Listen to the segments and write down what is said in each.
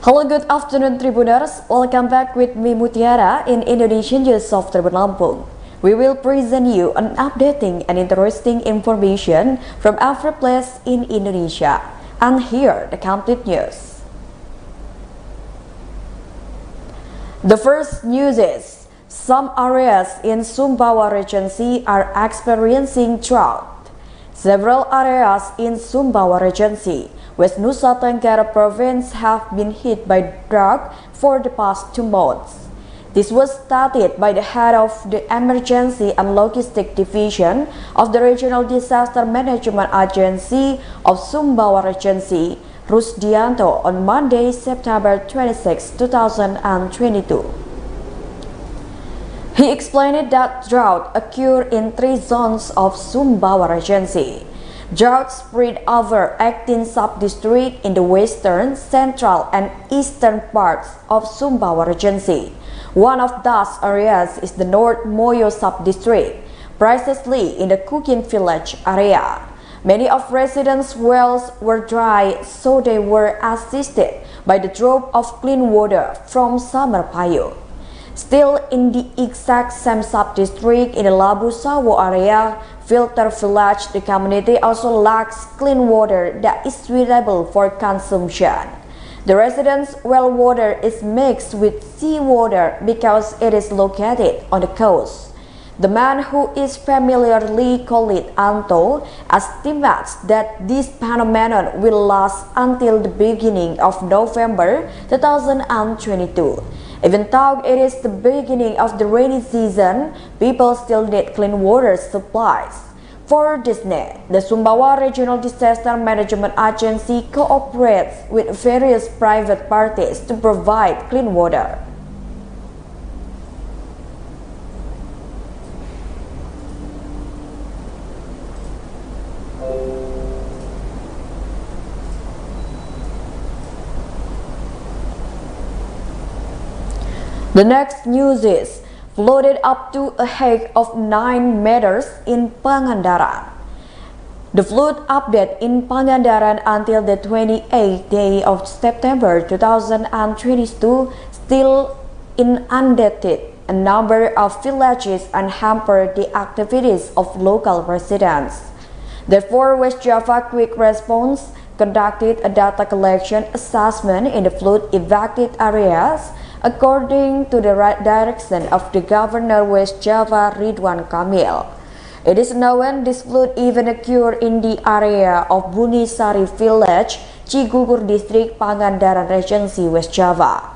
Hello, good afternoon Tribuners. Welcome back with me Mutiara in Indonesian News of Tribun Lampung. We will present you an updating and interesting information from every place in Indonesia. And here the complete news. The first news is some areas in Sumbawa Regency are experiencing drought. Several areas in Sumbawa Regency, West Nusa Tenggara Province have been hit by drought for the past 2 months. This was stated by the head of the Emergency and Logistic Division of the Regional Disaster Management Agency of Sumbawa Regency, Rusdianto, on Monday, September 26, 2022. He explained that drought occurred in 3 zones of Sumbawa Regency. Drought spread over 18 sub-districts in the western, central, and eastern parts of Sumbawa Regency. One of those areas is the North Moyo sub-district, precisely in the Kukin village area. Many of residents' wells were dry, so they were assisted by the drop of clean water from Samarpayu. Still in the exact same sub-district in the Labu Sawo area, Filter Village, the community also lacks clean water that is suitable for consumption. The residents' well water is mixed with seawater because it is located on the coast. The man, who is familiarly called Anto, estimates that this phenomenon will last until the beginning of November 2022. Even though it is the beginning of the rainy season, people still need clean water supplies. For this need, the Sumbawa Regional Disaster Management Agency cooperates with various private parties to provide clean water. The next news is flooded up to a height of 9 meters in Pangandaran. The flood update in Pangandaran until the 28th day of September 2022 still inundated a number of villages and hampered the activities of local residents. Therefore, West Java Quick Response conducted a data collection assessment in the flood affected areas according to the direction of the Governor West Java Ridwan Kamil. It is known this flood even occurred in the area of Bunisari Village, Cigugur District, Pangandaran Regency, West Java.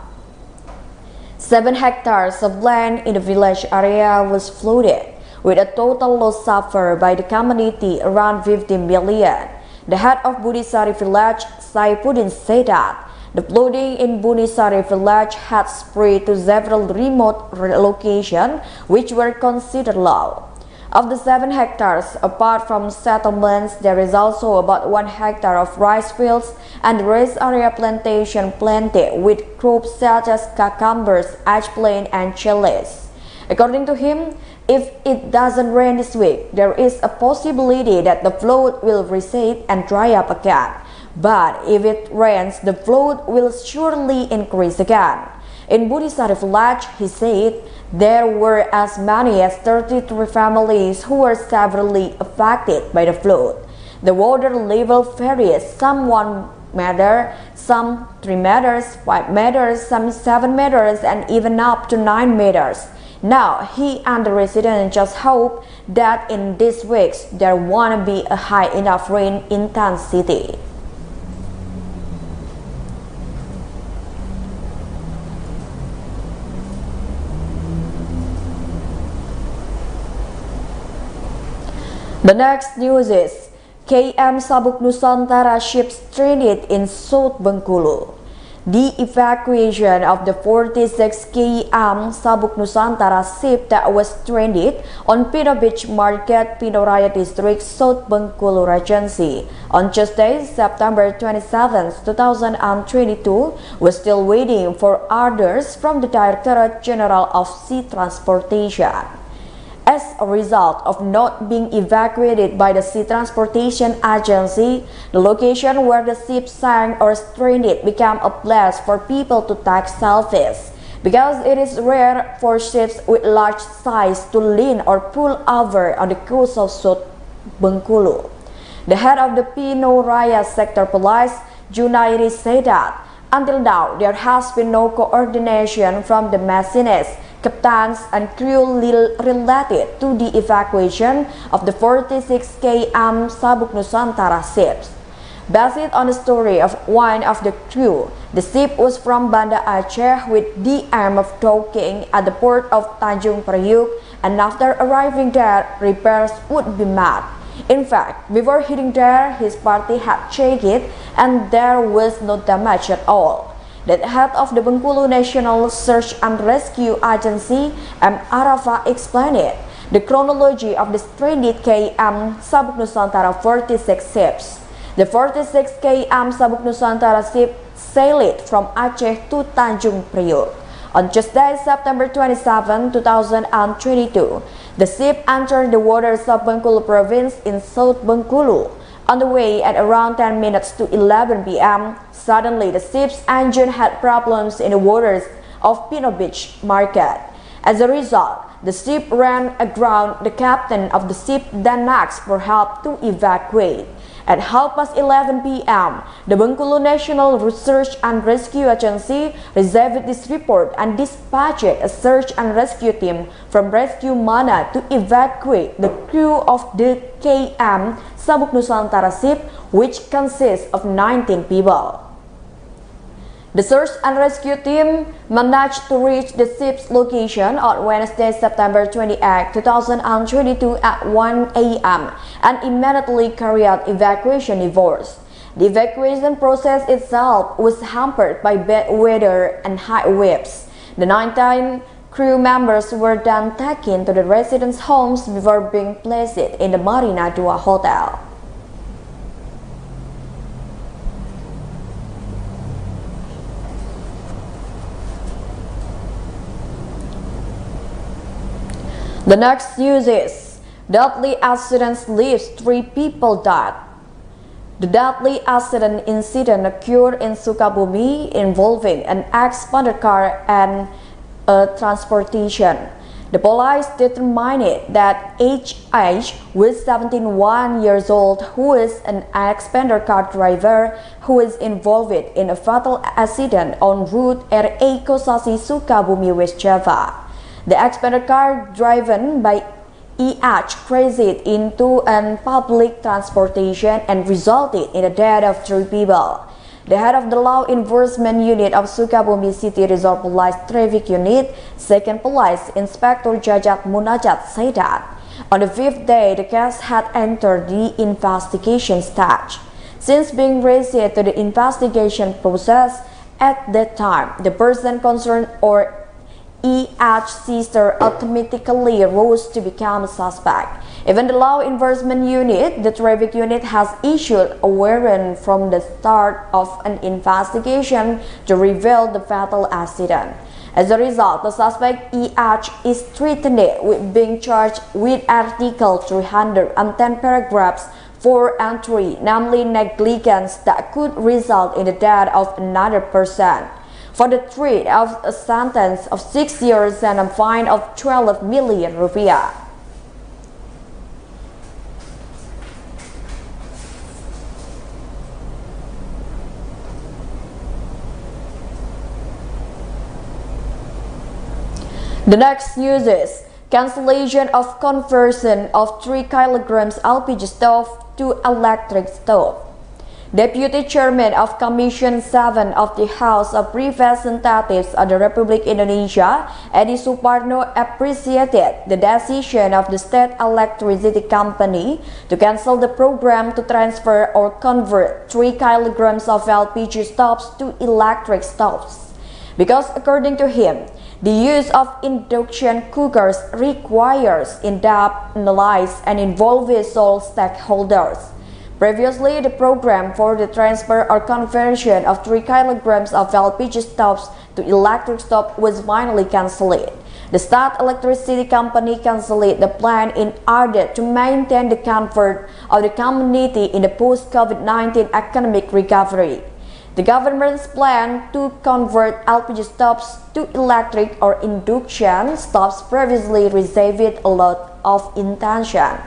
7 hectares of land in the village area was flooded, with a total loss suffered by the community around 50 million. The head of Bunisari Village, Saifuddin, said that the flooding in Bunisari Village had spread to several remote locations which were considered low. Of the 7 hectares, apart from settlements, there is also about 1 hectare of rice fields and the rest area plantation planted with crops such as cucumbers, eggplant, and chilies. According to him, if it doesn't rain this week, there is a possibility that the flood will recede and dry up again. But if it rains, the flood will surely increase again. In Bunisari Village, he said, there were as many as 33 families who were severely affected by the flood. The water level varies, some 1 meter, some 3 meters, 5 meters, some 7 meters, and even up to 9 meters. Now, he and the residents just hope that in these weeks there won't be a high enough rain intensity. The next news is KM Sabuk Nusantara ship stranded in South Bengkulu. The evacuation of the 46 KM Sabuk Nusantara ship that was stranded on Pino Beach Market, Pino Raya District, South Bengkulu Regency on Tuesday, September 27, 2022 was still waiting for orders from the Directorate General of Sea Transportation. As a result of not being evacuated by the Sea Transportation Agency, the location where the ship sank or stranded became a place for people to take selfies, because it is rare for ships with large size to lean or pull over on the coast of South Bengkulu. The head of the Pino Raya Sector Police, Junaidi, said that until now there has been no coordination from the machinists, captains and crew related to the evacuation of the 46 km Sabuk Nusantara ships. Based on the story of one of the crew, the ship was from Banda Aceh with the aim of docking at the port of Tanjung Priok, and after arriving there, repairs would be made. In fact, before hitting there, his party had checked it and there was no damage at all. The head of the Bengkulu National Search and Rescue Agency, M. Arafa, explained it. The chronology of the stranded KM Sabuk Nusantara 46 ships. The 46 km Sabuk Nusantara ship sailed from Aceh to Tanjung Priok. On Tuesday, September 27, 2022, the ship entered the waters of Bengkulu Province in South Bengkulu. On the way at around 10 minutes to 11 p.m., suddenly the ship's engine had problems in the waters of Pino Beach Market. As a result, the ship ran aground. The captain of the ship then asked for help to evacuate. At 11:30 p.m., the Bengkulu National Search and Rescue Agency received this report and dispatched a search and rescue team from Rescue Mana to evacuate the crew of the KM Sabuk Nusantara ship, which consists of 19 people. The search and rescue team managed to reach the ship's location on Wednesday, September 28, 2022 at 1 a.m. and immediately carried out evacuation efforts. The evacuation process itself was hampered by bad weather and high waves. The 19 crew members were then taken to the residents' homes before being placed in the Marina Dua Hotel. The next news is deadly accident leaves 3 people died. The deadly accident incident occurred in Sukabumi involving an expanded car and a transportation. The police determined that H.H. was 71 years old, who is an expanded car driver who was involved in a fatal accident on route RA Kosasi Sukabumi, West Java. The expanded car driven by E.H. crashed into a public transportation and resulted in the death of 3 people. The head of the Law Enforcement Unit of Sukabumi City Resort Police Traffic Unit, 2nd Police Inspector Jajat Munajat, said that on the 5th day the case had entered the investigation stage. Since being raised to the investigation process, at that time the person concerned or E.H. sister automatically rose to become a suspect. Even the Law Enforcement Unit, the Traffic Unit, has issued a warrant from the start of an investigation to reveal the fatal accident. As a result, the suspect E.H. is threatened with being charged with Article 310 paragraphs 4 and 3, namely negligence that could result in the death of another person. For the threat of a sentence of 6 years and a fine of 12 million rupiah. The next news is cancellation of conversion of 3 kilograms LPG stove to electric stove. Deputy Chairman of Commission 7 of the House of Representatives of the Republic Indonesia, Edi Suparno, appreciated the decision of the State Electricity Company to cancel the program to transfer or convert 3 kilograms of LPG stoves to electric stoves, because according to him, the use of induction cookers requires in-depth analysis and involves all stakeholders. Previously, the program for the transfer or conversion of 3 kilograms of LPG stoves to electric stove was finally cancelled. The State Electricity Company canceled the plan in order to maintain the comfort of the community in the post-COVID-19 economic recovery. The government's plan to convert LPG stoves to electric or induction stoves previously received a lot of attention,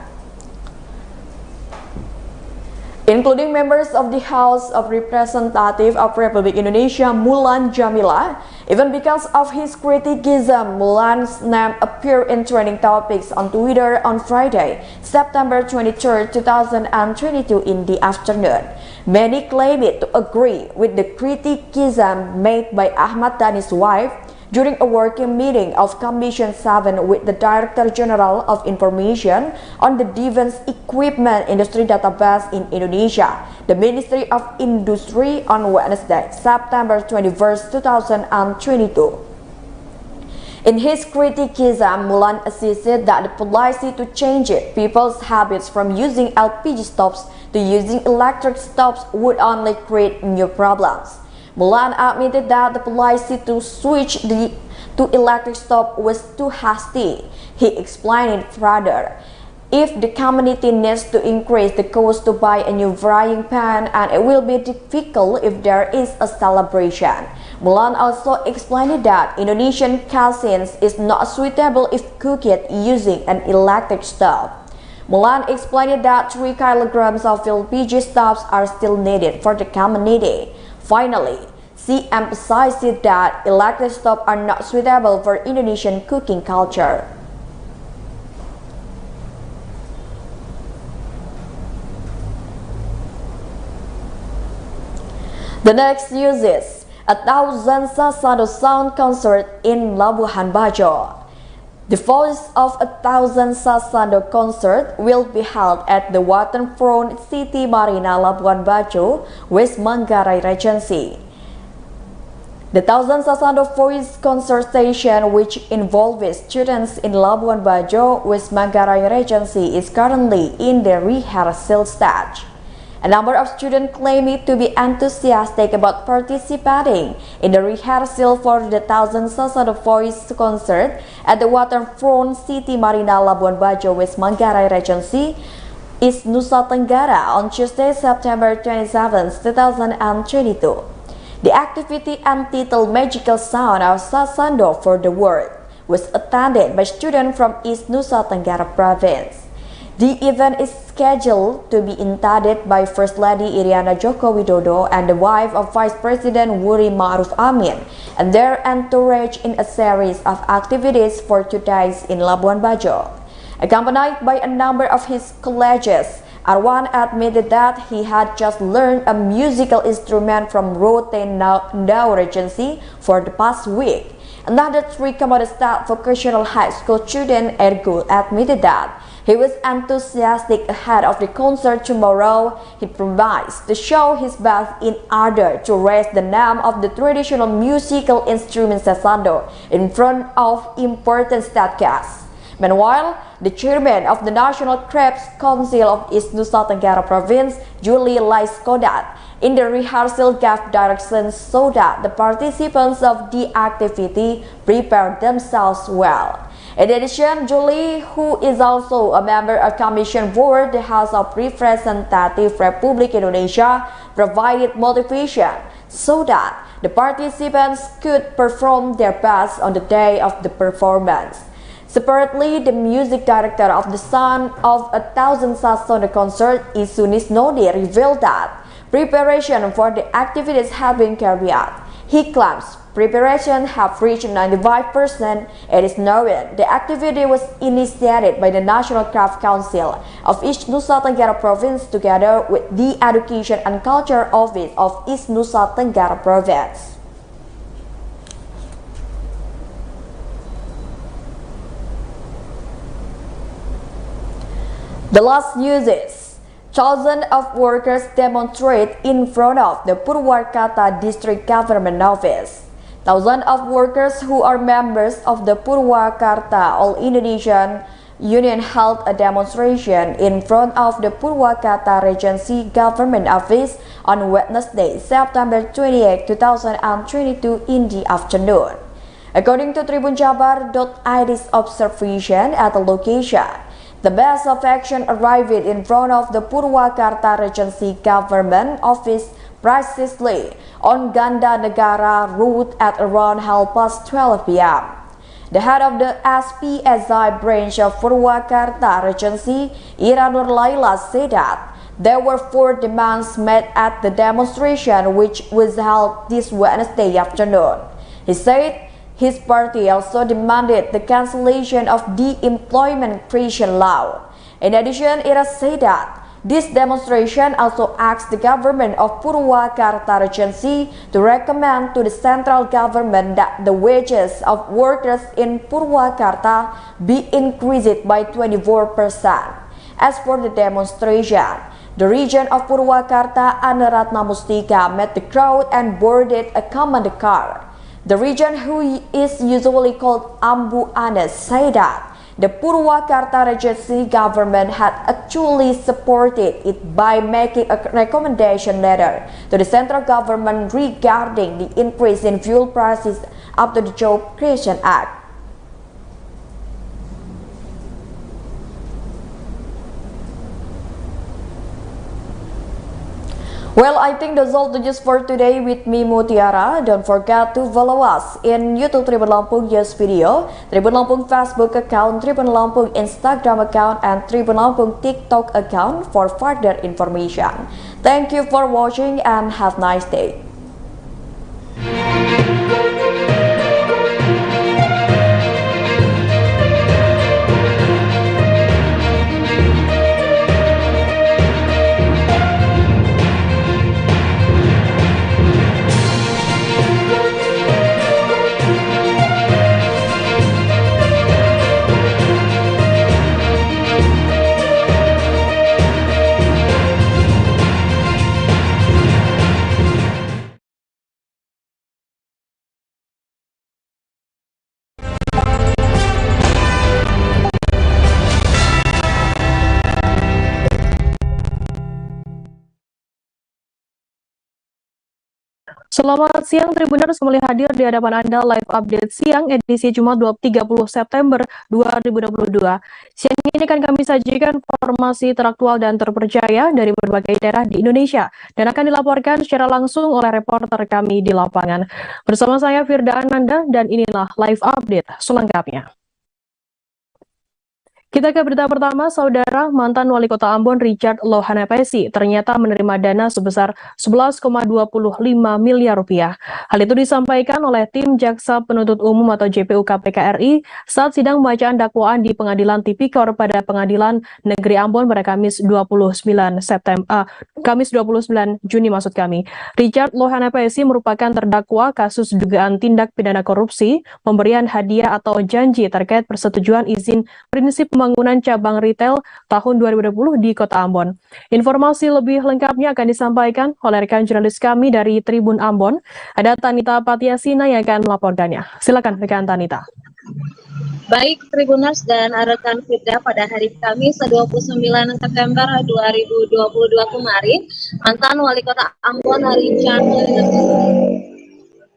including members of the House of Representatives of Republik Indonesia Mulan Jameela. Even because of his criticism, Mulan's name appeared in trending topics on Twitter on Friday, September 23, 2022 in the afternoon. Many claimed to agree with the criticism made by Ahmad Dhani's wife during a working meeting of Commission 7 with the Director General of Information on the Defense Equipment Industry Database in Indonesia, the Ministry of Industry, on Wednesday, September 21, 2022. In his criticism, Mulan insisted that the policy to change people's habits from using LPG stoves to using electric stoves would only create new problems. Mulan admitted that the policy to switch to electric stove was too hasty. He explained it further. If the community needs to increase the cost to buy a new frying pan, and it will be difficult if there is a celebration. Mulan also explained that Indonesian cuisine is not suitable if cooked using an electric stove. Mulan explained that 3 kilograms of LPG stoves are still needed for the community. Finally, she emphasized that electric stoves are not suitable for Indonesian cooking culture. The next news is 1,000 Sasando Sound concert in Labuhan Bajo. The Voice of 1,000 Sasando concert will be held at the waterfront City Marina Labuan Bajo, West Manggarai Regency. The 1,000 Sasando Voice concert station, which involves students in Labuan Bajo, West Manggarai Regency, is currently in the rehearsal stage. A number of students claim to be enthusiastic about participating in the rehearsal for the 1,000 Sasando Voice concert at the waterfront City Marina Labuan Bajo, West Manggarai Regency, East Nusa Tenggara on Tuesday, September 27, 2022. The activity, entitled Magical Sound of Sasando for the World, was attended by students from East Nusa Tenggara Province. The event is scheduled to be attended by First Lady Iriana Joko Widodo and the wife of Vice President Wuri Ma'ruf Amin, and their entourage in a series of activities for 2 days in Labuan Bajo. Accompanied by a number of his colleagues, Arwan admitted that he had just learned a musical instrument from Rote Ndau Regency for the past week. Another 3 Komodo State vocational high school student, Ergul, admitted that he was enthusiastic ahead of the concert tomorrow. He promised to show his best in order to raise the name of the traditional musical instrument Sasando in front of important state guests. Meanwhile, the chairman of the National Crafts Council of East Nusa Tenggara Province, Julie Laiskodat, in the rehearsal gave directions so that the participants of the activity prepare themselves well. In addition, Julie, who is also a member of Commission Board, the House of Representatives Republik Indonesia, provided motivation so that the participants could perform their best on the day of the performance. Separately, the music director of the Son of 1,000 Sasando concert, Isunis Nodi, revealed that preparation for the activities have been carried out. He claims preparation have reached 95%. It is noted the activity was initiated by the National Craft Council of East Nusa Tenggara Province together with the Education and Culture Office of East Nusa Tenggara Province. The last news is thousands of workers demonstrate in front of the Purwakarta District Government Office. Thousands of workers who are members of the Purwakarta All Indonesian Union held a demonstration in front of the Purwakarta Regency Government Office on Wednesday, September 28, 2022 in the afternoon. According to tribunjabar.id's observation at the location, the bus of action arrived in front of the Purwakarta Regency Government Office precisely on Ganda Negara route at around 12:30 p.m. The head of the SPSI branch of Purwakarta Regency, Ira Nur Laila, said that there were 4 demands made at the demonstration, which was held this Wednesday afternoon. He said his party also demanded the cancellation of the employment creation law. In addition, Ira said that this demonstration also asked the government of Purwakarta Regency to recommend to the central government that the wages of workers in Purwakarta be increased by 24%. As for the demonstration, the region of Purwakarta Anaratna Mustika met the crowd and boarded a command car. The region, who is usually called Ambu Anes, said that the Purwakarta Regency government had actually supported it by making a recommendation letter to the central government regarding the increase in fuel prices after the Job Creation Act. Well, I think that's all the news for today with me, Mutiara. Don't forget to follow us in YouTube Tribun Lampung News Video, Tribun Lampung Facebook account, Tribun Lampung Instagram account, and Tribun Lampung TikTok account for further information. Thank you for watching and have a nice day. Selamat siang Tribuners, kembali hadir di hadapan Anda live update siang edisi Jumat 30 September 2022. Siang ini akan kami sajikan informasi teraktual dan terpercaya dari berbagai daerah di Indonesia dan akan dilaporkan secara langsung oleh reporter kami di lapangan. Bersama saya Firda Ananda dan inilah live update selengkapnya. Kita ke berita pertama, Saudara. Mantan Wali Kota Ambon Richard Lohanapesi ternyata menerima dana sebesar 11,25 miliar rupiah. Hal itu disampaikan oleh tim Jaksa Penuntut Umum atau JPU KPK RI saat sidang bacaan dakwaan di Pengadilan Tipikor pada Pengadilan Negeri Ambon pada Kamis 29 Juni maksud kami. Richard Lohanapesi merupakan terdakwa kasus dugaan tindak pidana korupsi, pemberian hadiah atau janji terkait persetujuan izin prinsip pembangunan cabang retail tahun 2020 di Kota Ambon. Informasi lebih lengkapnya akan disampaikan oleh rekan jurnalis kami dari Tribun Ambon. Ada Tanita Patiasina yang akan melaporkannya. Silakan rekan Tanita. Baik Tribuners dan rekan Firda, pada hari Kamis 29 September 2022 kemarin, mantan Wali Kota Ambon Richard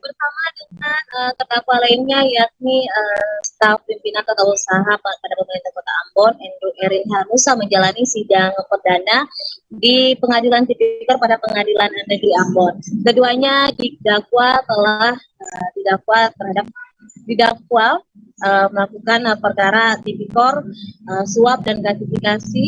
bersama dengan terdakwa lainnya yakni staf pimpinan tata usaha pada pemerintah Kota Ambon, Andrew Erin Hanusa, menjalani sidang perdana di Pengadilan Tipikor pada Pengadilan Negeri Ambon. Keduanya didakwa melakukan perkara Tipikor, suap dan gratifikasi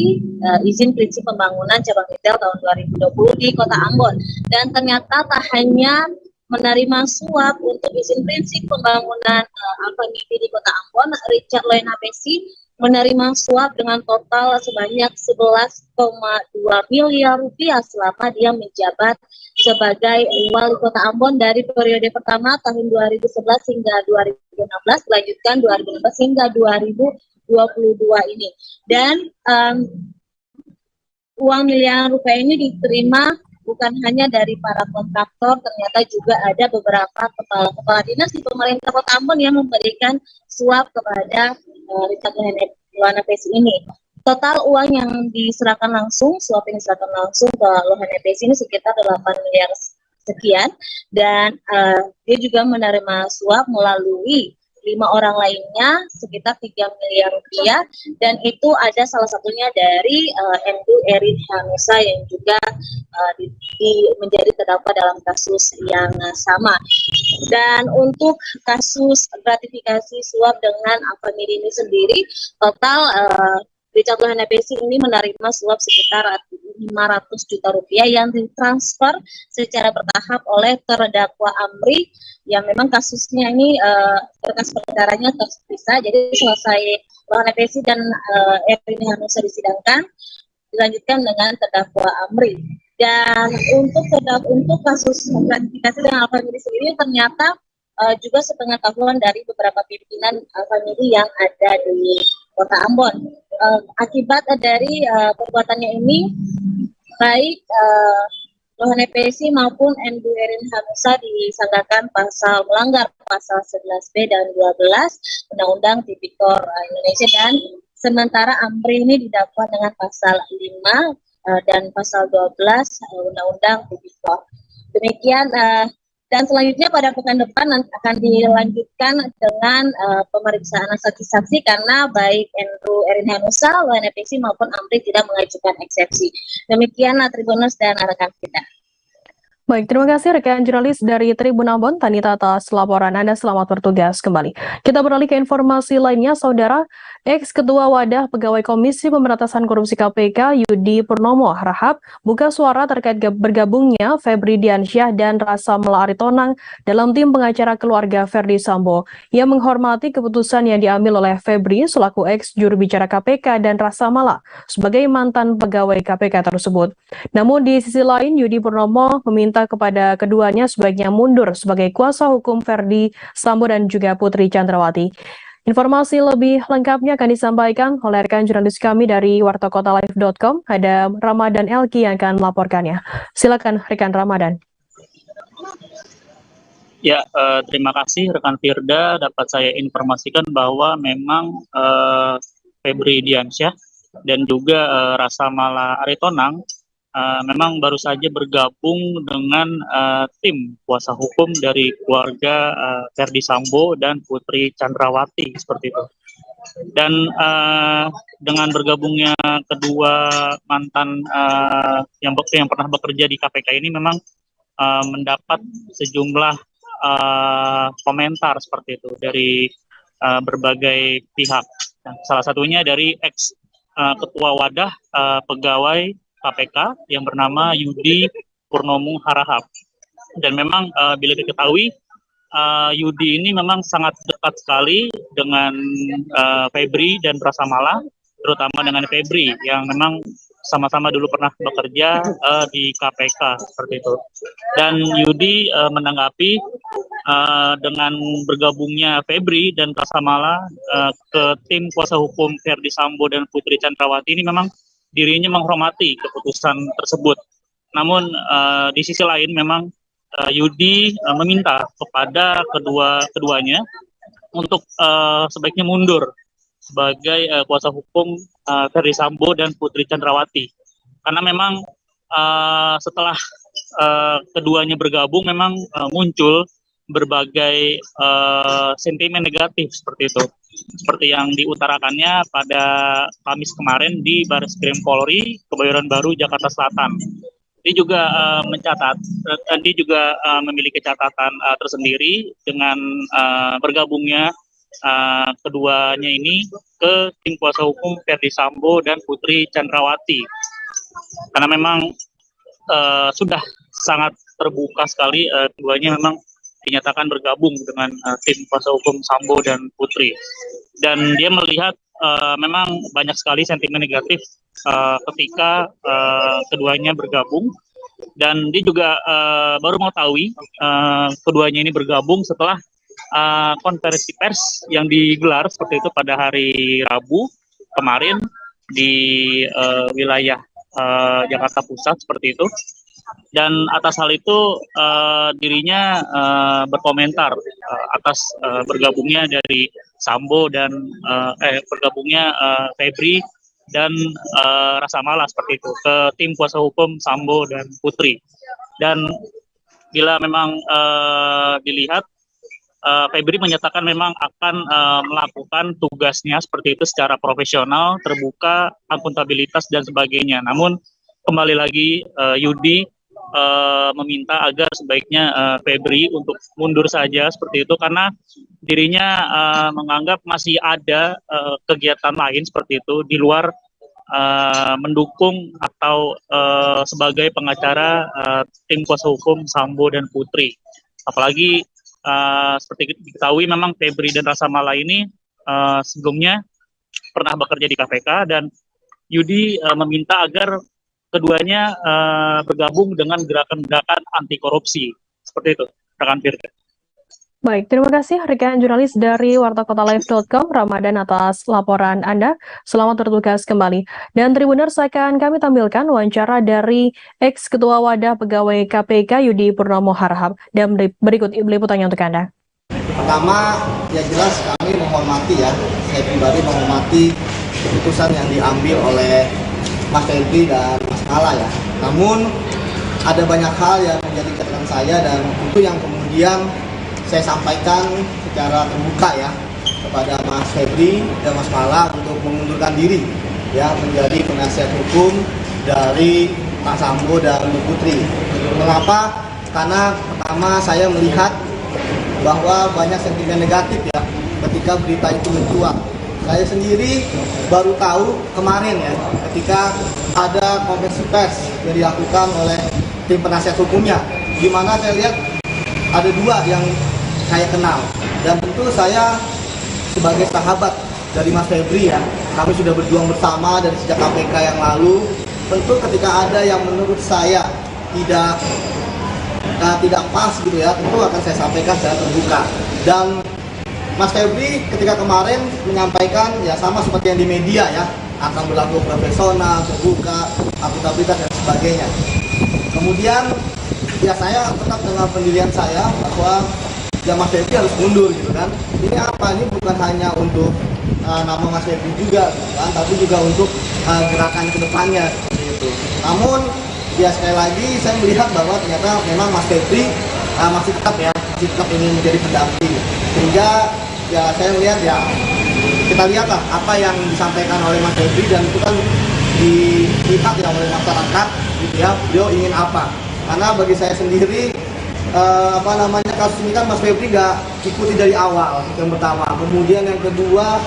izin prinsip pembangunan cabang retail tahun 2020 di Kota Ambon. Dan ternyata tak hanya menerima suap untuk izin prinsip pembangunan Alphamidi di Kota Ambon, Richard Lohanapesi menerima suap dengan total sebanyak 11,2 miliar rupiah selama dia menjabat sebagai Wali Kota Ambon dari periode pertama tahun 2011 hingga 2016, dilanjutkan 2016 hingga 2022 ini. Dan uang miliaran rupiah ini diterima bukan hanya dari para kontraktor, ternyata juga ada beberapa kepala dinas di pemerintah Kota Ambon yang memberikan suap kepada Richard Lohanapesi ini. Total uang yang diserahkan langsung, suap yang diserahkan langsung ke Lohanapesi ini sekitar 8 miliar sekian, dan dia juga menerima suap melalui 5 orang lainnya sekitar 3 miliar rupiah, dan itu ada salah satunya dari Endu Erin Hanusa yang juga menjadi terdakwa dalam kasus yang sama. Dan untuk kasus gratifikasi suap dengan Alfamidi ini sendiri, total Richard Lohanapesi ini menerima suap sekitar 500 juta rupiah yang ditransfer secara bertahap oleh terdakwa Amri, yang memang kasusnya ini berkas perkaranya terpisah. Jadi selesai Lohanapesi dan Erin Hanusa disidangkan, dilanjutkan dengan terdakwa Amri. Dan untuk kasus gratifikasi dengan Alfamidi sendiri ternyata juga sepengetahuan dari beberapa pimpinan Alfamidi yang ada di Kota Ambon. Akibat dari perbuatannya ini, baik Lohanapesi maupun Endu Erin Hanusa disangkakan melanggar pasal 11B dan 12 Undang-Undang Tipikor Indonesia, dan sementara Amri ini didakwa dengan pasal 5 dan pasal 12 Undang-Undang Tipikor. Demikian, dan selanjutnya pada pekan depan akan dilanjutkan dengan pemeriksaan saksi-saksi, karena baik Endu Erin Hanusa, Lohanapesi maupun Amri tidak mengajukan eksepsi. Demikian Tribuners dan rekan kita. Baik, terima kasih rekan jurnalis dari Tribun Ambon, Tanita, atas laporan Anda. Selamat bertugas kembali. Kita beralih ke informasi lainnya, Saudara. Ex-Ketua Wadah Pegawai Komisi Pemberantasan Korupsi KPK, Yudi Purnomo Harahap, buka suara terkait bergabungnya Febri Diansyah dan Rasa Mala Aritonang dalam tim pengacara keluarga Verdi Sambo. Ia menghormati keputusan yang diambil oleh Febri selaku ex-juru bicara KPK dan Rasa Mala sebagai mantan pegawai KPK tersebut. Namun di sisi lain, Yudi Purnomo meminta kepada keduanya sebaiknya mundur sebagai kuasa hukum Verdi Sambo dan juga Putri Chandrawati. Informasi lebih lengkapnya akan disampaikan oleh rekan jurnalis kami dari wartakotalive.com. Ada Ramadan Elki yang akan melaporkannya. Silakan rekan Ramadan. Ya, terima kasih rekan Firda. Dapat saya informasikan bahwa memang Febri Diansyah dan juga Rasa Mala Aritonang memang baru saja bergabung dengan tim kuasa hukum dari keluarga Verdi Sambo dan Putri Chandrawati, seperti itu. Dan dengan bergabungnya kedua mantan yang pernah bekerja di KPK ini memang mendapat sejumlah komentar seperti itu dari berbagai pihak. Nah, salah satunya dari ex ketua wadah pegawai KPK yang bernama Yudi Purnomo Harahap. Dan memang bila diketahui Yudi ini memang sangat dekat sekali dengan Febri dan Rasa Mala, terutama dengan Febri yang memang sama-sama dulu pernah bekerja di KPK, seperti itu. Dan Yudi menanggapi dengan bergabungnya Febri dan Rasa Mala ke tim kuasa hukum Verdi Sambo dan Putri Chandrawati ini memang dirinya menghormati keputusan tersebut. Namun di sisi lain memang Yudi meminta kepada keduanya untuk sebaiknya mundur sebagai kuasa hukum Verdi Sambo dan Putri Chandrawati, karena memang setelah keduanya bergabung memang muncul berbagai sentimen negatif seperti itu, seperti yang diutarakannya pada Kamis kemarin di Bareskrim Polri Kebayoran Baru, Jakarta Selatan. Dia juga dia juga memiliki catatan tersendiri dengan bergabungnya keduanya ini ke tim kuasa hukum Verdi Sambo dan Putri Chandrawati, karena memang sudah sangat terbuka sekali keduanya memang dinyatakan bergabung dengan tim kuasa hukum Sambo dan Putri, dan dia melihat memang banyak sekali sentimen negatif ketika keduanya bergabung, dan dia juga baru mengetahui keduanya ini bergabung setelah konferensi pers yang digelar seperti itu pada hari Rabu kemarin di wilayah Jakarta Pusat, seperti itu. Dan atas hal itu dirinya berkomentar atas bergabungnya dari Sambo dan bergabungnya Febri dan Rasa Mala seperti itu ke tim kuasa hukum Sambo dan Putri. Dan bila memang dilihat Febri menyatakan memang akan melakukan tugasnya seperti itu secara profesional, terbuka, akuntabilitas dan sebagainya. Namun kembali lagi Yudi meminta agar sebaiknya Febri untuk mundur saja seperti itu karena dirinya menganggap masih ada kegiatan lain seperti itu di luar mendukung atau sebagai pengacara tim kuasa hukum Sambo dan Putri. Apalagi seperti diketahui memang Febri dan Rasa Mala ini sebelumnya pernah bekerja di KPK dan Yudi meminta agar keduanya bergabung dengan gerakan-gerakan anti korupsi. Seperti itu, rekan Firda. Baik, terima kasih rekan jurnalis dari wartakotalive.com, Ramadan, atas laporan Anda. Selamat bertugas kembali. Dan Tribuners, akan kami tampilkan wawancara dari ex-ketua Wadah Pegawai KPK Yudi Purnomo Harahap. Dan berikut liputannya untuk Anda. Pertama, ya jelas kami menghormati ya, saya pribadi menghormati keputusan yang diambil oleh Mas Febri dan Mas Mala ya. Namun, ada banyak hal yang menjadi catatan saya dan itu yang kemudian saya sampaikan secara terbuka ya kepada Mas Febri dan Mas Mala untuk mengundurkan diri ya menjadi penasihat hukum dari Pak Sambo dan Bu Putri. Mengapa? Karena pertama saya melihat bahwa banyak sentimen negatif ya ketika berita itu mencuat. Saya sendiri baru tahu kemarin ya ketika ada konferensi pers yang dilakukan oleh tim penasihat hukumnya, di mana saya lihat ada dua yang saya kenal dan tentu saya sebagai sahabat dari Mas Febri ya, kami sudah berjuang bersama dari sejak KPK yang lalu. Tentu ketika ada yang menurut saya tidak pas gitu ya, tentu akan saya sampaikan secara terbuka. Dan Mas Febri ketika kemarin menyampaikan ya sama seperti yang di media ya, akan berlaku profesional, terbuka, akuntabilitas dan sebagainya. Kemudian ya saya tetap dengan pendirian saya bahwa ya Mas Febri harus mundur gitu kan. Ini apa? Ini bukan hanya untuk nama Mas Febri juga gitu kan, tapi juga untuk gerakan kedepannya gitu. Namun ya sekali lagi saya melihat bahwa ternyata memang Mas Febri masih tetap ingin menjadi pendamping. Sehingga ya saya melihat ya kita lihatlah apa yang disampaikan oleh Mas Febri dan itu kan dilihat ya oleh masyarakat gitu ya, beliau ingin apa. Karena bagi saya sendiri kasus ini kan Mas Febri nggak ikuti dari awal, yang pertama. Kemudian yang kedua,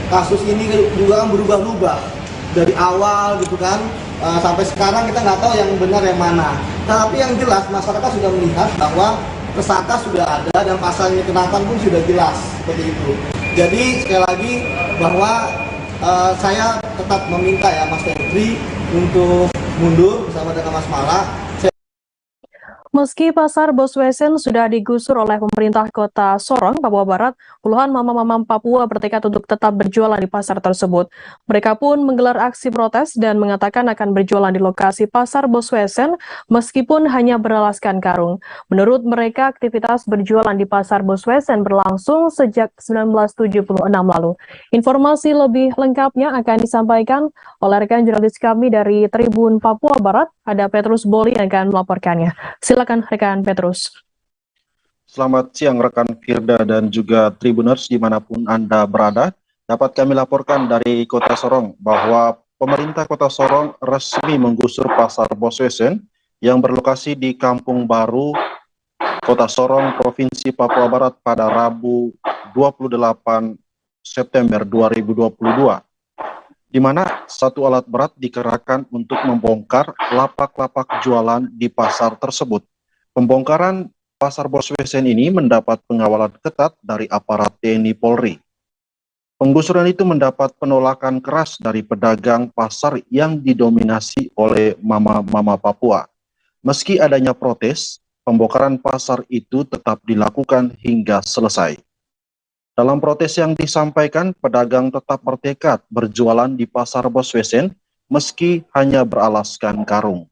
kasus ini juga kan berubah-ubah dari awal gitu kan, sampai sekarang kita nggak tahu yang benar yang mana. Tapi yang jelas masyarakat sudah melihat bahwa tersangka sudah ada dan pasalnya kenakan pun sudah jelas seperti itu. Jadi sekali lagi bahwa saya tetap meminta ya Mas Febri untuk mundur bersama dengan Mas Mala. Meski pasar Boswesen sudah digusur oleh pemerintah kota Sorong, Papua Barat, puluhan mama-mama Papua bertekad untuk tetap berjualan di pasar tersebut. Mereka pun menggelar aksi protes dan mengatakan akan berjualan di lokasi pasar Boswesen meskipun hanya beralaskan karung. Menurut mereka, aktivitas berjualan di pasar Boswesen berlangsung sejak 1976 lalu. Informasi lebih lengkapnya akan disampaikan oleh rekan jurnalis kami dari Tribun Papua Barat, ada Petrus Boli yang akan melaporkannya. Silakan rekan Petrus. Selamat siang rekan Firda dan juga Tribuners dimanapun Anda berada. Dapat kami laporkan dari Kota Sorong bahwa pemerintah Kota Sorong resmi menggusur pasar Boswesen yang berlokasi di Kampung Baru, Kota Sorong, Provinsi Papua Barat pada Rabu 28 September 2022. Di mana satu alat berat dikerahkan untuk membongkar lapak-lapak jualan di pasar tersebut. Pembongkaran pasar Boswesen ini mendapat pengawalan ketat dari aparat TNI Polri. Penggusuran itu mendapat penolakan keras dari pedagang pasar yang didominasi oleh mama-mama Papua. Meski adanya protes, pembongkaran pasar itu tetap dilakukan hingga selesai. Dalam protes yang disampaikan, pedagang tetap bertekad berjualan di pasar Boswesen meski hanya beralaskan karung.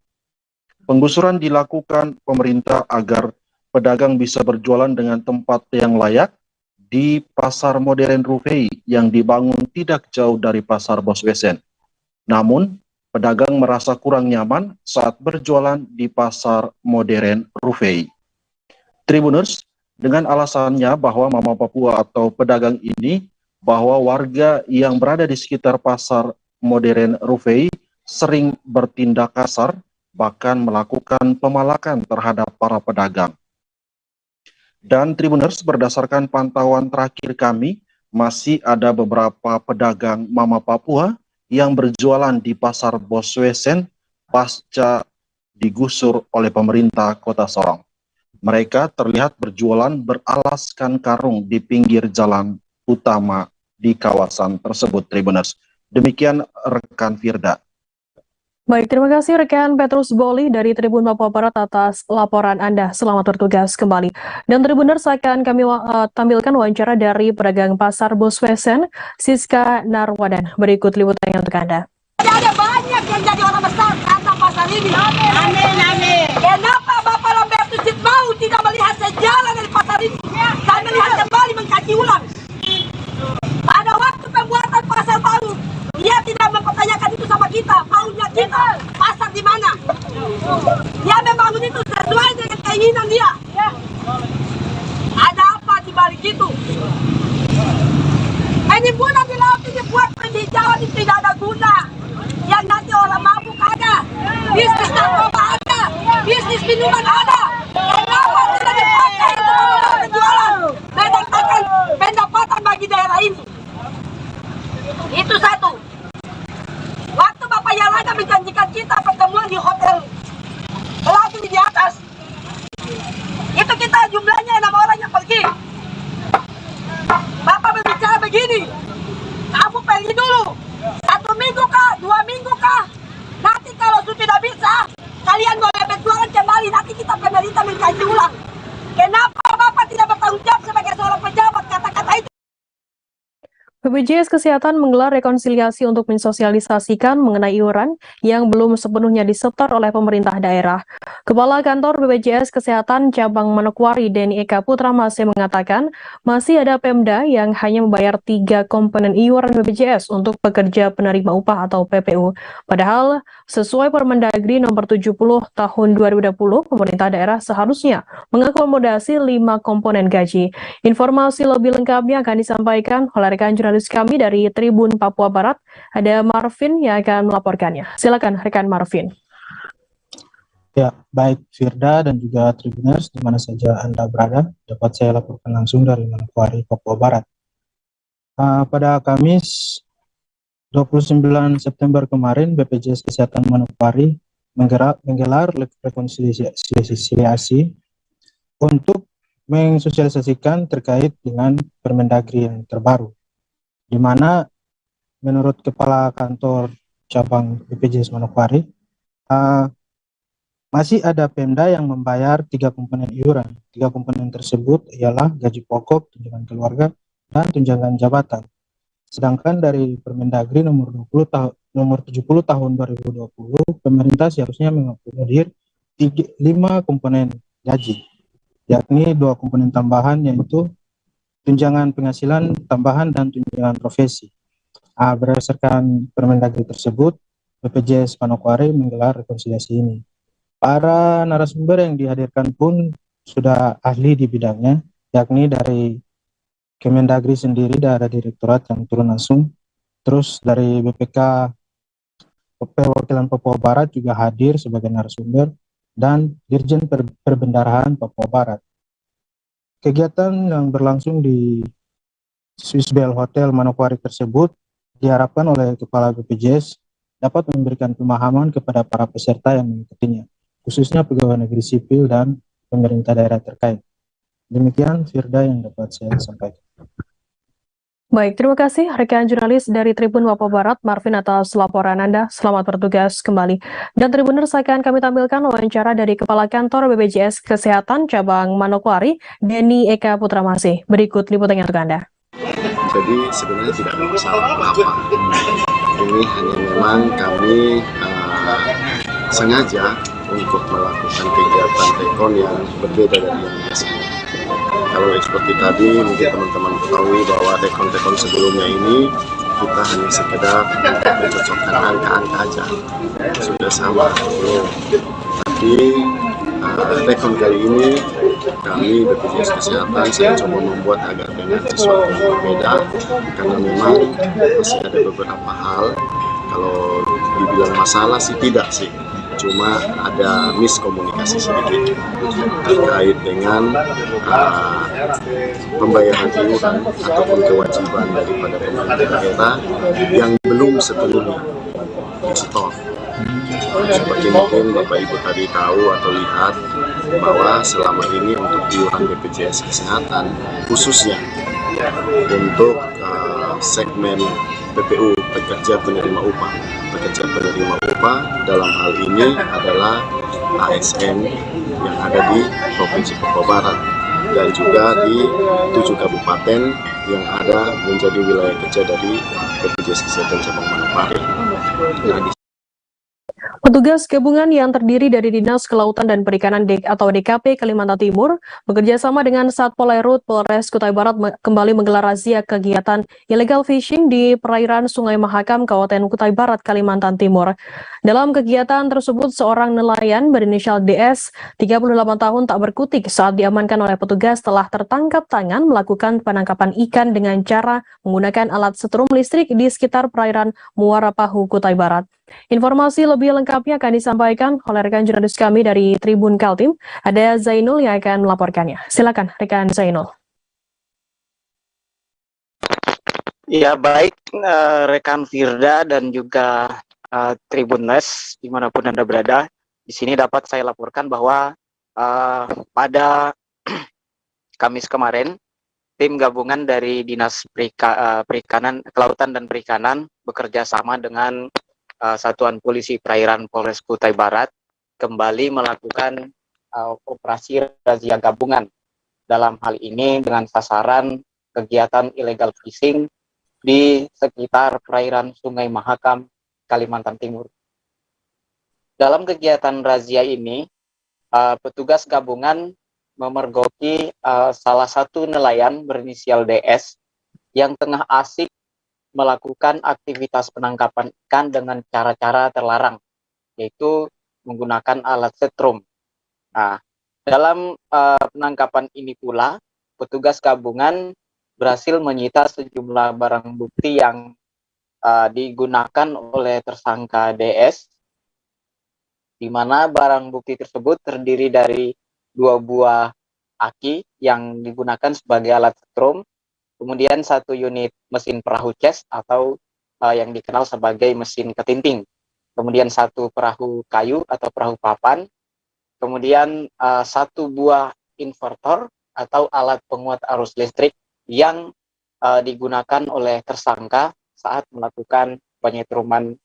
Penggusuran dilakukan pemerintah agar pedagang bisa berjualan dengan tempat yang layak di pasar modern Rufai yang dibangun tidak jauh dari pasar Boswesen. Namun, pedagang merasa kurang nyaman saat berjualan di pasar modern Rufai. Tribuners, dengan alasannya bahwa Mama Papua atau pedagang ini, bahwa warga yang berada di sekitar pasar modern Rufai sering bertindak kasar, bahkan melakukan pemalakan terhadap para pedagang. Dan Tribuners, berdasarkan pantauan terakhir kami, masih ada beberapa pedagang Mama Papua yang berjualan di pasar Boswesen pasca digusur oleh pemerintah Kota Sorong. Mereka terlihat berjualan beralaskan karung di pinggir jalan utama di kawasan tersebut, Tribuners. Demikian rekan Firda. Baik, terima kasih rekan Petrus Boli dari Tribun Papua Barat atas laporan Anda. Selamat bertugas kembali. Dan Tribuners, akan kami tampilkan wawancara dari pedagang pasar Boswesen, Siska Narwadan. Berikut liputannya untuk Anda. Ada banyak yang jadi orang besar karena pasar ini. Amin. Kenapa Bapak Lambertus mau tidak melihat sejarah dari pasar ini dan melihat kembali mengkaji ulang? Pada waktu pembuatan pasar baru, dia tidak mempertanyakan itu sama kita, maunya kita, pasar di mana? Dia membangun itu sesuai dengan keinginan dia. Ada apa di balik itu? Penimbunan di laut ini buat penghijauan itu tidak ada guna. Yang nanti orang mabuk ada, bisnis narkoba ada, bisnis minuman ada. Kenapa tidak dipakai itu untuk penjualan? Mendatangkan pendapatan bagi daerah ini. Itu satu. Waktu Bapak Yalaga menjanjikan kita pertemuan di hotel lagi di atas, itu kita jumlahnya 6 orang yang pergi. Bapak berbicara begini, kamu pergi dulu 1 minggu kah, 2 minggu kah, nanti kalau sudah bisa kalian boleh berjualan kembali, nanti kita pemerintah mengkaji ulang. Kenapa Bapak tidak bertanggung jawab sebagai seorang pejabat kata-kata itu? BPJS Kesehatan menggelar rekonsiliasi untuk mensosialisasikan mengenai iuran yang belum sepenuhnya disetor oleh pemerintah daerah. Kepala Kantor BPJS Kesehatan Cabang Manokwari, Denny Eka Putramase, mengatakan masih ada Pemda yang hanya membayar 3 komponen iuran BPJS untuk pekerja penerima upah atau PPU. Padahal sesuai Permendagri nomor 70 tahun 2020, pemerintah daerah seharusnya mengakomodasi 5 komponen gaji. Informasi lebih lengkapnya akan disampaikan oleh rekan jurnalis kami dari Tribun Papua Barat. Ada Marvin yang akan melaporkannya. Silakan rekan Marvin. Ya, baik Firda dan juga Tribuners di mana saja Anda berada, dapat saya laporkan langsung dari Manokwari, Papua Barat. Pada Kamis 29 September kemarin, BPJS Kesehatan Manokwari menggelar rekonsiliasi untuk mensosialisasikan terkait dengan Permendagri yang terbaru, di mana menurut Kepala Kantor Cabang BPJS Manokwari, masih ada Pemda yang membayar 3 komponen iuran. 3 komponen tersebut ialah gaji pokok, tunjangan keluarga, dan tunjangan jabatan. Sedangkan dari Permendagri nomor 70 tahun 2020, pemerintah seharusnya mengakomodir 5 komponen gaji, yakni 2 komponen tambahan, yaitu tunjangan penghasilan tambahan dan tunjangan profesi. Berdasarkan Permendagri tersebut, BPJS Manokwari menggelar rekonsiliasi ini. Para narasumber yang dihadirkan pun sudah ahli di bidangnya, yakni dari Kemendagri sendiri, ada direktorat yang turun langsung. Terus dari BPK Perwakilan Papua Barat juga hadir sebagai narasumber, dan Dirjen Perbendaharaan Papua Barat. Kegiatan yang berlangsung di Swiss Bell Hotel Manokwari tersebut diharapkan oleh Kepala BPJS dapat memberikan pemahaman kepada para peserta yang mengikutinya, khususnya pegawai negeri sipil dan pemerintah daerah terkait. Demikian Firda yang dapat saya sampaikan. Baik, terima kasih rekan jurnalis dari Tribun Papua Barat, Marvin, atas laporan Anda. Selamat bertugas kembali. Dan Tribuners, akan kami tampilkan wawancara dari Kepala Kantor BPJS Kesehatan Cabang Manokwari, Denny Eka Putramase. Berikut liputannya untuk Anda. Jadi sebenarnya tidak ada masalah apa-apa. Ini hanya memang kami sengaja untuk melakukan kegiatan tekon yang berbeda dari yang biasanya. Kalau seperti tadi mungkin teman-teman ketahui bahwa tekon-tekon sebelumnya ini kita hanya sekedar mencocokkan angka-angka aja, sudah sama belum. Tapi rekon kali ini kami BPJS Kesehatan saya coba membuat agak dengan sesuatu yang berbeda, karena memang masih ada beberapa hal. Kalau dibilang masalah sih tidak sih, cuma ada miskomunikasi sedikit terkait dengan pembayaran iuran ataupun kewajiban daripada pemerintah daerah yang belum sepenuhnya disetor. Seperti mungkin Bapak Ibu tadi tahu atau lihat bahwa selama ini untuk iuran BPJS Kesehatan khususnya untuk segmen PPU, pekerja penerima upah. Pekerja penerima upah dalam hal ini adalah ASN yang ada di Provinsi Papua Barat dan juga di 7 kabupaten yang ada menjadi wilayah kerja dari BPJS Kesehatan Cabang Manokwari. Petugas gabungan yang terdiri dari Dinas Kelautan dan Perikanan atau DKP Kalimantan Timur bekerja sama dengan Satpol Airut Polres Kutai Barat kembali menggelar razia kegiatan illegal fishing di perairan Sungai Mahakam, Kabupaten Kutai Barat, Kalimantan Timur. Dalam kegiatan tersebut, seorang nelayan berinisial DS, 38 tahun tak berkutik saat diamankan oleh petugas telah tertangkap tangan melakukan penangkapan ikan dengan cara menggunakan alat setrum listrik di sekitar perairan Muara Pahu, Kutai Barat. Informasi lebih lengkapnya akan disampaikan oleh rekan jurnalis kami dari Tribun Kaltim. Ada Zainul yang akan melaporkannya. Silakan rekan Zainul. Ya baik rekan Firda dan juga Tribuners dimanapun Anda berada. Di sini dapat saya laporkan bahwa pada Kamis kemarin tim gabungan dari Dinas Perikanan, Kelautan dan Perikanan bekerja sama dengan Satuan Polisi Perairan Polres Kutai Barat kembali melakukan operasi razia gabungan. Dalam hal ini dengan sasaran kegiatan illegal fishing di sekitar perairan Sungai Mahakam, Kalimantan Timur. Dalam kegiatan razia ini, petugas gabungan memergoki salah satu nelayan berinisial DS yang tengah asik melakukan aktivitas penangkapan ikan dengan cara-cara terlarang, yaitu menggunakan alat setrum. Nah, dalam penangkapan ini pula, petugas gabungan berhasil menyita sejumlah barang bukti yang digunakan oleh tersangka DS, di mana barang bukti tersebut terdiri dari 2 buah aki yang digunakan sebagai alat setrum, kemudian 1 unit mesin perahu ces atau yang dikenal sebagai mesin ketinting, kemudian 1 perahu kayu atau perahu papan, kemudian 1 buah inverter atau alat penguat arus listrik yang digunakan oleh tersangka saat melakukan penyetruman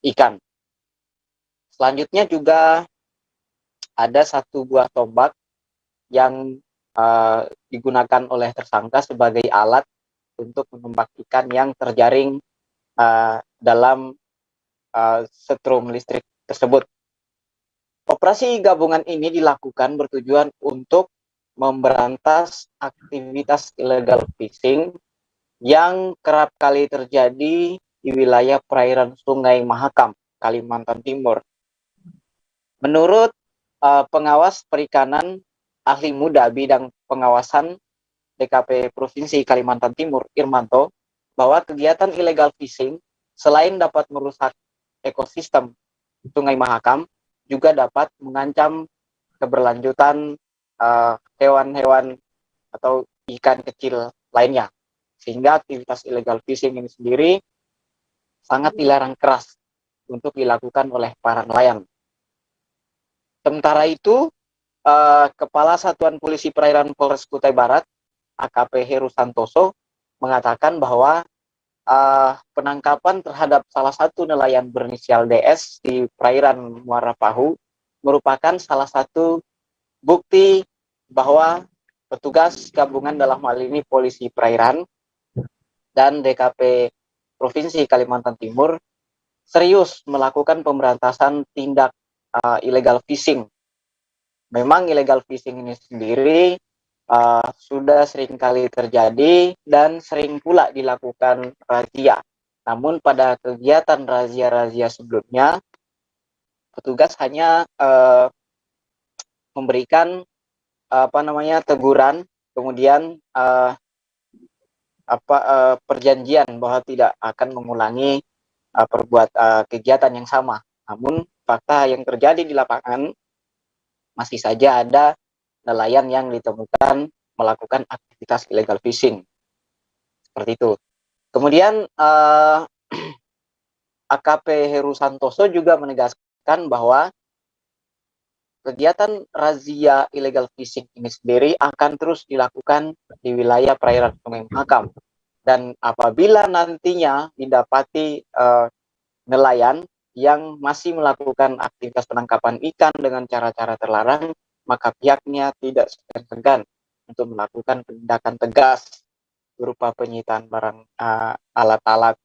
ikan. Selanjutnya juga ada 1 buah tombak yang digunakan oleh tersangka sebagai alat untuk menembak ikan yang terjaring dalam setrum listrik tersebut. Operasi gabungan ini dilakukan bertujuan untuk memberantas aktivitas illegal fishing yang kerap kali terjadi di wilayah perairan Sungai Mahakam, Kalimantan Timur. Menurut pengawas perikanan ahli muda bidang pengawasan DKP Provinsi Kalimantan Timur, Irmanto, bahwa kegiatan illegal fishing selain dapat merusak ekosistem Sungai Mahakam, juga dapat mengancam keberlanjutan hewan-hewan atau ikan kecil lainnya. Sehingga aktivitas illegal fishing ini sendiri sangat dilarang keras untuk dilakukan oleh para nelayan. Sementara itu, Kepala Satuan Polisi Perairan Polres Kutai Barat, AKP Heru Santoso, mengatakan bahwa penangkapan terhadap salah satu nelayan berinisial DS di perairan Muara Pahu merupakan salah satu bukti bahwa petugas gabungan dalam hal ini Polisi Perairan dan DKP Provinsi Kalimantan Timur serius melakukan pemberantasan tindak illegal fishing. Memang illegal fishing ini sendiri sudah sering kali terjadi dan sering pula dilakukan razia. Namun pada kegiatan razia-razia sebelumnya, petugas hanya memberikan teguran, kemudian perjanjian bahwa tidak akan mengulangi kegiatan yang sama. Namun fakta yang terjadi di lapangan masih saja ada nelayan yang ditemukan melakukan aktivitas illegal fishing. Seperti itu. Kemudian AKP Heru Santoso juga menegaskan bahwa kegiatan razia illegal fishing ini sendiri akan terus dilakukan di wilayah perairan Sungai Mahakam. Dan apabila nantinya didapati nelayan yang masih melakukan aktivitas penangkapan ikan dengan cara-cara terlarang, maka pihaknya tidak segan-segan untuk melakukan tindakan tegas berupa penyitaan barang alat-alat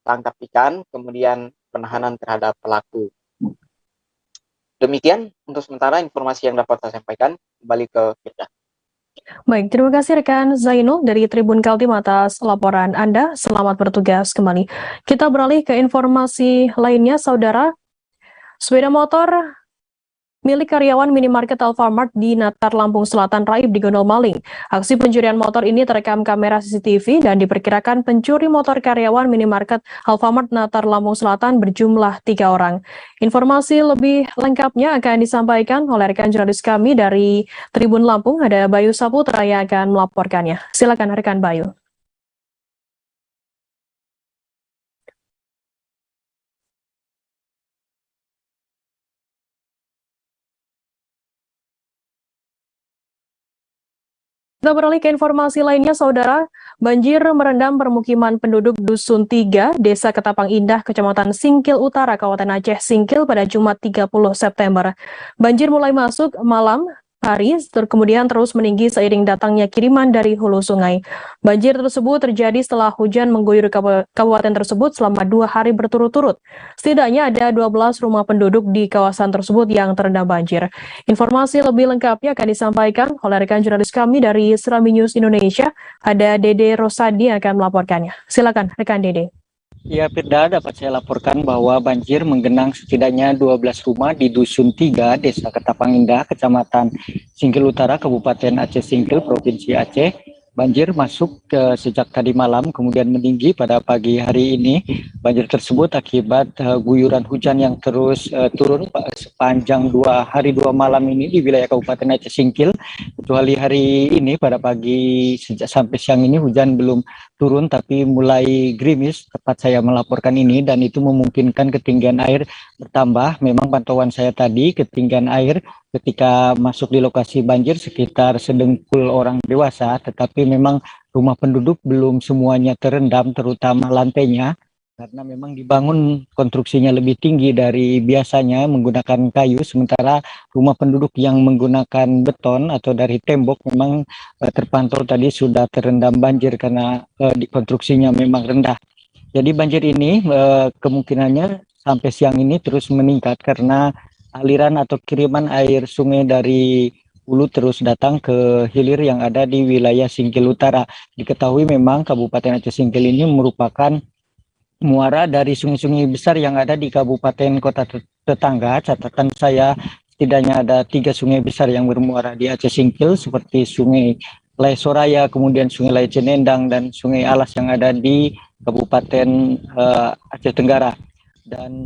tangkap ikan, kemudian penahanan terhadap pelaku. Demikian untuk sementara informasi yang dapat saya sampaikan. Kembali ke Firda. Baik, terima kasih rekan Zainul dari Tribun Kaltim atas laporan Anda. Selamat bertugas kembali. Kita beralih ke informasi lainnya, Saudara. Sepeda motor milik karyawan minimarket Alfamart di Natar, Lampung Selatan raib digondol maling. Aksi pencurian motor ini terekam kamera CCTV dan diperkirakan pencuri motor karyawan minimarket Alfamart Natar, Lampung Selatan berjumlah 3 orang. Informasi lebih lengkapnya akan disampaikan oleh rekan jurnalis kami dari Tribun Lampung, ada Bayu Saputra yang akan melaporkannya. Silakan rekan Bayu. Kita beralih ke informasi lainnya, Saudara. Banjir merendam permukiman penduduk Dusun 3, Desa Ketapang Indah, Kecamatan Singkil Utara, Kabupaten Aceh Singkil pada Jumat 30 September. Banjir mulai masuk malam hari, kemudian terus meninggi seiring datangnya kiriman dari hulu sungai. Banjir tersebut terjadi setelah hujan mengguyur kabupaten tersebut selama 2 hari berturut-turut. Setidaknya ada 12 rumah penduduk di kawasan tersebut yang terendam banjir. Informasi lebih lengkapnya akan disampaikan oleh rekan jurnalis kami dari Serambi News Indonesia, ada Dede Rosadi yang akan melaporkannya. Silakan rekan Dede. Ya, Firda, dapat saya laporkan bahwa banjir menggenang setidaknya 12 rumah di Dusun 3, Desa Ketapang Indah, Kecamatan Singkil Utara, Kabupaten Aceh Singkil, Provinsi Aceh. Banjir masuk sejak tadi malam, kemudian meninggi pada pagi hari ini. Banjir tersebut akibat guyuran hujan yang terus turun sepanjang 2 hari 2 malam ini di wilayah Kabupaten Aceh Singkil. Kecuali hari ini pada pagi sampai siang ini hujan belum turun, tapi mulai gerimis tempat saya melaporkan ini, dan itu memungkinkan ketinggian air bertambah. Memang pantauan saya tadi ketinggian air ketika masuk di lokasi banjir sekitar sedengkul orang dewasa, tetapi memang rumah penduduk belum semuanya terendam, terutama lantainya, karena memang dibangun konstruksinya lebih tinggi dari biasanya menggunakan kayu, sementara rumah penduduk yang menggunakan beton atau dari tembok memang terpantau tadi sudah terendam banjir karena konstruksinya memang rendah. Jadi banjir ini kemungkinannya sampai siang ini terus meningkat karena aliran atau kiriman air sungai dari hulu terus datang ke hilir yang ada di wilayah Singkil Utara. Diketahui memang Kabupaten Aceh Singkil ini merupakan muara dari sungai-sungai besar yang ada di kabupaten kota tetangga. Catatan saya setidaknya ada 3 sungai besar yang bermuara di Aceh Singkil, seperti Sungai Lai Soraya, kemudian Sungai Lai Cenendang, dan Sungai Alas yang ada di Kabupaten Aceh Tenggara. Dan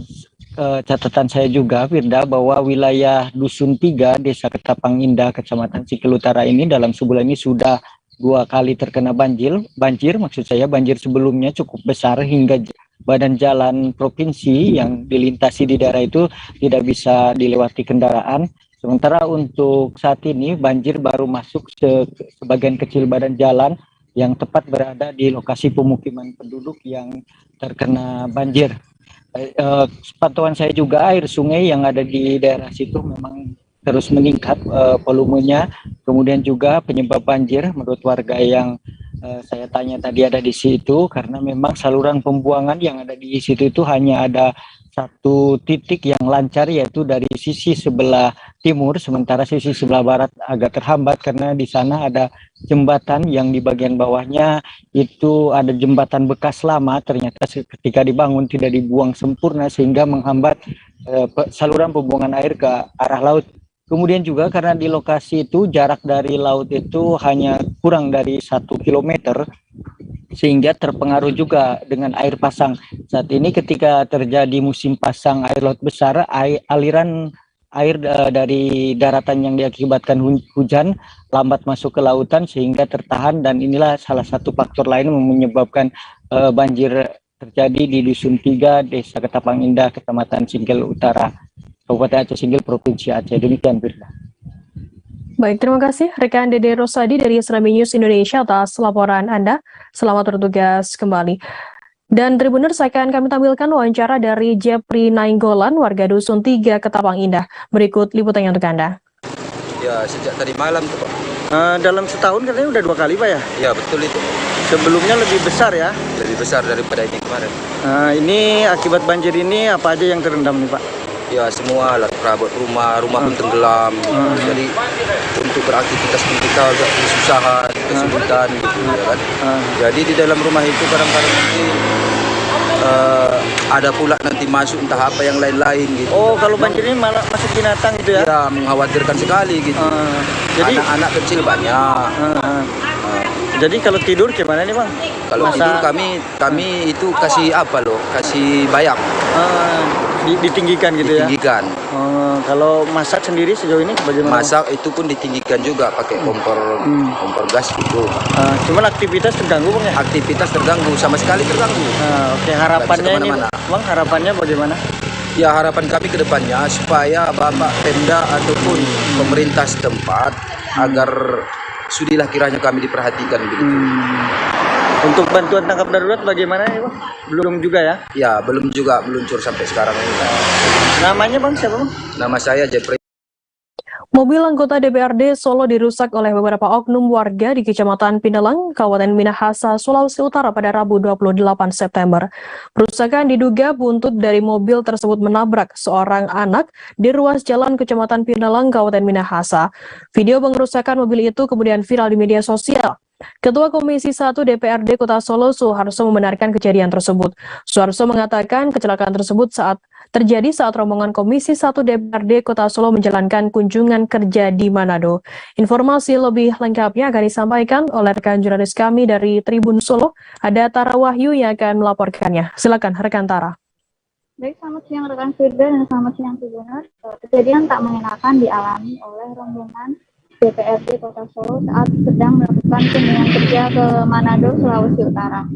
catatan saya juga, Firda, bahwa wilayah Dusun 3, Desa Ketapang Indah, Kecamatan Singkil Utara ini dalam sebulan ini sudah 2 kali terkena banjir. Maksud saya banjir sebelumnya cukup besar hingga badan jalan provinsi yang dilintasi di daerah itu tidak bisa dilewati kendaraan. Sementara untuk saat ini banjir baru masuk sebagian kecil badan jalan yang tepat berada di lokasi pemukiman penduduk yang terkena banjir. Pantauan saya juga air sungai yang ada di daerah situ memang terus meningkat volumenya. Kemudian juga penyebab banjir menurut warga yang saya tanya tadi ada di situ, karena memang saluran pembuangan yang ada di situ itu hanya ada 1 titik yang lancar, yaitu dari sisi sebelah timur, sementara sisi sebelah barat agak terhambat karena di sana ada jembatan yang di bagian bawahnya itu ada jembatan bekas lama, ternyata ketika dibangun tidak dibuang sempurna sehingga menghambat saluran pembuangan air ke arah laut. Kemudian juga karena di lokasi itu jarak dari laut itu hanya kurang dari 1 kilometer, sehingga terpengaruh juga dengan air pasang. Saat ini ketika terjadi musim pasang air laut besar, aliran air dari daratan yang diakibatkan hujan lambat masuk ke lautan sehingga tertahan, dan inilah salah satu faktor lain yang menyebabkan banjir terjadi di Dusun 3, Desa Ketapang Indah, Kecamatan Singkil Utara, Kabupaten Aceh Singkil, Provinsi Aceh. Demikian, Firda. Baik, terima kasih rekan Dede Rosadi dari Serambi News Indonesia atas laporan Anda. Selamat bertugas kembali. Dan Tribuners, akan kami tampilkan wawancara dari Jepri Nainggolan, warga Dusun 3, Ketapang Indah. Berikut liputannya untuk Anda. Ya, sejak tadi malam tuh, Pak. Dalam setahun katanya udah 2 kali, Pak, ya? Ya, betul itu. Sebelumnya lebih besar ya? Lebih besar daripada ini kemarin. Ini akibat banjir ini apa aja yang terendam nih, Pak? Ya, semua alat perabot rumah pun tenggelam. Jadi untuk beraktivitas pun kita agak kesusahan, kesulitan gitu ya kan. Jadi di dalam rumah itu kadang-kadang nanti ada pula nanti masuk entah apa yang lain-lain gitu. Oh, kalau banjir ini malah masuk binatang gitu ya? Ya, mengkhawatirkan sekali gitu. Jadi anak-anak kecil banyak. Jadi kalau tidur gimana nih, Bang? Kalau tidur kami itu kasih apa loh? Kasih bayam. Ditinggikan gitu ya? Ditinggikan. Kalau masak sendiri sejauh ini bagaimana? Masak itu pun ditinggikan juga pakai kompor gas gitu. Cuman aktivitas terganggu, Bang, ya? Aktivitas terganggu, sama sekali terganggu. Oke, harapannya ini, Bang, harapannya bagaimana? Ya, harapan kami ke depannya supaya Bapak Pemda ataupun pemerintah setempat agar sudilah kiranya kami diperhatikan begitu. Untuk bantuan tanggap darurat bagaimana ya, Bang? Belum juga ya? Ya, belum juga meluncur sampai sekarang ini. Namanya, Bang, siapa, Bang? Nama saya Jepri. Mobil anggota DPRD Solo dirusak oleh beberapa oknum warga di Kecamatan Pindalang, Kabupaten Minahasa, Sulawesi Utara pada Rabu 28 September. Perusakan diduga buntut dari mobil tersebut menabrak seorang anak di ruas jalan Kecamatan Pindalang, Kabupaten Minahasa. Video pengerusakan mobil itu kemudian viral di media sosial. Ketua Komisi 1 DPRD Kota Solo, Suharso, membenarkan kejadian tersebut. Suharso mengatakan kecelakaan tersebut terjadi saat rombongan Komisi 1 DPRD Kota Solo menjalankan kunjungan kerja di Manado. Informasi lebih lengkapnya akan disampaikan oleh rekan jurnalis kami dari Tribun Solo. Ada Tara Wahyu yang akan melaporkannya. Silakan rekan Tara. Baik, selamat siang rekan Firda dan selamat siang Tribuners. Kejadian tak mengenakan dialami oleh rombongan DPRD Kota Solo saat sedang melakukan kunjungan kerja ke Manado, Sulawesi Utara.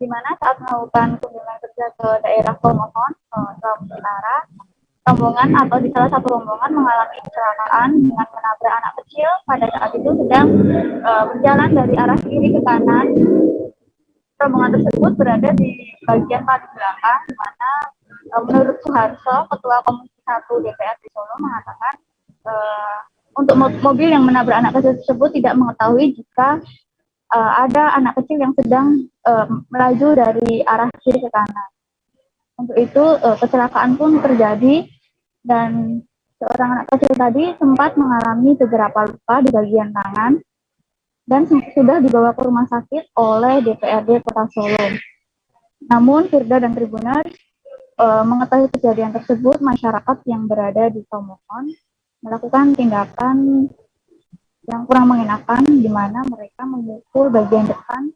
Di mana saat melakukan kunjungan kerja ke daerah Komohon, Sulawesi Utara, rombongan atau di salah satu rombongan mengalami kecelakaan dengan menabrak anak kecil pada saat itu sedang berjalan dari arah kiri ke kanan. Rombongan tersebut berada di bagian paling belakang, di mana menurut Suharso, Ketua Komisi 1 DPRD Solo, mengatakan untuk mobil yang menabrak anak kecil tersebut tidak mengetahui jika ada anak kecil yang sedang melaju dari arah kiri ke kanan. Untuk itu kecelakaan pun terjadi dan seorang anak kecil tadi sempat mengalami beberapa luka di bagian tangan dan sudah dibawa ke rumah sakit oleh DPRD Kota Solo. Namun Firda dan Tribuners mengetahui kejadian tersebut, masyarakat yang berada di Komohon melakukan tindakan yang kurang mengenakan, di mana mereka memukul bagian depan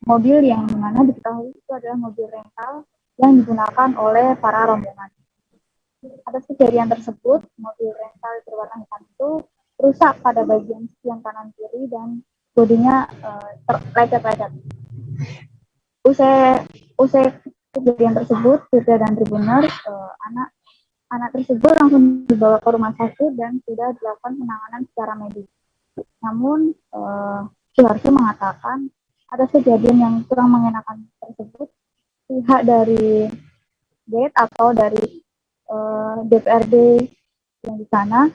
mobil yang mana diketahui itu adalah mobil rental yang digunakan oleh para rombongan. Atas kejadian tersebut, mobil rental berwarna hitam itu rusak pada bagian sekian kanan kiri dan bodinya lecet-lecet. Usai kejadian tersebut, Firda dan Tribuners, anak tersebut langsung dibawa ke rumah sakit dan sudah dilakukan penanganan secara medis. Namun, Suharso mengatakan ada kejadian yang kurang mengenakan tersebut. Pihak dari GATE atau dari DPRD yang di sana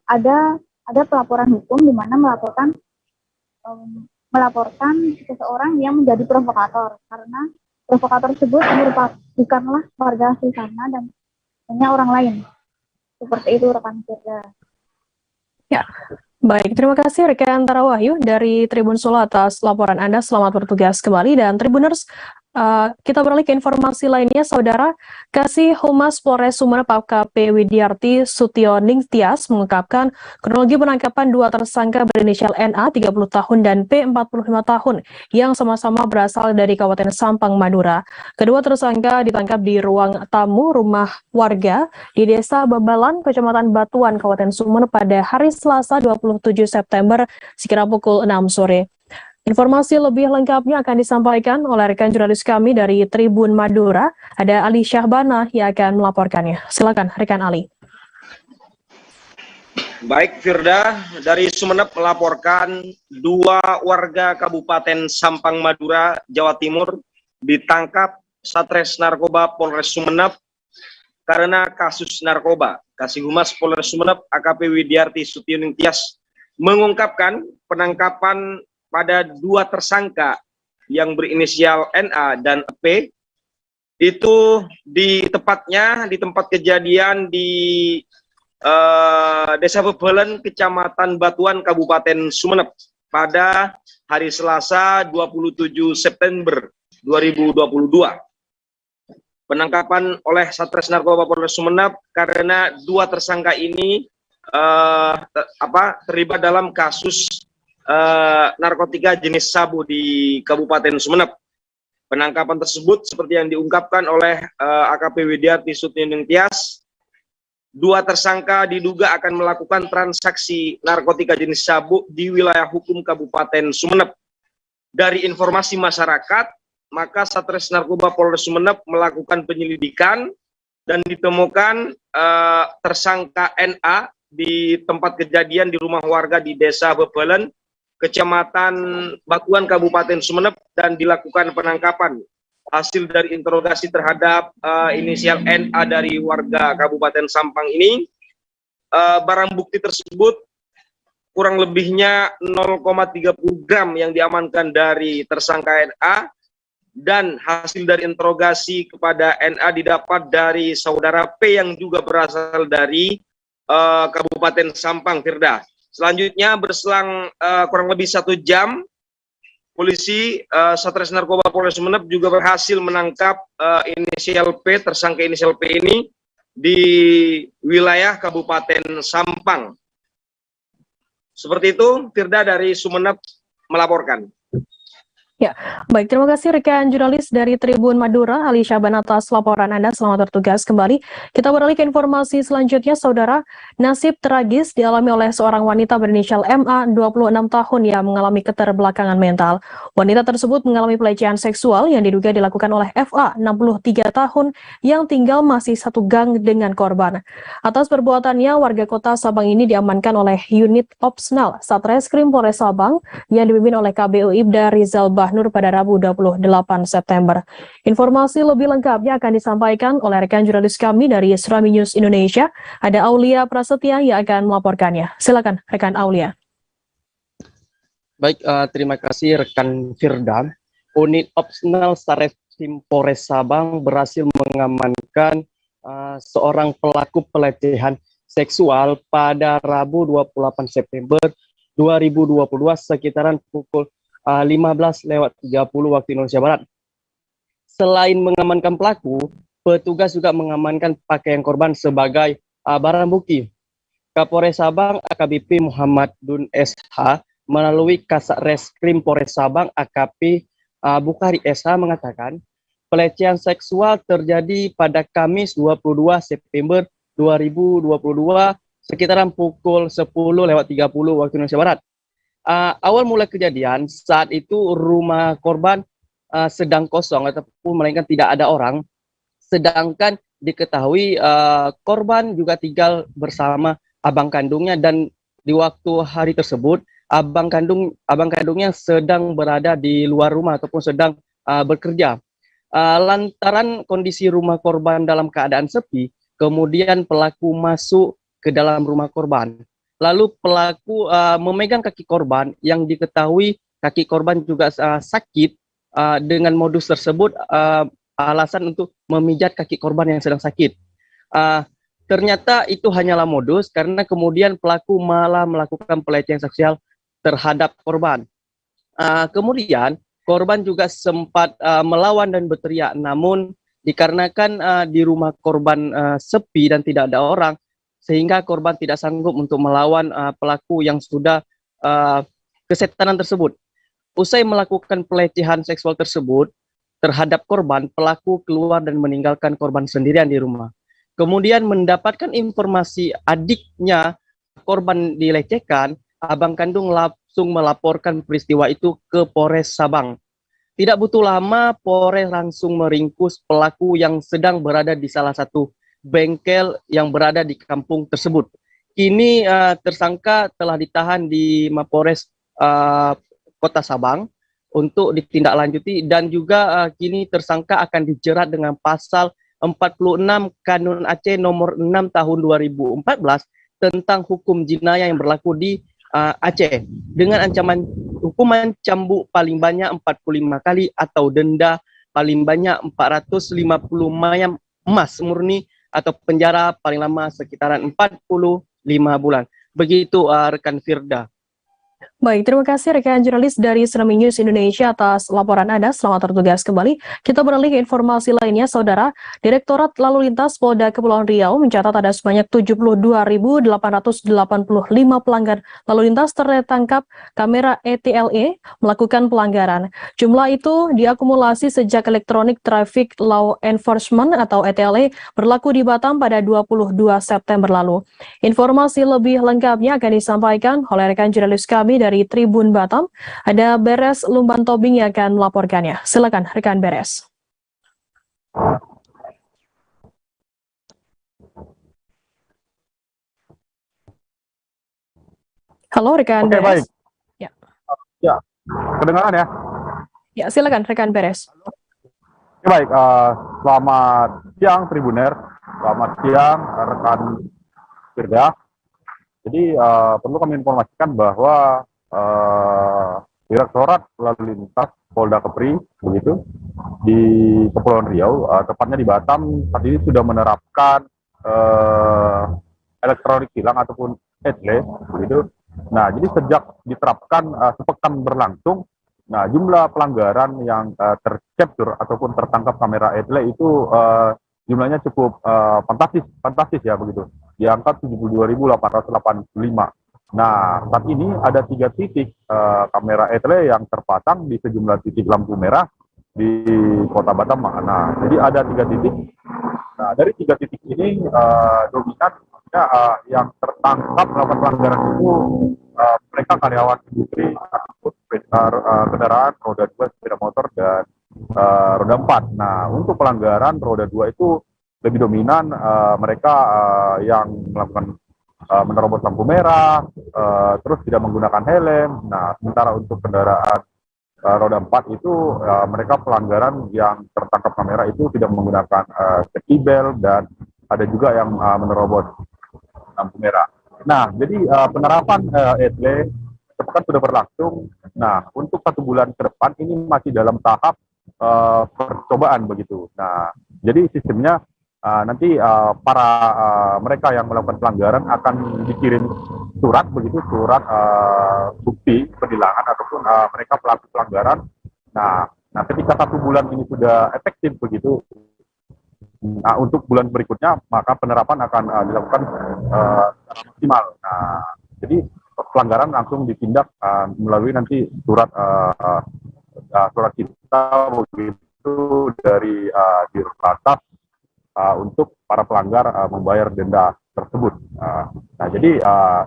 ada pelaporan hukum di mana melaporkan seseorang yang menjadi provokator, karena provokator tersebut bukanlah warga asli sana dan hanya orang lain. Seperti itu rekan Firda. Ya, baik. Terima kasih rekan Tara Wahyu dari Tribun Solo atas laporan Anda. Selamat bertugas kembali. Dan Tribuners, kita beralih ke informasi lainnya, Saudara. Kasih Humas Polres Sumeneb AKP Widiarti Sutioning Tias mengungkapkan kronologi penangkapan dua tersangka berinisial NA 30 tahun dan P 45 tahun yang sama-sama berasal dari Kabupaten Sampang, Madura. Kedua tersangka ditangkap di ruang tamu rumah warga di Desa Babalan, Kecamatan Batuan, Kabupaten Sumeneb pada hari Selasa 27 September sekira pukul 6 sore. Informasi lebih lengkapnya akan disampaikan oleh rekan jurnalis kami dari Tribun Madura, ada Ali Syahbana yang akan melaporkannya. Silakan rekan Ali. Baik, Firda, dari Sumeneb melaporkan dua warga Kabupaten Sampang, Madura, Jawa Timur ditangkap Satres Narkoba Polres Sumeneb karena kasus narkoba. Kasih Humas Polres Sumeneb AKP Widiarti Sutioning Tias mengungkapkan penangkapan pada dua tersangka yang berinisial NA dan P itu di tempat kejadian di Desa Bebelen, Kecamatan Batuan, Kabupaten Sumeneb pada hari Selasa 27 September 2022. Penangkapan oleh Satres Narkoba Polres Sumeneb karena dua tersangka ini terlibat dalam kasus narkotika jenis sabu di Kabupaten Sumeneb. Penangkapan tersebut seperti yang diungkapkan oleh AKP Widiarti Sutioning Tias, dua tersangka diduga akan melakukan transaksi narkotika jenis sabu di wilayah hukum Kabupaten Sumeneb. Dari informasi masyarakat, maka Satres Narkoba Polres Sumeneb melakukan penyelidikan dan ditemukan tersangka NA di tempat kejadian di rumah warga di Desa Bebelen, Kecamatan Batuan, Kabupaten Sumeneb, dan dilakukan penangkapan. Hasil dari interogasi terhadap inisial NA dari warga Kabupaten Sampang ini, barang bukti tersebut kurang lebihnya 0,30 gram yang diamankan dari tersangka NA, dan hasil dari interogasi kepada NA didapat dari saudara P yang juga berasal dari Kabupaten Sampang, Firda. Selanjutnya berselang kurang lebih 1 jam, polisi Satres Narkoba Polres Sumeneb juga berhasil menangkap inisial P, tersangka inisial P ini di wilayah Kabupaten Sampang. Seperti itu, Firda dari Sumeneb melaporkan. Ya, baik, terima kasih rekan jurnalis dari Tribun Madura, Ali Syaban atas laporan Anda. Selamat bertugas kembali. Kita beralih ke informasi selanjutnya, Saudara. Nasib tragis dialami oleh seorang wanita berinisial MA, 26 tahun yang mengalami keterbelakangan mental. Wanita tersebut mengalami pelecehan seksual yang diduga dilakukan oleh FA, 63 tahun, yang tinggal masih satu gang dengan korban. Atas perbuatannya, warga kota Sabang ini diamankan oleh unit Opsnal Satreskrim Polres Sabang yang dipimpin oleh KBO Ibda Rizal Nur pada Rabu 28 September. Informasi lebih lengkapnya akan disampaikan oleh rekan jurnalis kami dari Surami News Indonesia. Ada Aulia Prasetya yang akan melaporkannya. Silakan rekan Aulia. Baik, terima kasih rekan Firda. Unit Opsnal Satreskrim Polres Sabang berhasil mengamankan seorang pelaku pelecehan seksual pada Rabu 28 September 2022 sekitaran pukul 15:30 waktu Indonesia Barat. Selain mengamankan pelaku, petugas juga mengamankan pakaian korban sebagai barang bukti. Kapolres Sabang AKBP Muhammad Dun SH melalui Kasat Reskrim Polres Sabang AKP Bukhari SH mengatakan pelecehan seksual terjadi pada Kamis 22 September 2022 sekitaran pukul 10:30 waktu Indonesia Barat. Awal mula kejadian saat itu rumah korban sedang kosong ataupun melainkan tidak ada orang, sedangkan diketahui korban juga tinggal bersama abang kandungnya, dan di waktu hari tersebut abang kandungnya sedang berada di luar rumah ataupun sedang bekerja. Lantaran kondisi rumah korban dalam keadaan sepi, kemudian pelaku masuk ke dalam rumah korban. Lalu pelaku memegang kaki korban yang diketahui kaki korban juga sakit. Dengan modus tersebut alasan untuk memijat kaki korban yang sedang sakit. Ternyata itu hanyalah modus karena kemudian pelaku malah melakukan pelecehan seksual terhadap korban. Kemudian korban juga sempat melawan dan berteriak, namun dikarenakan di rumah korban sepi dan tidak ada orang, sehingga korban tidak sanggup untuk melawan pelaku yang sudah kesetanan tersebut. Usai melakukan pelecehan seksual tersebut terhadap korban, pelaku keluar dan meninggalkan korban sendirian di rumah. Kemudian mendapatkan informasi adiknya korban dilecehkan, abang kandung langsung melaporkan peristiwa itu ke Polres Sabang. Tidak butuh lama, Polres langsung meringkus pelaku yang sedang berada di salah satu bengkel yang berada di kampung tersebut. Kini tersangka telah ditahan di Mapolres Kota Sabang untuk ditindaklanjuti, dan juga kini tersangka akan dijerat dengan pasal 46 Kanun Aceh nomor 6 tahun 2014 tentang hukum jinayah yang berlaku di Aceh dengan ancaman hukuman cambuk paling banyak 45 kali atau denda paling banyak 450 mayam emas murni atau penjara paling lama sekitaran 45 bulan. Begitu rekan Firda. Baik, terima kasih rekan jurnalis dari Tsunami News Indonesia atas laporan Anda. Selamat bertugas kembali. Kita beralih ke informasi lainnya, Saudara. Direktorat Lalu Lintas Polda Kepulauan Riau mencatat ada sebanyak 72.885 pelanggar lalu lintas tertangkap kamera ETLE melakukan pelanggaran. Jumlah itu diakumulasi sejak Electronic Traffic Law Enforcement atau ETLE berlaku di Batam pada 22 September lalu. Informasi lebih lengkapnya akan disampaikan oleh rekan jurnalis kami dari Tribun Batam. Ada Beres Lumban Tobing yang akan melaporkannya. Silakan rekan Beres. Halo rekan Beres. Baik. Ya. Ya, kedengaran ya? Ya, silakan rekan Beres. Baik, selamat siang Tribuner, selamat siang rekan Firda. Jadi perlu kami informasikan bahwa Direktorat Lalu Lintas Polda Kepri begitu di Kepulauan Riau, tepatnya di Batam, saat ini sudah menerapkan elektronik tilang ataupun ETLE begitu. Nah, jadi sejak diterapkan sepekan berlangsung, nah jumlah pelanggaran yang tercapture ataupun tertangkap kamera ETLE itu jumlahnya cukup fantastis ya begitu, di angka 72.885. Nah, saat ini ada 3 titik kamera ETLE yang terpasang di sejumlah titik lampu merah di Kota Batam. Nah, jadi ada 3 titik. Nah, dari 3 titik ini dominan yang tertangkap melakukan pelanggaran itu mereka karyawan industri ataupun kendaraan roda 2, sepeda motor dan roda 4. Nah, untuk pelanggaran roda 2 itu lebih dominan mereka yang melakukan menerobos lampu merah, terus tidak menggunakan helm. Nah, sementara untuk kendaraan roda 4 itu mereka pelanggaran yang tertangkap kamera itu tidak menggunakan safety belt, dan ada juga yang menerobos lampu merah. Nah, jadi penerapan ETLE sepekan sudah berlangsung. Nah, untuk 1 bulan ke depan ini masih dalam tahap percobaan begitu. Nah, jadi sistemnya nanti para mereka yang melakukan pelanggaran akan dikirim surat begitu, surat bukti penilangan ataupun mereka pelaku pelanggaran. Nah, ketika 1 bulan ini sudah efektif begitu, nah untuk bulan berikutnya maka penerapan akan dilakukan secara maksimal. Nah, jadi pelanggaran langsung ditindak melalui nanti surat kita begitu dari Dirlantas untuk para pelanggar membayar denda tersebut. Nah, jadi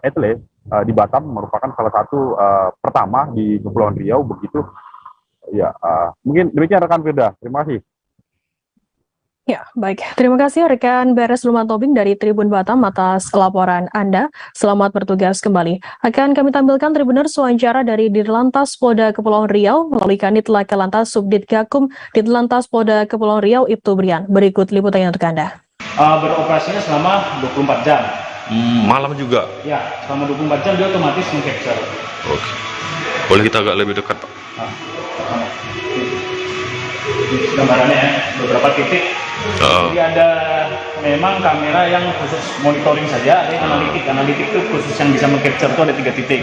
ETLE di Batam merupakan salah satu pertama di Kepulauan Riau begitu. Ya, mungkin demikian rekan Firda. Terima kasih. Ya, baik. Terima kasih rekan Beres Lumban Tobing dari Tribun Batam atas laporan Anda. Selamat bertugas kembali. Akan kami tampilkan Tribuners wawancara dari Dirlantas Polda Kepulauan Riau melalui Kanit Laka Lantas Subdit Gakum Dirlantas Polda Kepulauan Riau Ibtu Brian. Berikut liputannya untuk Anda. Beroperasinya selama 24 jam. Malam juga? Ya, selama 24 jam dia otomatis meng-capture. Oke. Boleh kita agak lebih dekat, Pak? Gambarannya ya, beberapa titik. Jadi ada memang kamera yang khusus monitoring saja, ada yang analitik itu khusus yang bisa meng-capture itu ada 3 titik.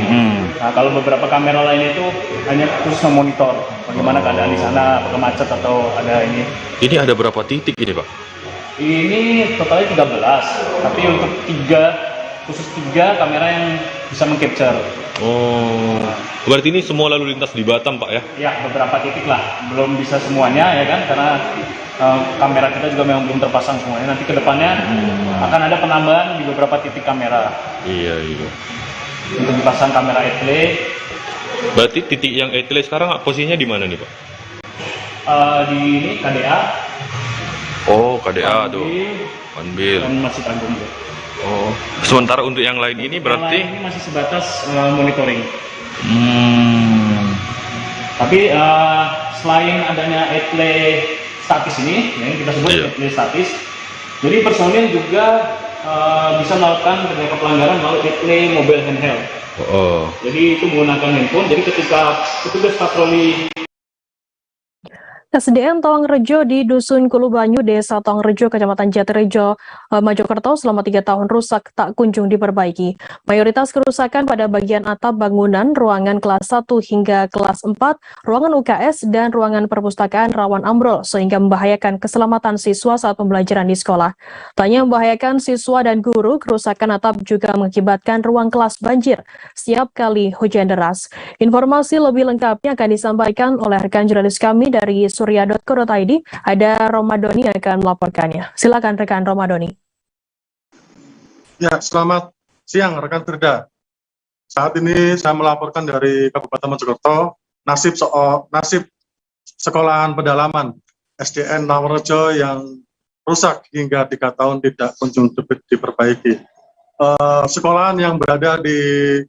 Nah, kalau beberapa kamera lain itu hanya khusus memonitor bagaimana keadaan di sana, apakah macet atau ada ini. Ini ada berapa titik ini, Pak? Ini totalnya 13, tapi untuk 3 kamera yang bisa meng-capture. Oh, berarti ini semua lalu lintas di Batam, Pak ya? Ya, beberapa titik lah, belum bisa semuanya ya kan, karena kamera kita juga memang belum terpasang semuanya. Nanti kedepannya akan ada penambahan di beberapa titik kamera. Iya. Untuk dipasang kamera etle. Berarti titik yang etle sekarang posisinya di mana nih, Pak? Di ini KDA. Oh, KDA tuh. Panbil. Dan masih tanggung. Oh, sementara untuk yang lain ini berarti? Yang lain ini masih sebatas monitoring. Tapi selain adanya etle statis ini, yang kita sebut etle statis, jadi personil juga bisa melakukan beberapa pelanggaran melalui etle mobile handheld. Jadi itu menggunakan handphone. Jadi ketika petugas patroli SDN Tawangrejo di Dusun Kulubanyu, Desa Tawangrejo, Kecamatan Jatirejo, Mojokerto selama 3 tahun rusak tak kunjung diperbaiki. Mayoritas kerusakan pada bagian atap bangunan, ruangan kelas 1 hingga kelas 4, ruangan UKS, dan ruangan perpustakaan rawan ambrol sehingga membahayakan keselamatan siswa saat pembelajaran di sekolah. Tak hanya membahayakan siswa dan guru, kerusakan atap juga mengakibatkan ruang kelas banjir setiap kali hujan deras. Informasi lebih lengkapnya akan disampaikan oleh rekan jurnalis kami dari surya.co.id, ada Romadoni yang akan melaporkannya. Silakan rekan Romadoni. Ya, selamat siang rekan Firda. Saat ini saya melaporkan dari Kabupaten Mojokerto, nasib sekolahan pedalaman SDN Tawangrejo yang rusak hingga 3 tahun tidak kunjung diperbaiki. Sekolahan yang berada di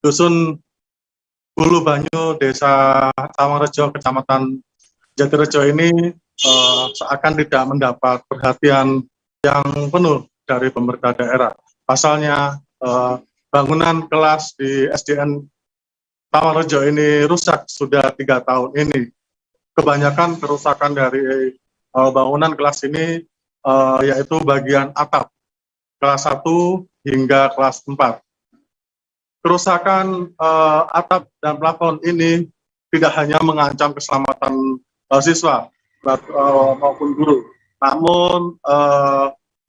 Dusun Kulubanyu, Desa Tawangrejo, Kecamatan Jatirejo ini seakan tidak mendapat perhatian yang penuh dari pemerintah daerah. Pasalnya bangunan kelas di SDN Tawangrejo ini rusak sudah 3 tahun ini. Kebanyakan kerusakan dari bangunan kelas ini yaitu bagian atap kelas 1 hingga kelas 4. Kerusakan atap dan plafon ini tidak hanya mengancam keselamatan siswa maupun guru, namun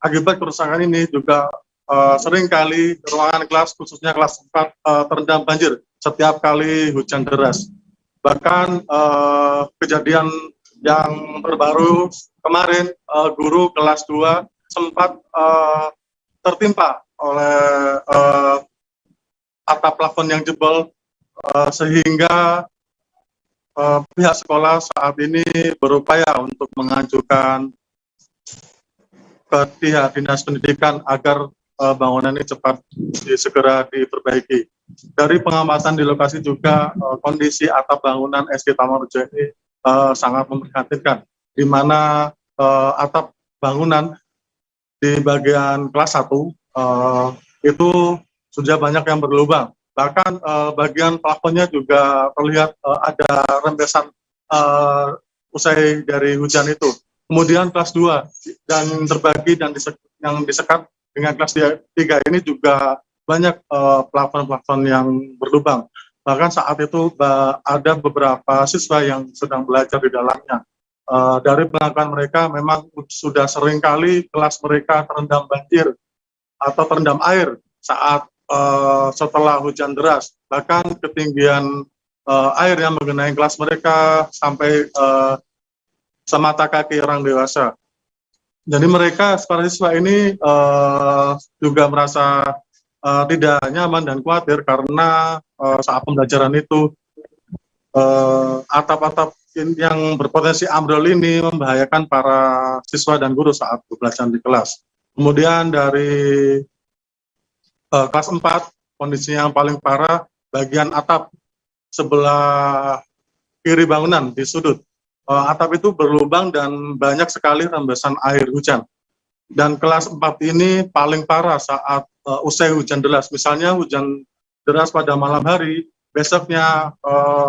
akibat kerusakan ini juga seringkali ruangan kelas khususnya kelas 4 terendam banjir setiap kali hujan deras. Bahkan kejadian yang terbaru kemarin, guru kelas 2 sempat tertimpa oleh atap plafon yang jebol sehingga pihak sekolah saat ini berupaya untuk mengajukan ke pihak dinas pendidikan agar bangunan ini cepat segera diperbaiki. Dari pengamatan di lokasi juga kondisi atap bangunan SD Tawangrejo ini sangat memprihatinkan, di mana atap bangunan di bagian kelas 1 itu sudah banyak yang berlubang. Bahkan bagian plafonnya juga terlihat ada rembesan usai dari hujan itu. Kemudian kelas 2 dan terbagi dan yang disekat dengan kelas 3 ini juga banyak plafon-plafon yang berlubang. Bahkan saat itu ada beberapa siswa yang sedang belajar di dalamnya. Dari pengakuan mereka memang sudah sering kali kelas mereka terendam banjir atau terendam air saat setelah hujan deras. Bahkan ketinggian air yang mengenai kelas mereka sampai semata kaki orang dewasa. Jadi mereka para siswa ini juga merasa tidak nyaman dan khawatir karena saat pembelajaran itu atap-atap yang berpotensi ambrol ini membahayakan para siswa dan guru saat belajar di kelas. Kemudian dari kelas 4, kondisinya yang paling parah, bagian atap sebelah kiri bangunan di sudut. Atap itu berlubang dan banyak sekali rembesan air hujan. Dan kelas 4 ini paling parah saat usai hujan deras. Misalnya hujan deras pada malam hari, besoknya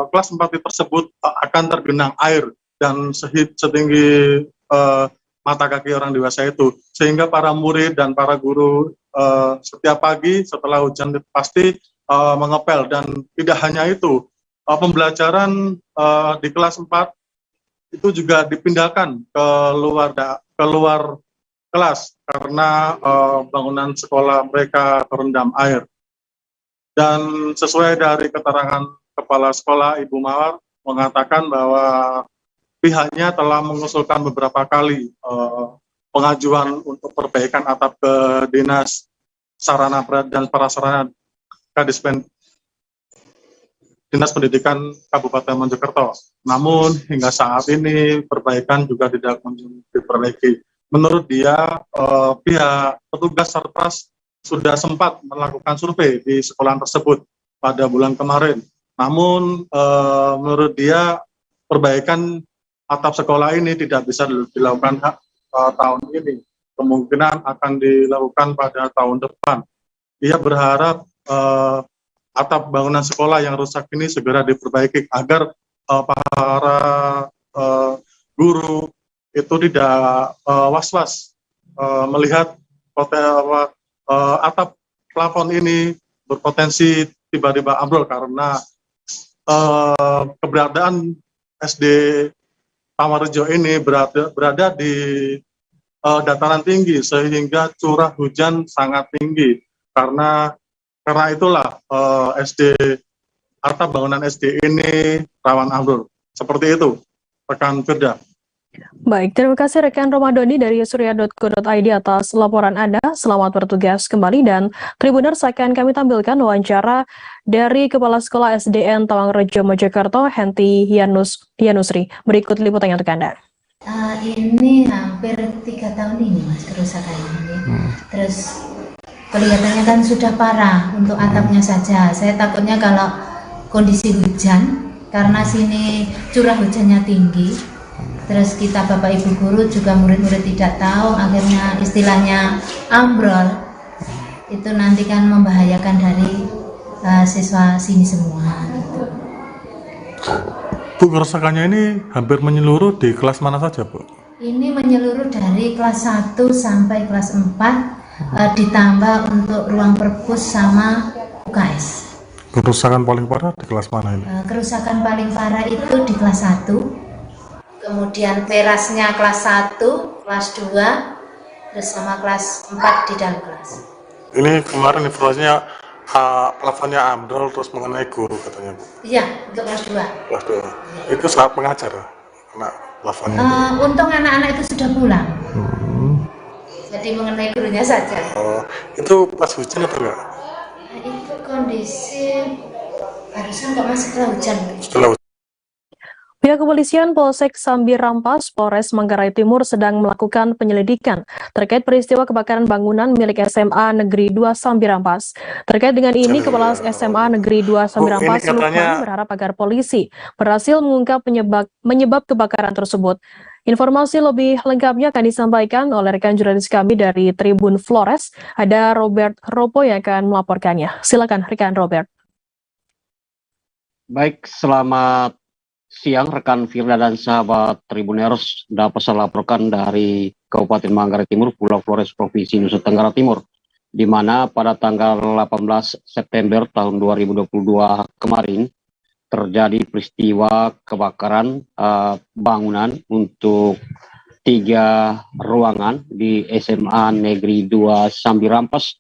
kelas 4 tersebut akan tergenang air dan setinggi mata kaki orang dewasa itu, sehingga para murid dan para guru setiap pagi setelah hujan pasti mengepel. Dan tidak hanya itu, pembelajaran di kelas 4 itu juga dipindahkan ke luar kelas karena bangunan sekolah mereka terendam air. Dan sesuai dari keterangan Kepala Sekolah Ibu Mawar mengatakan bahwa pihaknya telah mengusulkan beberapa kali pengajuan untuk perbaikan atap ke Dinas Sarana dan Prasarana Dinas Pendidikan Kabupaten Mojokerto. Namun hingga saat ini perbaikan juga tidak kunjung diperbaiki. Menurut dia, pihak petugas Sarpras sudah sempat melakukan survei di sekolah tersebut pada bulan kemarin. Namun menurut dia perbaikan atap sekolah ini tidak bisa dilakukan tahun ini. Kemungkinan akan dilakukan pada tahun depan. Ia berharap atap bangunan sekolah yang rusak ini segera diperbaiki agar para guru itu tidak was-was melihat atap plafon ini berpotensi tiba-tiba ambrol karena keberadaan SD Pamarejo ini berada di dataran tinggi sehingga curah hujan sangat tinggi. Karena itulah atap bangunan SD ini rawan ambrol. Seperti itu, rekan Firda. Baik, terima kasih rekan Romadoni dari surya.co.id atas laporan Anda. Selamat bertugas kembali, dan Tribuners akan kami tampilkan wawancara dari Kepala Sekolah SDN Tawangrejo Mojokerto, Henti Yanusri. Berikut liputannya untuk Anda. Ini hampir 3 tahun ini Mas kerusakannya. Terus kelihatannya kan sudah parah untuk atapnya saja. Saya takutnya kalau kondisi hujan, karena sini curah hujannya tinggi. Terus kita Bapak Ibu guru juga murid-murid tidak tahu, akhirnya istilahnya ambrol. Itu nanti kan membahayakan dari siswa sini semua. Gitu. Bu, kerusakannya ini hampir menyeluruh di kelas mana saja, Bu? Ini menyeluruh dari kelas 1 sampai kelas 4, ditambah untuk ruang perpus sama UKS. Kerusakan paling parah di kelas mana ini? Kerusakan paling parah itu di kelas 1. Kemudian terasnya kelas 1, kelas 2, terus sama kelas 4 di dalam kelas. Ini kemarin informasinya plafonnya ambrol terus mengenai guru katanya, Bu. Iya, untuk kelas 2. Kelas 2. Itu saat mengajar, kena plafonnya. Untung anak-anak itu sudah pulang. Jadi mengenai gurunya saja. Itu pas hujan atau enggak? Itu kondisi barusan kok masih setelah hujan. Setelah hujan. Pihak kepolisian Polsek Sambirampas, Polres Manggarai Timur sedang melakukan penyelidikan terkait peristiwa kebakaran bangunan milik SMA Negeri 2 Sambirampas. Terkait dengan ini, Kepala SMA Negeri 2 Sambirampas, Lukman, berharap agar polisi berhasil mengungkap menyebab kebakaran tersebut. Informasi lebih lengkapnya akan disampaikan oleh rekan jurnalis kami dari Tribun Flores. Ada Robert Ropo yang akan melaporkannya. Silakan rekan Robert. Baik, selamat siang rekan Firda dan sahabat Tribuners. Dapat saya laporkan dari Kabupaten Manggarai Timur, Pulau Flores, Provinsi Nusa Tenggara Timur, di mana pada tanggal 18 September tahun 2022 kemarin terjadi peristiwa kebakaran bangunan untuk 3 ruangan di SMA Negeri 2 Sambirampas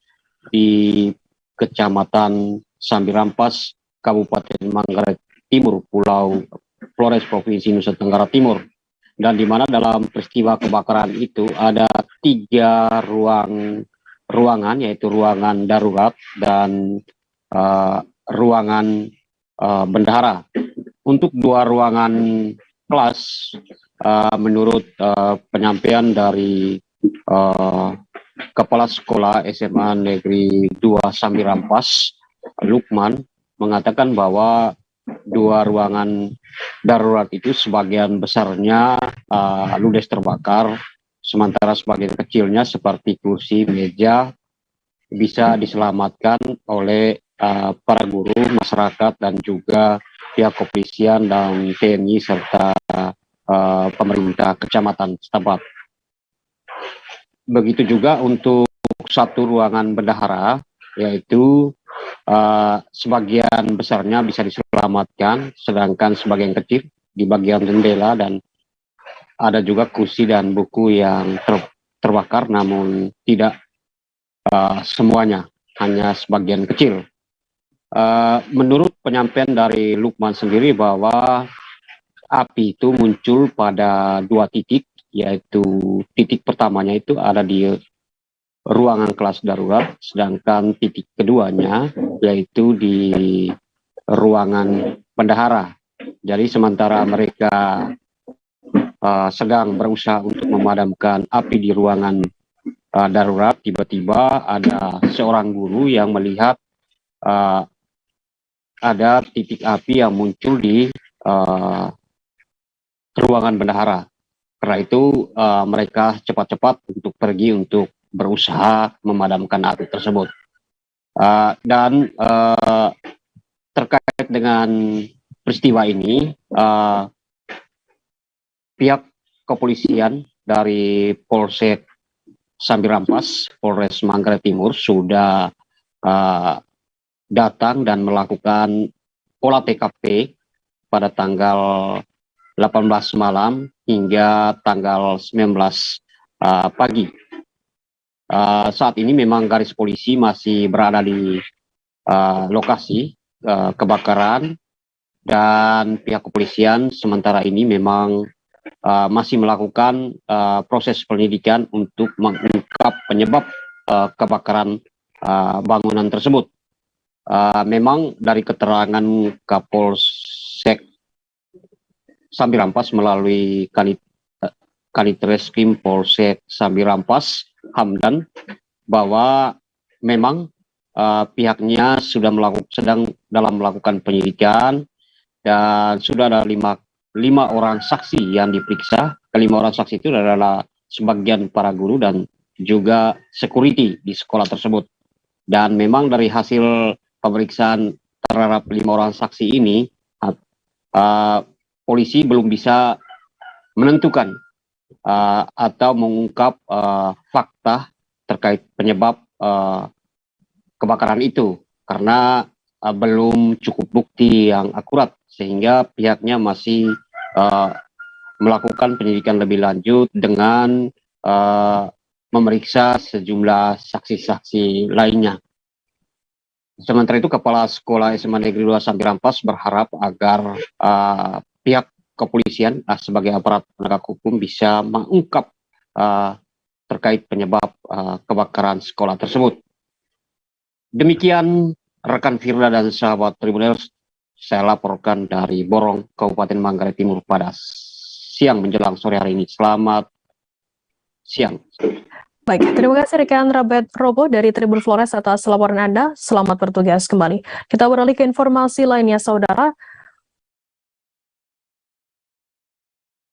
di Kecamatan Sambirampas, Kabupaten Manggarai Timur, Pulau Flores, Provinsi Nusa Tenggara Timur. Dan di mana dalam peristiwa kebakaran itu ada 3 ruangan, yaitu ruangan darurat dan ruangan bendahara. Untuk 2 ruangan kelas, menurut penyampaian dari Kepala Sekolah SMA Negeri 2 Sambirampas, Lukman, mengatakan bahwa 2 ruangan darurat itu sebagian besarnya ludes terbakar, sementara sebagian kecilnya seperti kursi, meja bisa diselamatkan oleh para guru, masyarakat, dan juga pihak kepolisian dan TNI serta pemerintah kecamatan setempat. begitu juga untuk satu ruangan bendahara, yaitu sebagian besarnya bisa diselamatkan, sedangkan sebagian kecil di bagian jendela, dan ada juga kursi dan buku yang terbakar, namun tidak semuanya, hanya sebagian kecil. Menurut penyampaian dari Lukman sendiri bahwa api itu muncul pada 2 titik, yaitu titik pertamanya itu ada di ruangan kelas darurat, sedangkan titik keduanya yaitu di ruangan bendahara. Jadi sementara mereka sedang berusaha untuk memadamkan api di ruangan darurat, tiba-tiba ada seorang guru yang melihat ada titik api yang muncul di ruangan bendahara. Karena itu mereka cepat-cepat untuk pergi untuk berusaha memadamkan api tersebut. Dan terkait dengan peristiwa ini, pihak kepolisian dari Polsek Sambirampas, Polres Manggarai Timur sudah datang dan melakukan olah TKP pada tanggal 18 malam hingga tanggal 19 pagi. Saat ini memang garis polisi masih berada di lokasi kebakaran, dan pihak kepolisian sementara ini memang masih melakukan proses penyelidikan untuk mengungkap penyebab kebakaran bangunan tersebut. Memang dari keterangan Kapolsek Sambirampas melalui Kanitreskrim Polsek Sambirampas Hamdan, bahwa memang pihaknya sudah sedang dalam melakukan penyidikan, dan sudah ada lima orang saksi yang diperiksa. Kelima orang saksi itu adalah sebagian para guru dan juga security di sekolah tersebut. Dan memang dari hasil pemeriksaan terhadap 5 orang saksi ini, polisi belum bisa menentukan atau mengungkap fakta terkait penyebab kebakaran itu, karena belum cukup bukti yang akurat, sehingga pihaknya masih melakukan penyelidikan lebih lanjut dengan memeriksa sejumlah saksi-saksi lainnya. Sementara itu, Kepala Sekolah SMA Negeri 2 Sambirampas berharap agar pihak kepolisian sebagai aparat penegak hukum bisa mengungkap terkait penyebab kebakaran sekolah tersebut. Demikian rekan Firda dan sahabat Tribuners, saya laporkan dari Borong, Kabupaten Manggarai Timur pada siang menjelang sore hari ini. Selamat siang. Baik, terima kasih rekan Robert Robo dari Tribun Flores atas laporan Anda. Selamat bertugas kembali. Kita beralih ke informasi lainnya, saudara.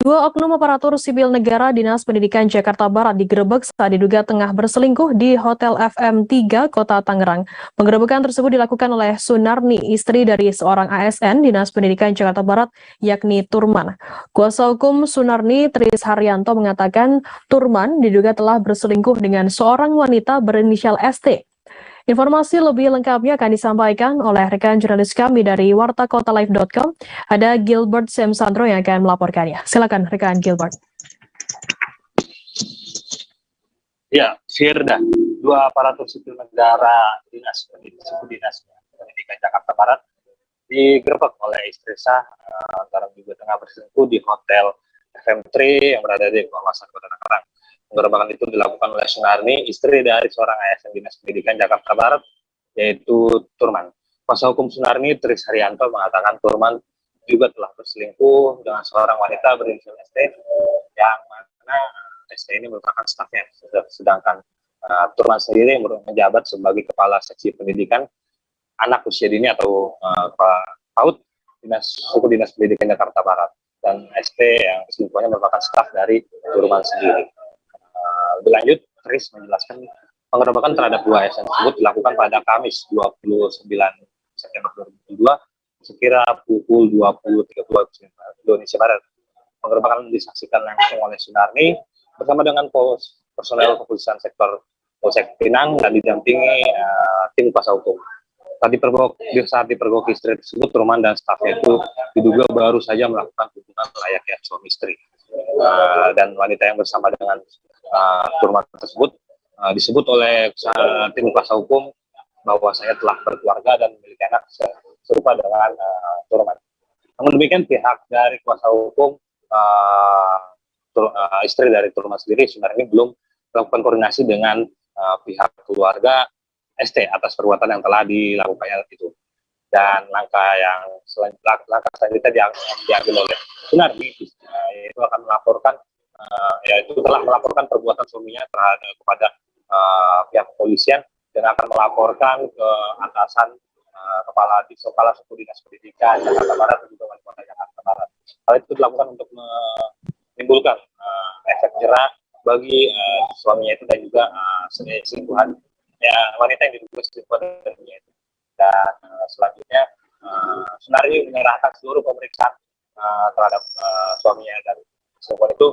2 oknum aparatur sipil negara Dinas Pendidikan Jakarta Barat digerebek saat diduga tengah berselingkuh di Hotel FM3 Kota Tangerang. Penggerebekan tersebut dilakukan oleh Sunarni, istri dari seorang ASN Dinas Pendidikan Jakarta Barat, yakni Turman. Kuasa hukum Sunarni, Tris Haryanto, mengatakan Turman diduga telah berselingkuh dengan seorang wanita berinisial ST. Informasi lebih lengkapnya akan disampaikan oleh rekan jurnalis kami dari wartakotalive.com. Ada Gilbert Semsandro yang akan melaporkannya. Silakan rekan Gilbert. Ya, Firda, 2 aparatur sipil negara Dinas Pendidikan Jakarta Barat digerebek oleh istri sah antara juga tengah berselingkuh di Hotel FM3 yang berada di kawasan Kota Tangerang. Penggerebekan itu dilakukan oleh Sunarni, istri dari seorang ASN Dinas Pendidikan Jakarta Barat, yaitu Turman. Kuasa hukum Sunarni, Tris Haryanto, mengatakan Turman juga telah berselingkuh dengan seorang wanita berinisial ST, yang mana ST ini merupakan stafnya, sedangkan Turman sendiri menjabat sebagai Kepala Seksi Pendidikan Anak Usia Dini atau PAUD Suku Dinas Pendidikan Jakarta Barat, dan ST yang selingkuhnya merupakan staf dari Turman sendiri. Lebih lanjut, Tris menjelaskan penggerebekan terhadap 2 ASN tersebut dilakukan pada Kamis 29 September 2022 sekira pukul 20.30 Indonesia Barat. Penggerebekan disaksikan langsung oleh Sunarni bersama dengan personel kepolisian sektor Polsek Pinang dan didampingi tim kuasa hukum. Saat dipergoki istri tersebut, Turman dan stafnya itu diduga baru saja melakukan hubungan layaknya suami istri. Dan wanita yang bersama dengan Turman tersebut disebut oleh tim kuasa hukum bahwa saya telah berkeluarga dan memiliki anak serupa dengan Turman. Namun demikian, pihak dari kuasa hukum istri dari Turman sendiri sebenarnya belum melakukan koordinasi dengan pihak keluarga ST atas perbuatan yang telah dilakukannya itu. Dan langkah selanjutnya diambil oleh Sunardi, yaitu akan melaporkan, yaitu telah melaporkan perbuatan suaminya kepada pihak kepolisian dan akan melaporkan ke atasan kepala suku dinas pendidikan Jakarta Barat dan juga wali kota Jakarta Barat. Hal itu dilakukan untuk menimbulkan efek jerah bagi suaminya itu dan juga selingkuhan wanita yang diduga selingkuhan darinya itu. Dan selanjutnya Sunardi menyerahkan seluruh pemeriksaan terhadap suaminya dan selingkuhan itu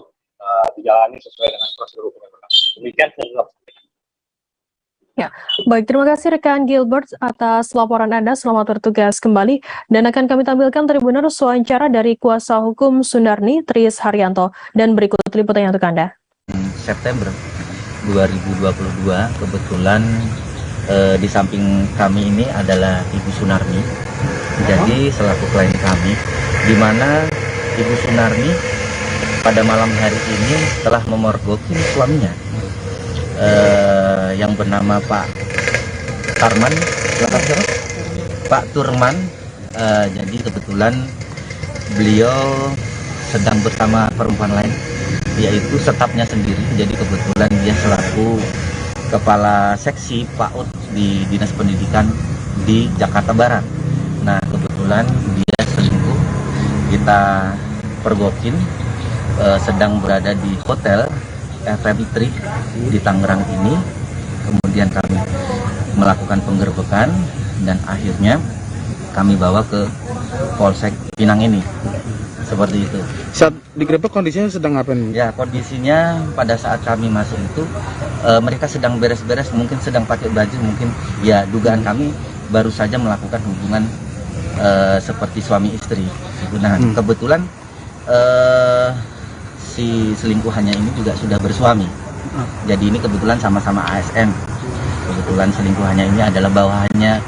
dijalani sesuai dengan prosedur hukum yang berlaku. Demikian saya. Ya, baik, terima kasih rekan Gilbert atas laporan Anda. Selamat bertugas kembali. Dan akan kami tampilkan Tribuners wawancara dari kuasa hukum Sunardi, Tris Haryanto. Dan berikut liputannya untuk Anda. September 2022, kebetulan di samping kami ini adalah Ibu Sunardi. Jadi selaku klien kami, di mana Ibu Sunardi pada malam hari ini telah memergoki suaminya yang bernama Pak Tarman, Pak Turman. Jadi kebetulan beliau sedang bersama perempuan lain, yaitu stafnya sendiri. Jadi kebetulan dia selaku kepala seksi PAUD di Dinas Pendidikan di Jakarta Barat. Nah, kebetulan dia selingkuh, kita pergokin, sedang berada di hotel FM3 di Tangerang ini. Kemudian kami melakukan penggerbekan dan akhirnya kami bawa ke Polsek Pinang ini. Seperti itu. Saat digerebek kondisinya sedang apa nih? Ya, kondisinya pada saat kami masuk itu mereka sedang beres-beres, mungkin sedang pakai baju, mungkin ya dugaan kami baru saja melakukan hubungan seperti suami istri. Nah, kebetulan si selingkuhannya ini juga sudah bersuami. Jadi ini kebetulan sama-sama ASN. Kebetulan selingkuhannya ini adalah bawahannya.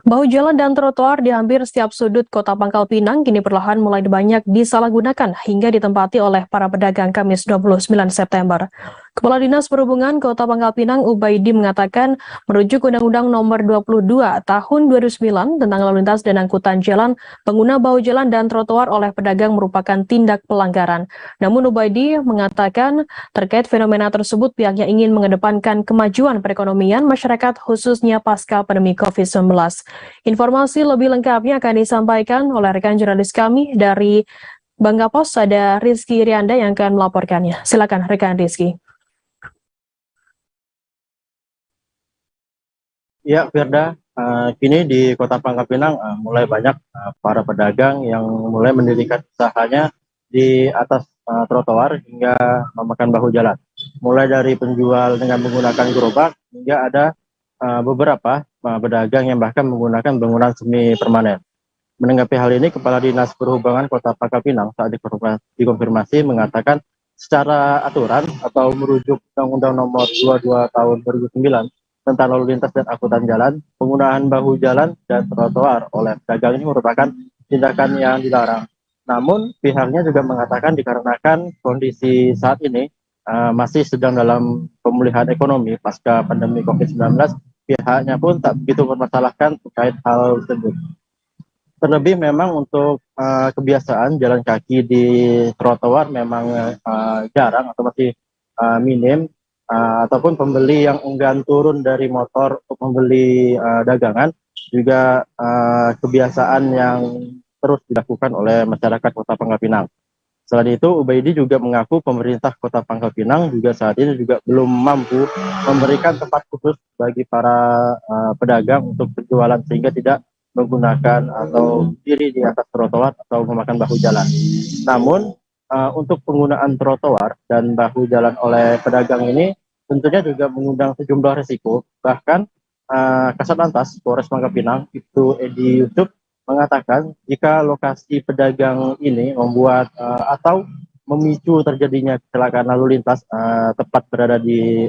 Bahu jalan dan trotoar di hampir setiap sudut Kota Pangkal Pinang kini perlahan mulai banyak disalahgunakan hingga ditempati oleh para pedagang Kamis 29 September. Kepala Dinas Perhubungan Kota Pangkal Pinang Ubaidi mengatakan merujuk Undang-Undang Nomor 22 Tahun 2009 tentang lalu lintas dan angkutan jalan, pengguna bahu jalan dan trotoar oleh pedagang merupakan tindak pelanggaran. Namun Ubaidi mengatakan terkait fenomena tersebut pihaknya ingin mengedepankan kemajuan perekonomian masyarakat khususnya pasca pandemi COVID-19. Informasi lebih lengkapnya akan disampaikan oleh rekan jurnalis kami dari Bangka Pos, ada Rizky Rianda yang akan melaporkannya. Silakan rekan Rizky. Ya, Firda, kini di Kota Pangkal Pinang mulai banyak para pedagang yang mulai mendirikan usahanya di atas trotoar hingga memakan bahu jalan. Mulai dari penjual dengan menggunakan gerobak hingga ada beberapa pedagang yang bahkan menggunakan bangunan semi permanen. Menanggapi hal ini, Kepala Dinas Perhubungan Kota Pangkal Pinang saat dikonfirmasi mengatakan secara aturan atau merujuk Undang-Undang Nomor 22 Tahun 2009 tentang lalu lintas dan angkutan jalan, penggunaan bahu jalan dan trotoar oleh pedagang ini merupakan tindakan yang dilarang. Namun pihaknya juga mengatakan dikarenakan kondisi saat ini masih sedang dalam pemulihan ekonomi pasca pandemi COVID-19, pihaknya pun tak begitu mempermasalahkan terkait hal tersebut. Terlebih memang untuk kebiasaan jalan kaki di trotoar memang jarang atau masih minim, ataupun pembeli yang enggan turun dari motor untuk membeli dagangan juga kebiasaan yang terus dilakukan oleh masyarakat Kota Pangkal Pinang. Selain itu, Ubaidi juga mengaku pemerintah Kota Pangkal Pinang juga saat ini juga belum mampu memberikan tempat khusus bagi para pedagang untuk berjualan sehingga tidak menggunakan atau diri di atas trotoar atau memakan bahu jalan. Namun untuk penggunaan trotoar dan bahu jalan oleh pedagang ini tentunya juga mengundang sejumlah risiko. Bahkan Kasat Lantas Polres Pangkal Pinang, Ibtu Edi Yusuf, mengatakan jika lokasi pedagang ini membuat atau memicu terjadinya kecelakaan lalu lintas tepat berada di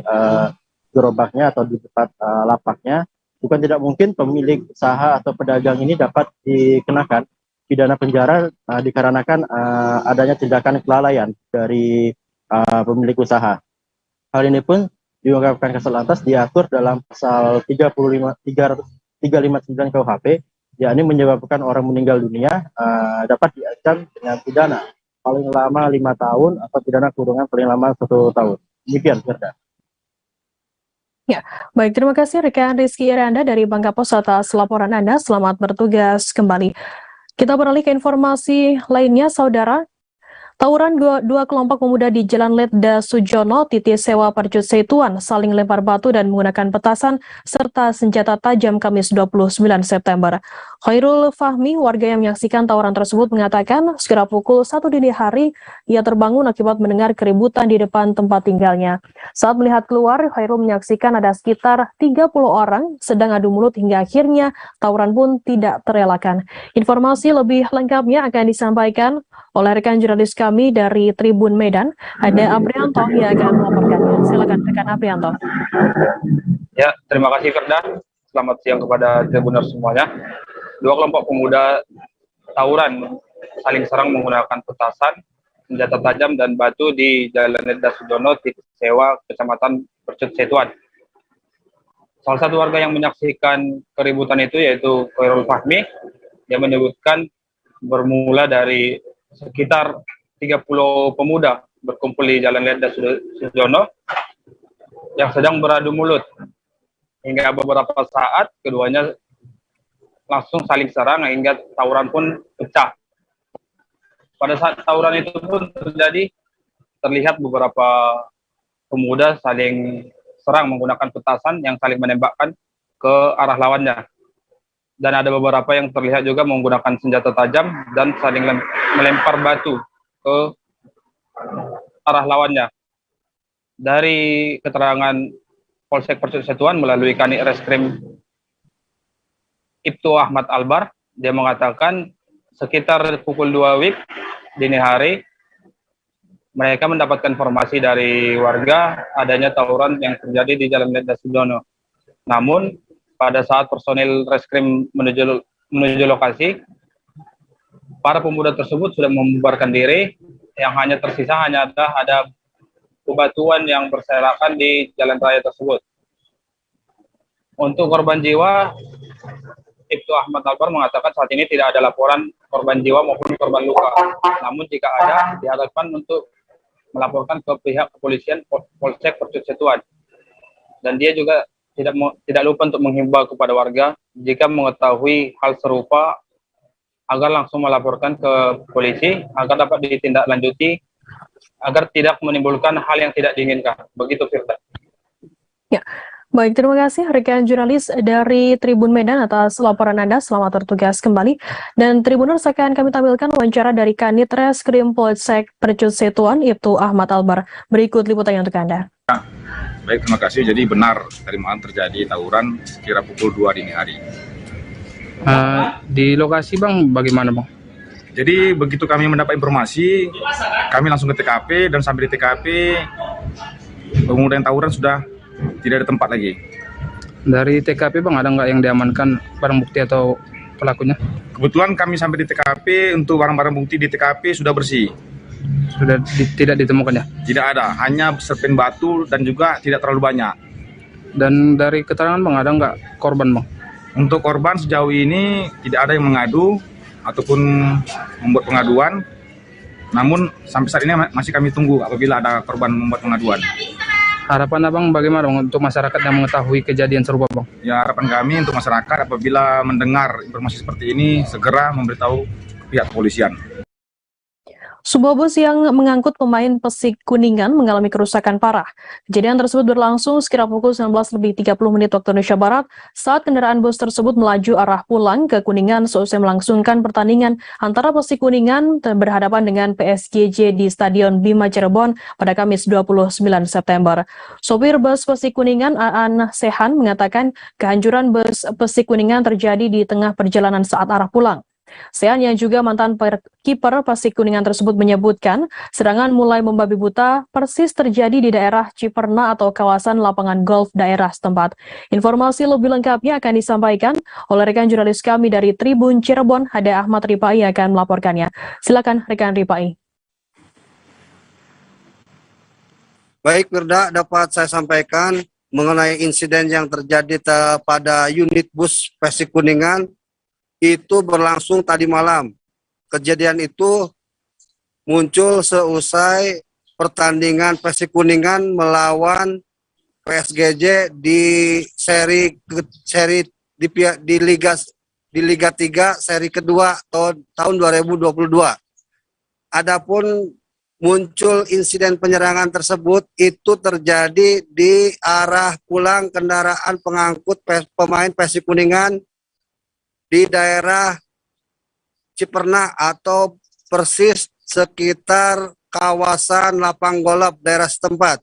gerobaknya atau di tempat lapaknya, bukan tidak mungkin pemilik usaha atau pedagang ini dapat dikenakan pidana penjara dikarenakan adanya tindakan kelalaian dari pemilik usaha. Hal ini pun diungkapkan Kasat Lantas diatur dalam pasal 359 KUHP, yakni menyebabkan orang meninggal dunia dapat diancam dengan pidana paling lama 5 tahun atau pidana kurungan paling lama 1 tahun. Demikian, Firda. Ya, baik, terima kasih rekan Rizky Iranda dari Bangka Pos atas laporan Anda. Selamat bertugas kembali. Kita beralih ke informasi lainnya, Saudara. Tawuran dua kelompok pemuda di Jalan Letda Sujono, Titi Sewa Percut Setuan, saling lempar batu dan menggunakan petasan serta senjata tajam Kamis 29 September. Khairul Fahmi, warga yang menyaksikan tawuran tersebut, mengatakan sekira pukul 1 dini hari ia terbangun akibat mendengar keributan di depan tempat tinggalnya. Saat melihat keluar, Khairul menyaksikan ada sekitar 30 orang sedang adu mulut hingga akhirnya tawuran pun tidak terelakkan. Informasi lebih lengkapnya akan disampaikan oleh rekan jurnalis kami dari Tribun Medan, ada Aprianto yang akan melaporkannya. Silakan rekan Aprianto. Ya, terima kasih Firda. Selamat siang kepada Tribuners semuanya. Dua kelompok pemuda tawuran saling serang menggunakan petasan, senjata tajam dan batu di Jalan Letda Sujono, Titi Sewa, Kecamatan Percut Setuan. Salah satu warga yang menyaksikan keributan itu yaitu Khairul Fahmi. Dia menyebutkan bermula dari sekitar 30 pemuda berkumpul di Jalan Letda Sujono yang sedang beradu mulut. Hingga beberapa saat keduanya langsung saling serang hingga tawuran pun pecah. Pada saat tawuran itu pun terjadi, terlihat beberapa pemuda saling serang menggunakan petasan yang saling menembakkan ke arah lawannya. Dan ada beberapa yang terlihat juga menggunakan senjata tajam dan saling melempar batu ke arah lawannya. Dari keterangan Polsek Percut Setuan melalui Kanit Reskrim Ibtu Ahmad Albar, dia mengatakan sekitar pukul 2 WIB dini hari mereka mendapatkan informasi dari warga adanya tawuran yang terjadi di Jalan Letda Sujono. Namun pada saat personil reskrim menuju lokasi, para pemuda tersebut sudah membubarkan diri. Yang hanya tersisa ada bebatuan yang berserakan di jalan raya tersebut. Untuk korban jiwa, Ibtu Ahmad Albar mengatakan saat ini tidak ada laporan korban jiwa maupun korban luka. Namun jika ada, diharapkan untuk melaporkan ke pihak kepolisian Polsek Percut Setuan. Dan dia juga tidak lupa untuk menghimbau kepada warga jika mengetahui hal serupa agar langsung melaporkan ke polisi agar dapat ditindaklanjuti agar tidak menimbulkan hal yang tidak diinginkan. Begitu Firda. Ya, baik, terima kasih rekan jurnalis dari Tribun Medan atas laporan Anda. Selamat bertugas kembali. Dan Tribuners akan kami tampilkan wawancara dari Kanit Reskrim Polsek Percut Setuan, Ibtu Ahmad Albar. Berikut liputannya untuk Anda. Baik, terima kasih. Jadi benar tadi malam terjadi tawuran sekira pukul 2 dini hari. Di lokasi Bang, bagaimana Bang? Jadi begitu kami mendapat informasi, kami langsung ke TKP dan sampai di TKP pemuda yang tawuran sudah tidak ada tempat lagi. Dari TKP Bang, ada nggak yang diamankan barang bukti atau pelakunya? Kebetulan kami sampai di TKP, untuk barang-barang bukti di TKP sudah bersih. Sudah tidak ditemukan ya? Tidak ada, hanya serpihan batu dan juga tidak terlalu banyak. Dan dari keterangan Bang, ada nggak korban Bang? Untuk korban sejauh ini tidak ada yang mengadu ataupun membuat pengaduan. Namun sampai saat ini masih kami tunggu apabila ada korban membuat pengaduan. Harapan Abang bagaimana Bang untuk masyarakat yang mengetahui kejadian serupa Bang? Ya, harapan kami untuk masyarakat apabila mendengar informasi seperti ini segera memberitahu pihak kepolisian. Sebuah bus yang mengangkut pemain Persik Kuningan mengalami kerusakan parah. Kejadian tersebut berlangsung sekitar pukul 19.30 waktu Indonesia Barat saat kendaraan bus tersebut melaju arah pulang ke Kuningan seusai melangsungkan pertandingan antara Persik Kuningan berhadapan dengan PSGJ di Stadion Bima Cirebon pada Kamis 29 September. Sopir bus Persik Kuningan Aan Sehan mengatakan kehancuran bus Persik Kuningan terjadi di tengah perjalanan saat arah pulang. Sean yang juga mantan kiper Persik Kuningan tersebut menyebutkan serangan mulai membabi buta persis terjadi di daerah Ciperna atau kawasan lapangan golf daerah setempat. Informasi lebih lengkapnya akan disampaikan oleh rekan jurnalis kami dari Tribun Cirebon, Hada Ahmad Ripai akan melaporkannya. Silakan rekan Ripai. Baik, Firda, dapat saya sampaikan mengenai insiden yang terjadi pada unit bus Persik Kuningan. Itu berlangsung tadi malam. Kejadian itu muncul seusai pertandingan Persik Kuningan melawan PSGJ di Liga 3 seri kedua tahun 2022. Adapun muncul insiden penyerangan tersebut itu terjadi di arah pulang kendaraan pengangkut pemain Persik Kuningan di daerah Ciperna atau persis sekitar kawasan lapang golf daerah setempat.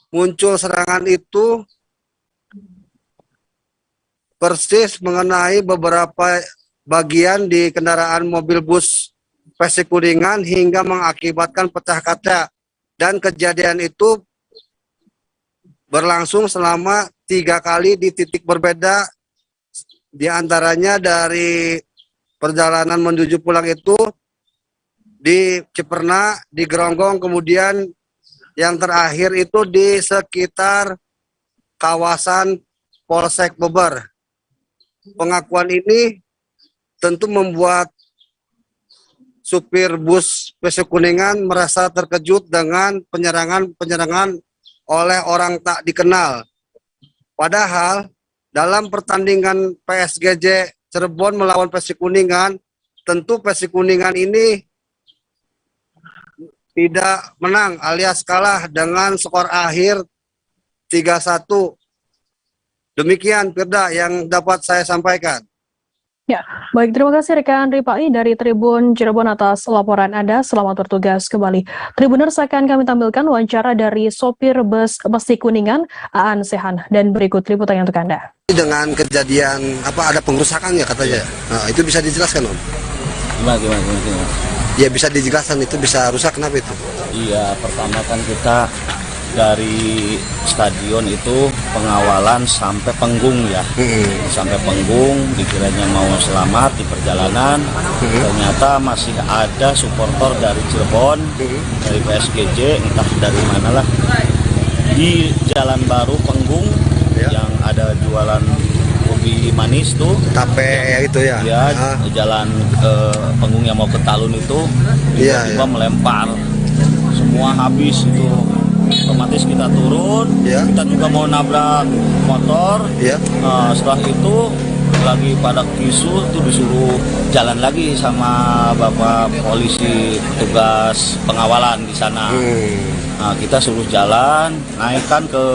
Muncul serangan itu persis mengenai beberapa bagian di kendaraan mobil bus Persik Kuningan hingga mengakibatkan pecah kaca, dan kejadian itu berlangsung selama 3 kali di titik berbeda. Di antaranya dari perjalanan menuju pulang itu di Ciperna, di Geronggong, kemudian yang terakhir itu di sekitar kawasan Polsek Beber. Pengakuan ini tentu membuat supir bus Persik Kuningan merasa terkejut dengan penyerangan oleh orang tak dikenal. Padahal dalam pertandingan PSGJ Cirebon melawan Persik Kuningan, tentu Persik Kuningan ini tidak menang alias kalah dengan skor akhir 3-1. Demikian, Firda, yang dapat saya sampaikan. Ya, baik, terima kasih rekan Ripai dari Tribun Cirebon atas laporan Anda. Selamat bertugas kembali. Tribuners, akan kami tampilkan wawancara dari sopir bus Persik Kuningan, Aan Sehan, dan berikut liputannya untuk Anda. Dengan kejadian ada pengerusakan ya katanya. Nah, itu bisa dijelaskan, Om? Gimana? Ya bisa dijelaskan, itu bisa rusak, kenapa itu? Iya, pertama kan kita dari stadion itu pengawalan sampai Penggung ya. Sampai Penggung dikiranya mau selamat di perjalanan. Ternyata masih ada supporter dari Cirebon, dari PSGJ, entah dari mana lah, di Jalan Baru Penggung yang ada jualan kopi manis tuh, tape itu ya. Ya, jalan Penggung yang mau ke Talun itu tiba-tiba melempar, semua habis itu. Otomatis kita turun, kita juga mau nabrak motor. Setelah itu lagi pada kisu tuh disuruh jalan lagi sama bapak polisi tugas pengawalan di sana. Nah, kita suruh jalan, naikkan ke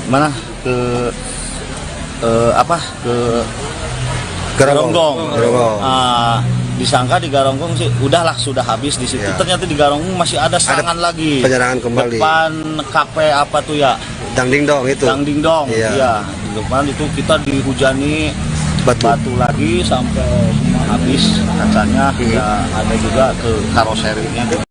mana? Ke Geronggong. Disangka di Geronggong sih udahlah sudah habis di situ. Ternyata di Geronggong masih ada serangan lagi. Penyerangan kembali. Depan KP apa tuh ya? Dangdingdong itu. Dangdingdong. Iya. Di depan itu kita dihujani batu lagi sampai semua habis kacanya. Ya, ada juga ke karoserinya.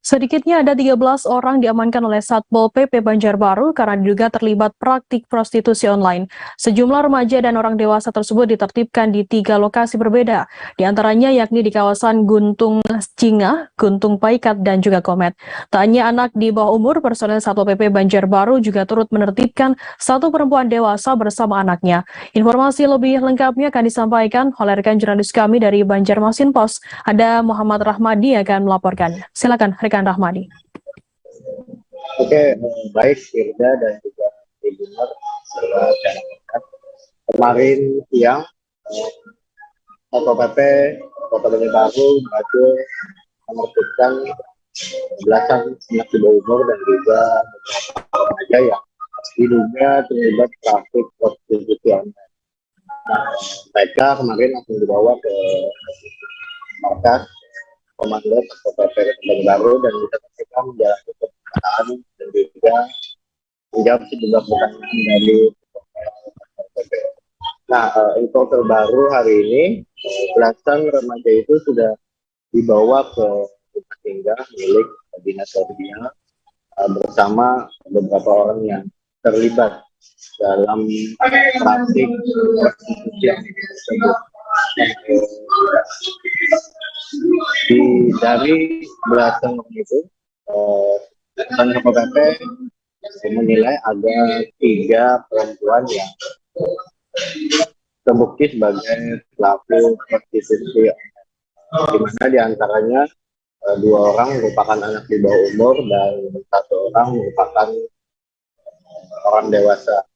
Sedikitnya ada 13 orang diamankan oleh Satpol PP Banjarbaru karena diduga terlibat praktik prostitusi online. Sejumlah remaja dan orang dewasa tersebut ditertibkan di 3 lokasi berbeda, di antaranya yakni di kawasan Guntung Cingah, Guntung Paikat, dan juga Komet. Tak hanya anak di bawah umur, personel Satpol PP Banjarbaru juga turut menertibkan 1 perempuan dewasa bersama anaknya. Informasi lebih lengkapnya akan disampaikan oleh rekan jurnalis kami dari Banjarmasin Pos. Ada Muhammad Rahmadi yang akan melaporkannya. Silakan rekan Rahmadi. Oke, baik Firda dan juga Tribunner kemarin siang Satpol PP Kota Banjarbaru berhasil menertibkan belasan anak di bawah umur dan juga beberapa remaja yang diduga terlibat traffic prostitusi online. Nah, mereka kemarin langsung dibawa ke markas komando Satpol PP Kota Baru dan mereka menjalani pemeriksaan dan juga menjawab sejumlah pertanyaan dari Satpol PP. Nah, info terbaru hari ini, belasan remaja itu sudah dibawa ke rumah singgah milik Dinas Sosial bersama beberapa orang yang terlibat dalam praktik prostitusi tersebut. Dari belasan orang itu, Satpol PP menilai ada 3 perempuan yang terbukti sebagai pelaku prostitusi, di mana diantaranya 2 orang merupakan anak di bawah umur dan 1 orang merupakan orang dewasa.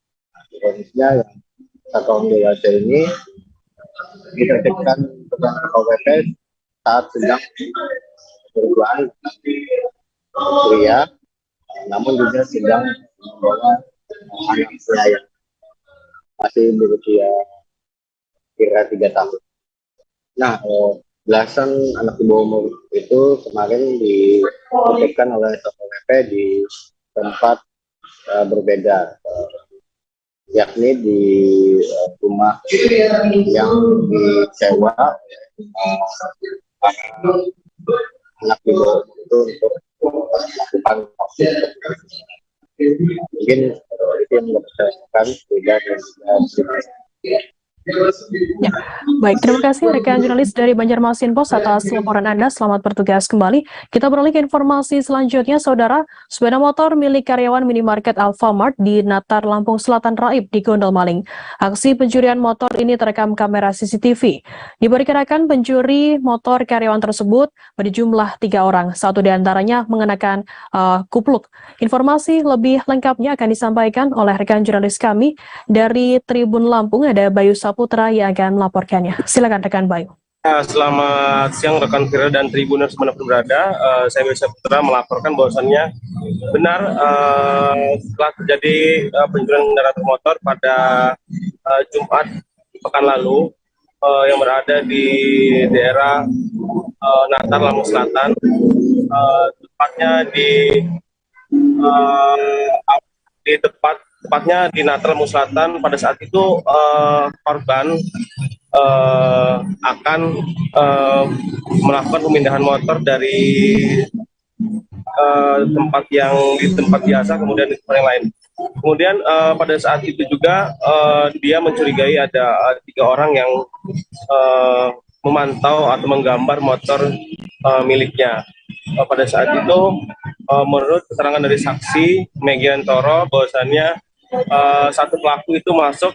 Ironisnya yang 1 orang dewasa ini ditertibkan petugas Satpol PP saat sedang berduaan pria, namun juga sedang membawa anak pria yang masih berusia kira 3 tahun. Nah, belasan anak di bawah umur itu kemarin ditertibkan oleh Satpol PP di tempat berbeda, yakni di rumah yang disewa anak di bawah umur itu untuk melakukan vaksin. Mungkin itu yang berdasarkan tidak dan Ya, baik. Terima kasih rekan jurnalis dari Banjarmasin Post atas laporan Anda. Selamat bertugas kembali. Kita beralih ke informasi selanjutnya, Saudara. Sepeda motor milik karyawan minimarket Alfamart di Natar, Lampung Selatan raib di gondol maling. Aksi pencurian motor ini terekam kamera CCTV. Diperkirakan pencuri motor karyawan tersebut berjumlah 3 orang. 1 diantaranya mengenakan kupluk. Informasi lebih lengkapnya akan disampaikan oleh rekan jurnalis kami dari Tribun Lampung. Ada Bayu Saputra yang akan melaporkannya. Silakan rekan Bayu. Selamat siang rekan Vira dan Tribuners dimanapun berada. Saya Bayu Saputra melaporkan bahwasannya benar setelah terjadi pencurian kendaraan motor pada Jumat pekan lalu yang berada di daerah Natar, Lampung Selatan, tepatnya tepatnya di Natar, Lampung Selatan. Pada saat itu korban akan melakukan pemindahan motor dari tempat biasa kemudian di tempat yang lain. Kemudian pada saat itu juga dia mencurigai ada 3 orang yang memantau atau menggambar motor miliknya. Pada saat itu menurut keterangan dari saksi Megiantoro bahwasannya 1 pelaku itu masuk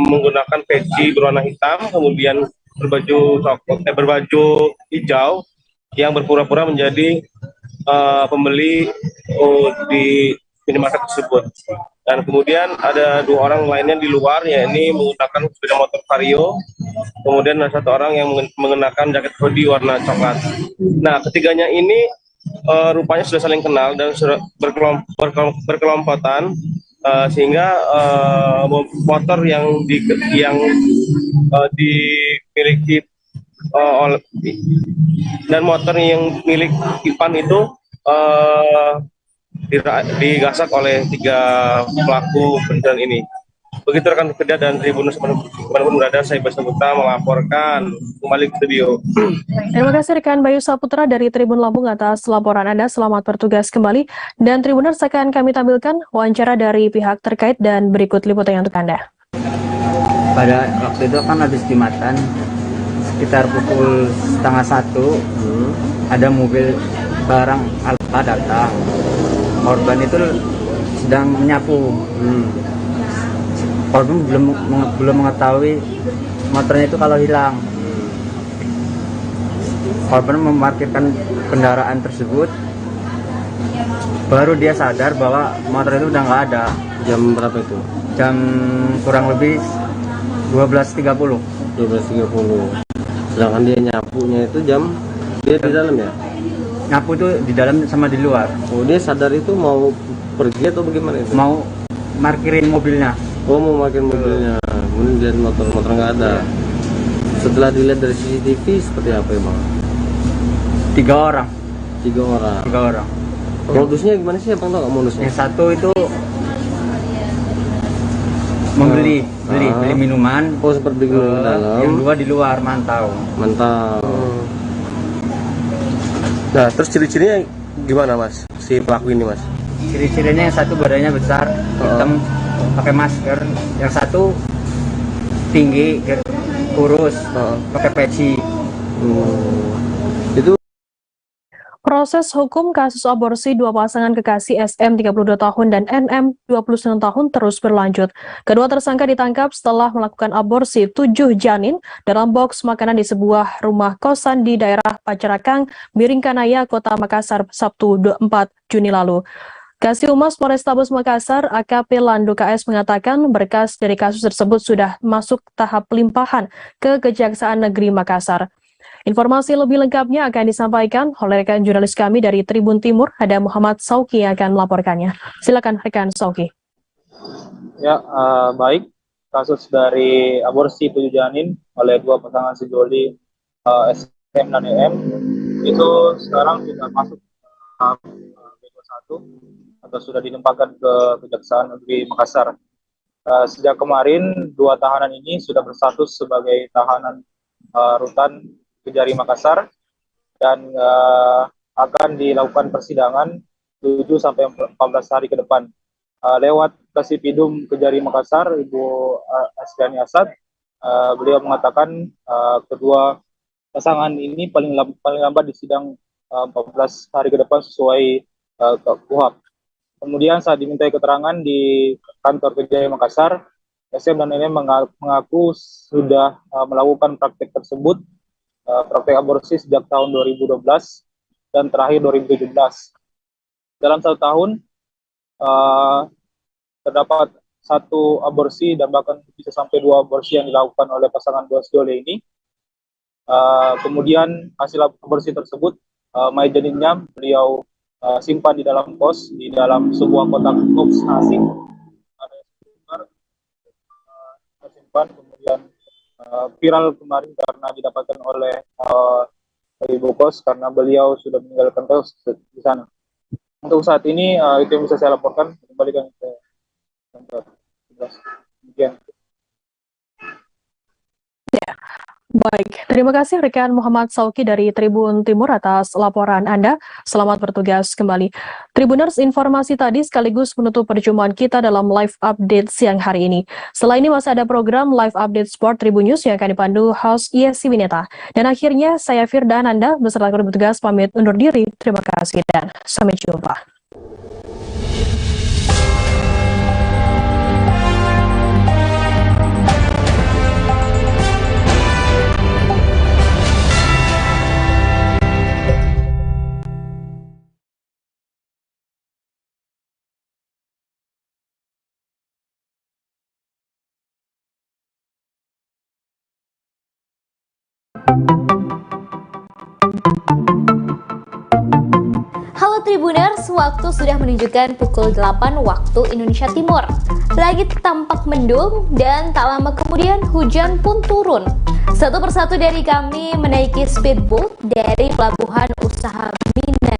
menggunakan peci berwarna hitam, kemudian berbaju hijau yang berpura-pura menjadi pembeli di minimarket tersebut. Dan kemudian ada 2 orang lainnya di luar, yakni menggunakan sepeda motor Vario, kemudian ada 1 orang yang mengenakan jaket hoodie warna coklat. Nah, ketiganya ini rupanya sudah saling kenal dan sudah berkelompotan, sehingga motor yang dimiliki dan motor yang milik Ipan itu digasak oleh 3 pelaku pencurian ini. Begitu rekan kerja dan Tribunus dimanapun berada, saya Bayu Saputra melaporkan kembali ke studio. Terima kasih rekan Bayu Saputra dari Tribun Lampung atas laporan Anda. Selamat bertugas kembali. Dan Tribuners akan kami tampilkan wawancara dari pihak terkait dan berikut liputannya untuk Anda. Pada waktu itu kan habis Jumatan, sekitar pukul 12:30 ada mobil barang Alfa datang. Korban itu sedang menyapu. Korban belum mengetahui motornya itu kalau hilang. Korban memarkirkan kendaraan tersebut, baru dia sadar bahwa motor itu udah nggak ada. Jam berapa itu? Jam kurang lebih 12.30. 12.30. Sedangkan dia nyapunya itu jam Dia di dalam ya? Nyapu tuh di dalam sama di luar. Oh, dia sadar itu mau pergi atau bagaimana itu? Mau parkirin mobilnya. Oh, mau parkirin mobilnya. Kemudian dilihat motor nggak ada. Setelah dilihat dari CCTV seperti apa ya, Bang? 3 orang. 3 orang. 3 orang. Modusnya gimana sih, Abang tahu nggak modusnya? Yang satu itu membeli minuman. Oh, seperti minuman dalam. Yang 2 di luar mantau. Nah, terus ciri-cirinya gimana, Mas? Si pelaku ini, Mas? Ciri-cirinya yang satu badannya besar, hitam, pakai masker. Yang satu tinggi, kurus, pakai peci. Itu Proses hukum kasus aborsi dua pasangan kekasih SM 32 tahun dan NM 29 tahun terus berlanjut. Kedua tersangka ditangkap setelah melakukan aborsi 7 janin dalam box makanan di sebuah rumah kosan di daerah Pajarakang, Biringkanaya, Kota Makassar, Sabtu 24 Juni lalu. Kasih Humas Polrestabes Makassar, AKP Lando KS mengatakan berkas dari kasus tersebut sudah masuk tahap pelimpahan ke Kejaksaan Negeri Makassar. Informasi lebih lengkapnya akan disampaikan oleh rekan jurnalis kami dari Tribun Timur, ada Muhammad Sauki yang akan melaporkannya. Silakan rekan Sauki. Ya, baik. Kasus dari aborsi 7 janin oleh 2 pasangan sejoli SM dan EM itu sekarang sudah masuk tahap B21 atau sudah dilimpahkan ke Kejaksaan Negeri Makassar. Sejak kemarin 2 tahanan ini sudah berstatus sebagai tahanan rutan Kejari Makassar dan akan dilakukan persidangan 7 sampai 14 hari ke depan. Lewat Kasipidum Kejari Makassar, Ibu Asriani Asad, beliau mengatakan kedua pasangan ini paling lambat disidang 14 hari ke depan sesuai KUHP. Kemudian saat dimintai keterangan di kantor Kejari Makassar, SM dan NM mengaku sudah melakukan praktek tersebut, praktek aborsi sejak tahun 2012 dan terakhir 2017. Dalam 1 tahun terdapat 1 aborsi dan bahkan bisa sampai 2 aborsi yang dilakukan oleh pasangan dua sejoli ini. Kemudian hasil aborsi tersebut, mayat janinnya beliau simpan di dalam pos, di dalam sebuah kotak box nasi. Simpan, kemudian viral kemarin karena didapatkan oleh ibu kos karena beliau sudah meninggalkan kos di sana. Untuk saat ini itu yang bisa saya laporkan. Kembalikan ke kantor. Demikian. Baik, terima kasih rekan Muhammad Sauki dari Tribun Timur atas laporan Anda. Selamat bertugas kembali. Tribuners, informasi tadi sekaligus menutup perjumpaan kita dalam live update siang hari ini. Setelah ini masih ada program live update sport Tribun News yang akan dipandu host Yesi Wineta. Dan akhirnya saya Firda Anda beserta kru bertugas pamit undur diri. Terima kasih dan sampai jumpa. Halo Tribuners, waktu sudah menunjukkan pukul 8 waktu Indonesia Timur. Langit tampak mendung dan tak lama kemudian hujan pun turun. Satu persatu dari kami menaiki speedboat dari pelabuhan usaha Mina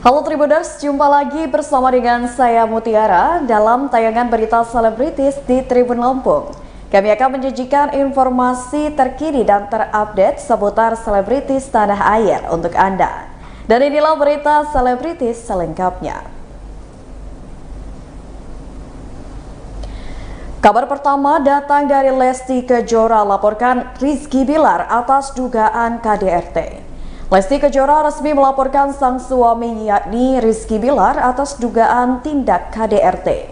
Halo Tribuners, jumpa lagi bersama dengan saya Mutiara dalam tayangan berita selebritis di Tribun Lampung. Kami akan menyajikan informasi terkini dan terupdate seputar selebritis tanah air untuk Anda. Dan inilah berita selebritis selengkapnya. Kabar pertama datang dari Lesti Kejora laporkan Rizky Bilar atas dugaan KDRT. Lesti Kejora resmi melaporkan sang suami yakni Rizky Bilar atas dugaan tindak KDRT.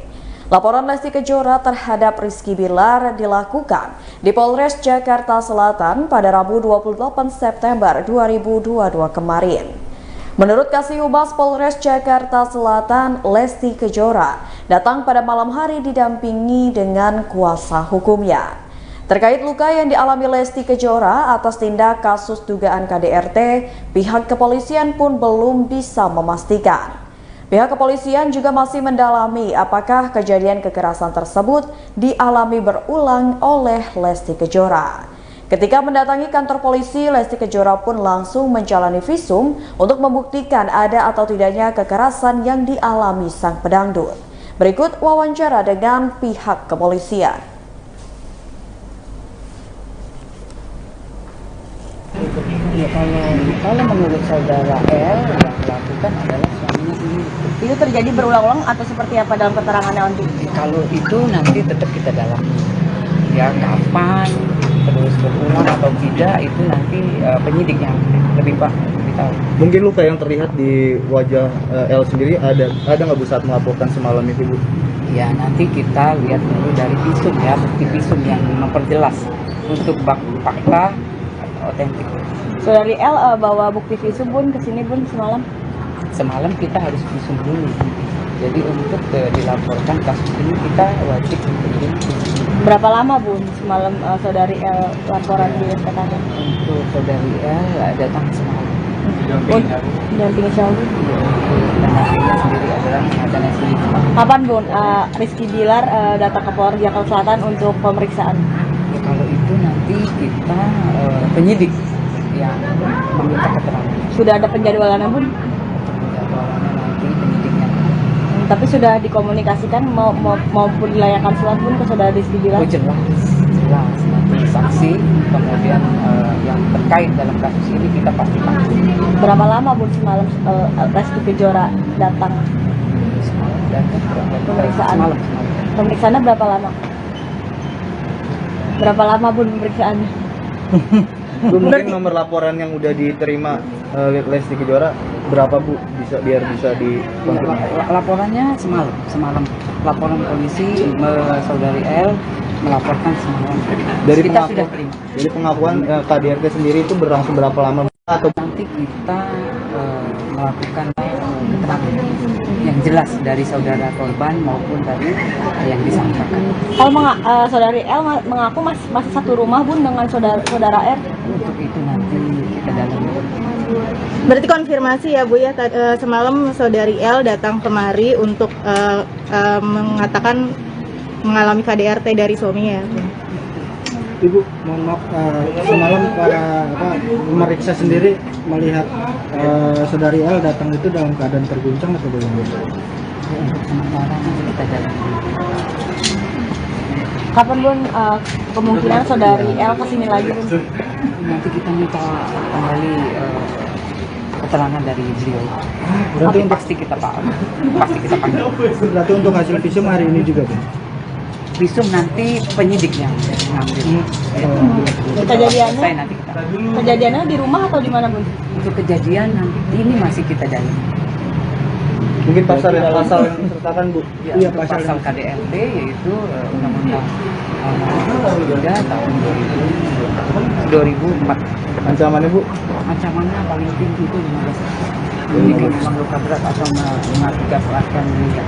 Laporan Lesti Kejora terhadap Rizky Bilar dilakukan di Polres Jakarta Selatan pada Rabu 28 September 2022 kemarin. Menurut Kasih-Humas Polres Jakarta Selatan, Lesti Kejora datang pada malam hari didampingi dengan kuasa hukumnya. Terkait luka yang dialami Lesti Kejora atas tindak kasus dugaan KDRT, pihak kepolisian pun belum bisa memastikan. Pihak kepolisian juga masih mendalami apakah kejadian kekerasan tersebut dialami berulang oleh Lesti Kejora. Ketika mendatangi kantor polisi, Lesti Kejora pun langsung menjalani visum untuk membuktikan ada atau tidaknya kekerasan yang dialami sang pedangdut. Berikut wawancara dengan pihak kepolisian. Ya, kalau menurut saudara L yang melakukan adalah suaminya sendiri. Itu terjadi berulang-ulang atau seperti apa dalam keterangannya nanti? Kalau itu nanti tetap kita dalami. Ya kapan, terus berulang atau tidak itu nanti penyidik yang lebih tahu. Mungkin luka yang terlihat di wajah L sendiri ada nggak Bu saat melaporkan semalam itu Bu? Ya nanti kita lihat dulu dari visum ya, bukti visum yang memperjelas untuk fakta otentik. Saudari L bawa bukti visum Bun ke sini Bun semalam? Semalam kita harus visum dulu. Jadi untuk dilaporkan kasus ini kita wajib untuk Berapa lama Bun semalam Saudari L laporan di SPKD? Untuk Saudari L datang semalam. Dampingi Saudi. Dan sendiri adalah pengacara sendiri. Kapan Bun Rizky Bilar datang ke Polres Jakarta Selatan untuk pemeriksaan? Ya, kalau itu nanti kita penyidik yang meminta keterangan. Sudah ada penjadwalannya Bun? Penjadwalannya nanti penyidiknya. Tapi sudah dikomunikasikan maupun dilayangkan surat Bun ke saudara Rizky Bilar? Oh jelas. Nanti saksi kemudian yang terkait dalam kasus ini kita pastikan. Berapa lama Bun semalam Lesti Kejora datang? Semalam datang pemeriksaan. Semalam. Pemeriksaannya berapa lama? Berapa lama Bun pemeriksaannya? Mungkin nomor laporan yang udah diterima Lesti Kejora berapa Bu biar bisa dikonfirmasi? Laporannya semalam. Laporan polisi saudari L melaporkan semalam. Dari pengakuan KDRT sendiri itu berlangsung berapa lama atau nanti kita melakukan keterangan yang jelas dari saudara korban maupun dari yang disampaikan. Kalau saudari L mengaku masih satu rumah Bun dengan saudara R. Untuk itu nanti kita dalami. Berarti konfirmasi ya Bu ya, semalam saudari L datang kemari untuk mengatakan mengalami KDRT dari suaminya. Ibu, mohon maaf, semalam para memeriksa sendiri melihat saudari L datang itu dalam keadaan terguncang atau bagaimana? Untuk sementara kita dalami. Kapan Bun kemungkinan saudari L kesini lagi Bun? Nanti kita minta kembali keterangan dari beliau. Berarti pasti kita panggil. Berarti untuk hasil visum hari ini juga Bun? Visum nanti penyidik yang mengambil. Kejadiannya di rumah atau di mana Bun? Untuk kejadian nanti ini masih kita dalami. Mungkin pasal yang disertakan Bu? Iya, pasal KDRT yaitu Undang-Undang 3 tahun 2004. Ancamannya Bu? Ancamannya paling tinggi itu 15 tahun. Ini memang luka berat atau mengakibatkan meninggal.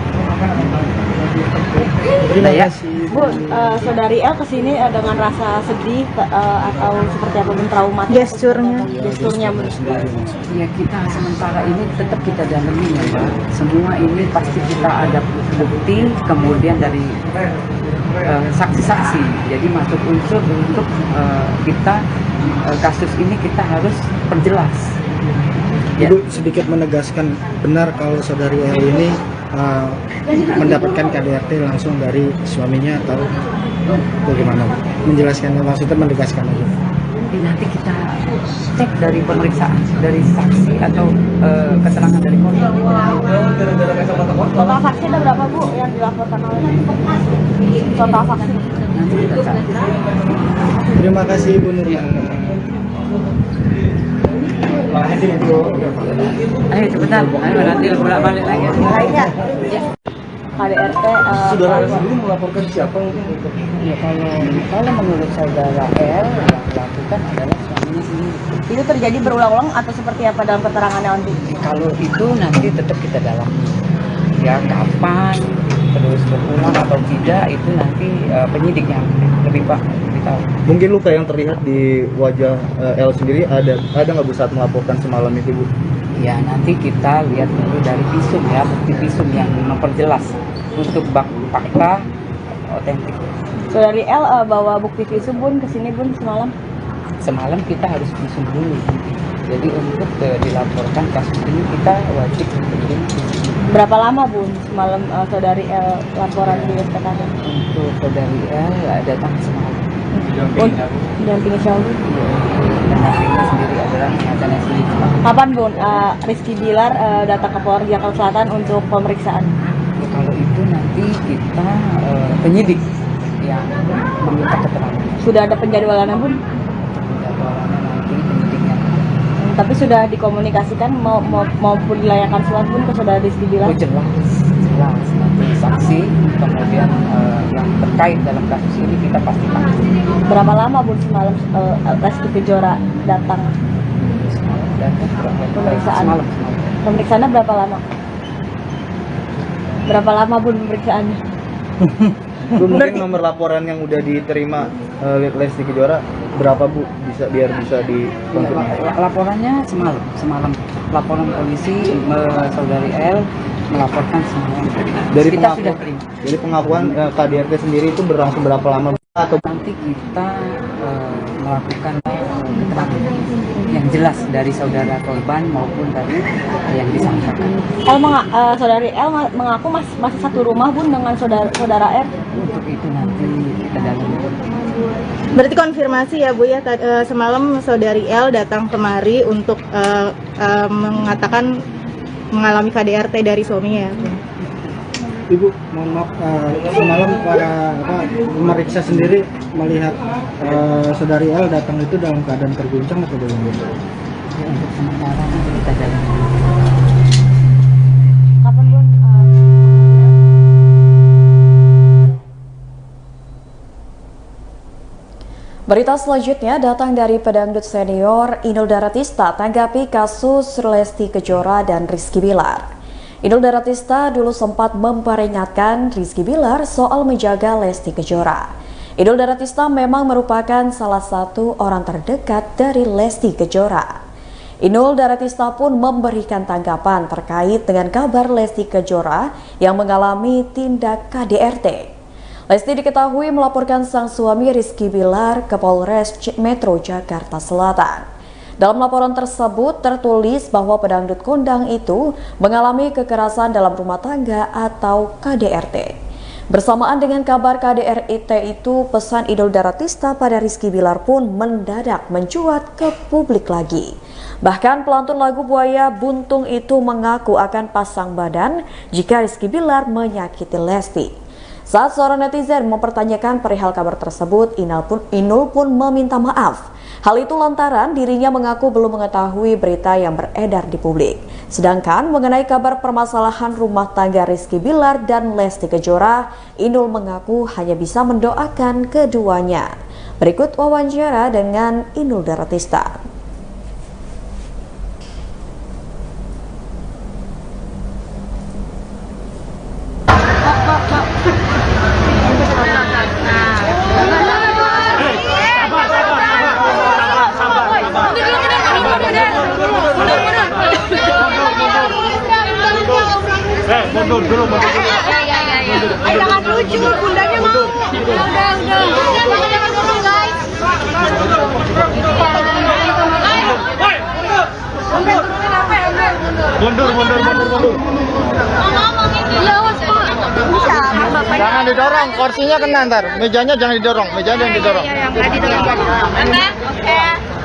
Terima kasih. Bu, saudari L kesini dengan rasa sedih atau seperti apa Bun, trauma? Gesturnya Bun. Ya kita sementara ini tetap kita dalami ya Mbak. Semua ini pasti kita ada bukti kemudian dari saksi-saksi. Jadi masuk unsur untuk kita kasus ini kita harus perjelas. Ibu sedikit menegaskan, benar kalau saudari L ini mendapatkan KDRT langsung dari suaminya atau bagaimana, Bu? Menjelaskan, maksudnya menegaskan aja. Nanti kita cek dari pemeriksaan dari saksi atau keterangan dari korban. Total saksi ada berapa, Bu, yang dilaporkan oleh total saksi? Nanti kita cek. Terima kasih, Bu Nurman. Ayo cepetan, ayo nanti bolak balik lagi. Lainnya, KDRT. Saudara sendiri melaporkan siapa? Ya kalau menurut saudara L yang melakukan adalah suaminya sendiri. Itu terjadi berulang-ulang atau seperti apa dalam keterangannya nanti? Kalau itu nanti tetap kita dalami. Ya kapan terus berulang atau tidak itu nanti penyidik yang lebih tahu. Mungkin luka yang terlihat di wajah L sendiri ada nggak Bu saat melaporkan semalam itu, Bu? Ya nanti kita lihat dulu dari visum ya, bukti visum yang memperjelas untuk fakta otentik. Saudari L bawa bukti visum, Bun, ke sini, Bun, semalam? Semalam kita harus visum dulu. Jadi untuk dilaporkan kasus ini kita wajib mengirim visum. Berapa lama, Bun, semalam saudari L laporan di SPKD? Untuk saudari L datang semalam. Dampingi Syauli. Pendampingnya sendiri adalah pengacaranya sendiri. Kapan, Bun, Rizky Bilar datang ke Polres Jakarta Selatan untuk pemeriksaan? Ya, kalau itu nanti kita penyidik yang meminta keterangan. Sudah ada penjadwalannya, Bun? Penjadwalannya nanti penyidiknya. Tapi sudah dikomunikasikan maupun dilayangkan surat, Bun, ke saudara Rizky Bilar? Oh, jelas. Nanti saksi kemudian yang terkait dalam kasus ini kita pastikan. Berapa lama, Bun, semalam Lesti Kejora datang? Pemeriksaan. Semalam. Pemeriksaannya berapa lama? Berapa lama, Bun, pemeriksaannya? Mungkin nomor laporan yang udah diterima Lesti Kejora berapa, Bu? Biar bisa dikonfirmasi. Laporannya semalam. Laporan polisi saudari L melaporkan semalam. Dari kita sudah terima. Jadi pengakuan KDRT sendiri itu berlangsung berapa lama? Atau nanti kita melakukan keterangan yang jelas dari saudara korban maupun dari yang disampaikan. Saudari L mengaku masih satu rumah, Bun, dengan saudara R. Untuk itu nanti kita dalami. Berarti konfirmasi ya, Bu, ya, semalam saudari L datang kemari untuk mengatakan mengalami KDRT dari suaminya, ya, Bu. Ibu, mohon maaf, semalam para memeriksa sendiri melihat saudari L datang itu dalam keadaan terguncang atau bagaimana? Ya, untuk sementara kita dalami. Kapan, Bun? Berita selanjutnya datang dari pedangdut senior Inul Daratista tanggapi kasus Lesti Kejora dan Rizky Bilar. Inul Daratista dulu sempat memperingatkan Rizky Bilar soal menjaga Lesti Kejora. Inul Daratista memang merupakan salah satu orang terdekat dari Lesti Kejora. Inul Daratista pun memberikan tanggapan terkait dengan kabar Lesti Kejora yang mengalami tindak KDRT. Lesti diketahui melaporkan sang suami Rizky Bilar ke Polres Metro Jakarta Selatan. Dalam laporan tersebut tertulis bahwa pedangdut kondang itu mengalami kekerasan dalam rumah tangga atau KDRT. Bersamaan dengan kabar KDRT itu, pesan Inul Daratista pada Rizky Bilar pun mendadak mencuat ke publik lagi. Bahkan pelantun lagu Buaya Buntung itu mengaku akan pasang badan jika Rizky Bilar menyakiti Lesti. Saat seorang netizen mempertanyakan perihal kabar tersebut, Inul pun meminta maaf. Hal itu lantaran dirinya mengaku belum mengetahui berita yang beredar di publik. Sedangkan mengenai kabar permasalahan rumah tangga Rizky Bilar dan Lesti Kejora, Inul mengaku hanya bisa mendoakan keduanya. Berikut wawancara dengan Inul Daratista. Mundur dulu. Jangan lucu, bundanya mau. Udah. Jangan dorong, guys. Mundur, turunin apa ya? didorong, kursinya kena ntar. Mejanya jangan didorong, mejanya jangan didorong. Iya, nggak didorong.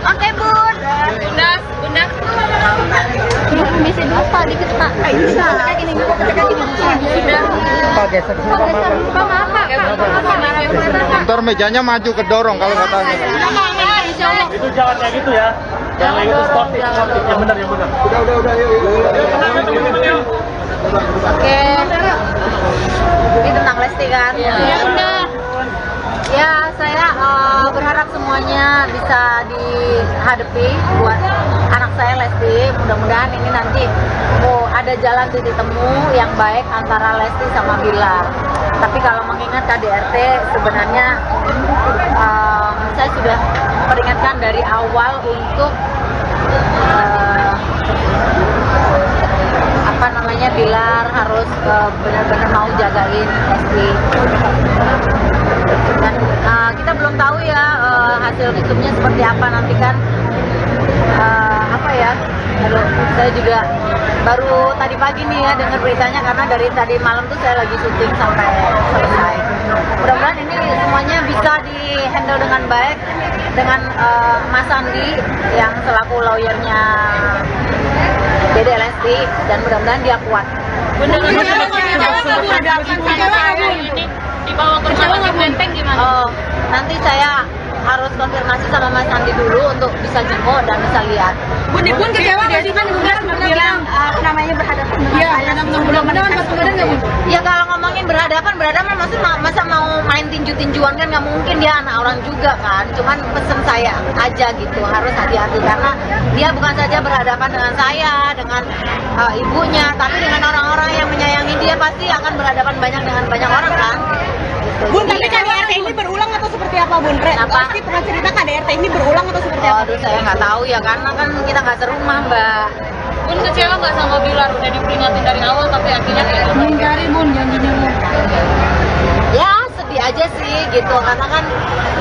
Oke, Bun. Bunda. Bisa apa dikit, Pak? Bisa. Kayak gini. Pak geser. Ntar mejanya maju ke dorong kalau nggak tahu. Itu jangan kayak gitu ya. Jangan kayak gitu, sportif. Yang benar. Udah, yuk. Oke. Ini tentang Lesti kan? Iya, benar. Ya, saya berharap semuanya bisa dihadapi buat anak saya Lesti. Mudah-mudahan ini nanti ada jalan titik temu yang baik antara Lesti sama Bilar. Tapi kalau mengingat KDRT, sebenarnya saya sudah peringatkan dari awal untuk Bilar harus benar-benar mau jagain Lesti. Dan kita belum tahu ya hasil visumnya seperti apa nanti kan. Saya juga baru tadi pagi nih ya dengar beritanya, karena dari tadi malam tuh saya lagi syuting sampai selesai. Mudah-mudahan ini semuanya bisa di-handle dengan baik dengan Mas Andi yang selaku lawyernya Dede Lesti, dan mudah-mudahan dia kuat. Dibawa ke rumah sakit Menteng gimana? Nanti saya harus konfirmasi sama Mas Andi dulu untuk bisa jenguk dan bisa lihat. Bun kecewa nggak sih, bilang namanya berhadapan dengan saya. Mudah-mudahan pas kemudian nggak, Bun? Ya kalau ngomongin berhadapan maksudnya masa mau main tinju-tinjuan kan nggak mungkin, dia anak orang juga kan. Cuman pesen saya aja gitu, harus hati-hati karena dia bukan saja berhadapan dengan saya, dengan ibunya, tapi dengan orang-orang yang menyayangi dia pasti akan berhadapan dengan banyak orang kan. Bun, tapi KDRT ini berulang atau seperti apa, Bun? Pasti pernah cerita KDRT ini berulang atau seperti apa? Aduh, saya nggak tahu ya, karena kan kita nggak serumah, Mbak. Bun kecewa nggak sama Bilar? Udah diperingatin dari awal, tapi akhirnya kayak gitu. Menghindari, Bun, janjinya, Bun. Ya, sedih aja sih, gitu. Karena kan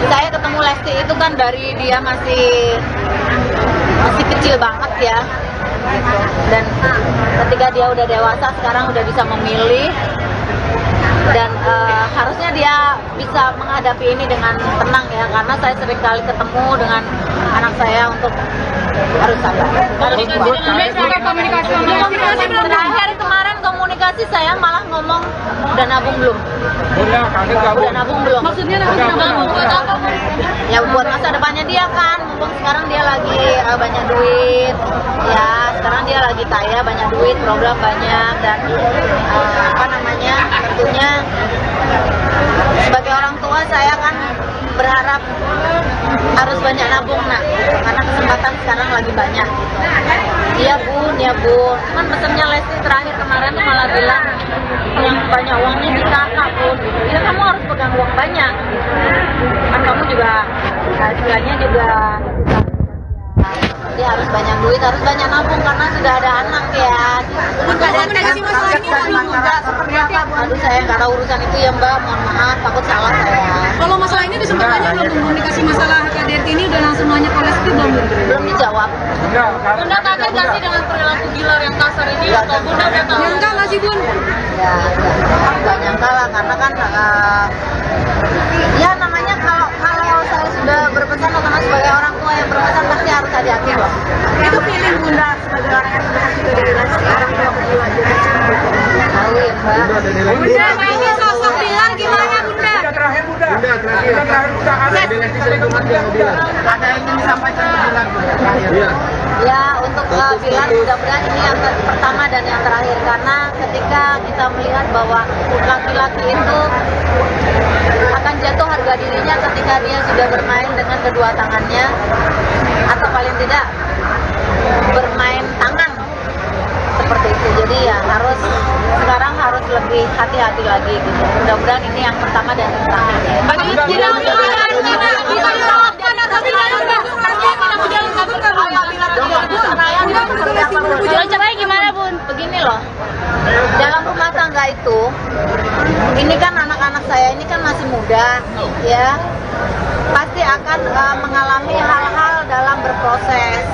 saya ketemu Lesti itu kan dari dia masih kecil banget ya. Gitu. Dan ketika dia udah dewasa, sekarang udah bisa memilih. Dan harusnya dia bisa menghadapi ini dengan tenang ya, karena saya sering kali ketemu dengan anak saya untuk harus sabar. Terakhir kemarin komunikasi saya malah ngomong udah nabung belum? Udah nabung belum? Maksudnya nabung buat apa? Ya buat masa depannya dia kan, mumpung sekarang dia lagi banyak duit, ya sekarang dia lagi kaya, banyak duit, program banyak, dan tentunya sebagai orang tua saya kan berharap harus banyak nabung nak, karena kesempatan sekarang lagi banyak. Iya bun, cuman pesannya Lesti terakhir kemarin tuh malah bilang yang banyak uangnya di kakak bun, ya kamu harus pegang uang banyak, kan kamu juga istilahnya juga dia harus banyak duit, harus banyak nabung karena sudah ada anak ya. Komunikasi masalah ini seperti apa? Aduh, saya nggak tahu urusan itu ya Mbak, mohon maaf, takut salah saya. Kalau masalah ini disampaikannya belum, komunikasi masalah KDRT ini udah langsung nanya ke Lesti belum? Belum dijawab. Bunda kaget nggak sih dengan perilaku Bilar yang kasar ini, atau Bunda udah tahu? Nyangka nggak sih Bun? Ya, nggak nyangka lah, karena kan ya namanya kalau saya sudah berpesan atau sebagai orang tua yang berpesan pasti harus hati-hati loh. Itu feeling Bunda sebagai orang yang sudah juga dari Lesti, orang tua kedua juga. Tahu ya Mbak. Bunda, ini sosok Bilar gimana Bunda? Terakhir Bunda, ada yang ingin disampaikan ke Bilar terakhir. Ya, untuk Bilar mudah-mudahan ini yang pertama dan yang terakhir, karena ketika kita melihat bahwa laki-laki itu akan jatuh harga dirinya ketika dia sudah bermain dengan kedua tangannya, atau paling tidak bermain tangan seperti itu. Jadi ya sekarang harus lebih hati-hati lagi gitu. Mudah-mudahan ini yang pertama dan yang terakhir. Caranya gimana Bun? Begini loh, dalam rumah tangga itu, ini kan anak-anak saya ini kan masih muda, ya pasti akan mengalami hal-hal dalam berproses.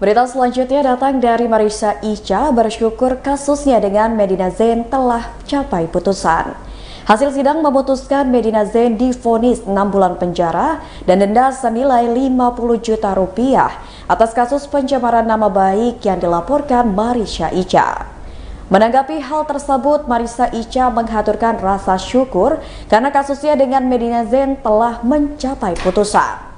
Berita selanjutnya datang dari Marissa Ica bersyukur kasusnya dengan Medina Zain telah capai putusan. Hasil sidang memutuskan Medina Zain divonis 6 bulan penjara dan denda senilai 50 juta rupiah atas kasus pencemaran nama baik yang dilaporkan Marissa Ica. Menanggapi hal tersebut, Marissa Ica menghaturkan rasa syukur karena kasusnya dengan Medina Zain telah mencapai putusan.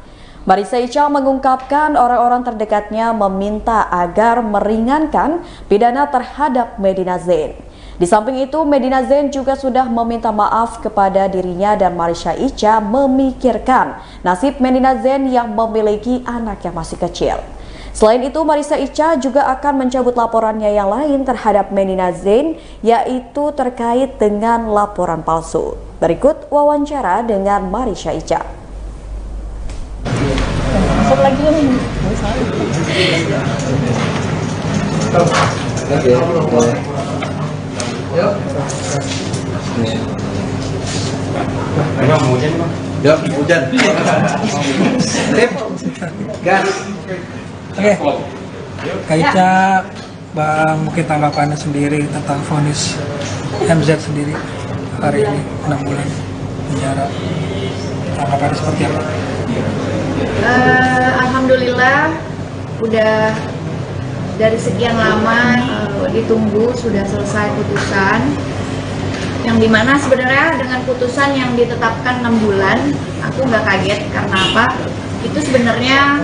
Marissa Ica mengungkapkan orang-orang terdekatnya meminta agar meringankan pidana terhadap Medina Zain. Di samping itu, Medina Zain juga sudah meminta maaf kepada dirinya dan Marissa Ica memikirkan nasib Medina Zain yang memiliki anak yang masih kecil. Selain itu, Marissa Ica juga akan mencabut laporannya yang lain terhadap Medina Zain, yaitu terkait dengan laporan palsu. Berikut wawancara dengan Marissa Ica. Lagi nih. Yuk. Hujan, Bang. Yuk, hujan. Sip. Gas. Oke. Kak Ica, Bang, mungkin tanggapannya sendiri tentang vonis MZ sendiri hari ini 6 bulan penjara. Tanggapannya seperti apa? Alhamdulillah udah dari sekian lama ditunggu sudah selesai putusan, yang dimana sebenarnya dengan putusan yang ditetapkan 6 bulan aku nggak kaget. Karena apa? Itu sebenarnya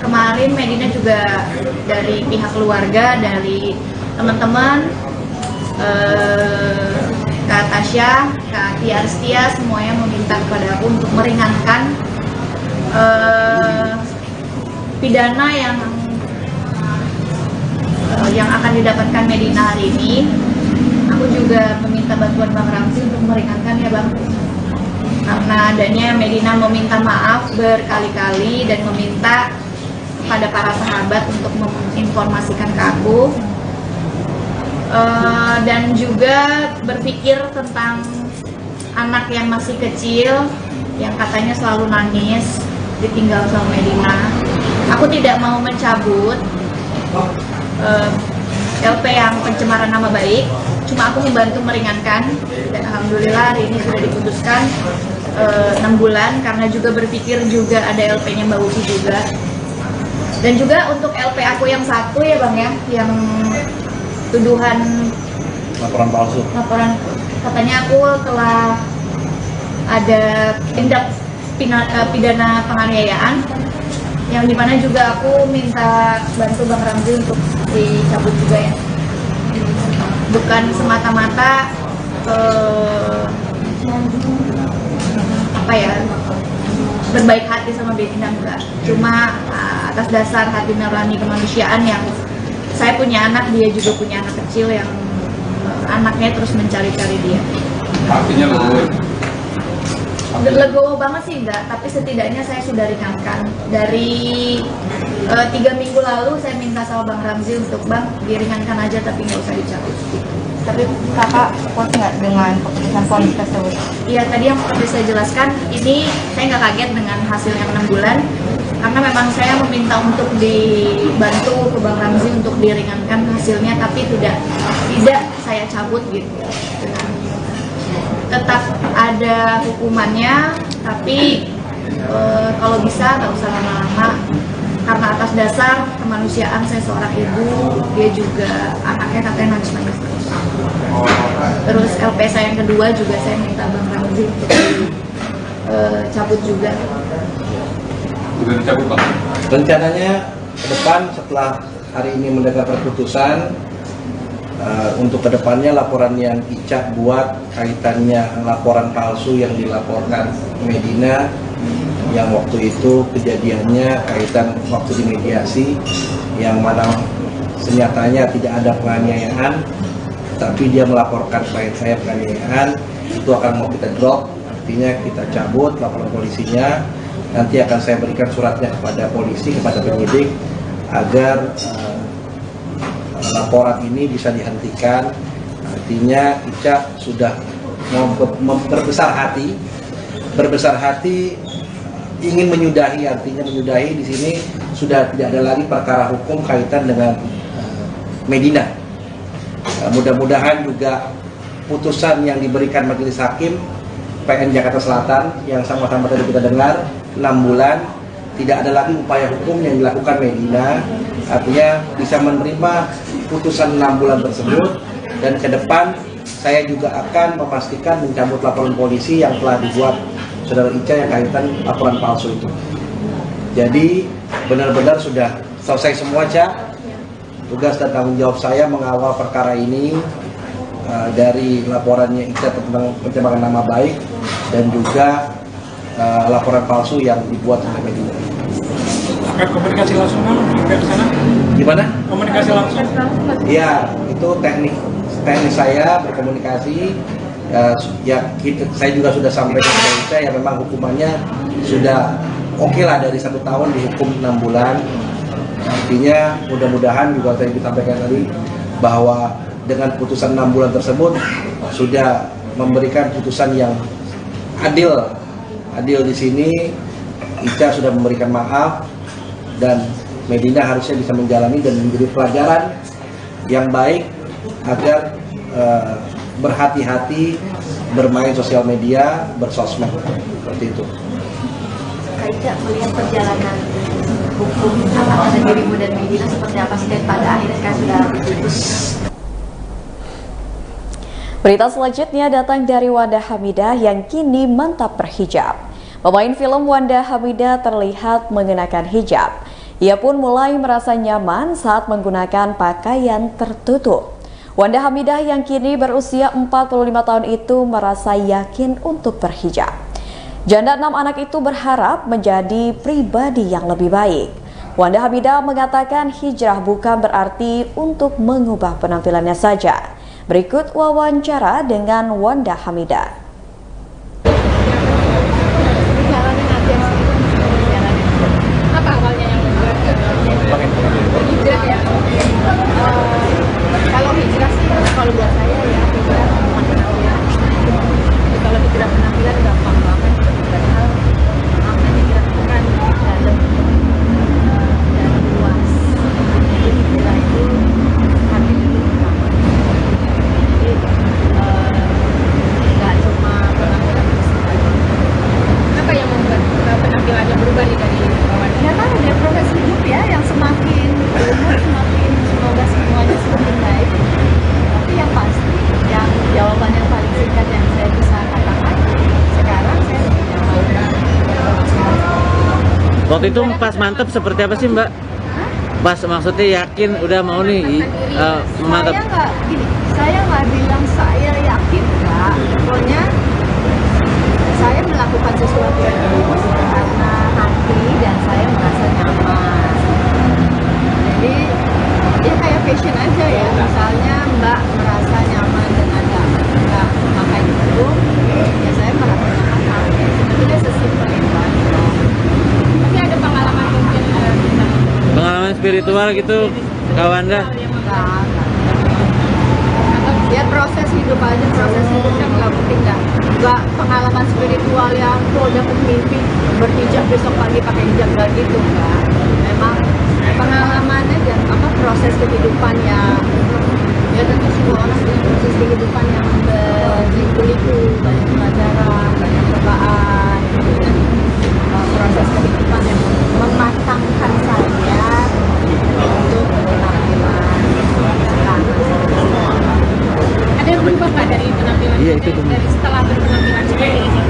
kemarin Medina juga dari pihak keluarga, dari teman-teman, Kak Tasya, Kak Tia Arstia, semuanya meminta kepada aku untuk meringankan pidana yang akan didapatkan Medina hari ini. Aku juga meminta bantuan Bang Ramzi untuk meringankan ya Bang, karena adanya Medina meminta maaf berkali-kali dan meminta kepada para sahabat untuk menginformasikan ke aku, dan juga berpikir tentang anak yang masih kecil yang katanya selalu nangis ditinggal sama Medina. Aku tidak mau mencabut LP yang pencemaran nama baik, cuma aku membantu meringankan, dan alhamdulillah hari ini sudah diputuskan 6 bulan, karena juga berpikir juga ada LP-nya Mbak Uki juga. Dan juga untuk LP aku yang satu ya Bang ya, yang tuduhan laporan palsu. Laporan katanya aku telah ada tindak pidana penganiayaan, yang dimana juga aku minta bantu Bang Ramzi untuk dicabut juga ya. Bukan semata-mata berbaik hati sama Medina, enggak. Cuma atas dasar hati nurani kemanusiaan, yang saya punya anak, dia juga punya anak kecil yang anaknya terus mencari-cari dia. Artinya legowo banget sih enggak, tapi setidaknya saya sudah ringankan. Dari 3 minggu lalu saya minta sama Bang Ramzi untuk Bang diringankan aja tapi nggak usah dicabut. Tapi kakak puas nggak dengan keputusan vonis tersebut? Iya, tadi yang seperti saya jelaskan, ini saya nggak kaget dengan hasil yang 6 bulan, karena memang saya meminta untuk dibantu ke Bang Ramzi untuk diringankan hasilnya, tapi tidak saya cabut gitu. Tetap ada hukumannya, tapi kalau bisa nggak usah lama-lama, karena atas dasar kemanusiaan saya seorang ibu, dia juga anaknya katanya nangis-nangis terus. Terus LP saya yang kedua juga saya minta Bang Ramzi untuk cabut juga. Sudah dicabut Pak? Rencananya ke depan setelah hari ini mendengar keputusan, untuk kedepannya laporan yang Ica buat kaitannya laporan palsu yang dilaporkan Medina, yang waktu itu kejadiannya kaitan waktu dimediasi, yang mana senyatanya tidak ada penganiayaan, tapi dia melaporkan klien saya penganiayaan, itu akan mau kita drop, artinya kita cabut laporan polisinya. Nanti akan saya berikan suratnya kepada polisi, kepada penyidik, agar laporan ini bisa dihentikan. Artinya Ica sudah berbesar hati ingin menyudahi, artinya menyudahi di sini sudah tidak ada lagi perkara hukum kaitan dengan Medina. Mudah-mudahan juga putusan yang diberikan Majelis Hakim PN Jakarta Selatan yang sama-sama tadi kita dengar 6 bulan, tidak ada lagi upaya hukum yang dilakukan Medina, artinya bisa menerima putusan 6 bulan tersebut. Dan ke depan saya juga akan memastikan mencabut laporan polisi yang telah dibuat Saudara Ica yang kaitan laporan palsu itu. Jadi benar-benar sudah selesai semua, Ca. Tugas dan tanggung jawab saya mengawal perkara ini dari laporannya Ica tentang pencemaran nama baik dan juga laporan palsu yang dibuat oleh Medina. Komunikasi langsung ke sana? Gimana? Komunikasi langsung? Iya, itu teknis saya berkomunikasi. Saya juga sudah sampaikan ke Ica ya, memang hukumannya sudah oke lah, dari 1 tahun dihukum 6 bulan. Artinya mudah-mudahan juga saya sampaikan tadi bahwa dengan putusan 6 bulan tersebut sudah memberikan putusan yang adil di sini. Ica sudah memberikan maaf dan Medina harusnya bisa menjalani dan menjadi pelajaran yang baik agar berhati-hati bermain sosial media, bersosmed seperti itu. Kak Ica, melihat perjalanan hukum antara dirimu dan Medina seperti apa sih, dan pada akhirnya kan sudah diputus? Berita selanjutnya datang dari Wanda Hamidah yang kini mantap berhijab. Pemain film Wanda Hamidah terlihat mengenakan hijab. Ia pun mulai merasa nyaman saat menggunakan pakaian tertutup. Wanda Hamidah yang kini berusia 45 tahun itu merasa yakin untuk berhijab. Janda 6 anak itu berharap menjadi pribadi yang lebih baik. Wanda Hamidah mengatakan hijrah bukan berarti untuk mengubah penampilannya saja. Berikut wawancara dengan Wanda Hamidah. Apa awalnya yang membuat hijrah ya? Kalau hijrah sih, kalau buat saya ya hijrah penampilan. Kalau hijrah penampilan gampang banget. Padahal apa hijrah itu kan dalam dan luas. Jadi hijrah itu artinya itu utama. Jadi nggak cuma penampilan fisik aja. Apa yang membuat penampilannya berubah nih dari awal? Ya kan udah proses hidup ya, yang semakin umur semakin semoga semuanya semakin baik. Tapi yang pasti, yang jawaban yang paling singkat yang saya bisa katakan, sekarang saya lebih nyaman. Waktu itu pas mantep seperti apa sih, Mbak? Pas maksudnya yakin udah mau nih mantap. Saya nggak bilang saya yakin, Kak. Pokoknya saya melakukan sesuatu yang karena hati dan saya merasa nyaman. Jadi ya kayak fashion aja ya. Misalnya Mbak merasa nyaman dengan nggak pakai kerudung, ya saya merasa nyaman. Sebetulnya sesimpel itu aja. Tapi ada pengalaman mungkin Pengalaman spiritual gitu, kawan dah. Ya proses hidup aja, proses hidup kan nggak mungkin nggak pengalaman spiritual yang dapet mimpi berhijab besok pagi pakai hijab nggak gitu, kan. Memang pengalamannya dan proses kehidupan yang ya tentu semua orang punya proses kehidupan yang berliku-liku, banyak pelajaran, banyak cobaan, dan proses kehidupan yang mematangkan saya untuk penampilan. Ada yang berubah nggak dari penampilan? Iya, itu dari setelah berpenampilan seperti ini.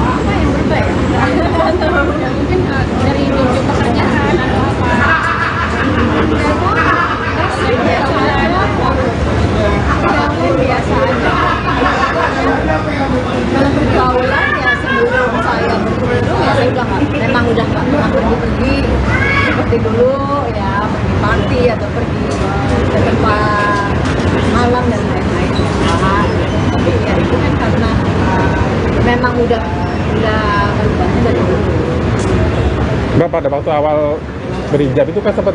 Apa yang berubah ya? Mungkin dari tujuh pekerjaan atau apa? Biasa aja. Kalau pergaulan ya sebelum saya berkerudung ya saya memang udah nggak pernah pergi seperti dulu ya, pergi party atau pergi ke tempat malam dan lain-lain. Tapi ya itu kan karena memang udah berubahnya dari dulu. Mbak, pada waktu awal berhijab itu kan sempat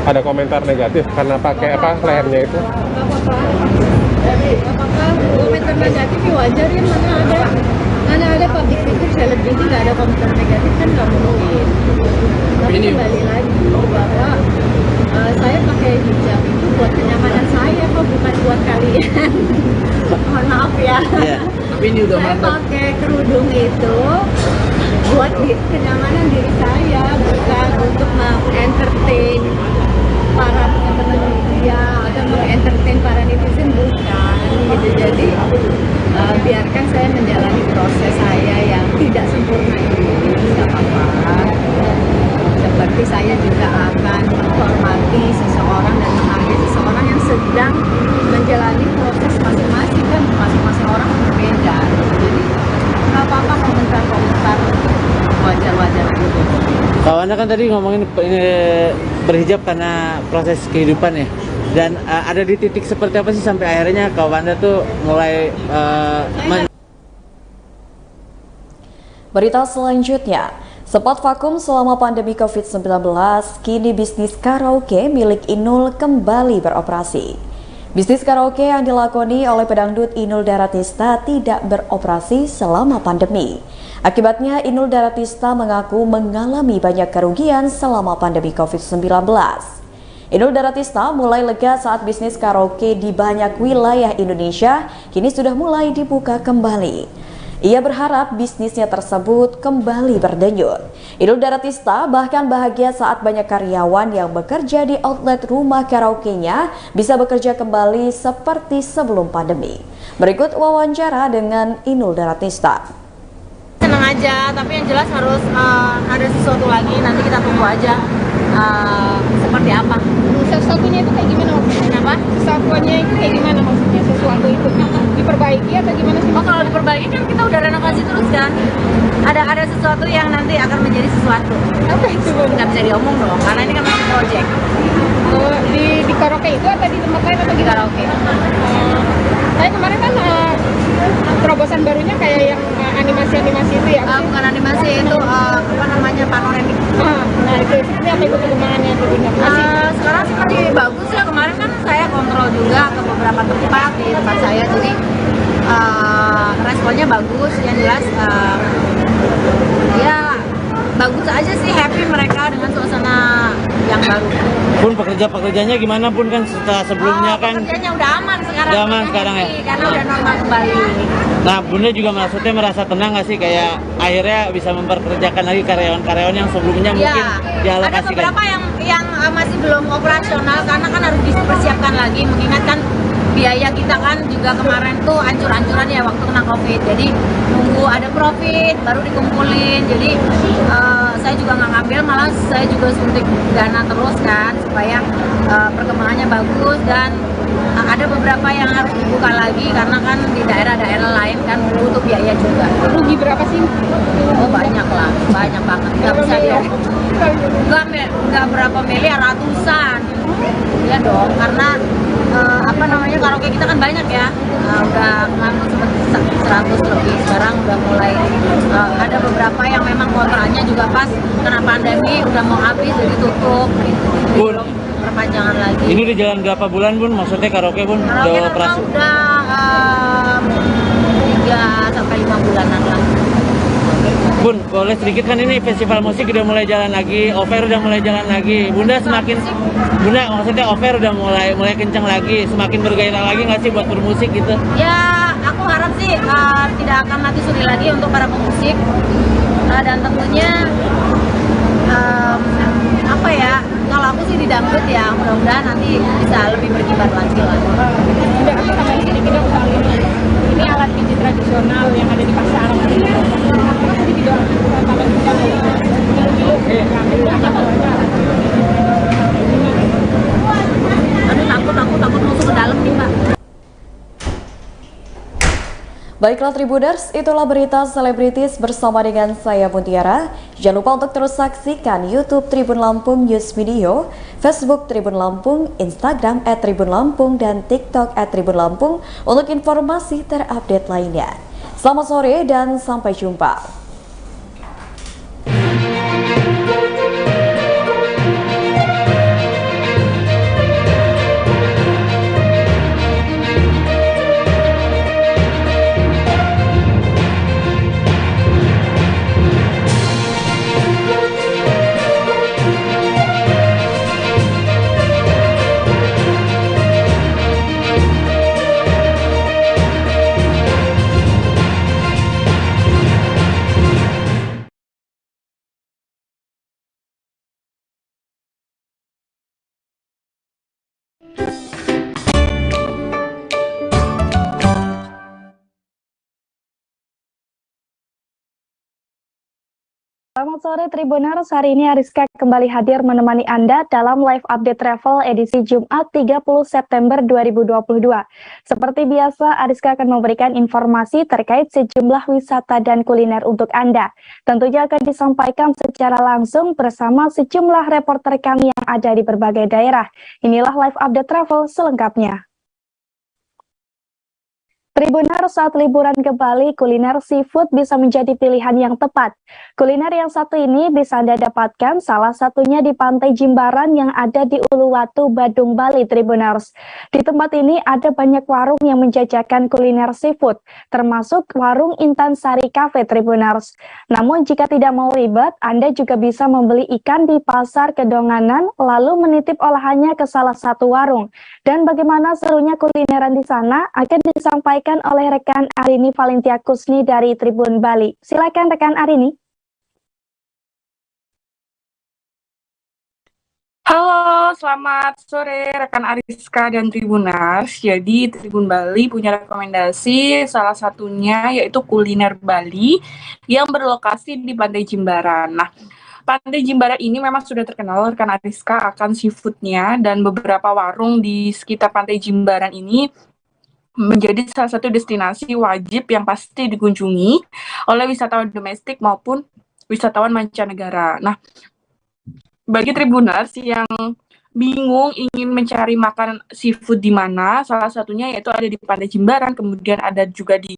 ada komentar negatif karena pakai lehernya itu. Apakah komentar negatif ya wajar ya, mana ada public figure selebriti nggak ada komentar negatif kan nggak mungkin. Tapi saya pakai kerudung itu buat kenyamanan diri saya, bukan untuk mengentertain para teman-teman media atau mengentertain para netizen, bukan gitu. Jadi biarkan saya menjalani proses saya yang tidak sempurna ini, tidak apa-apa. Seperti saya juga akan menghormati seseorang dan menghargai seseorang yang sedang menjalani proses masing-masing, kan masing-masing orang berbeda. Jadi nggak apa-apa komentar-komentar, wajar-wajar aja. Kalau Anda kan tadi ngomongin berhijab karena proses kehidupan ya, dan ada di titik seperti apa sih sampai akhirnya kalau Anda tuh mulai Berita selanjutnya, sempat vakum selama pandemi COVID-19, kini bisnis karaoke milik Inul kembali beroperasi. Bisnis karaoke yang dilakoni oleh pedangdut Inul Daratista tidak beroperasi selama pandemi. Akibatnya Inul Daratista mengaku mengalami banyak kerugian selama pandemi COVID-19. Inul Daratista mulai lega saat bisnis karaoke di banyak wilayah Indonesia kini sudah mulai dibuka kembali. Ia berharap bisnisnya tersebut kembali berdenyut. Inul Daratista bahkan bahagia saat banyak karyawan yang bekerja di outlet rumah karaoke-nya bisa bekerja kembali seperti sebelum pandemi. Berikut wawancara dengan Inul Daratista. Senang aja, tapi yang jelas harus ada sesuatu lagi, nanti kita tunggu aja seperti apa. Sesuatunya itu kayak gimana maksudnya? Kenapa? Sesuatunya itu kayak gimana maksudnya? Sesuatu itu diperbaiki atau gimana sih? Oh, kalau diperbaiki kan kita udah renovasi terus kan. Ada sesuatu yang nanti akan menjadi sesuatu. Apa itu? Nggak bisa diomong dong, karena ini kan masih project. Di karaoke itu atau di tempat lain atau di karaoke? Saya kemarin kan terobosan barunya kayak yang animasi-animasi itu ya? Bukan animasi, itu apa namanya, panoramik. Nah itu apa itu perkembangannya itu benar? Sekarang sih masih bagus ya. Kemarin kan saya kontrol juga ke beberapa tempat di tempat saya, jadi responnya bagus. Yang jelas ya bagus aja sih, happy mereka dengan suasana yang baru. Pun pekerja-pekerjanya gimana pun kan setelah sebelumnya kan pekerjaannya udah aman sekarang. Udah aman sekarang ya? Karena udah normal kembali. Nah, Bunda juga maksudnya merasa tenang nggak sih kayak akhirnya bisa memperkerjakan lagi karyawan-karyawan yang sebelumnya mungkin dialokasikan? Ada beberapa yang masih belum operasional karena kan harus dipersiapkan lagi, mengingatkan biaya kita kan juga kemarin tuh ancur-ancuran ya waktu kena COVID. Jadi nunggu ada profit baru dikumpulin. Jadi saya juga nggak ngambil, malah saya juga suntik dana terus kan supaya perkembangannya bagus, dan ada beberapa yang harus dibuka lagi karena kan di daerah-daerah lain kan butuh biaya juga. Rugi berapa sih? Oh banyak lah, banyak banget. Nggak bisa diomong. Nggak berapa miliar, ratusan. Ya dong, karena apa namanya, karaoke kita kan banyak ya. Udah kemarin seperti 100 lebih, sekarang udah mulai ada beberapa yang memang kontraknya juga pas kena pandemi udah mau habis jadi tutup gitu. Bun, perpanjangan lagi. Ini udah jalan berapa bulan Bun? Maksudnya karaoke Bun? Karaoke udah operasi? Udah 3-5 bulanan lah. Bun, boleh sedikit kan ini festival musik udah mulai jalan lagi, offer udah mulai jalan lagi. Bunda maksudnya offer udah mulai kencang lagi, semakin bergairah lagi nggak sih buat bermusik gitu? Ya, aku harap sih tidak akan mati suri lagi untuk para pemusik, dan tentunya apa ya, kalau aku sih di dangdut ya, mudah-mudahan nanti bisa lebih berkibar lagi lah. Udah aku tambahin sedikit dong soal ini. Ini alat pijit tradisional yang ada di pasar. Apa tadi video tambah Aduh, takut masuk ke dalam nih Mbak. Baiklah Tribuners, itulah berita selebritis bersama dengan saya Muntiara. Jangan lupa untuk terus saksikan YouTube Tribun Lampung News Video, Facebook Tribun Lampung, Instagram @tribunlampung, dan TikTok @tribunlampung untuk informasi terupdate lainnya. Selamat sore dan sampai jumpa. Selamat sore Tribuners, hari ini Ariska kembali hadir menemani Anda dalam live update travel edisi Jumat 30 September 2022. Seperti biasa, Ariska akan memberikan informasi terkait sejumlah wisata dan kuliner untuk Anda. Tentunya akan disampaikan secara langsung bersama sejumlah reporter kami yang ada di berbagai daerah. Inilah live update travel selengkapnya. Tribuners, saat liburan ke Bali, kuliner seafood bisa menjadi pilihan yang tepat. Kuliner yang satu ini bisa Anda dapatkan salah satunya di Pantai Jimbaran yang ada di Uluwatu, Badung, Bali, Tribuners. Di tempat ini ada banyak warung yang menjajakan kuliner seafood, termasuk warung Intan Sari Cafe, Tribuners. Namun jika tidak mau ribet, Anda juga bisa membeli ikan di Pasar Kedonganan, lalu menitip olahannya ke salah satu warung. Dan bagaimana serunya kulineran di sana akan disampaikan oleh rekan Arini Valentia Kusni dari Tribun Bali. Silakan rekan Arini. Halo, selamat sore rekan Ariska dan Tribuners. Jadi Tribun Bali punya rekomendasi, salah satunya yaitu kuliner Bali yang berlokasi di Pantai Jimbaran. Nah, Pantai Jimbaran ini memang sudah terkenal rekan Ariska akan seafoodnya, dan beberapa warung di sekitar Pantai Jimbaran ini menjadi salah satu destinasi wajib yang pasti dikunjungi oleh wisatawan domestik maupun wisatawan mancanegara. Nah, bagi Tribuners yang bingung ingin mencari makan seafood di mana, salah satunya yaitu ada di Pantai Jimbaran, kemudian ada juga di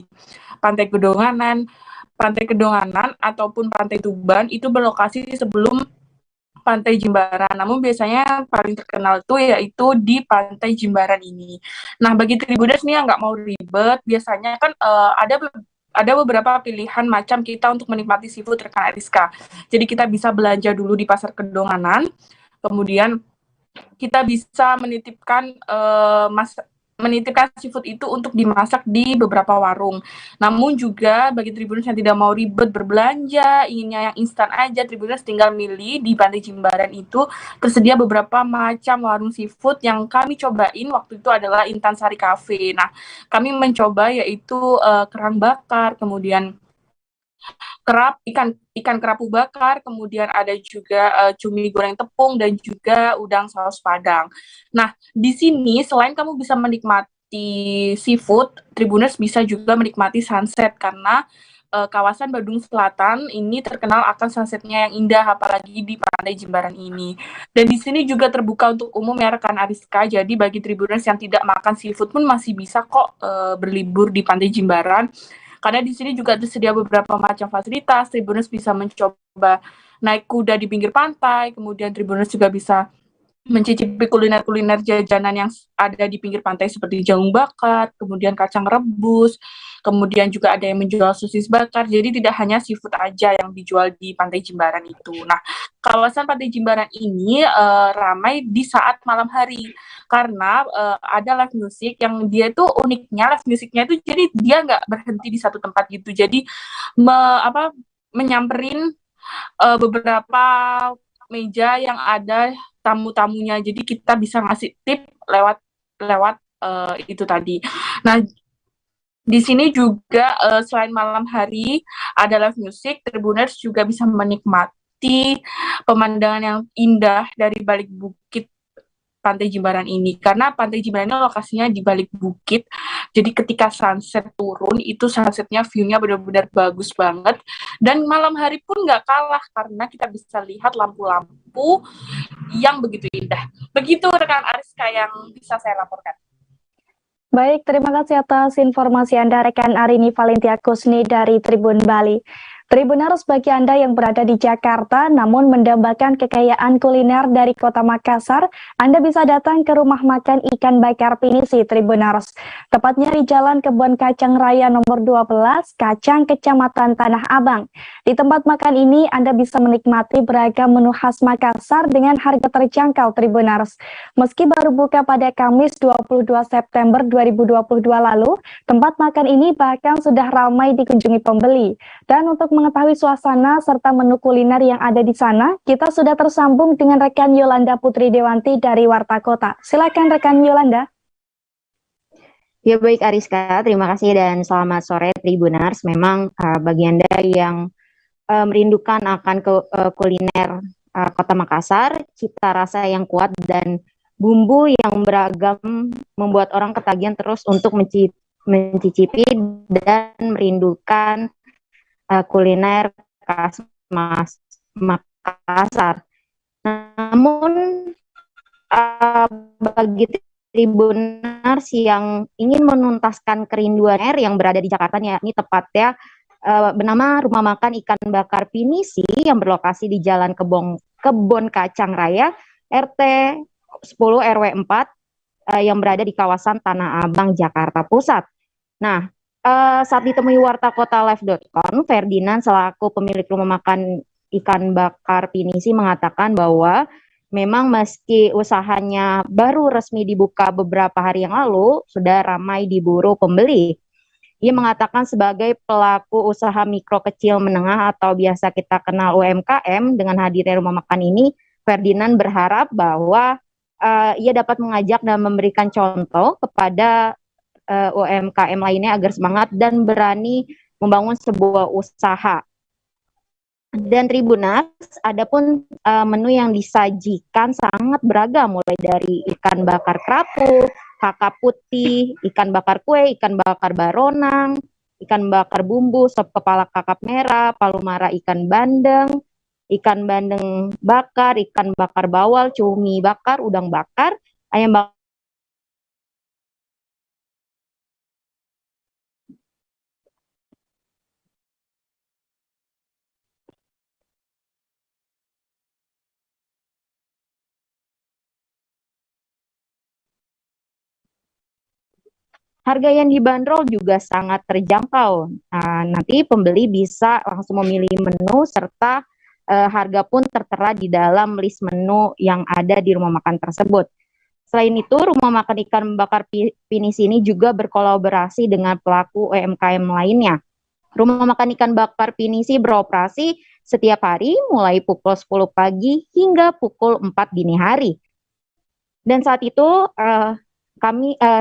Pantai Kedonganan. Pantai Kedonganan ataupun Pantai Tuban itu berlokasi sebelum Pantai Jimbaran, namun biasanya paling terkenal itu yaitu di Pantai Jimbaran ini. Nah, bagi Tribuners nih yang nggak mau ribet, biasanya kan ada beberapa pilihan macam kita untuk menikmati seafood rekan Ariska. Jadi kita bisa belanja dulu di Pasar Kedonganan, kemudian kita bisa menitipkan seafood itu untuk dimasak di beberapa warung. Namun juga bagi Tribuners yang tidak mau ribet berbelanja, inginnya yang instan aja, Tribuners tinggal milih di Pantai Jimbaran itu tersedia beberapa macam warung seafood. Yang kami cobain waktu itu adalah Intan Sari Cafe. Nah, kami mencoba yaitu kerang bakar, kemudian ikan kerapu bakar, kemudian ada juga cumi goreng tepung dan juga udang saus Padang. Nah, di sini selain kamu bisa menikmati seafood, Tribuners bisa juga menikmati sunset karena kawasan Badung Selatan ini terkenal akan sunsetnya yang indah, apalagi di Pantai Jimbaran ini. Dan di sini juga terbuka untuk umum ya rekan Ariska. Jadi bagi Tribuners yang tidak makan seafood pun masih bisa kok berlibur di Pantai Jimbaran. Karena di sini juga tersedia beberapa macam fasilitas. Tribuners bisa mencoba naik kuda di pinggir pantai, kemudian Tribuners juga bisa mencicipi kuliner-kuliner jajanan yang ada di pinggir pantai seperti jagung bakar, kemudian kacang rebus, kemudian juga ada yang menjual sosis bakar. Jadi tidak hanya seafood aja yang dijual di Pantai Jimbaran itu. Nah, kawasan Pantai Jimbaran ini ramai di saat malam hari karena ada live music yang dia tuh uniknya, live musiknya itu jadi dia nggak berhenti di satu tempat gitu. Jadi menyamperin beberapa meja yang ada tamu-tamunya, jadi kita bisa ngasih tip lewat itu tadi. Nah, di sini juga selain malam hari ada live music, Tribuners juga bisa menikmati pemandangan yang indah dari balik bukit Pantai Jimbaran ini, karena Pantai Jimbaran ini lokasinya di balik bukit. Jadi ketika sunset turun, itu sunsetnya view-nya benar-benar bagus banget. Dan malam hari pun nggak kalah, karena kita bisa lihat lampu-lampu yang begitu indah. Begitu rekan Ariska yang bisa saya laporkan. Baik, terima kasih atas informasi Anda rekan Arini Valentia Kusni dari Tribun Bali. Tribuners, bagi Anda yang berada di Jakarta namun mendambakan kekayaan kuliner dari Kota Makassar, Anda bisa datang ke Rumah Makan Ikan Bakar Pinisi, Tribuners. Tepatnya di Jalan Kebun Kacang Raya nomor 12, Kacang, Kecamatan Tanah Abang. Di tempat makan ini, Anda bisa menikmati beragam menu khas Makassar dengan harga terjangkau, Tribuners. Meski baru buka pada Kamis 22 September 2022 lalu, tempat makan ini bahkan sudah ramai dikunjungi pembeli. Dan untuk mengetahui suasana serta menu kuliner yang ada di sana, kita sudah tersambung dengan rekan Yolanda Putri Dewanti dari Warta Kota. Silakan rekan Yolanda. Ya baik Ariska, terima kasih dan selamat sore Tribuners. Memang bagi Anda yang merindukan akan kuliner Kota Makassar, cita rasa yang kuat dan bumbu yang beragam membuat orang ketagihan terus untuk mencicipi dan merindukan kuliner khas Makassar. Namun bagi Tribuners yang ingin menuntaskan kerinduan yang berada di Jakarta, yakni tepatnya bernama Rumah Makan Ikan Bakar Pinisi yang berlokasi di Jalan Kebon Kacang Raya RT 10 RW 4 yang berada di kawasan Tanah Abang, Jakarta Pusat. Nah, saat ditemui wartakotalive.com, Ferdinand selaku pemilik rumah makan ikan bakar Pinisi mengatakan bahwa memang meski usahanya baru resmi dibuka beberapa hari yang lalu, sudah ramai diburu pembeli. Ia mengatakan sebagai pelaku usaha mikro kecil menengah atau biasa kita kenal UMKM, dengan hadirnya rumah makan ini, Ferdinand berharap bahwa ia dapat mengajak dan memberikan contoh kepada UMKM lainnya agar semangat dan berani membangun sebuah usaha. Dan Tribuners, adapun menu yang disajikan sangat beragam, mulai dari ikan bakar kerapu, kakap putih, ikan bakar kue, ikan bakar baronang, ikan bakar bumbu, sop kepala kakap merah, palu mara ikan bandeng bakar, ikan bakar bawal, cumi bakar, udang bakar, ayam bakar. Harga yang dibanderol juga sangat terjangkau. Nanti pembeli bisa langsung memilih menu serta harga pun tertera di dalam list menu yang ada di rumah makan tersebut. Selain itu, rumah makan ikan bakar Pinisi ini juga berkolaborasi dengan pelaku UMKM lainnya. Rumah makan ikan bakar Pinisi beroperasi setiap hari mulai pukul 10 pagi hingga pukul 4 dini hari. Dan saat itu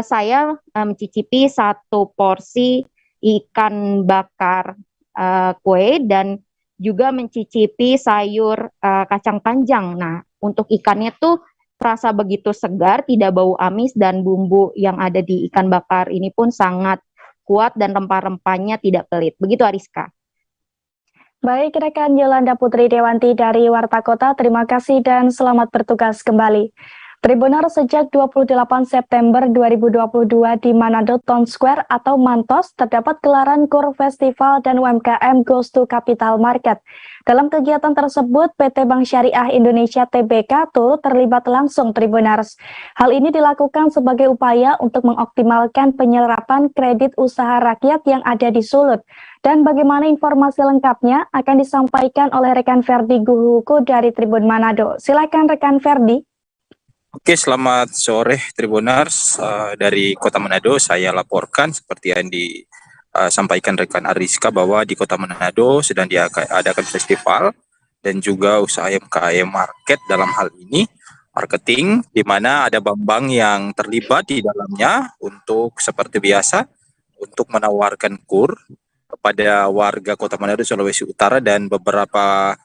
saya mencicipi satu porsi ikan bakar kue dan juga mencicipi sayur kacang panjang. Nah, untuk ikannya tuh terasa begitu segar, tidak bau amis, dan bumbu yang ada di ikan bakar ini pun sangat kuat dan rempah-rempahnya tidak pelit. Begitu Ariska. Baik, rekan Yolanda Putri Dewanti dari Warta Kota, terima kasih dan selamat bertugas kembali. Tribuners, sejak 28 September 2022 di Manado Town Square atau Mantos terdapat gelaran KUR Festival dan UMKM Goes to Capital Market. Dalam kegiatan tersebut, PT Bank Syariah Indonesia Tbk turut terlibat langsung Tribuners. Hal ini dilakukan sebagai upaya untuk mengoptimalkan penyerapan kredit usaha rakyat yang ada di Sulut. Dan bagaimana informasi lengkapnya akan disampaikan oleh rekan Ferdi Guhuku dari Tribun Manado. Silakan rekan Ferdi. Oke, selamat sore Tribuners. Dari Kota Manado saya laporkan seperti yang disampaikan rekan Ariska bahwa di Kota Manado sedang diadakan festival dan juga usaha UMKM market dalam hal ini marketing, di mana ada bank-bank yang terlibat di dalamnya untuk seperti biasa untuk menawarkan KUR kepada warga Kota Manado, Sulawesi Utara dan beberapa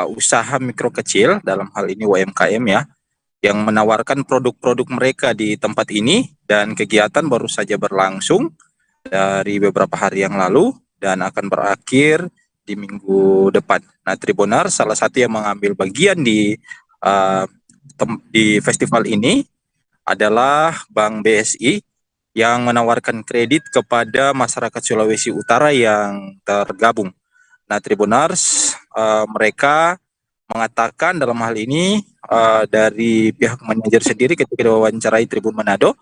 usaha mikro kecil dalam hal ini UMKM ya, yang menawarkan produk-produk mereka di tempat ini, dan kegiatan baru saja berlangsung dari beberapa hari yang lalu dan akan berakhir di minggu depan. Nah, Tribuners, salah satu yang mengambil bagian di festival ini adalah Bank BSI yang menawarkan kredit kepada masyarakat Sulawesi Utara yang tergabung. Nah, Tribuners, mereka mengatakan dalam hal ini dari pihak manajer sendiri ketika diwawancarai Tribun Manado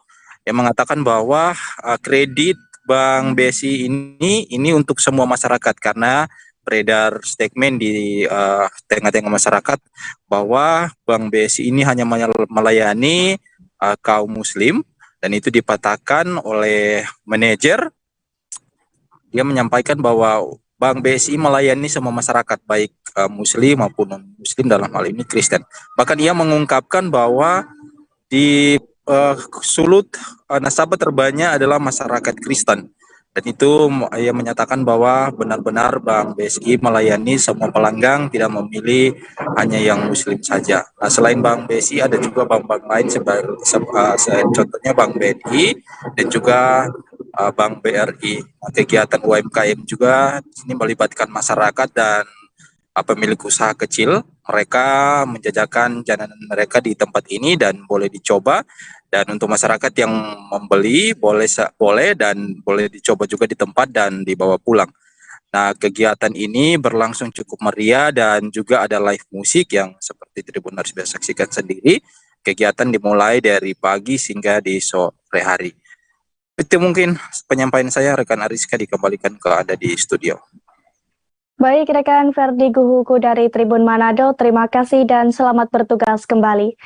yang mengatakan bahwa kredit Bank BSI ini untuk semua masyarakat, karena beredar statement di tengah-tengah masyarakat bahwa Bank BSI ini hanya melayani kaum muslim, dan itu dipatahkan oleh manajer. Dia menyampaikan bahwa Bank BSI melayani semua masyarakat, baik Muslim maupun non-Muslim, dalam hal ini Kristen. Bahkan ia mengungkapkan bahwa di Sulut nasabah terbanyak adalah masyarakat Kristen. Dan itu ia menyatakan bahwa benar-benar Bank BSI melayani semua pelanggan, tidak memilih hanya yang Muslim saja. Nah, selain Bank BSI ada juga bank-bank lain contohnya Bank BNI dan juga Bank BRI. Nah, kegiatan UMKM juga ini melibatkan masyarakat dan pemilik usaha kecil. Mereka menjajakan jajanan mereka di tempat ini dan boleh dicoba. Dan untuk masyarakat yang membeli boleh dan boleh dicoba juga di tempat dan dibawa pulang. Nah, kegiatan ini berlangsung cukup meriah dan juga ada live musik yang seperti Tribuners bisa saksikan sendiri. Kegiatan dimulai dari pagi hingga di sore hari. Itu mungkin penyampaian saya, rekan Ariska, dikembalikan ke Anda di studio. Baik, rekan Ferdi Guhuku dari Tribun Manado, terima kasih dan selamat bertugas kembali.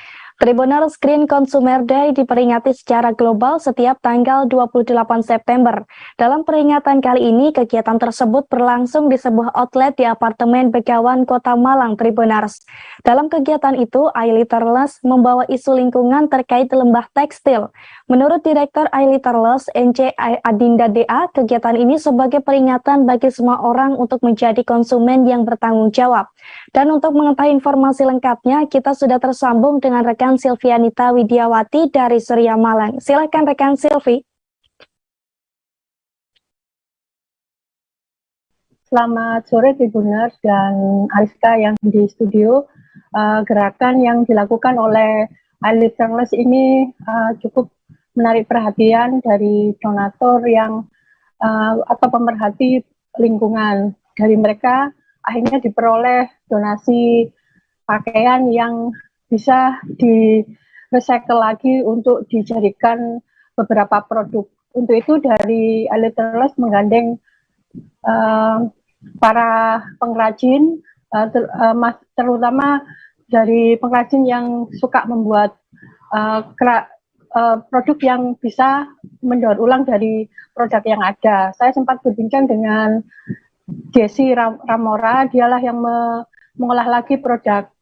Tribuners, Green Consumer Day diperingati secara global setiap tanggal 28 September. Dalam peringatan kali ini, kegiatan tersebut berlangsung di sebuah outlet di apartemen Begawan, Kota Malang, Tribuners. Dalam kegiatan itu, iLitterless membawa isu lingkungan terkait limbah tekstil. Menurut Direktur iLitterless, NC Adinda DA, kegiatan ini sebagai peringatan bagi semua orang untuk menjadi konsumen yang bertanggung jawab. Dan untuk mengetahui informasi lengkapnya, kita sudah tersambung dengan rekan Silvianita Widiawati dari Surya Malang. Silakan rekan Silvi. Selamat sore Tribuners dan Ariska yang di studio. Gerakan yang dilakukan oleh iLitterless ini cukup menarik perhatian dari donatur yang atau pemerhati lingkungan. Dari mereka akhirnya diperoleh donasi pakaian yang bisa di-recycle lagi untuk dijadikan beberapa produk. Untuk itu dari iLitterless menggandeng para pengrajin, terutama dari pengrajin yang suka membuat produk yang bisa mendaur ulang dari produk yang ada. Saya sempat berbincang dengan Desi Ramora, dialah yang mengolah lagi produk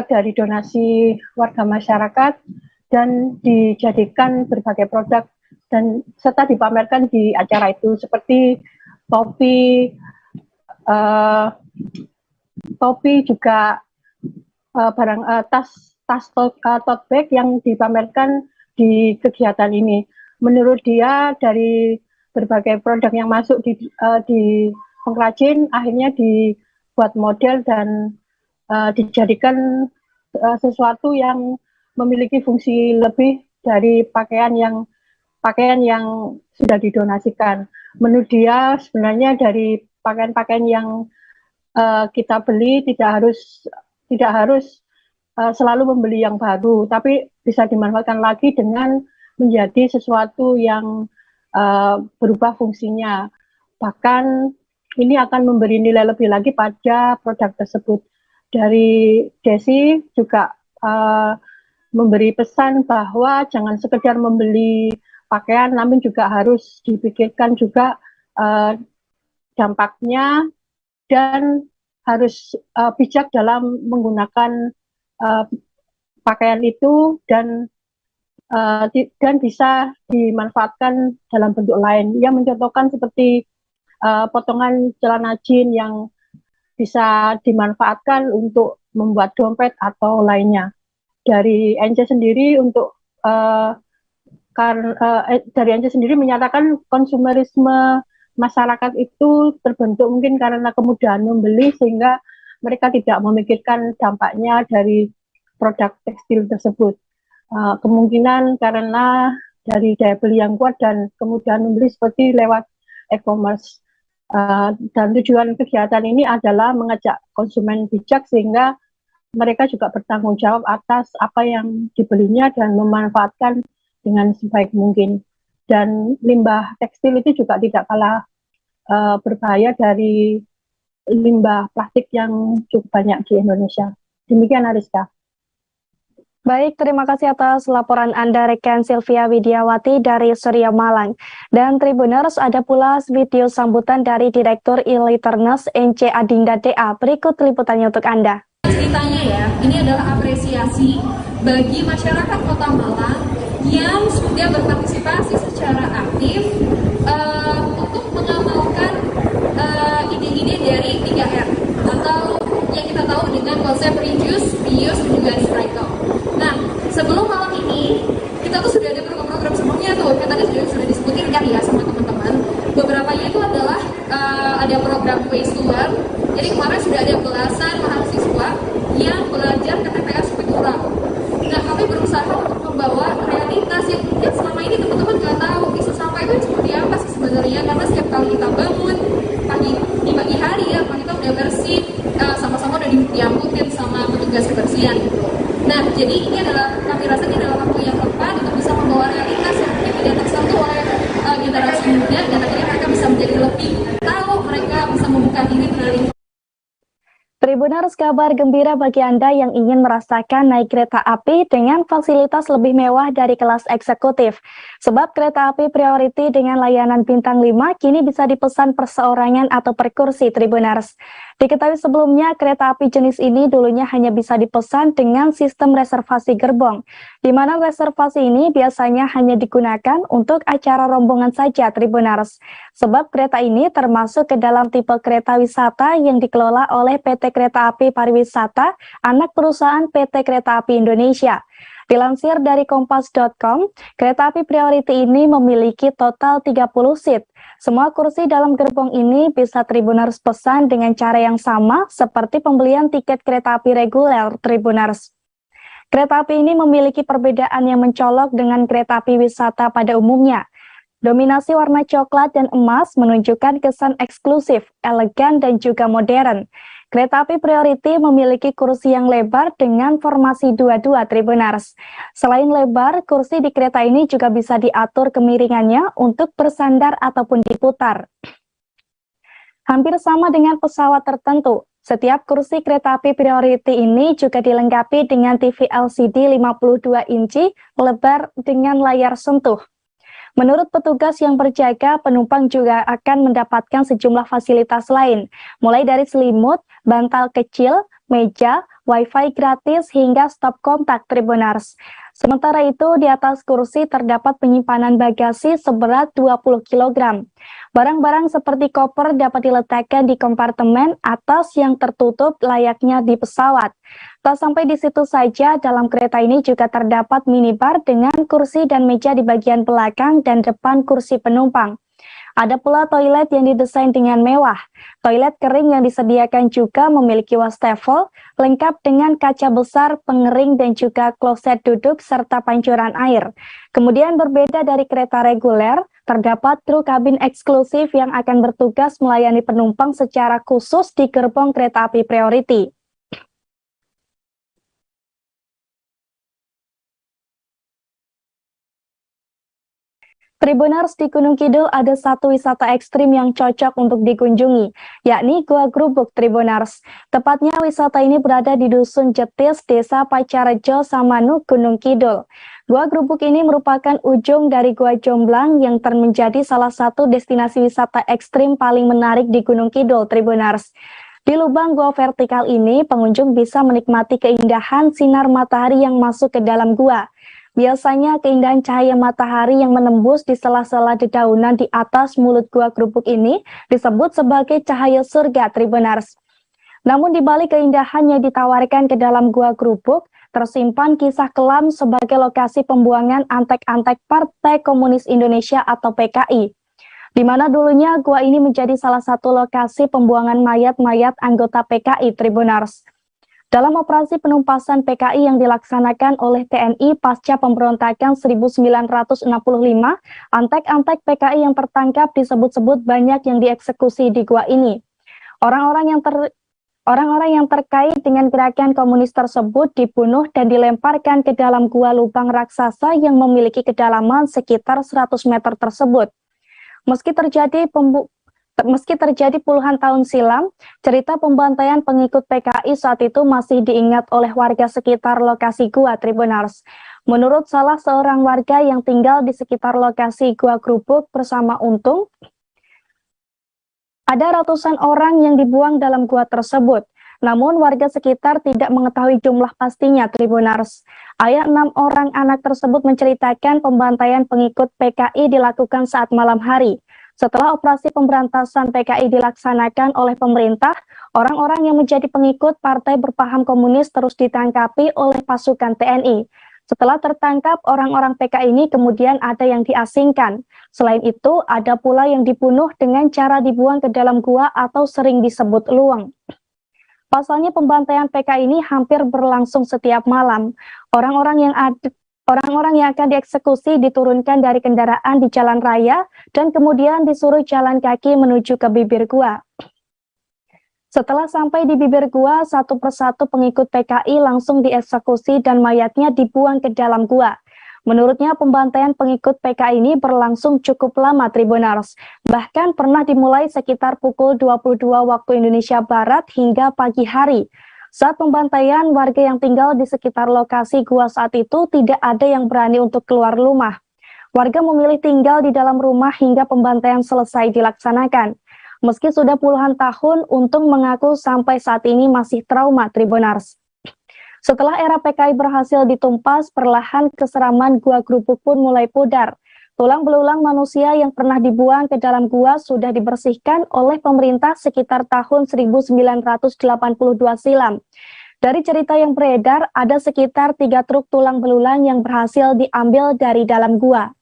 dari donasi warga masyarakat dan dijadikan berbagai produk dan serta dipamerkan di acara itu seperti topi juga barang tas tote bag yang dipamerkan di kegiatan ini. Menurut dia dari berbagai produk yang masuk di pengrajin akhirnya dibuat model dan dijadikan sesuatu yang memiliki fungsi lebih dari pakaian yang sudah didonasikan. Menurut dia sebenarnya dari pakaian-pakaian yang kita beli tidak harus selalu membeli yang baru, tapi bisa dimanfaatkan lagi dengan menjadi sesuatu yang berubah fungsinya. Bahkan ini akan memberi nilai lebih lagi pada produk tersebut. Dari Desi juga memberi pesan bahwa jangan sekedar membeli pakaian, namun juga harus dipikirkan juga dampaknya dan harus bijak dalam menggunakan pakaian itu dan bisa dimanfaatkan dalam bentuk lain. Ia mencontohkan seperti potongan celana jeans yang bisa dimanfaatkan untuk membuat dompet atau lainnya. Dari NC sendiri dari NC sendiri menyatakan konsumerisme masyarakat itu terbentuk mungkin karena kemudahan membeli sehingga mereka tidak memikirkan dampaknya dari produk tekstil tersebut. Kemungkinan karena dari daya beli yang kuat dan kemudahan membeli seperti lewat e-commerce. Dan tujuan kegiatan ini adalah mengajak konsumen bijak sehingga mereka juga bertanggung jawab atas apa yang dibelinya dan memanfaatkan dengan sebaik mungkin. Dan limbah tekstil itu juga tidak kalah berbahaya dari limbah plastik yang cukup banyak di Indonesia. Demikian Ariska. Baik, terima kasih atas laporan Anda rekan Sylvia Widiawati dari Surya Malang. Dan Tribuners, ada pula video sambutan dari Direktur E-Literness NC Adinda DA. Berikut liputannya untuk Anda. Ceritanya ya, ini adalah apresiasi bagi masyarakat Kota Malang yang sudah berpartisipasi secara aktif untuk mengamalkan ide-ide dari 3R atau yang kita tahu dengan konsep reduce, reuse, dan juga recycle. Nah, sebelum malam ini kita tuh sudah ada program-program sebelumnya tuh, yang tadi sudah disebutin kan ya sama teman-teman. Beberapanya itu adalah ada program Waste to Learn. Jadi kemarin sudah ada belasan mahasiswa yang belajar ke TPS Kurang. Nah, kami berusaha untuk membawa realitas yang mungkin selama ini teman-teman nggak tahu isu sampah itu seperti apa sih sebenarnya, karena setiap kali kita bangun di pagi hari ya, kita udah bersih, sama-sama udah diangkutin sama petugas kebersihan gitu. Nah, jadi ini adalah, kami rasa ini adalah waktu yang tepat untuk bisa membawa realitas yang mungkin tidak tersentuh oleh generasi muda, dan akhirnya mereka bisa menjadi lebih tahu, mereka bisa membuka diri terhadap. Tribuners, kabar gembira bagi Anda yang ingin merasakan naik kereta api dengan fasilitas lebih mewah dari kelas eksekutif. Sebab kereta api priority dengan layanan bintang 5 kini bisa dipesan perseorangan atau per kursi, Tribuners. Diketahui sebelumnya, kereta api jenis ini dulunya hanya bisa dipesan dengan sistem reservasi gerbong, di mana reservasi ini biasanya hanya digunakan untuk acara rombongan saja, Tribuners. Sebab kereta ini termasuk ke dalam tipe kereta wisata yang dikelola oleh PT Kereta Api Pariwisata, anak perusahaan PT Kereta Api Indonesia. Dilansir dari kompas.com, kereta api priority ini memiliki total 30 seat. Semua kursi dalam gerbong ini bisa Tribuners pesan dengan cara yang sama seperti pembelian tiket kereta api reguler, Tribuners. Kereta api ini memiliki perbedaan yang mencolok dengan kereta api wisata pada umumnya. Dominasi warna coklat dan emas menunjukkan kesan eksklusif, elegan, dan juga modern. Kereta api priority memiliki kursi yang lebar dengan formasi 2-2, Tribuners. Selain lebar, kursi di kereta ini juga bisa diatur kemiringannya untuk bersandar ataupun diputar. Hampir sama dengan pesawat tertentu, setiap kursi kereta api priority ini juga dilengkapi dengan TV LCD 52 inci lebar dengan layar sentuh. Menurut petugas yang berjaga, penumpang juga akan mendapatkan sejumlah fasilitas lain, mulai dari selimut, bantal kecil, meja, wifi gratis, hingga stop kontak, Tribuners. Sementara itu, di atas kursi terdapat penyimpanan bagasi seberat 20 kg. Barang-barang seperti koper dapat diletakkan di kompartemen atas yang tertutup layaknya di pesawat. Tak sampai di situ saja, dalam kereta ini juga terdapat minibar dengan kursi dan meja di bagian belakang dan depan kursi penumpang. Ada pula toilet yang didesain dengan mewah. Toilet kering yang disediakan juga memiliki wastafel, lengkap dengan kaca besar, pengering, dan juga kloset duduk serta pancuran air. Kemudian berbeda dari kereta reguler, terdapat kru kabin eksklusif yang akan bertugas melayani penumpang secara khusus di gerbong kereta api priority. Tribuners, di Gunung Kidul ada satu wisata ekstrim yang cocok untuk dikunjungi, yakni Gua Grubuk, Tribuners. Tepatnya wisata ini berada di Dusun Jetis, Desa Pacarejo, Samanu, Gunung Kidul. Gua Grubuk ini merupakan ujung dari Gua Jomblang yang menjadi salah satu destinasi wisata ekstrim paling menarik di Gunung Kidul, Tribuners. Di lubang gua vertikal ini, pengunjung bisa menikmati keindahan sinar matahari yang masuk ke dalam gua. Biasanya keindahan cahaya matahari yang menembus di sela-sela dedaunan di atas mulut Gua Grubuk ini disebut sebagai cahaya surga, Tribuners. Namun di balik keindahan yang ditawarkan ke dalam Gua Grubuk, tersimpan kisah kelam sebagai lokasi pembuangan antek-antek Partai Komunis Indonesia atau PKI. Di mana dulunya gua ini menjadi salah satu lokasi pembuangan mayat-mayat anggota PKI, Tribuners. Dalam operasi penumpasan PKI yang dilaksanakan oleh TNI pasca pemberontakan 1965, antek-antek PKI yang tertangkap disebut-sebut banyak yang dieksekusi di gua ini. Orang-orang yang terkait dengan gerakan komunis tersebut dibunuh dan dilemparkan ke dalam gua lubang raksasa yang memiliki kedalaman sekitar 100 meter tersebut. Meski terjadi Meski terjadi puluhan tahun silam, cerita pembantaian pengikut PKI saat itu masih diingat oleh warga sekitar lokasi Gua Tribunars. Menurut salah seorang warga yang tinggal di sekitar lokasi Gua Krupuk bersama Untung, ada ratusan orang yang dibuang dalam gua tersebut. Namun warga sekitar tidak mengetahui jumlah pastinya Tribunars. Ayah 6 orang anak tersebut menceritakan pembantaian pengikut PKI dilakukan saat malam hari. Setelah operasi pemberantasan PKI dilaksanakan oleh pemerintah, orang-orang yang menjadi pengikut partai berpaham komunis terus ditangkapi oleh pasukan TNI. Setelah tertangkap, orang-orang PKI ini kemudian ada yang diasingkan. Selain itu, ada pula yang dibunuh dengan cara dibuang ke dalam gua atau sering disebut luang. Pasalnya pembantaian PKI ini hampir berlangsung setiap malam. Orang-orang yang akan dieksekusi diturunkan dari kendaraan di jalan raya dan kemudian disuruh jalan kaki menuju ke bibir gua. Setelah sampai di bibir gua, satu persatu pengikut PKI langsung dieksekusi dan mayatnya dibuang ke dalam gua. Menurutnya pembantaian pengikut PKI ini berlangsung cukup lama Tribunars. Bahkan pernah dimulai sekitar pukul 22 waktu Indonesia Barat hingga pagi hari. Saat pembantaian, warga yang tinggal di sekitar lokasi gua saat itu tidak ada yang berani untuk keluar rumah. Warga memilih tinggal di dalam rumah hingga pembantaian selesai dilaksanakan. Meski sudah puluhan tahun, Untung mengaku sampai saat ini masih trauma Tribunars. Setelah era PKI berhasil ditumpas, perlahan keseraman Gua Krupuk pun mulai pudar. Tulang belulang manusia yang pernah dibuang ke dalam gua sudah dibersihkan oleh pemerintah sekitar tahun 1982 silam. Dari cerita yang beredar, ada sekitar 3 truk tulang belulang yang berhasil diambil dari dalam gua.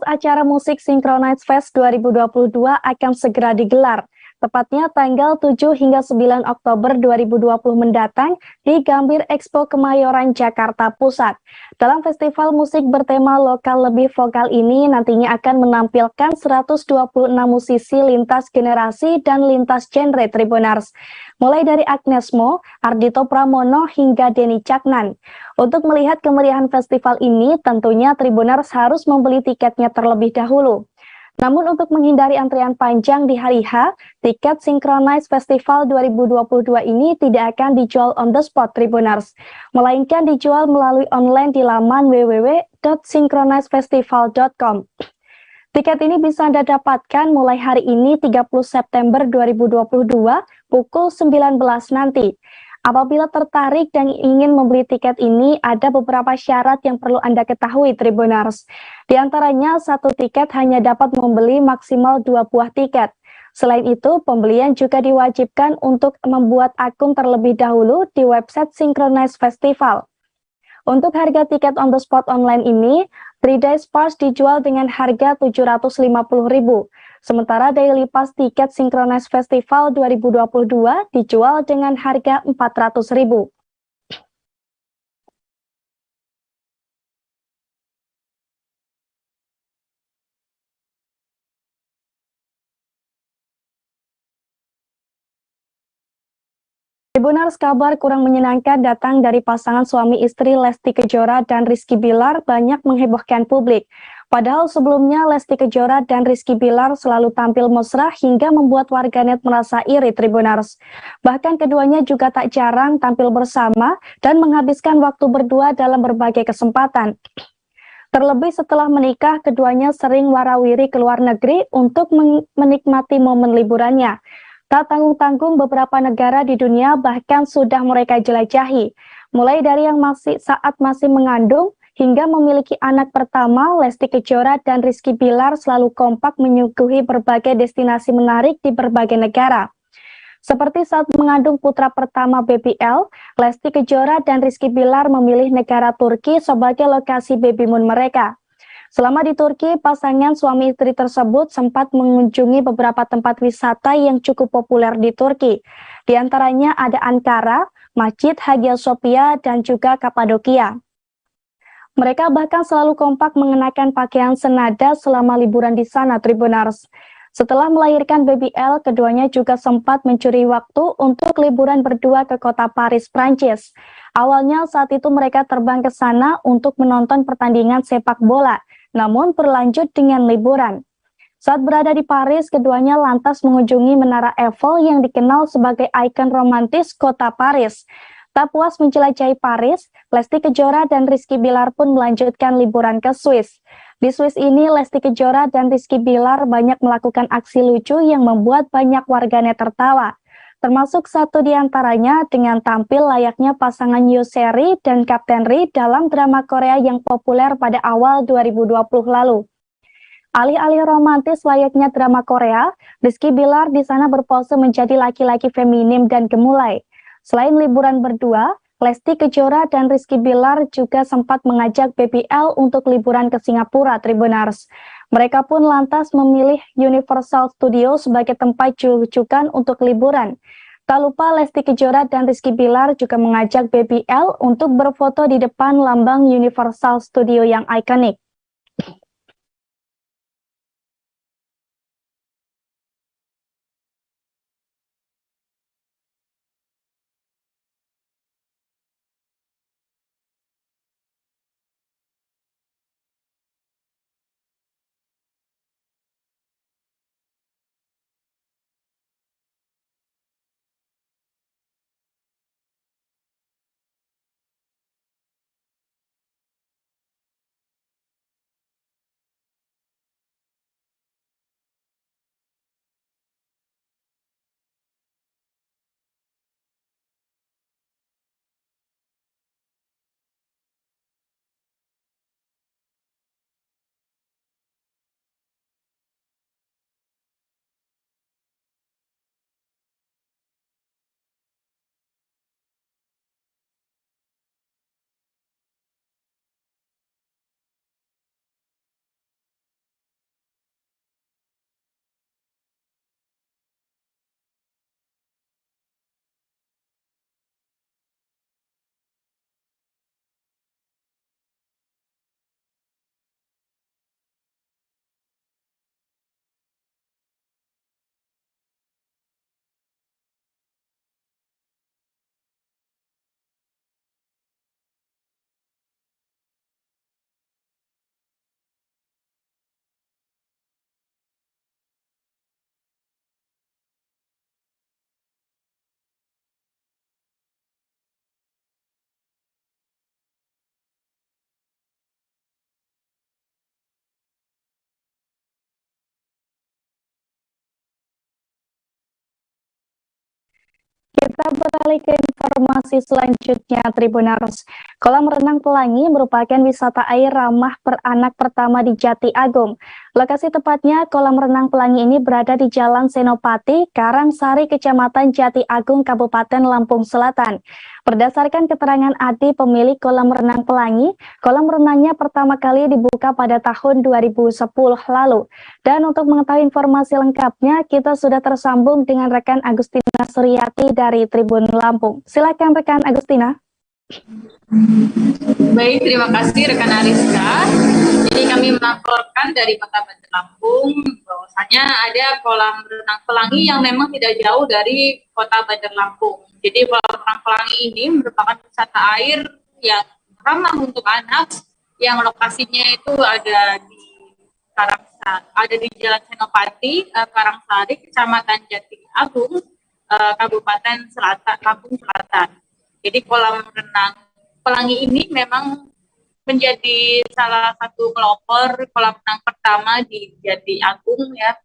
Acara musik Synchronize Fest 2022 akan segera digelar, tepatnya tanggal 7 hingga 9 Oktober 2020 mendatang di Gambir Expo Kemayoran, Jakarta Pusat. Dalam festival musik bertema lokal lebih vokal ini nantinya akan menampilkan 126 musisi lintas generasi dan lintas genre Tribunars, mulai dari Agnes Mo, Ardhito Pramono hingga Denny Caknan. Untuk melihat kemeriahan festival ini, tentunya Tribunars harus membeli tiketnya terlebih dahulu. Namun untuk menghindari antrian panjang di hari H, tiket Synchronize Festival 2022 ini tidak akan dijual on the spot Tribunars, melainkan dijual melalui online di laman www.synchronizefestival.com. Tiket ini bisa Anda dapatkan mulai hari ini 30 September 2022 pukul 19 nanti. Apabila tertarik dan ingin membeli tiket ini, ada beberapa syarat yang perlu Anda ketahui Tribunars. Di antaranya, satu tiket hanya dapat membeli maksimal 2 buah tiket. Selain itu, pembelian juga diwajibkan untuk membuat akun terlebih dahulu di website Synchronize Festival. Untuk harga tiket on the spot online ini, 3 Days Pass dijual dengan harga Rp750.000. Sementara Daily Pass tiket Synchronize Festival 2022 dijual dengan harga Rp400.000. Tribunars, kabar kurang menyenangkan datang dari pasangan suami istri Lesti Kejora dan Rizky Bilar banyak menghebohkan publik. Padahal sebelumnya Lesti Kejora dan Rizky Bilar selalu tampil mesra hingga membuat warganet merasa iri Tribunars. Bahkan keduanya juga tak jarang tampil bersama dan menghabiskan waktu berdua dalam berbagai kesempatan. Terlebih setelah menikah, keduanya sering warawiri ke luar negeri untuk menikmati momen liburannya. Tak tanggung-tanggung beberapa negara di dunia bahkan sudah mereka jelajahi. Mulai dari yang saat masih mengandung hingga memiliki anak pertama, Lesti Kejora dan Rizky Bilar selalu kompak menyuguhi berbagai destinasi menarik di berbagai negara. Seperti saat mengandung putra pertama Baby L, Lesti Kejora dan Rizky Bilar memilih negara Turki sebagai lokasi baby moon mereka. Selama di Turki, pasangan suami istri tersebut sempat mengunjungi beberapa tempat wisata yang cukup populer di Turki. Di antaranya ada Ankara, Masjid Hagia Sophia, dan juga Kapadokia. Mereka bahkan selalu kompak mengenakan pakaian senada selama liburan di sana Tribunars. Setelah melahirkan baby L, keduanya juga sempat mencuri waktu untuk liburan berdua ke kota Paris, Prancis. Awalnya saat itu mereka terbang ke sana untuk menonton pertandingan sepak bola, namun berlanjut dengan liburan. Saat berada di Paris, keduanya lantas mengunjungi Menara Eiffel yang dikenal sebagai ikon romantis kota Paris. Tak puas menjelajahi Paris, Lesti Kejora dan Rizky Bilar pun melanjutkan liburan ke Swiss. Di Swiss ini, Lesti Kejora dan Rizky Bilar banyak melakukan aksi lucu yang membuat banyak warganet tertawa. Termasuk satu di antaranya dengan tampil layaknya pasangan Yoseri dan Kapten Ri dalam drama Korea yang populer pada awal 2020 lalu. Alih-alih romantis layaknya drama Korea, Rizky Bilar di sana berpose menjadi laki-laki feminim dan gemulai. Selain liburan berdua, Lesti Kejora dan Rizky Bilar juga sempat mengajak baby L untuk liburan ke Singapura, Tribuners. Mereka pun lantas memilih Universal Studios sebagai tempat rujukan untuk liburan. Tak lupa Lesti Kejora dan Rizky Bilar juga mengajak baby L untuk berfoto di depan lambang Universal Studio yang ikonik. Kita beralih ke informasi selanjutnya, Tribuners. Kolam renang Pelangi merupakan wisata air ramah beranak pertama di Jati Agung. Lokasi tepatnya kolam renang Pelangi ini berada di Jalan Senopati, Karangsari, Kecamatan Jati Agung, Kabupaten Lampung Selatan. Berdasarkan keterangan Adi, pemilik kolam renang Pelangi, kolam renangnya pertama kali dibuka pada tahun 2010 lalu. Dan untuk mengetahui informasi lengkapnya, kita sudah tersambung dengan rekan Agustina Suryati dari Tribun Lampung. Silakan rekan Agustina. Baik, terima kasih rekan Ariska. Jadi kami melaporkan dari Kota Bandar Lampung bahwasanya ada kolam renang Pelangi yang memang tidak jauh dari Kota Bandar Lampung. Jadi kolam renang Pelangi ini merupakan wisata air yang ramah untuk anak, yang lokasinya itu ada di Karangsari, ada di Jalan Senopati, Karangsari, Kecamatan Jati Agung, Kabupaten Selatan, Lampung Selatan. Jadi kolam renang Pelangi ini memang menjadi salah satu pelopor kolam renang pertama di Jati Agung ya,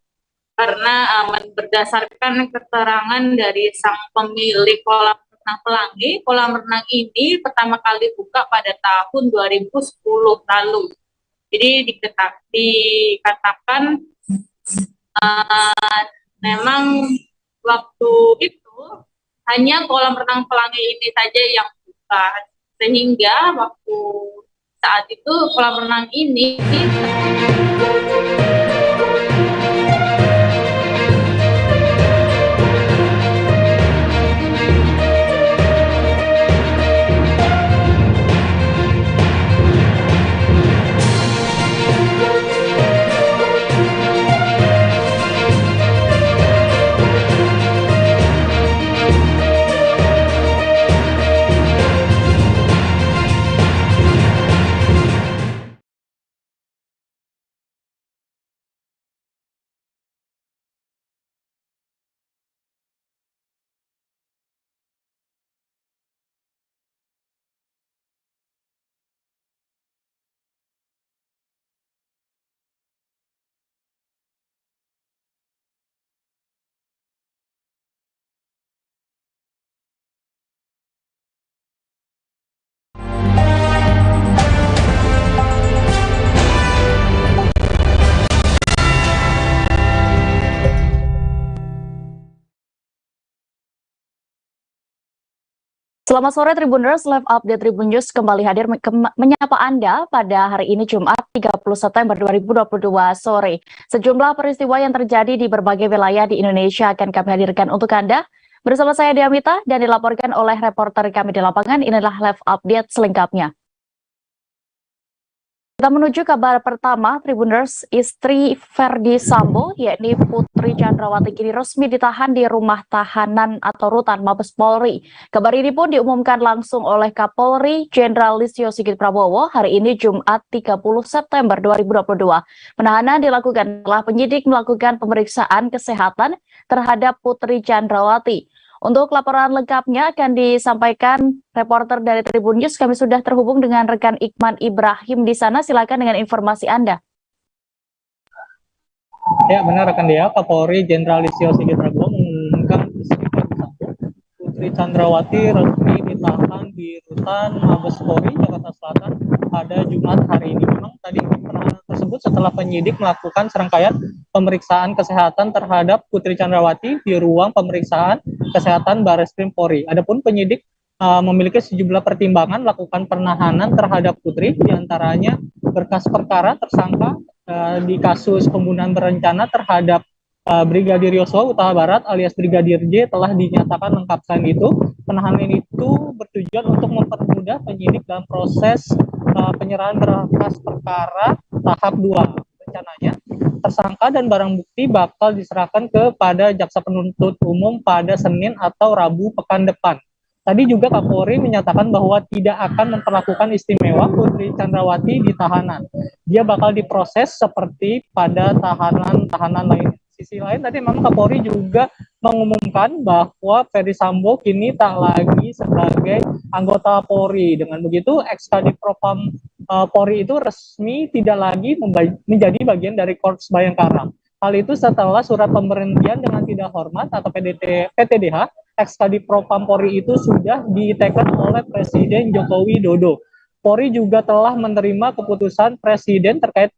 karena berdasarkan keterangan dari sang pemilik kolam renang Pelangi, kolam renang ini pertama kali buka pada tahun 2010 lalu. Jadi dikatakan memang waktu itu hanya kolam renang Pelangi ini saja yang buka, sehingga waktu saat itu kolam renang ini Selamat sore Tribuners, Live Update Tribun News kembali hadir menyapa Anda pada hari ini Jumat 30 September 2022 sore. Sejumlah peristiwa yang terjadi di berbagai wilayah di Indonesia akan kami hadirkan untuk Anda. Bersama saya Diamita dan dilaporkan oleh reporter kami di lapangan, inilah Live Update selengkapnya. Kita menuju kabar pertama, Tribuners, istri Verdi Sambo, yakni Putri Chandrawati kini resmi ditahan di rumah tahanan atau rutan Mabes Polri. Kabar ini pun diumumkan langsung oleh Kapolri Jenderal Listio Sigit Prabowo hari ini Jumat 30 September 2022. Penahanan dilakukan setelah penyidik melakukan pemeriksaan kesehatan terhadap Putri Chandrawati. Untuk laporan lengkapnya akan disampaikan reporter dari Tribun News. Kami sudah terhubung dengan rekan Ikman Ibrahim di sana. Silakan dengan informasi Anda. Ya benar rekan dia, Kapolri Jenderal Listio Sigit Prabowo mengumumkan Putri Chandrawati resmi ditahan di rutan Mabes Polri Jakarta Selatan pada Jumat hari ini. Memang tadi penahanan tersebut setelah penyidik melakukan serangkaian pemeriksaan kesehatan terhadap Putri Chandrawati di ruang pemeriksaan kesehatan Barreskrim Polri. Adapun penyidik memiliki sejumlah pertimbangan melakukan penahanan terhadap Putri, diantaranya berkas perkara tersangka di kasus pembunuhan berencana terhadap Brigadir Yosua Huta Barat alias Brigadir J telah dinyatakan lengkap. Selain itu, penahanan itu bertujuan untuk mempermudah penyidik dalam proses penyerahan berkas perkara tahap 2. Rencananya, tersangka dan barang bukti bakal diserahkan kepada Jaksa Penuntut Umum pada Senin atau Rabu pekan depan. Tadi juga Kapolri menyatakan bahwa tidak akan memperlakukan istimewa Putri Chandrawati di tahanan. Dia bakal diproses seperti pada tahanan-tahanan lain. Sisi lain tadi memang Kapolri juga mengumumkan bahwa Verdi Sambo kini tak lagi sebagai anggota Polri. Dengan begitu, ex-Kadipropam Polri itu resmi tidak lagi menjadi bagian dari Korps Bayangkara. Hal itu setelah surat pemberhentian dengan tidak hormat atau PTDH ex-Kadipropam Polri itu sudah diteken oleh Presiden Joko Widodo. Polri juga telah menerima keputusan Presiden terkait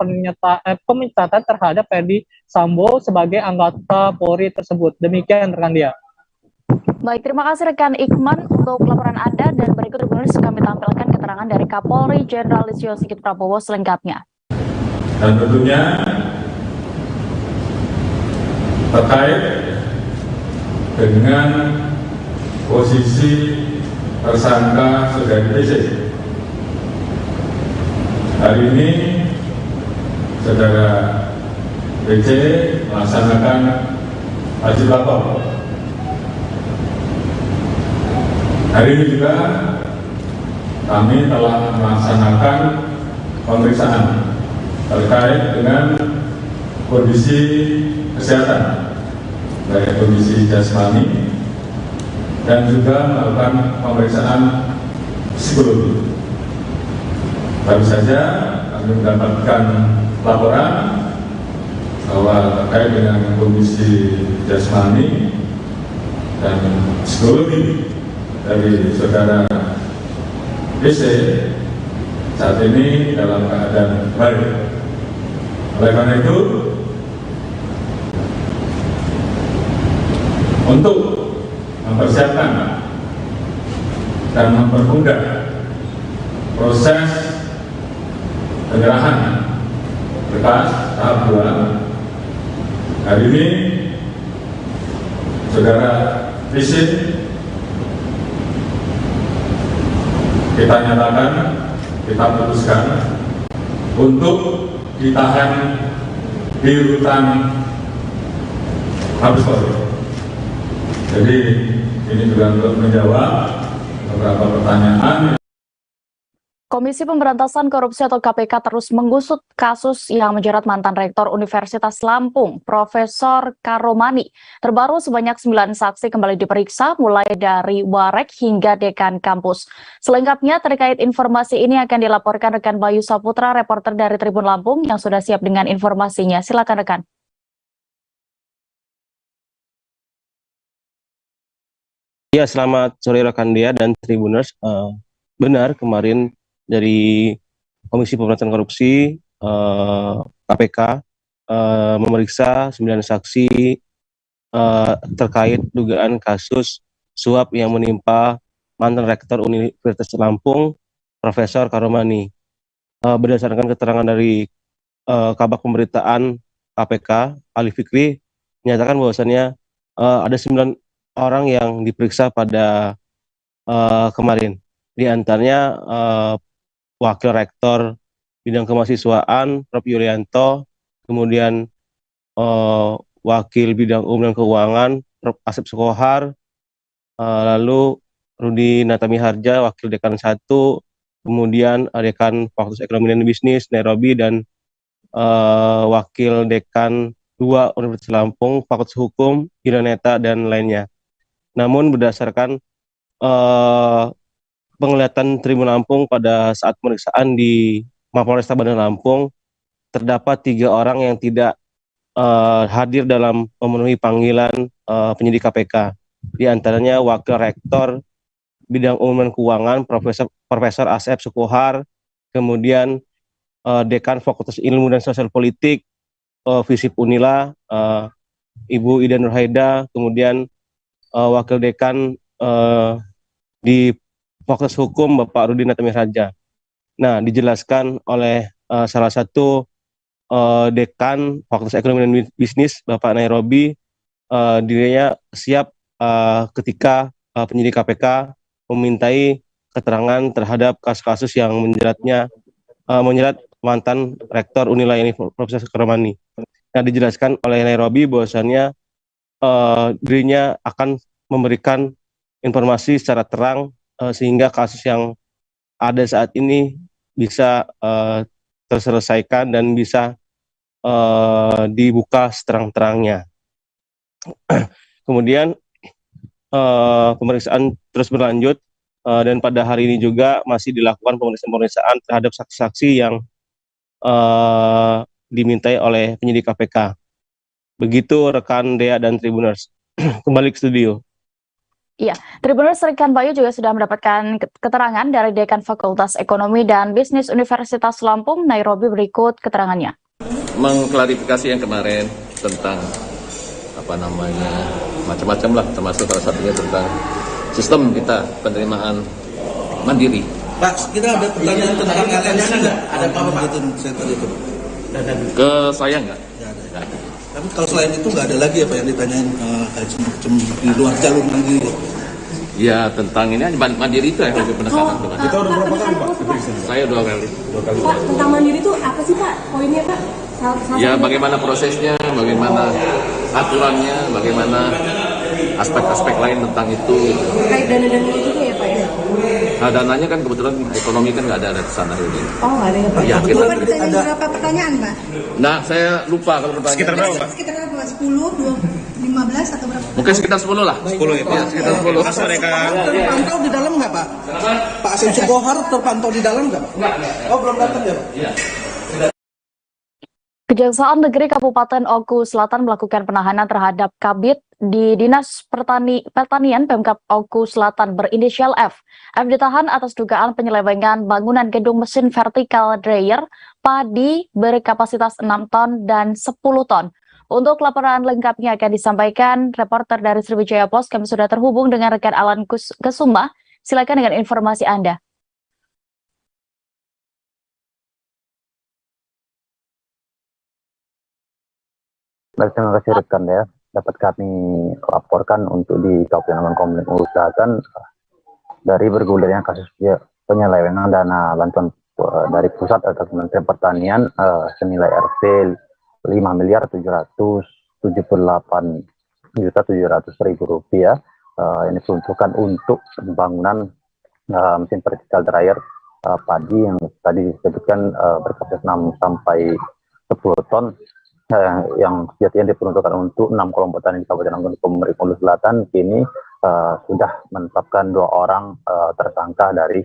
pemecatan terhadap Verdi Sambo sebagai anggota Polri tersebut. Demikian rekan dia. Baik, terima kasih rekan Ikman untuk laporan Anda, dan berikut kami tampilkan keterangan dari Kapolri Jenderal Listio Sigit Prabowo selengkapnya. Dan tentunya terkait dengan posisi tersangka Saudari PC. Hari ini Saudara PC melaksanakan wajib lapor. Hari ini juga kami telah melaksanakan pemeriksaan terkait dengan kondisi kesehatan, baik kondisi jasmani dan juga melakukan pemeriksaan psikologi. Baru saja kami mendapatkan laporan bahwa terkait dengan kondisi jasmani dan psikologi dari Saudara PC saat ini dalam keadaan baik. Oleh karena itu, untuk mempersiapkan dan mempermudah proses penyerahan berkas tahap 2, hari ini Saudara Visit kita nyatakan, kita putuskan untuk ditahan di rutan Mabes Polri. Jadi ini juga untuk menjawab beberapa pertanyaan. Komisi Pemberantasan Korupsi atau KPK terus mengusut kasus yang menjerat mantan Rektor Universitas Lampung, Profesor Karomani. Terbaru sebanyak 9 saksi kembali diperiksa, mulai dari Warek hingga Dekan Kampus. Selengkapnya terkait informasi ini akan dilaporkan rekan Bayu Saputra, reporter dari Tribun Lampung yang sudah siap dengan informasinya. Silakan rekan. Ya, selamat sore rekan dia dan Tribuners. Benar, kemarin dari Komisi Pemberantasan Korupsi KPK memeriksa 9 saksi terkait dugaan kasus suap yang menimpa mantan Rektor Universitas Lampung, Profesor Karomani. Berdasarkan keterangan dari Kabak Pemberitaan KPK, Ali Fikri, menyatakan bahwasannya ada 9 orang yang diperiksa pada kemarin. Di antaranya Wakil Rektor Bidang Kemahasiswaan, Prof. Yulianto, kemudian Wakil Bidang Umum dan Keuangan, Prof. Asep Sukohar, lalu Rudi Natami Harja, Wakil Dekan 1, kemudian Dekan Fakultas Ekonomi dan Bisnis, Nairobi, dan Wakil Dekan 2 Universitas Lampung, Fakultas Hukum, Hiraneta, dan lainnya. Namun berdasarkan penglihatan Tribun Lampung pada saat pemeriksaan di Mapolresta Bandar Lampung, terdapat 3 orang yang tidak hadir dalam memenuhi panggilan penyidik KPK. Di antaranya Wakil Rektor Bidang Umum dan Keuangan, Profesor Asep Sukohar, kemudian Dekan Fakultas Ilmu dan Sosial Politik, Visip Unila, Ibu Ida Nurhaida, kemudian Wakil Dekan di Fakultas Hukum, Bapak Rudi Natami Harja. Nah, dijelaskan oleh salah satu Dekan Fakultas Ekonomi dan Bisnis, Bapak Nairobi, dirinya siap ketika penyidik KPK memintai keterangan terhadap kasus-kasus yang menjerat mantan Rektor Unila ini, Profesor Karomani. Nah, dijelaskan oleh Nairobi bahwasannya dirinya akan memberikan informasi secara terang sehingga kasus yang ada saat ini bisa terselesaikan dan bisa dibuka seterang-terangnya. Kemudian pemeriksaan terus berlanjut dan pada hari ini juga masih dilakukan pemeriksaan terhadap saksi-saksi yang dimintai oleh penyidik KPK. Begitu rekan Dea dan Tribuners. Kembali ke studio. Iya, Tribuners, rekan Bayu juga sudah mendapatkan keterangan dari Dekan Fakultas Ekonomi dan Bisnis Universitas Lampung, Nairobi. Berikut keterangannya. Mengklarifikasi yang kemarin tentang macam-macam lah, termasuk salah satunya tentang sistem kita penerimaan mandiri. Pak, kita ada pertanyaan tentang LNC nggak? Ada apa center itu? Ke saya nggak? Tapi kalau selain itu nggak ada lagi ya Pak yang ditanyain haji di luar jalur mandiri? Ya tentang ini mandiri itu yang lebih penekanan. Kita udah berapa kali Pak? Saya 2 kali. Pak, tentang mandiri itu apa sih Pak poinnya Pak? Ya bagaimana prosesnya, bagaimana aturannya, bagaimana aspek-aspek lain tentang itu. Terkait dana-dana itu ya Pak ya? Nah dananya kan kebetulan ekonomi kan nggak ada di sana ini. Oh nggak ada ya Pak? Ya, kita Bapak ditanya berapa pertanyaan Pak? Nah saya lupa kalau pertanyaan. Sekitar berapa Pak? Sekitar berapa? 10, 15 atau berapa? Mungkin sekitar 10 lah. 10 ya Pak? Ya, sekitar 10. Terpantau di dalam nggak Pak? Pak Asep Sukohar terpantau di dalam nggak Pak? Oh belum datang ya Pak? Iya. Kejaksaan Negeri Kabupaten Oku Selatan melakukan penahanan terhadap Kabid di Dinas Pertanian Pemkab Oku Selatan berinisial F. F ditahan atas dugaan penyelewengan bangunan gedung mesin vertikal dryer padi berkapasitas 6 ton dan 10 ton. Untuk laporan lengkapnya akan disampaikan reporter dari Sriwijaya Post. Kami sudah terhubung dengan rekan Alan Kesuma. Silakan dengan informasi Anda. Baik, terima kasih rekan ya. Dapat kami laporkan untuk di Kabupaten Komering Ulu Selatan dari bergulirnya kasus penyelewengan dana bantuan dari pusat atau Kementerian Pertanian senilai Rp 5.778.700.000 rupiah. Ini peruntukan untuk pembangunan mesin vertical dryer padi yang tadi disebutkan berkapasitas 6 sampai 10 ton. Yang sejatinya diperuntukkan untuk 6 kelompok tani di Kabupaten Komering Ulu Selatan kini sudah menetapkan 2 orang tersangka dari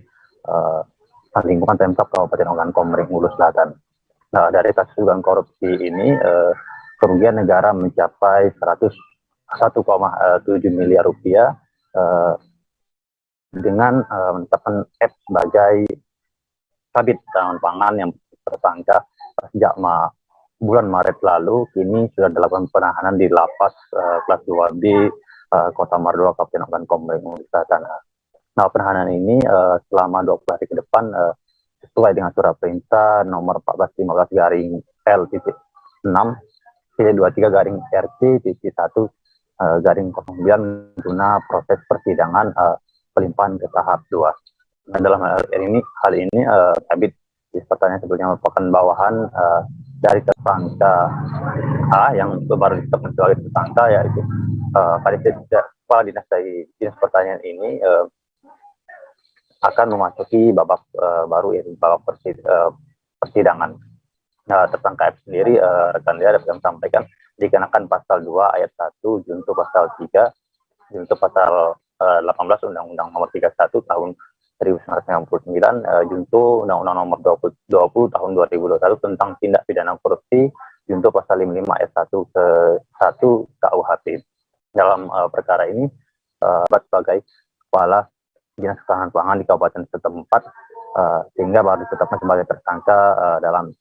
lingkungan Pemkab Kabupaten Komering Ulu Selatan. Nah, dari kasus dugaan korupsi ini kerugian negara mencapai 101,7 miliar rupiah dengan menetapkan F sebagai Kabid Tanaman Pangan yang tersangka sejak bulan Maret lalu. Kini sudah dilakukan penahanan di lapas kelas 2B Kota Mardoa Kabupaten Komering Ulu Selatan. penahanan ini selama 20 hari ke depan sesuai dengan surat perintah nomor 1415 garing L.6 23 garing RC.1 garing 09 guna proses persidangan pelimpahan ke tahap 2. Nah, dalam hal ini Kabit pertanyaan sebelumnya merupakan bawahan dari tersangka A yang baru ditetapkan sebagai tersangka, yaitu Kepala Dinas dari Dinas Pertanian ini akan memasuki babak baru, yaitu babak persidangan. Nah, tersangka F sendiri rekan dia dapat sampaikan dikenakan pasal 2 ayat 1 junto pasal 3 junto pasal 18 Undang-Undang Nomor 31 tahun 1999 junto Undang-Undang Nomor 20 tahun 2021 tentang tindak pidana korupsi junto pasal 55 ayat 1 ke 1 KUHP. Dalam perkara ini sebagai kepala Dinas Ketahanan Pangan di Kabupaten setempat sehingga baru ditetapkan sebagai tersangka dalam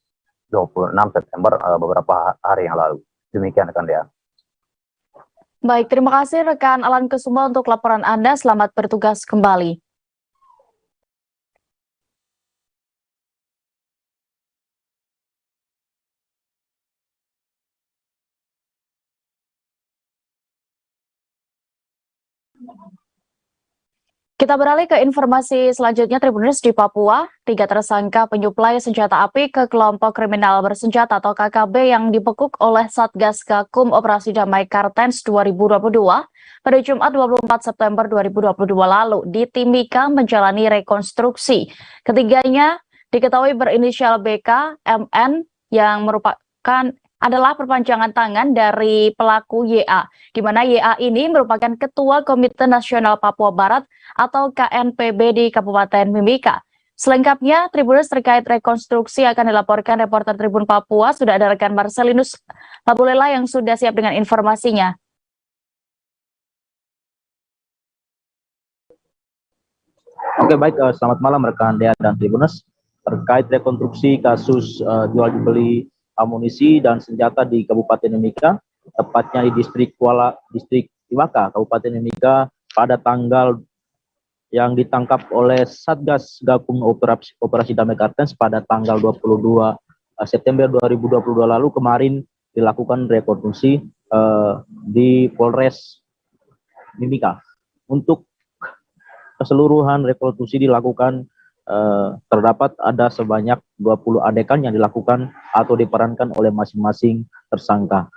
26 September beberapa hari yang lalu. Demikian rekan Dea. Baik, terima kasih rekan Alan Kusuma untuk laporan Anda. Selamat bertugas kembali. Kita beralih ke informasi selanjutnya. Tribuners, di Papua, 3 tersangka penyuplai senjata api ke kelompok kriminal bersenjata atau KKB yang dibekuk oleh Satgas Gakum Operasi Damai Kartens 2022 pada Jumat 24 September 2022 lalu di Timika menjalani rekonstruksi. Ketiganya diketahui berinisial BK, MN yang merupakan adalah perpanjangan tangan dari pelaku YA, di mana YA ini merupakan Ketua Komite Nasional Papua Barat atau KNPB di Kabupaten Mimika. Selengkapnya, Tribuners terkait rekonstruksi akan dilaporkan reporter Tribun Papua. Sudah ada rekan Marcelinus Labulela yang sudah siap dengan informasinya. Oke, baik, selamat malam rekan Dea dan Tribuners. Terkait rekonstruksi kasus jual beli amunisi dan senjata di Kabupaten Mimika, tepatnya di distrik Iwaka, Kabupaten Mimika, pada tanggal yang ditangkap oleh Satgas Gakum Operasi Damai Kartens pada tanggal 22 September 2022 lalu kemarin dilakukan rekonstruksi di Polres Mimika. Untuk keseluruhan rekonstruksi dilakukan terdapat ada sebanyak 20 adegan yang dilakukan atau diperankan oleh masing-masing tersangka.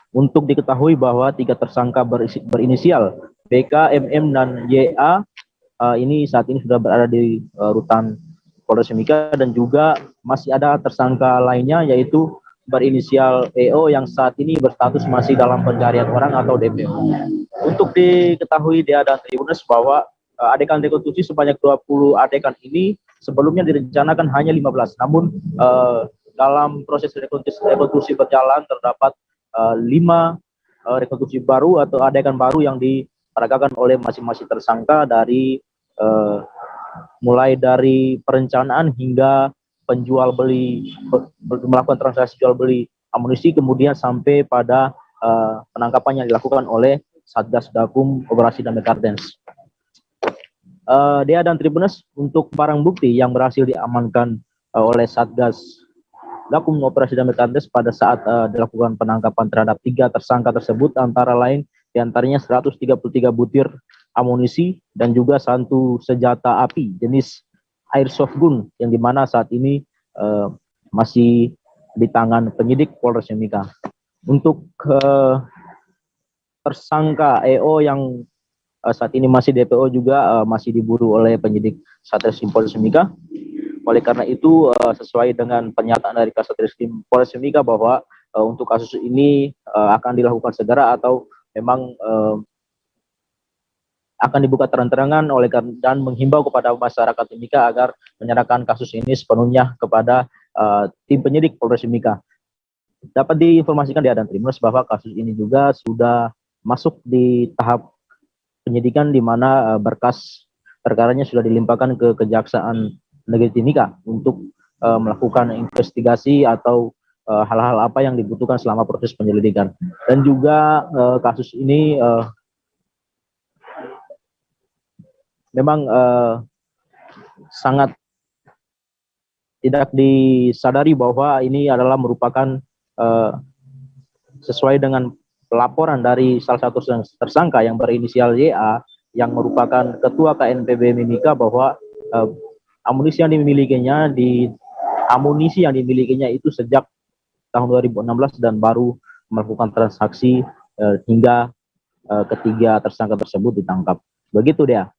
Untuk diketahui bahwa 3 tersangka berinisial BK, MM, dan YA ini saat ini sudah berada di rutan Polres Mimika, dan juga masih ada tersangka lainnya yaitu berinisial EO yang saat ini berstatus masih dalam pencarian orang atau DPO. Untuk diketahui Dea dan Tribuners bahwa adegan rekonstruksi sebanyak 20 adegan ini sebelumnya direncanakan hanya 15, namun dalam proses rekonstruksi berjalan terdapat 5 rekonstruksi baru atau adegan baru yang diperagakan oleh masing-masing tersangka dari mulai dari perencanaan hingga penjual beli, melakukan transaksi jual beli amunisi, kemudian sampai pada penangkapan yang dilakukan oleh Satgas Gakum Operasi Damai Kartens. Dea dan Tribuners, untuk barang bukti yang berhasil diamankan oleh Satgas Gakum Operasi Damai Kartens pada saat dilakukan penangkapan terhadap 3 tersangka tersebut, antara lain diantaranya 133 butir amunisi dan juga 1 senjata api jenis airsoft gun yang dimana saat ini masih di tangan penyidik Polres Mimika. Untuk tersangka EO yang saat ini masih DPO juga masih diburu oleh penyidik Satreskrim Polres Mimika. Oleh karena itu sesuai dengan pernyataan dari Satreskrim Polres Mimika bahwa untuk kasus ini akan dilakukan segera atau memang akan dibuka terang-terangan dan menghimbau kepada masyarakat Mimika agar menyerahkan kasus ini sepenuhnya kepada tim penyidik Polres Mimika. Dapat diinformasikan Dea dan Tribuners bahwa kasus ini juga sudah masuk di tahap penyidikan di mana berkas perkaranya sudah dilimpahkan ke Kejaksaan Negeri Timika untuk melakukan investigasi atau hal-hal apa yang dibutuhkan selama proses penyelidikan. Dan juga kasus ini memang sangat tidak disadari bahwa ini adalah merupakan sesuai dengan laporan dari salah satu tersangka yang berinisial YA yang merupakan ketua KNPB Mimika bahwa amunisi yang dimilikinya itu sejak tahun 2016 dan baru melakukan transaksi hingga ketiga tersangka tersebut ditangkap. Begitu dia.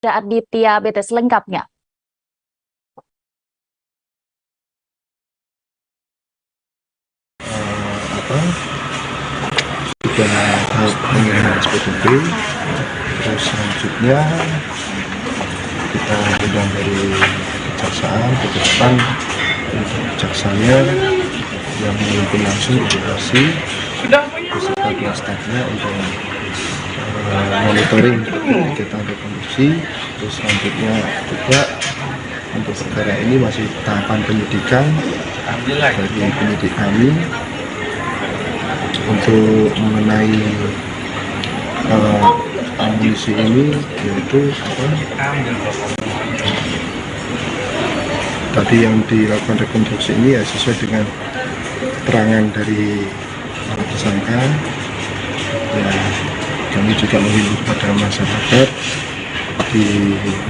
Aditya BT selengkapnya. Sudah tahap pengiriman SPDP, terus selanjutnya kita undang dari kejaksaan ke depan untuk kejaksanya yang memimpin langsung operasi beserta dua stafnya untuk monitoring kegiatan rekonstruksi. Terus selanjutnya juga untuk perkara ini masih tahapan penyidikan bagi penyidik kami untuk mengenai amunisi ini, yaitu tadi yang dilakukan rekonstruksi ini ya sesuai dengan keterangan dari tersangka. Ya, kami juga menghimbau kepada masyarakat di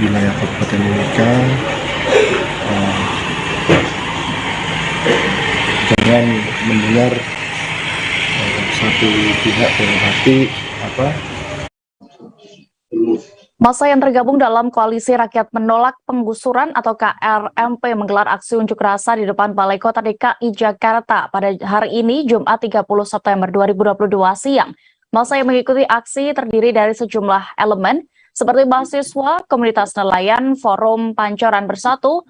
wilayah Kabupaten Mimika jangan mendengar satu pihak dalam arti Massa yang tergabung dalam Koalisi Rakyat Menolak Penggusuran atau KRMP menggelar aksi unjuk rasa di depan Balai Kota DKI Jakarta pada hari ini, Jumat 30 September 2022 siang. Massa yang mengikuti aksi terdiri dari sejumlah elemen seperti mahasiswa, komunitas nelayan, Forum Pancoran Bersatu,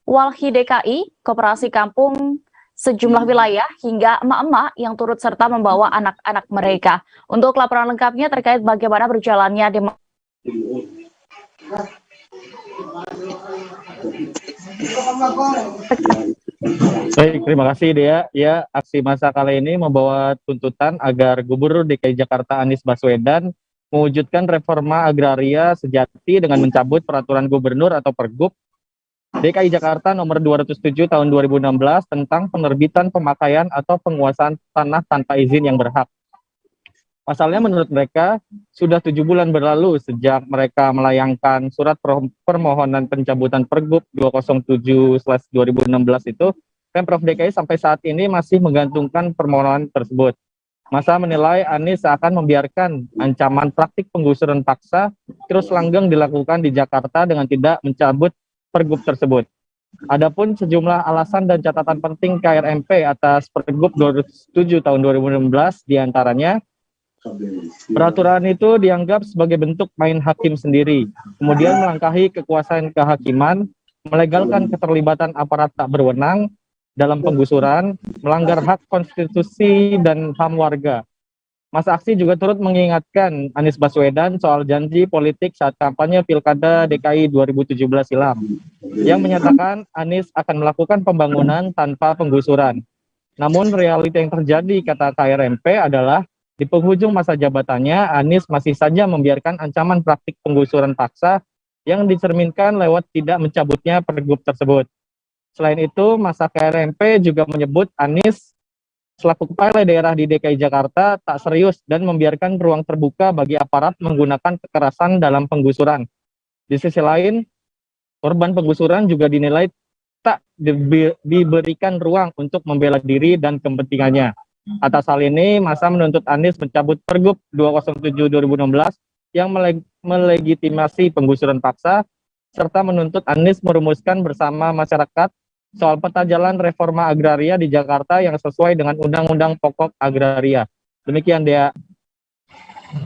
Walhi DKI, Koperasi Kampung, sejumlah wilayah, hingga emak-emak yang turut serta membawa anak-anak mereka. Untuk laporan lengkapnya terkait bagaimana berjalannya demo. Baik, terima kasih Dea. Ya, aksi massa kali ini membawa tuntutan agar Gubernur DKI Jakarta Anies Baswedan mewujudkan reforma agraria sejati dengan mencabut peraturan gubernur atau Pergub DKI Jakarta nomor 207 tahun 2016 tentang penerbitan pemakaian atau penguasaan tanah tanpa izin yang berhak. Pasalnya menurut mereka sudah 7 bulan berlalu sejak mereka melayangkan surat permohonan pencabutan Pergub 207/2016 itu, Pemprov DKI sampai saat ini masih menggantungkan permohonan tersebut. Massa menilai Anies akan membiarkan ancaman praktik penggusuran paksa terus langgeng dilakukan di Jakarta dengan tidak mencabut Pergub tersebut. Adapun sejumlah alasan dan catatan penting KRMP atas Pergub 207 tahun 2016 diantaranya, peraturan itu dianggap sebagai bentuk main hakim sendiri, kemudian melangkahi kekuasaan kehakiman, melegalkan keterlibatan aparat tak berwenang dalam penggusuran, melanggar hak konstitusi dan HAM warga. Massa aksi juga turut mengingatkan Anies Baswedan soal janji politik saat kampanye Pilkada DKI 2017 silam, yang menyatakan Anies akan melakukan pembangunan tanpa penggusuran. Namun realita yang terjadi, kata KRMP, adalah di penghujung masa jabatannya, Anies masih saja membiarkan ancaman praktik penggusuran paksa yang dicerminkan lewat tidak mencabutnya pergub tersebut. Selain itu, masa KRMP juga menyebut Anies selaku kepala daerah di DKI Jakarta tak serius dan membiarkan ruang terbuka bagi aparat menggunakan kekerasan dalam penggusuran. Di sisi lain, korban penggusuran juga dinilai tak diberikan ruang untuk membela diri dan kepentingannya. Atas hal ini, masa menuntut Anies mencabut Pergub 207/2016 yang melegitimasi penggusuran paksa, serta menuntut Anies merumuskan bersama masyarakat soal peta jalan reforma agraria di Jakarta yang sesuai dengan Undang-Undang Pokok Agraria. Demikian, Dea.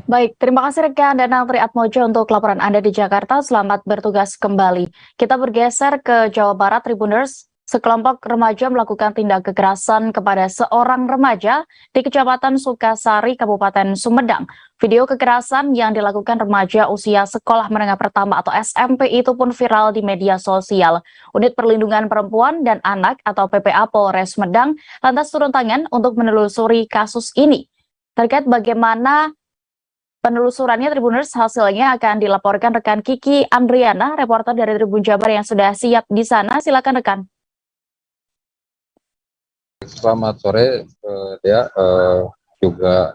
Baik, terima kasih rekan Danang Triatmojo untuk laporan Anda di Jakarta. Selamat bertugas kembali. Kita bergeser ke Jawa Barat, Tribuners. Sekelompok remaja melakukan tindak kekerasan kepada seorang remaja di Kecamatan Sukasari, Kabupaten Sumedang. Video kekerasan yang dilakukan remaja usia sekolah menengah pertama atau SMP itu pun viral di media sosial. Unit Perlindungan Perempuan dan Anak atau PPA Polres Sumedang lantas turun tangan untuk menelusuri kasus ini. Terkait bagaimana penelusurannya, Tribuners, hasilnya akan dilaporkan rekan Kiki Andriana, reporter dari Tribun Jabar yang sudah siap di sana. Silakan rekan. Selamat sore, Dea, juga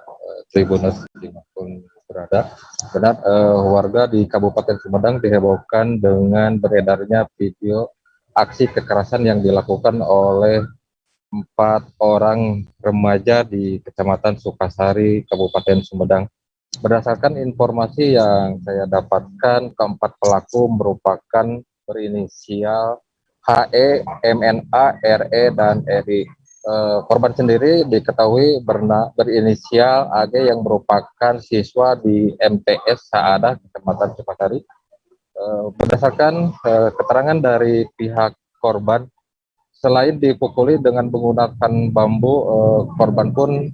Tribuners dimanapun berada. Benar, warga di Kabupaten Sumedang dihebohkan dengan beredarnya video aksi kekerasan yang dilakukan oleh 4 orang remaja di Kecamatan Sukasari, Kabupaten Sumedang. Berdasarkan informasi yang saya dapatkan, keempat pelaku merupakan berinisial HE, MNA, RE, dan RI. Korban sendiri diketahui berinisial AG yang merupakan siswa di MTS Saadah, Kecamatan Sukasari. Berdasarkan keterangan dari pihak korban, selain dipukuli dengan menggunakan bambu, korban pun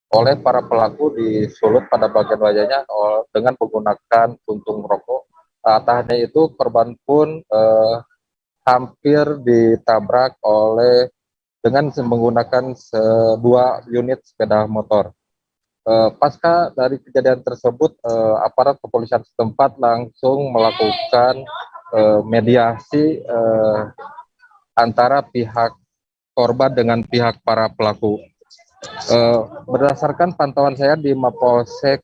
oleh para pelaku disulut pada bagian wajahnya dengan menggunakan puntung rokok. Tak hanya itu, korban pun hampir ditabrak dengan menggunakan 2 unit sepeda motor. Pasca dari kejadian tersebut, aparat kepolisian setempat langsung melakukan mediasi antara pihak korban dengan pihak para pelaku. Berdasarkan pantauan saya di Mapolsek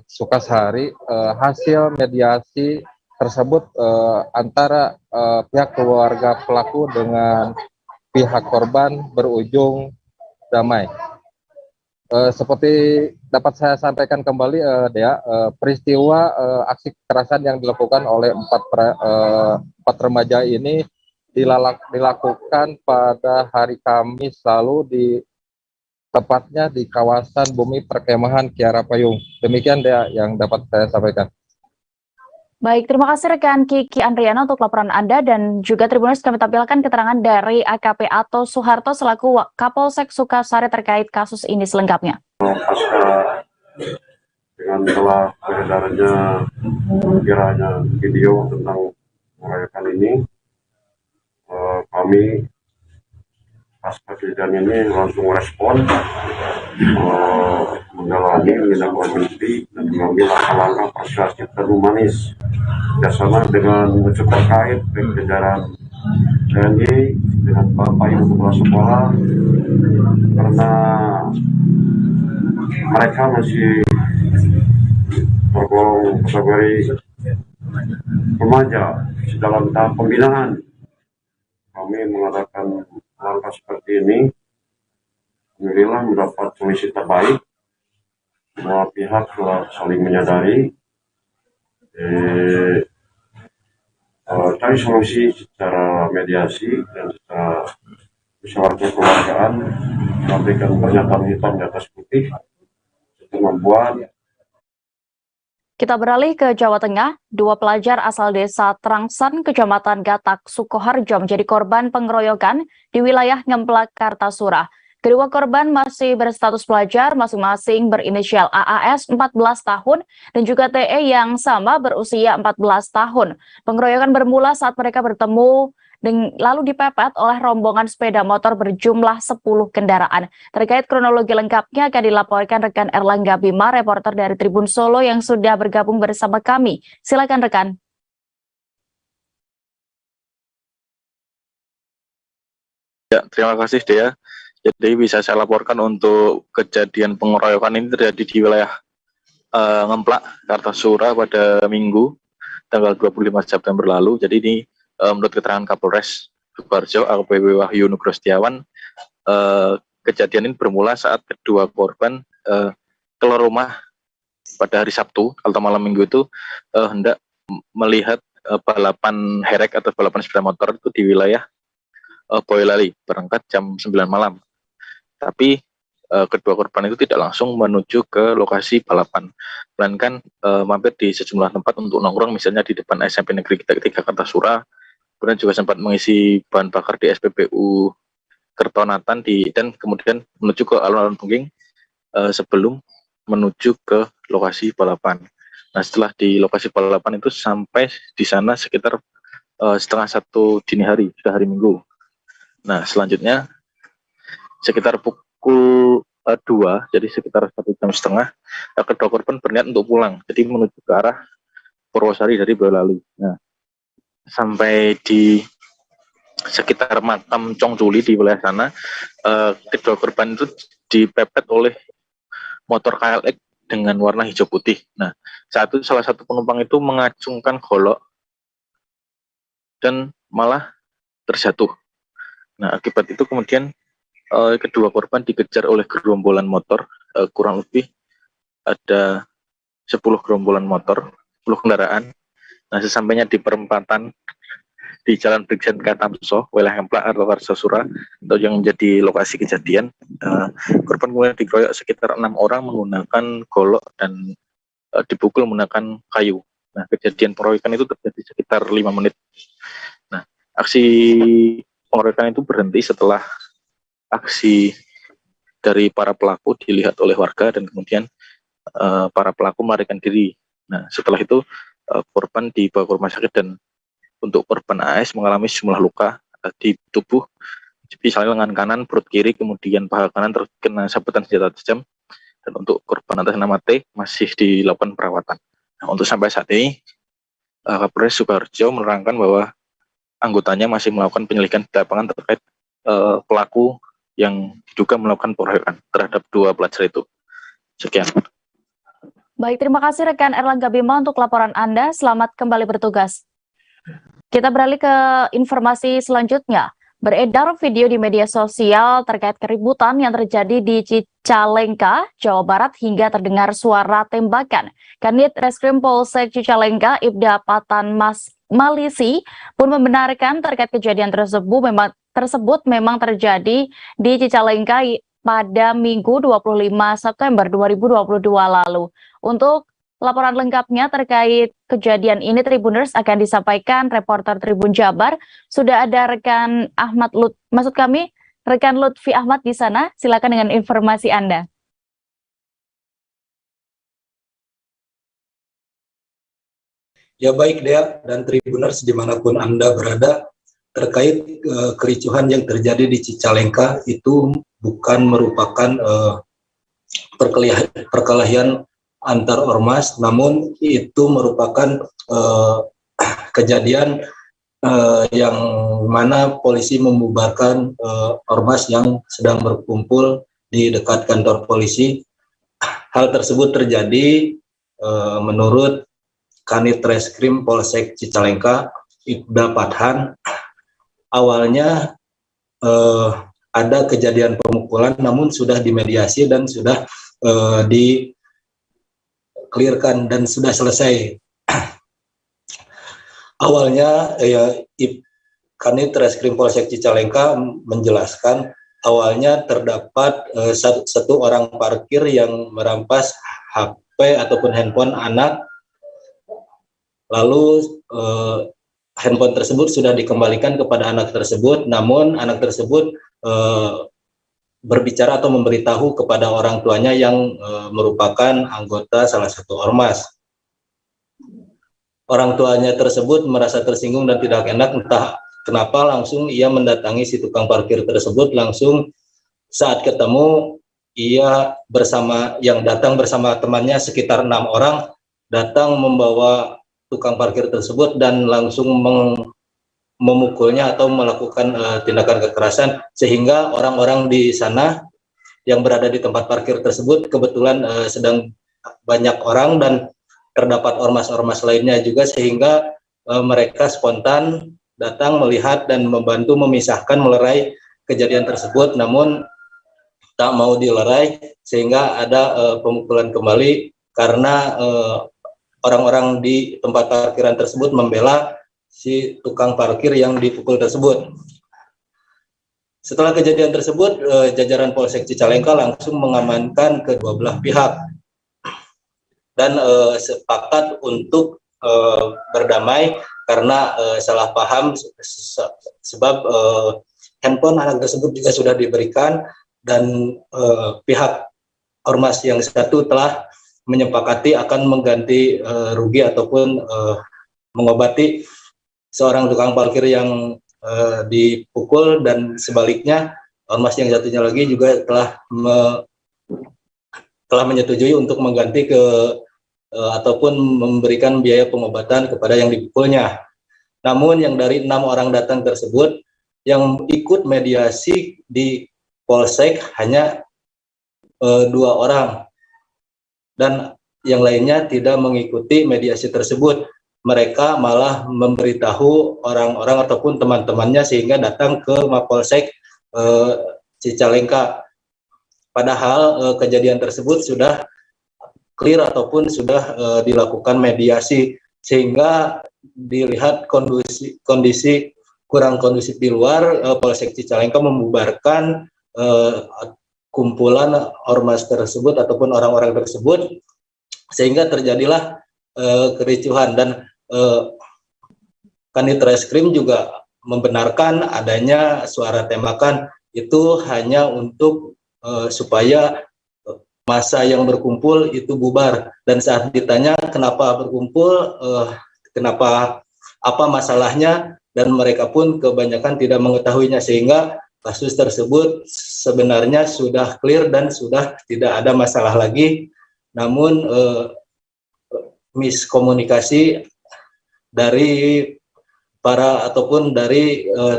Sukasari, hasil mediasi tersebut antara pihak keluarga pelaku dengan pihak korban berujung damai. Seperti dapat saya sampaikan kembali, Dea, peristiwa aksi kekerasan yang dilakukan oleh 4 remaja ini dilakukan pada hari Kamis lalu tepatnya di kawasan Bumi Perkemahan Kiara Payung. Demikian, Dea, yang dapat saya sampaikan. Baik, terima kasih rekan Kiki Andriana untuk laporan Anda, dan juga Tribuners kami tampilkan keterangan dari AKP Ato Suharto selaku Kapolsek Sukasari terkait kasus ini selengkapnya. Pasca dengan telah beredarnya kiranya video tentang pengeroyokan ini, kami pasca kejadian ini langsung respon, mendalami, menindaklanjuti dan mengambil langkah-langkah persuasif dan humanis bersama dengan unsur terkait baik jajaran TNI dengan Bapak Ibu Kepala Sekolah, karena mereka masih tergolong kategori remaja dalam tahap pembinaan. Kami mengadakan langkah seperti ini, alhamdulillah mendapat solusi terbaik. Semua pihak telah saling menyadari, cari solusi secara mediasi dan secara musyawarah kekeluargaan, memberikan pernyataan hitam di atas putih untuk membuat. Kita beralih ke Jawa Tengah. 2 pelajar asal desa Trangsan, Kecamatan Gatak, Sukoharjo menjadi korban pengeroyokan di wilayah Ngemplak, Kartasura. Kedua korban masih berstatus pelajar, masing-masing berinisial AAS 14 tahun dan juga TE yang sama berusia 14 tahun. Pengeroyokan bermula saat mereka bertemu lalu dipepet oleh rombongan sepeda motor berjumlah 10 kendaraan. Terkait kronologi lengkapnya akan dilaporkan rekan Erlangga Bima, reporter dari Tribun Solo yang sudah bergabung bersama kami. Silakan rekan. Ya, terima kasih Dea. Jadi bisa saya laporkan untuk kejadian pengeroyokan ini terjadi di wilayah Ngemplak, Kartasura pada Minggu, tanggal 25 September lalu. Jadi ini menurut keterangan Kapolres Sukoharjo, AKBP Wahyu Nugroho Setiawan, kejadian ini bermula saat kedua korban keluar rumah pada hari Sabtu atau malam Minggu itu hendak melihat balapan herek atau balapan sepeda motor itu di wilayah Boyolali, berangkat jam 9 malam. Tapi kedua korban itu tidak langsung menuju ke lokasi balapan, melainkan mampir di sejumlah tempat untuk nongkrong, misalnya di depan SMP Negeri 3 Kartasura, kemudian juga sempat mengisi bahan bakar di SPBU Kertonatan dan kemudian menuju ke alun-alun Pungging sebelum menuju ke lokasi balapan. Nah, setelah di lokasi balapan itu sampai di sana sekitar setengah 1 dini hari, sudah hari Minggu. Nah, selanjutnya sekitar pukul 2, jadi sekitar 1,5 jam, kedua korban berniat untuk pulang, jadi menuju ke arah Purwosari dari Boyolali. Nah, sampai di sekitar makam Congculi di wilayah sana, kedua korban itu dipepet oleh motor KLX dengan warna hijau putih. Nah, saat itu salah satu penumpang itu mengacungkan golok dan malah terjatuh. Nah, akibat itu kemudian kedua korban dikejar oleh gerombolan motor, kurang lebih ada 10 gerombolan motor, 10 kendaraan. Nah, sesampainya di perempatan di Jalan Brigjen Katamso, wilayah Ngemplak atau Kartasura, atau yang menjadi lokasi kejadian, korban kemudian dikeroyok sekitar 6 orang menggunakan golok dan dipukul menggunakan kayu. Nah, kejadian pengeroyokan itu terjadi sekitar 5 menit. Nah, aksi pengeroyokan itu berhenti setelah aksi dari para pelaku dilihat oleh warga dan kemudian para pelaku melarikan diri. Nah, setelah itu korban dibawa ke rumah sakit dan untuk korban AS mengalami sejumlah luka di tubuh, misalnya lengan kanan, perut kiri, kemudian paha kanan terkena sabetan senjata tajam, dan untuk korban atas nama T masih dilakukan perawatan. Nah, untuk sampai saat ini Kapolres Sukoharjo menerangkan bahwa anggotanya masih melakukan penyelidikan di lapangan terkait pelaku yang diduga melakukan pengeroyokan terhadap 2 pelajar itu. Sekian. Baik, terima kasih rekan Erlangga Bima untuk laporan Anda. Selamat kembali bertugas. Kita beralih ke informasi selanjutnya. Beredar video di media sosial terkait keributan yang terjadi di Cicalengka, Jawa Barat hingga terdengar suara tembakan. Kanit Reskrim Polsek Cicalengka, Ibda Patan Malisi pun membenarkan terkait kejadian tersebut memang terjadi di Cicalengka pada Minggu 25 September 2022 lalu. Untuk laporan lengkapnya terkait kejadian ini, Tribuners, akan disampaikan reporter Tribun Jabar. Sudah ada rekan rekan Lutfi Ahmad di sana. Silakan dengan informasi Anda. Ya baik Dea dan Tribuners dimanapun Anda berada, terkait kericuhan yang terjadi di Cicalengka itu bukan merupakan perkelahian antar ormas, namun itu merupakan kejadian yang mana polisi membubarkan ormas yang sedang berkumpul di dekat kantor polisi. Hal tersebut terjadi menurut Kanit Reskrim Polsek Cicalengka, Ibda Pathan. Awalnya ada kejadian pemukulan, namun sudah dimediasi dan sudah di-clearkan dan sudah selesai. Awalnya Kanit Reskrim Polsek Cicalengka menjelaskan awalnya terdapat satu orang parkir yang merampas HP ataupun handphone anak, lalu handphone tersebut sudah dikembalikan kepada anak tersebut, namun anak tersebut berbicara atau memberitahu kepada orang tuanya yang merupakan anggota salah satu ormas. Orang tuanya tersebut merasa tersinggung dan tidak enak, entah kenapa langsung ia mendatangi si tukang parkir tersebut. Langsung saat ketemu, ia datang bersama temannya sekitar 6 orang, datang membawa tukang parkir tersebut dan langsung memukulnya atau melakukan tindakan kekerasan, sehingga orang-orang di sana yang berada di tempat parkir tersebut kebetulan sedang banyak orang dan terdapat ormas-ormas lainnya juga, sehingga mereka spontan datang melihat dan membantu memisahkan, melerai kejadian tersebut. Namun tak mau dilerai, sehingga ada pemukulan kembali karena orang-orang di tempat parkiran tersebut membela si tukang parkir yang dipukul tersebut. Setelah kejadian tersebut, jajaran Polsek Cicalengka langsung mengamankan kedua belah pihak dan sepakat untuk berdamai karena salah paham, sebab handphone anak tersebut juga sudah diberikan dan pihak ormas yang satu telah menyepakati akan mengganti rugi ataupun mengobati seorang tukang parkir yang dipukul, dan sebaliknya ormas yang satunya lagi juga telah menyetujui untuk mengganti ataupun memberikan biaya pengobatan kepada yang dipukulnya. Namun yang dari 6 orang datang tersebut, yang ikut mediasi di Polsek hanya 2 orang, dan yang lainnya tidak mengikuti mediasi tersebut. Mereka malah memberitahu orang-orang ataupun teman-temannya sehingga datang ke Mapolsek Cicalengka. Padahal kejadian tersebut sudah clear ataupun sudah dilakukan mediasi, sehingga dilihat kondisi kurang kondusif di luar, Polsek Cicalengka membubarkan kumpulan ormas tersebut ataupun orang-orang tersebut, sehingga terjadilah kericuhan. Dan Kanit Reskrim juga membenarkan adanya suara tembakan itu hanya untuk supaya massa yang berkumpul itu bubar. Dan saat ditanya kenapa berkumpul, apa masalahnya, dan mereka pun kebanyakan tidak mengetahuinya, sehingga kasus tersebut sebenarnya sudah clear dan sudah tidak ada masalah lagi. Namun miskomunikasi dari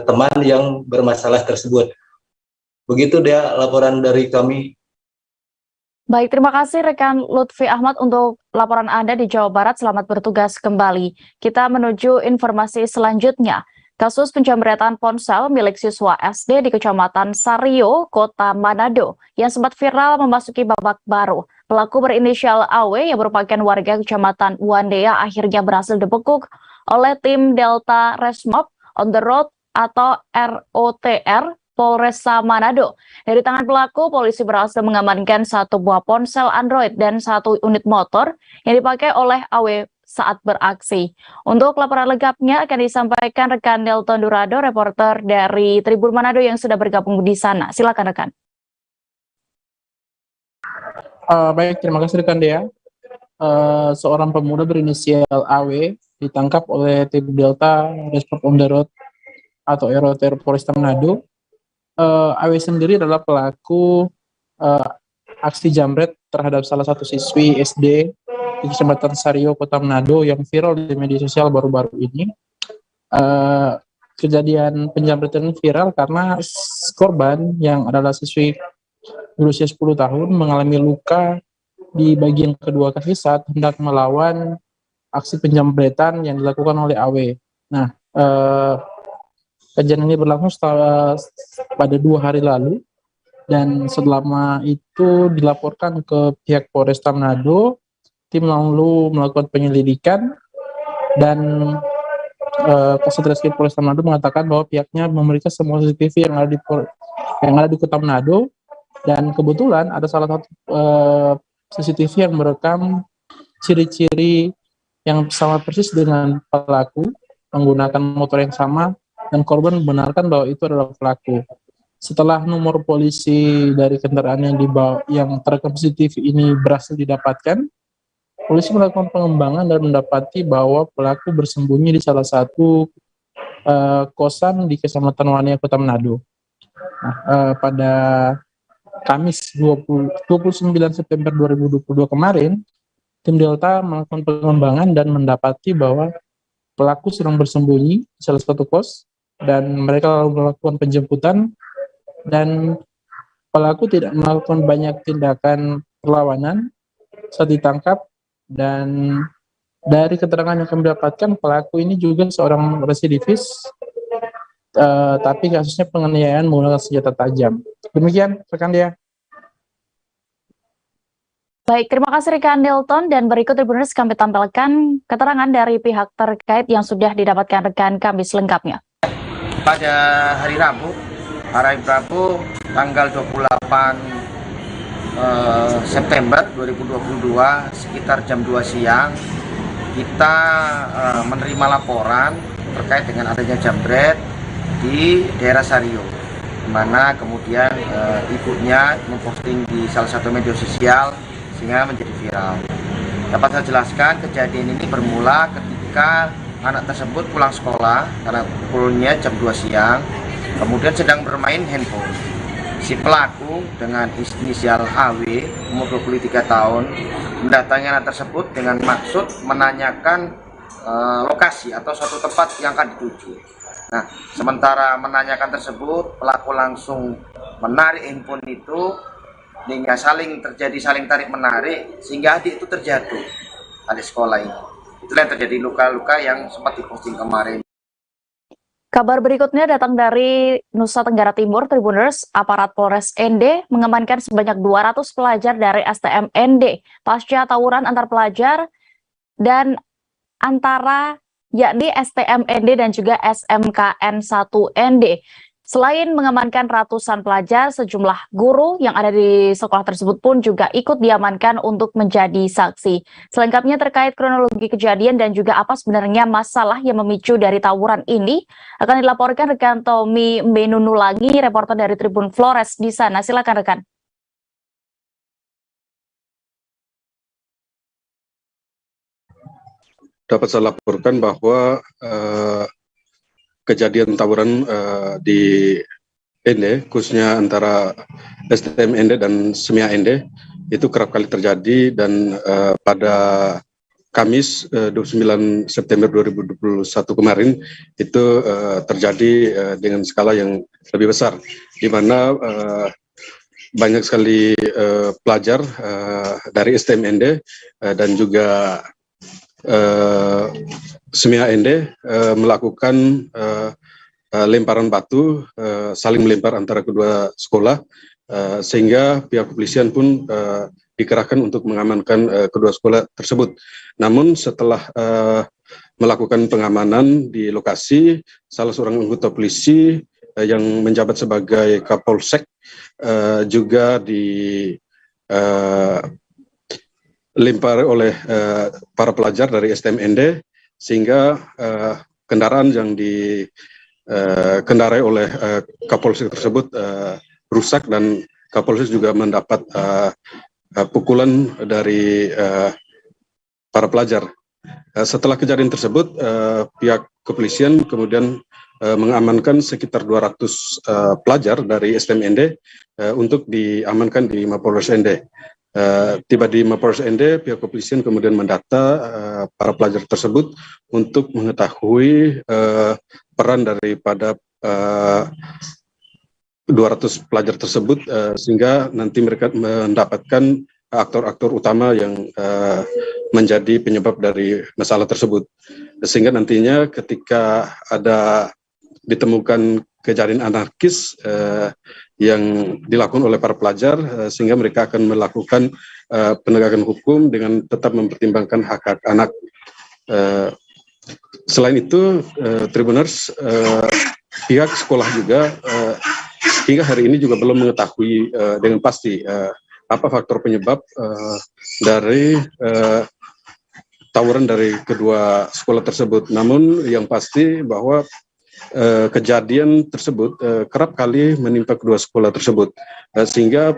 teman yang bermasalah tersebut. Begitu dia laporan dari kami. Baik, terima kasih rekan Lutfi Ahmad untuk laporan Anda di Jawa Barat. Selamat bertugas kembali. Kita menuju informasi selanjutnya. Kasus penjamretan ponsel milik siswa SD di Kecamatan Sario, Kota Manado yang sempat viral memasuki babak baru. Pelaku berinisial AW yang merupakan warga Kecamatan Wandea akhirnya berhasil dibekuk oleh tim Delta Resmob on the Road atau ROTR Polresta Manado. Dari tangan pelaku, polisi berhasil mengamankan 1 buah ponsel Android dan 1 unit motor yang dipakai oleh AW saat beraksi. Untuk laporan lengkapnya akan disampaikan rekan Delton Durado, reporter dari Tribun Manado yang sudah bergabung di sana. Silakan rekan. Baik, terima kasih rekan Dea. Seorang pemuda berinisial AW ditangkap oleh tim Delta Resmob on the Road atau ROTR Polresta Manado. AW sendiri adalah pelaku aksi jamret terhadap salah satu siswi SD di Kecamatan Sario, Kota Manado yang viral di media sosial baru-baru ini. Kejadian penjamretan viral karena korban yang adalah siswi berusia 10 tahun mengalami luka di bagian kedua kaki saat hendak melawan aksi penjamretan yang dilakukan oleh AW. Nah, kejadian ini berlangsung pada 2 hari lalu, dan selama itu dilaporkan ke pihak Polresta Manado. Tim lalu melakukan penyelidikan, dan Kasat Reskrim Polresta Manado mengatakan bahwa pihaknya memeriksa semua CCTV yang ada di Kota Manado, dan kebetulan ada salah satu CCTV yang merekam ciri-ciri yang sama persis dengan pelaku menggunakan motor yang sama, dan korban membenarkan bahwa itu adalah pelaku. Setelah nomor polisi dari kendaraan yang terekam CCTV ini berhasil didapatkan, polisi melakukan pengembangan dan mendapati bahwa pelaku bersembunyi di salah satu kosan di Kecamatan Wania, Kota Manado. Nah, pada Kamis 29 September 2022 kemarin, tim Delta melakukan pengembangan dan mendapati bahwa pelaku sedang bersembunyi di salah satu kos, dan mereka lalu melakukan penjemputan, dan pelaku tidak melakukan banyak tindakan perlawanan saat ditangkap. Dan dari keterangan yang kami dapatkan, pelaku ini juga seorang residivis, tapi kasusnya penganiayaan menggunakan senjata tajam. Demikian rekan Dea. Baik, terima kasih rekan Delton, dan berikut Tribuners kami tampilkan keterangan dari pihak terkait yang sudah didapatkan rekan kami selengkapnya. Pada hari Rabu tanggal 28 September 2022 sekitar jam 2 siang kita menerima laporan terkait dengan adanya jambret di daerah Sario, di mana kemudian ibunya memposting di salah satu media sosial sehingga menjadi viral. Dapat saya jelaskan, kejadian ini bermula ketika anak tersebut pulang sekolah karena pukulnya jam 2 siang, kemudian sedang bermain handphone. Si pelaku dengan inisial AW, umur 23 tahun, mendatangi anak tersebut dengan maksud menanyakan lokasi atau suatu tempat yang akan dituju. Nah, sementara menanyakan tersebut, pelaku langsung menarik handphone itu, hingga terjadi saling tarik menarik sehingga adik itu terjatuh, adik sekolah ini. Itulah yang terjadi, luka-luka yang sempat diposting kemarin. Kabar berikutnya datang dari Nusa Tenggara Timur. Tribuners, aparat Polres ND mengamankan sebanyak 200 pelajar dari STM ND pasca tawuran antar pelajar dan antara yakni STM ND dan juga SMKN 1 ND. Selain mengamankan ratusan pelajar, sejumlah guru yang ada di sekolah tersebut pun juga ikut diamankan untuk menjadi saksi. Selengkapnya terkait kronologi kejadian dan juga apa sebenarnya masalah yang memicu dari tawuran ini akan dilaporkan rekan Tommy Menunulangi, reporter dari Tribun Flores di sana. Silakan rekan. Dapat saya laporkan bahwa kejadian tawuran di ND, khususnya antara STM ND dan SMIA ND, itu kerap kali terjadi, dan pada Kamis 29 September 2021 kemarin itu terjadi dengan skala yang lebih besar, di mana banyak sekali pelajar dari STM ND dan juga SMIA ND melakukan lemparan batu, saling melempar antara kedua sekolah, sehingga pihak kepolisian pun dikerahkan untuk mengamankan kedua sekolah tersebut. Namun setelah melakukan pengamanan di lokasi, salah seorang anggota polisi yang menjabat sebagai Kapolsek juga dilempari oleh para pelajar dari STM ND, sehingga kendaraan yang dikendarai oleh Kapolsek tersebut rusak, dan Kapolsek juga mendapat pukulan dari para pelajar. Setelah kejadian tersebut, pihak kepolisian kemudian mengamankan sekitar 200 pelajar dari STM ND untuk diamankan di Mapolres ND. Tiba di Mapolres ND, pihak kepolisian kemudian mendata para pelajar tersebut untuk mengetahui peran daripada 200 pelajar tersebut, sehingga nanti mereka mendapatkan aktor-aktor utama yang menjadi penyebab dari masalah tersebut. Sehingga nantinya ketika ada ditemukan kejadian anarkis yang dilakukan oleh para pelajar, sehingga mereka akan melakukan penegakan hukum dengan tetap mempertimbangkan hak-hak anak. Selain itu, Tribuners, pihak sekolah juga hingga hari ini juga belum mengetahui dengan pasti apa faktor penyebab dari tawuran dari kedua sekolah tersebut. Namun yang pasti bahwa kejadian tersebut kerap kali menimpa kedua sekolah tersebut, sehingga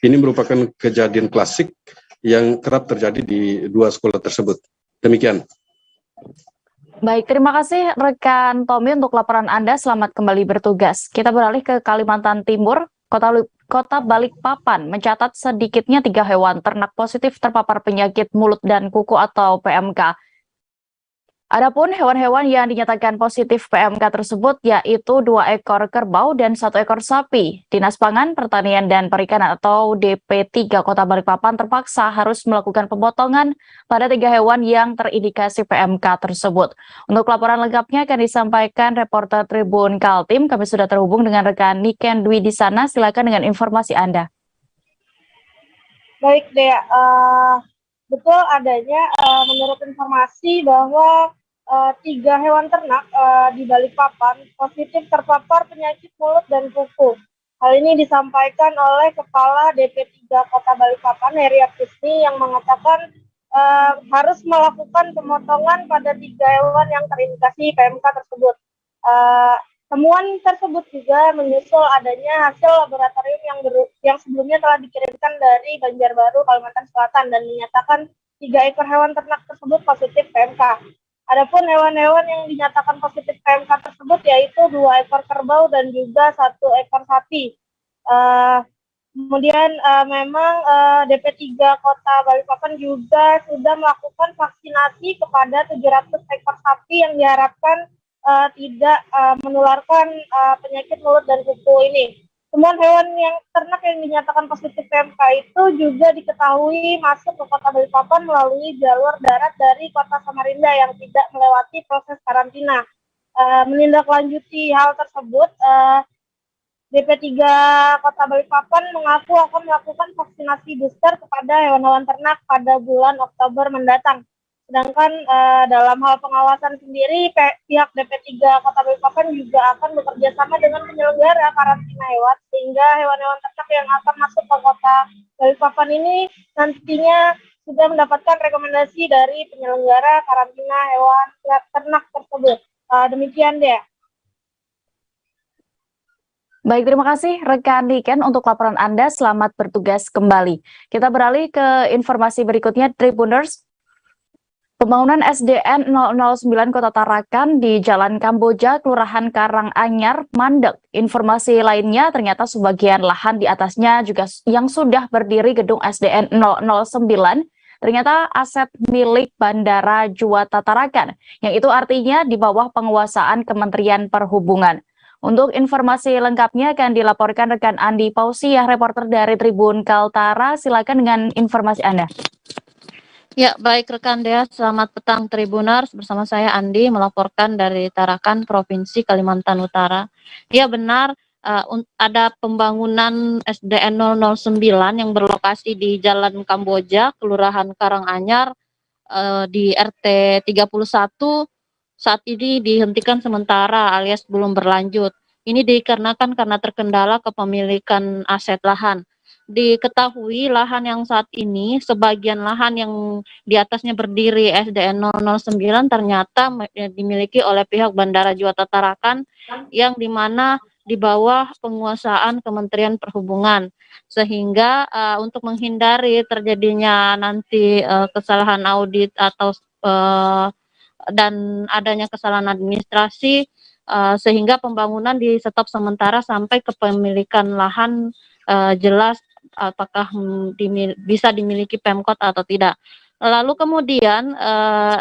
ini merupakan kejadian klasik yang kerap terjadi di dua sekolah tersebut. Demikian. Baik, terima kasih rekan Tommy untuk laporan Anda. Selamat kembali bertugas. Kita beralih ke Kalimantan Timur. Kota Balikpapan mencatat sedikitnya 3 hewan ternak positif terpapar penyakit mulut dan kuku atau PMK. Adapun hewan-hewan yang dinyatakan positif PMK tersebut yaitu 2 ekor kerbau dan 1 ekor sapi. Dinas Pangan, Pertanian dan Perikanan atau DP3 Kota Balikpapan terpaksa harus melakukan pemotongan pada 3 hewan yang terindikasi PMK tersebut. Untuk laporan lengkapnya akan disampaikan reporter Tribun Kaltim. Kami sudah terhubung dengan rekan Niken Dwi di sana. Silakan dengan informasi Anda. Baik, Dea. Betul adanya menurut informasi bahwa 3 hewan ternak di Balikpapan positif terpapar penyakit mulut dan kuku. Hal ini disampaikan oleh Kepala DP3 Kota Balikpapan, Heri Aprisni, yang mengatakan harus melakukan pemotongan pada 3 hewan yang terindikasi PMK tersebut. Temuan tersebut juga menyusul adanya hasil laboratorium yang sebelumnya telah dikirimkan dari Banjarbaru, Kalimantan Selatan, dan menyatakan 3 ekor hewan ternak tersebut positif PMK. Adapun hewan-hewan yang dinyatakan positif PMK tersebut yaitu 2 ekor kerbau dan juga 1 ekor sapi. Kemudian memang DP3 Kota Balikpapan juga sudah melakukan vaksinasi kepada 700 ekor sapi yang diharapkan tidak menularkan penyakit mulut dan kuku ini. Temuan hewan yang ternak yang dinyatakan positif PMK itu juga diketahui masuk ke Kota Balikpapan melalui jalur darat dari Kota Samarinda yang tidak melewati proses karantina. Menindaklanjuti hal tersebut, DP3 Kota Balikpapan mengaku akan melakukan vaksinasi booster kepada hewan-hewan ternak pada bulan Oktober mendatang. Sedangkan dalam hal pengawasan sendiri, pihak DP3 Kota Balikpapan juga akan bekerja sama dengan penyelenggara karantina hewan, sehingga hewan-hewan ternak yang akan masuk ke Kota Balikpapan ini nantinya sudah mendapatkan rekomendasi dari penyelenggara karantina hewan ternak tersebut. Demikian, Dea. Baik, terima kasih rekan Niken untuk laporan Anda. Selamat bertugas kembali. Kita beralih ke informasi berikutnya, Tribuners. Pembangunan SDN 009 Kota Tarakan di Jalan Kamboja, Kelurahan Karanganyar, mandek. Informasi lainnya ternyata sebagian lahan di atasnya juga yang sudah berdiri gedung SDN 009 ternyata aset milik Bandara Juanda Tarakan, yang itu artinya di bawah penguasaan Kementerian Perhubungan. Untuk informasi lengkapnya akan dilaporkan rekan Andi Pausiah, reporter dari Tribun Kaltara. Silakan dengan informasi Anda. Ya, baik rekan Dea, selamat petang Tribuners, bersama saya Andi melaporkan dari Tarakan, Provinsi Kalimantan Utara. Ya benar, ada pembangunan SDN 009 yang berlokasi di Jalan Kamboja, Kelurahan Karanganyar, di RT 31, saat ini dihentikan sementara alias belum berlanjut. Ini dikarenakan karena terkendala kepemilikan aset lahan. Diketahui lahan yang saat ini, sebagian lahan yang di atasnya berdiri SDN 009 ternyata dimiliki oleh pihak Bandara Juanda Tarakan, yang dimana di bawah penguasaan Kementerian Perhubungan, sehingga untuk menghindari terjadinya nanti kesalahan audit atau dan adanya kesalahan administrasi, sehingga pembangunan di stop sementara sampai kepemilikan lahan jelas apakah bisa dimiliki Pemkot atau tidak. Lalu kemudian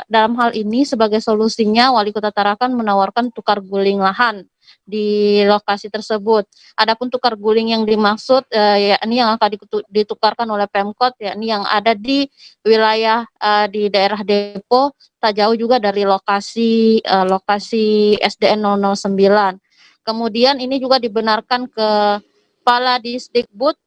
dalam hal ini sebagai solusinya Wali Kota Tarakan menawarkan tukar guling lahan di lokasi tersebut. Adapun tukar guling yang dimaksud yakni yang akan ditukarkan oleh Pemkot, yakni yang ada di wilayah di daerah Depo, tak jauh juga dari lokasi SDN 009. Kemudian ini juga dibenarkan ke Kepala Disdikbud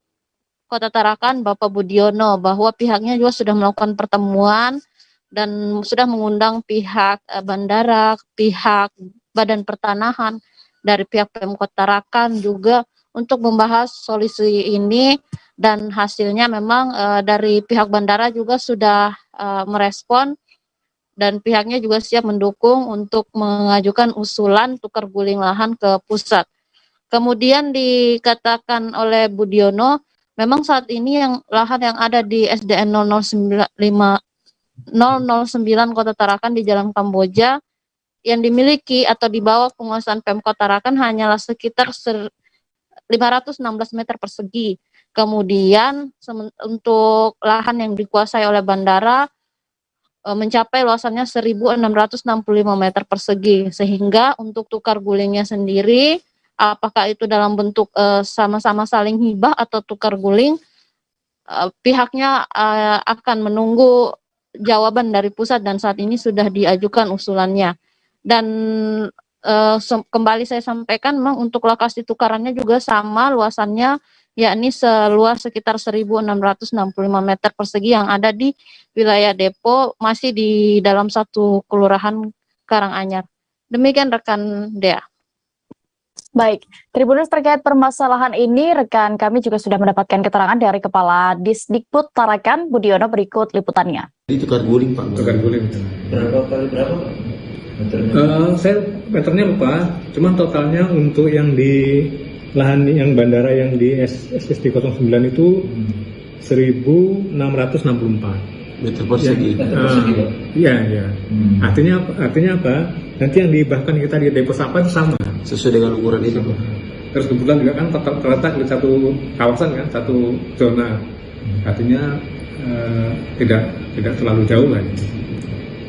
Kota Tarakan, Bapak Budiono, bahwa pihaknya juga sudah melakukan pertemuan dan sudah mengundang pihak bandara, pihak Badan Pertanahan, dari pihak Pemkot Tarakan juga untuk membahas solusi ini, dan hasilnya memang dari pihak bandara juga sudah merespon dan pihaknya juga siap mendukung untuk mengajukan usulan tukar guling lahan ke pusat. Kemudian dikatakan oleh Budiono, memang saat ini yang lahan yang ada di SDN 009 Kota Tarakan di Jalan Kamboja yang dimiliki atau di bawah penguasaan Pemkot Tarakan hanyalah sekitar 516 meter persegi. Kemudian untuk lahan yang dikuasai oleh bandara mencapai luasannya 1.665 meter persegi, sehingga untuk tukar gulingnya sendiri, apakah itu dalam bentuk sama-sama saling hibah atau tukar guling, pihaknya akan menunggu jawaban dari pusat dan saat ini sudah diajukan usulannya. Dan kembali saya sampaikan memang untuk lokasi tukarannya juga sama luasannya, yakni seluas sekitar 1.665 meter persegi yang ada di wilayah Depo, masih di dalam satu kelurahan Karanganyar. Demikian rekan Dea. Baik, Tribuners, terkait permasalahan ini, rekan kami juga sudah mendapatkan keterangan dari Kepala Disdikbud Tarakan, Budiono, berikut liputannya. Ini tukar guling, Pak. Tukar guling. Berapa kali berapa, Pak? Saya meternya lupa, cuman totalnya untuk yang di lahan yang bandara yang di SSD 09 itu 1.664 meter persegi. Iya. Artinya apa? Nanti yang dihibahkan kita di Depo Sapa itu sama. Sesuai dengan ukuran itu, Pak. Terus kebetulan juga kan terletak di satu kawasan kan, satu zona. Artinya tidak terlalu jauh lah.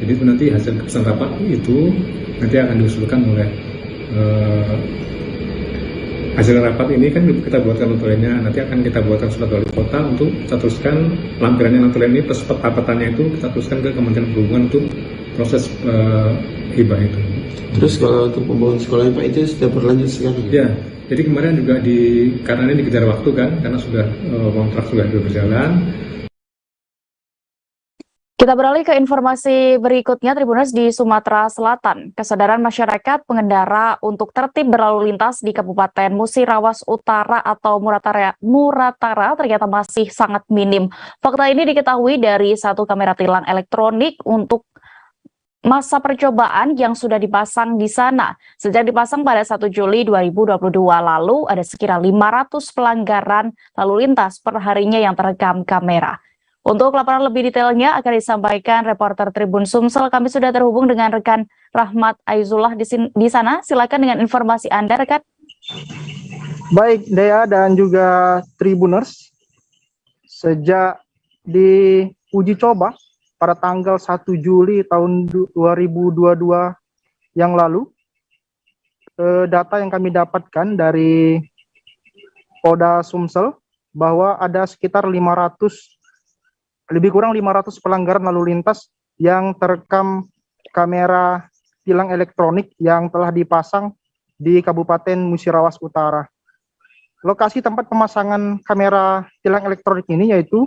Jadi nanti hasil keputusan rapat itu nanti akan diusulkan oleh hasil rapat ini kan kita buatkan notulennya, nanti akan kita buatkan surat wali kota untuk kita teruskan lampirannya notulen ini plus petapatannya itu kita teruskan ke Kementerian Perhubungan untuk proses hibah itu. Terus kalau untuk pembangunan sekolahnya Pak itu sudah berlanjut sekarang? Ya, jadi kemarin juga karena ini dikejar waktu kan, karena sudah kontrak sudah berjalan. Kita beralih ke informasi berikutnya, Tribuners. Di Sumatera Selatan, kesadaran masyarakat pengendara untuk tertib berlalu lintas di Kabupaten Musirawas Utara atau Muratara ternyata masih sangat minim. Fakta ini diketahui dari satu kamera tilang elektronik untuk masa percobaan yang sudah dipasang di sana. Sejak dipasang pada 1 Juli 2022 lalu, ada sekira 500 pelanggaran lalu lintas per harinya yang terekam kamera. Untuk laporan lebih detailnya akan disampaikan reporter Tribun Sumsel. Kami sudah terhubung dengan rekan Rahmat Aizullah di sana. Silakan dengan informasi Anda, rekan. Baik, Dea dan juga Tribuners. Sejak diuji coba pada tanggal 1 Juli tahun 2022 yang lalu, data yang kami dapatkan dari Polda Sumsel bahwa ada sekitar lebih kurang 500 pelanggaran lalu lintas yang terekam kamera tilang elektronik yang telah dipasang di Kabupaten Musirawas Utara. Lokasi tempat pemasangan kamera tilang elektronik ini yaitu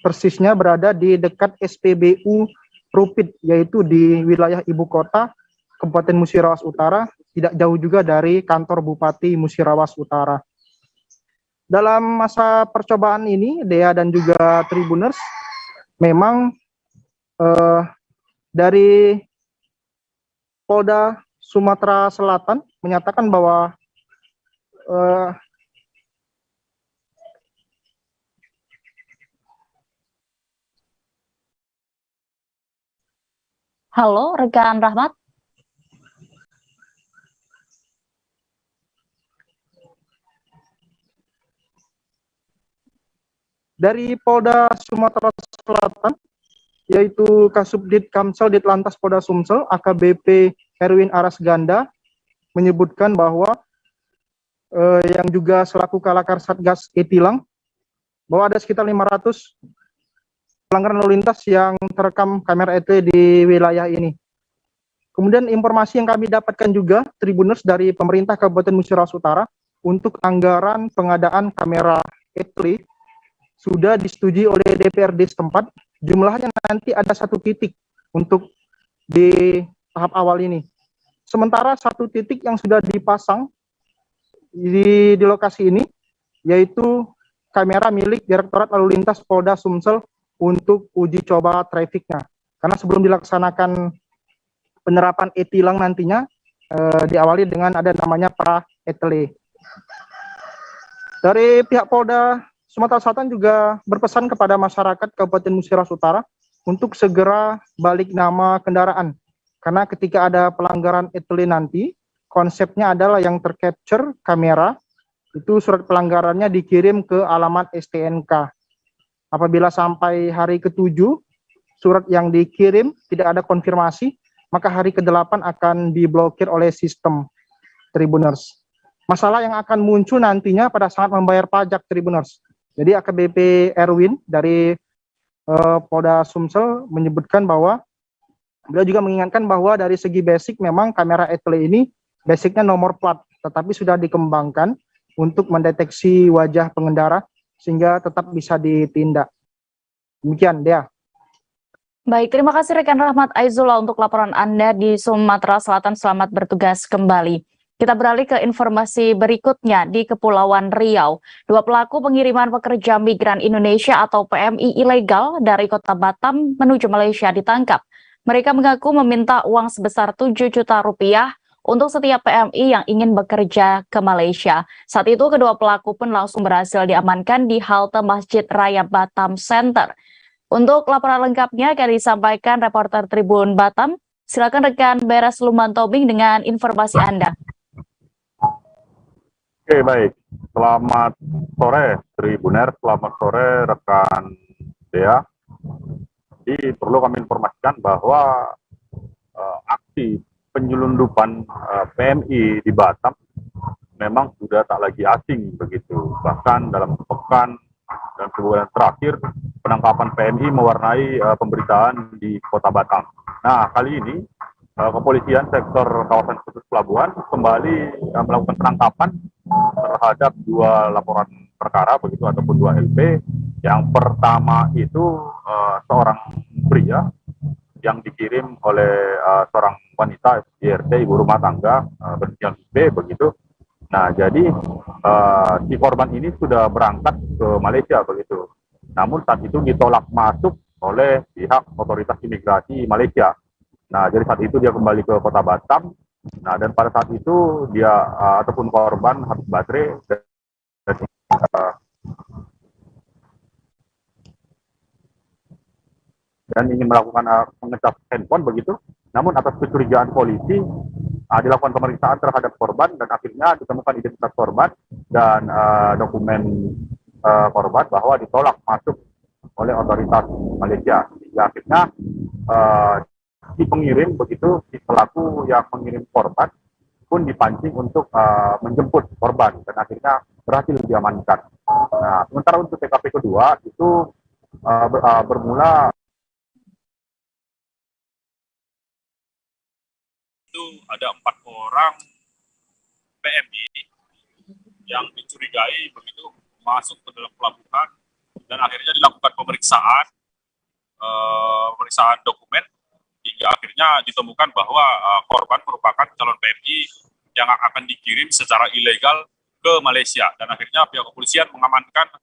persisnya berada di dekat SPBU Rupit, yaitu di wilayah ibu kota Kabupaten Musirawas Utara, tidak jauh juga dari kantor Bupati Musirawas Utara. Dalam masa percobaan ini, Dea dan juga Tribuners, memang dari Polda Sumatera Selatan menyatakan bahwa Halo, rekan Rahmat. Dari Polda Sumatera Selatan, yaitu Kasubdit Kamsel Ditlantas Polda Sumsel, AKBP Erwin Arasganda, menyebutkan bahwa yang juga selaku Kalakar Satgas E-Tilang, bahwa ada sekitar 500 pelanggaran lalu lintas yang terekam kamera ET di wilayah ini. Kemudian informasi yang kami dapatkan juga, Tribuners, dari pemerintah Kabupaten Musirawas Utara, untuk anggaran pengadaan kamera ET sudah disetujui oleh DPRD setempat. Jumlahnya nanti ada 1 titik untuk di tahap awal ini. Sementara 1 titik yang sudah dipasang di lokasi ini, yaitu kamera milik Direktorat Lalu Lintas Polda Sumsel untuk uji coba trafiknya. Karena sebelum dilaksanakan penerapan e-tilang nantinya, diawali dengan ada namanya pra-etle. Dari pihak Polda Sumatera Selatan juga berpesan kepada masyarakat Kabupaten Musirawas Utara untuk segera balik nama kendaraan, Karena ketika ada pelanggaran etle nanti, konsepnya adalah yang tercapture kamera, itu surat pelanggarannya dikirim ke alamat STNK. Apabila sampai hari ke-7, surat yang dikirim tidak ada konfirmasi, maka hari ke-8 akan diblokir oleh sistem Tribuners. Masalah yang akan muncul nantinya pada saat membayar pajak Tribuners. Jadi AKBP Erwin dari Polda Sumsel menyebutkan bahwa beliau juga mengingatkan bahwa dari segi basic memang kamera etle ini basicnya nomor plat, tetapi sudah dikembangkan untuk mendeteksi wajah pengendara sehingga tetap bisa ditindak. Demikian, Dea. Baik, terima kasih rekan Rahmat Aizullah untuk laporan Anda di Sumatera Selatan. Selamat bertugas kembali. Kita beralih ke informasi berikutnya di Kepulauan Riau. 2 pelaku pengiriman pekerja migran Indonesia atau PMI ilegal dari kota Batam menuju Malaysia ditangkap. Mereka mengaku meminta uang sebesar 7 juta rupiah untuk setiap PMI yang ingin bekerja ke Malaysia. Saat itu kedua pelaku pun langsung berhasil diamankan di halte Masjid Raya Batam Center. Untuk laporan lengkapnya akan disampaikan reporter Tribun Batam. Silakan rekan Beres Lumantobing dengan informasi Anda. Oke, baik. Selamat sore Tribuner, selamat sore rekan Dea. Jadi perlu kami informasikan bahwa aksi penyelundupan PMI di Batam memang sudah tak lagi asing begitu. Bahkan dalam sepekan dan sebulan terakhir penangkapan PMI mewarnai pemberitaan di Kota Batam. Nah, kali ini kepolisian sektor kawasan khusus pelabuhan kembali melakukan penangkapan terhadap 2 laporan perkara begitu ataupun 2 LP. Yang pertama itu seorang pria yang dikirim oleh seorang wanita IRT, ibu rumah tangga berinisial B begitu. Nah, jadi si korban ini sudah berangkat ke Malaysia begitu. Namun saat itu ditolak masuk oleh pihak otoritas imigrasi Malaysia. Nah, jadi saat itu dia kembali ke Kota Batam. Nah, dan pada saat itu dia ataupun korban habis baterai dan ingin melakukan mengecas handphone begitu. Namun atas kecurigaan polisi dilakukan pemeriksaan terhadap korban dan akhirnya ditemukan identitas korban dan dokumen korban bahwa ditolak masuk oleh otoritas Malaysia. Hingga akhirnya si pengirim begitu, si pelaku yang mengirim korban pun dipancing untuk menjemput korban dan akhirnya berhasil diamankan. Nah, sementara untuk TKP kedua itu bermula itu ada 4 orang PMI yang dicurigai begitu masuk ke dalam pelabuhan dan akhirnya dilakukan pemeriksaan dokumen hingga akhirnya ditemukan bahwa korban merupakan calon PMI yang akan dikirim secara ilegal ke Malaysia dan akhirnya pihak kepolisian mengamankan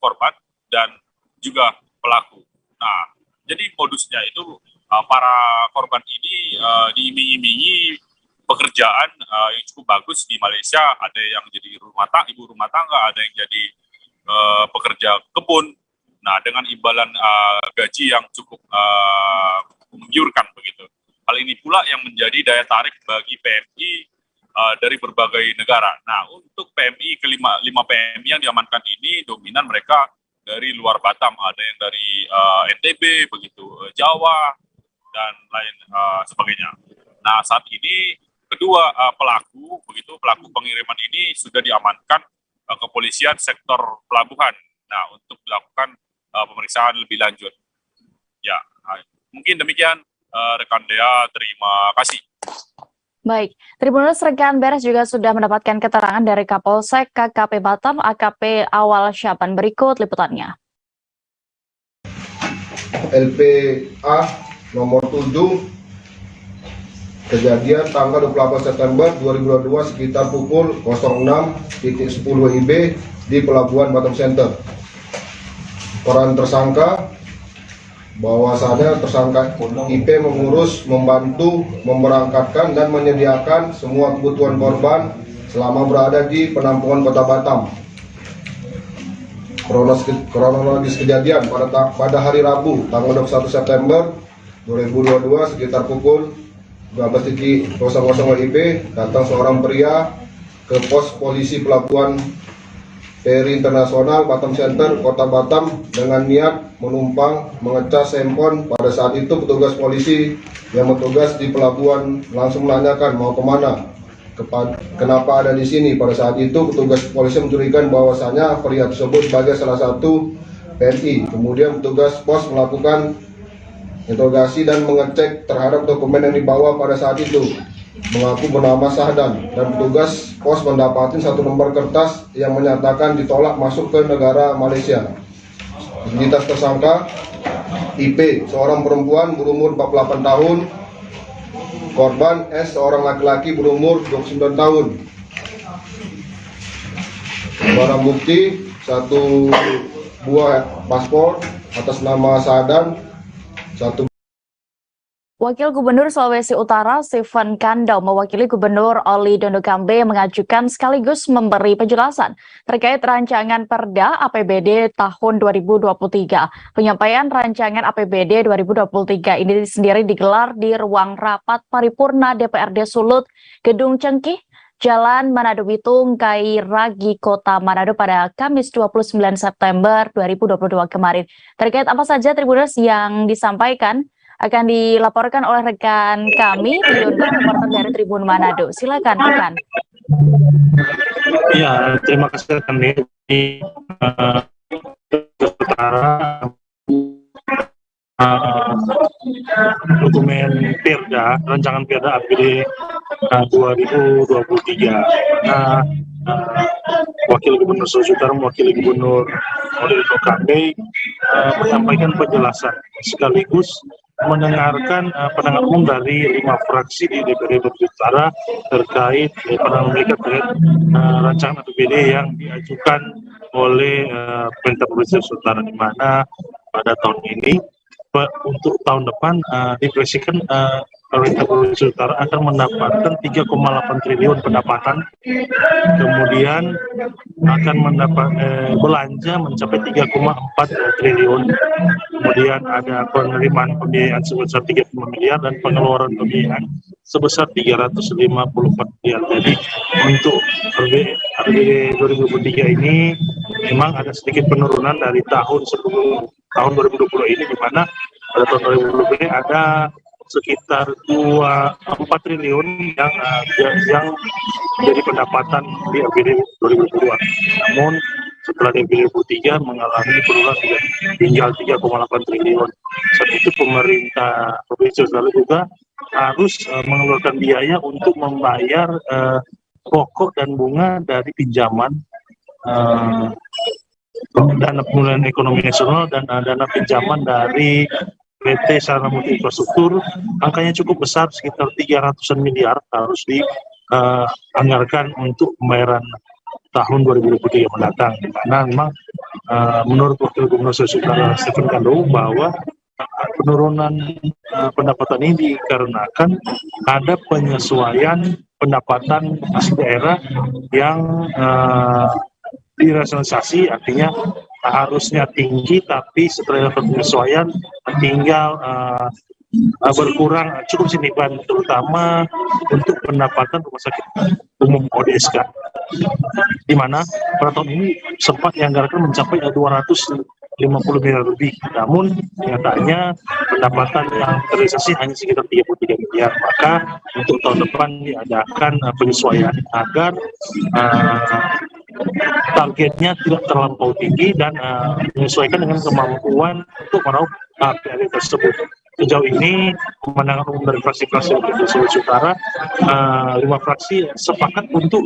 korban dan juga pelaku. Nah, jadi modusnya itu para korban ini diiming-imingi pekerjaan yang cukup bagus di Malaysia. Ada yang jadi ibu rumah tangga, ada yang jadi pekerja kebun. Nah, dengan imbalan gaji yang cukup menggiurkan begitu. Hal ini pula yang menjadi daya tarik bagi PMI dari berbagai negara. Nah, untuk PMI kelima PMI yang diamankan ini dominan mereka dari luar Batam, ada yang dari NTB begitu, Jawa dan lain sebagainya. Nah, saat ini kedua pelaku pengiriman ini sudah diamankan kepolisian sektor pelabuhan. Nah, untuk dilakukan pemeriksaan lebih lanjut. Ya, mungkin demikian rekan Dea, terima kasih. Baik, Tribuners rekan Beres juga sudah mendapatkan keterangan dari Kapolsek KKP Batam AKP Awal Syaban. Berikut liputannya. LPA nomor 7 kejadian tanggal 28 September 2022 sekitar pukul 06.10 WIB di Pelabuhan Batam Center. Peran tersangka bahwasannya tersangka IP mengurus, membantu, memberangkatkan dan menyediakan semua kebutuhan korban selama berada di penampungan Kota Batam. Kronologis kejadian pada hari Rabu tanggal 21 September 2022 sekitar pukul 12.00 WIB datang seorang pria ke pos polisi pelabuhan Peri Internasional Batam Center, Kota Batam dengan niat menumpang mengecas handphone. Pada saat itu petugas polisi yang bertugas di pelabuhan langsung menanyakan mau kemana, kenapa ada di sini. Pada saat itu petugas polisi mencurigakan bahwasanya pria tersebut sebagai salah satu PNI. Kemudian petugas pos melakukan interogasi dan mengecek terhadap dokumen yang dibawa pada saat itu, mengaku bernama Sahdan, dan petugas pos mendapati satu lembar kertas yang menyatakan ditolak masuk ke negara Malaysia. Identitas tersangka IP, seorang perempuan berumur 48 tahun, korban S, seorang laki-laki berumur 29 tahun. Barang bukti satu buah paspor atas nama Sahdan. Wakil Gubernur Sulawesi Utara Stephen Kandau mewakili Gubernur Oli Dondo Kambe mengajukan sekaligus memberi penjelasan terkait rancangan Perda APBD tahun 2023. Penyampaian rancangan APBD 2023 ini sendiri digelar di ruang rapat paripurna DPRD Sulut, Gedung Cengkih, Jalan Manado Bitung, Kairagi, Kota Manado pada Kamis 29 September 2022 kemarin. Terkait apa saja Tribuners yang disampaikan akan dilaporkan oleh rekan kami, Riono, reporter dari Tribun Manado. Silakan rekan. Ya, terima kasih rekan di dokumen Perda, rancangan Perda APBD 2023. Wakil Gubernur Sulawesi Utara mewakili Gubernur Oli Dondo Kambe menyampaikan penjelasan sekaligus mendengarkan pandangan umum dari 5 fraksi di DPRD Sulawesi Utara terkait pandangan mereka terkait rancangan APBD yang diajukan oleh pemerintah Provinsi Sulawesi Utara, di mana pada tahun ini untuk tahun depan diproyeksikan pemerintah Provinsi Utara akan mendapatkan 3,8 triliun pendapatan, kemudian akan mendapat belanja mencapai 3,4 triliun, kemudian ada penerimaan pembiayaan sebesar 35 miliar dan pengeluaran pembiayaan sebesar 354 miliar. Jadi untuk APBD 2023 ini memang ada sedikit penurunan dari tahun sebelum tahun 2020 ini, di mana pada tahun 2020 ini ada sekitar 4 triliun yang jadi pendapatan di APBD 2022. Namun setelah di APBD 2023 mengalami penurunan tinggal 3,8 triliun. Saat itu pemerintah Provinsi Sulawesi juga harus mengeluarkan biaya untuk membayar pokok dan bunga dari pinjaman dana pemulihan ekonomi nasional dan dana pinjaman dari PT Sarana Multi Infrastruktur. Angkanya cukup besar, sekitar 300-an miliar harus dianggarkan untuk pembayaran tahun 2023 mendatang. Karena memang menurut Wakil Gubernur Sulawesi Utara Stephen Kandau bahwa penurunan pendapatan ini dikarenakan ada penyesuaian pendapatan asli daerah yang dirasionalisasi, artinya harusnya tinggi tapi setelah penyesuaian tinggal berkurang cukup signifikan, terutama untuk pendapatan rumah sakit umum ODSK, di mana pada tahun ini sempat dianggarkan mencapai 250 miliar lebih, namun nyatanya pendapatan yang terrealisasi hanya sekitar 33 miliar. Maka untuk tahun depan diadakan penyesuaian agar targetnya tidak terlampau tinggi dan menyesuaikan dengan kemampuan untuk meraup APBD tersebut. Sejauh ini pemenangan umum dari fraksi-fraksi di Sulawesi Utara, 5 fraksi sepakat untuk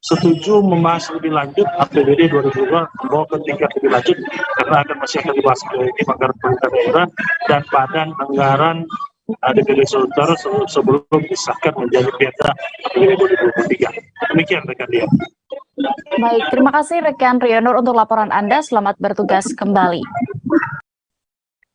setuju membahas lebih lanjut APBD 2022 membawa ke tingkat lebih lanjut, karena masih akan dibahas di anggaran pemerintah daerah dan badan anggaran DPRD Sulawesi Utara sebelum disahkan menjadi Perda APBD 2023. Demikian rekan dia. Baik, terima kasih rekan Rionur untuk laporan Anda. Selamat bertugas kembali.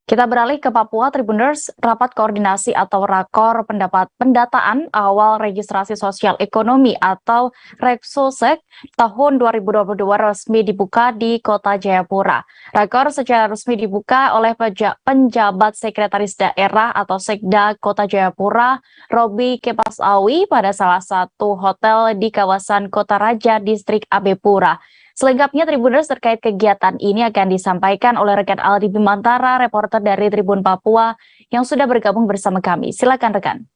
Kita beralih ke Papua, Tribuners. Rapat koordinasi atau rakor pendataan awal registrasi sosial ekonomi atau REGSOSEK tahun 2022 resmi dibuka di Kota Jayapura. Rakor secara resmi dibuka oleh penjabat Sekretaris Daerah atau Sekda Kota Jayapura, Robi Kepasawi, pada salah satu hotel di kawasan Kota Raja, Distrik Abepura. Selengkapnya Tribuners terkait kegiatan ini akan disampaikan oleh rekan Aldi Bimantara, reporter dari Tribun Papua yang sudah bergabung bersama kami. Silakan rekan.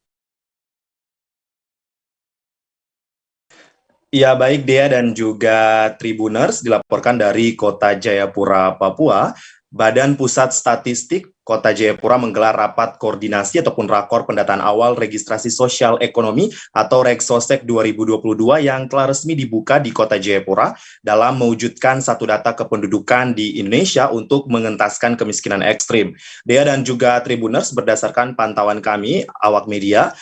Ya, baik Dea dan juga Tribuners, dilaporkan dari Kota Jayapura, Papua. Badan Pusat Statistik Kota Jayapura menggelar rapat koordinasi ataupun rakor pendataan awal registrasi sosial ekonomi atau REGSOSEK 2022 yang telah resmi dibuka di Kota Jayapura dalam mewujudkan satu data kependudukan di Indonesia untuk mengentaskan kemiskinan ekstrim. Dea dan juga Tribuners, berdasarkan pantauan kami, awak media,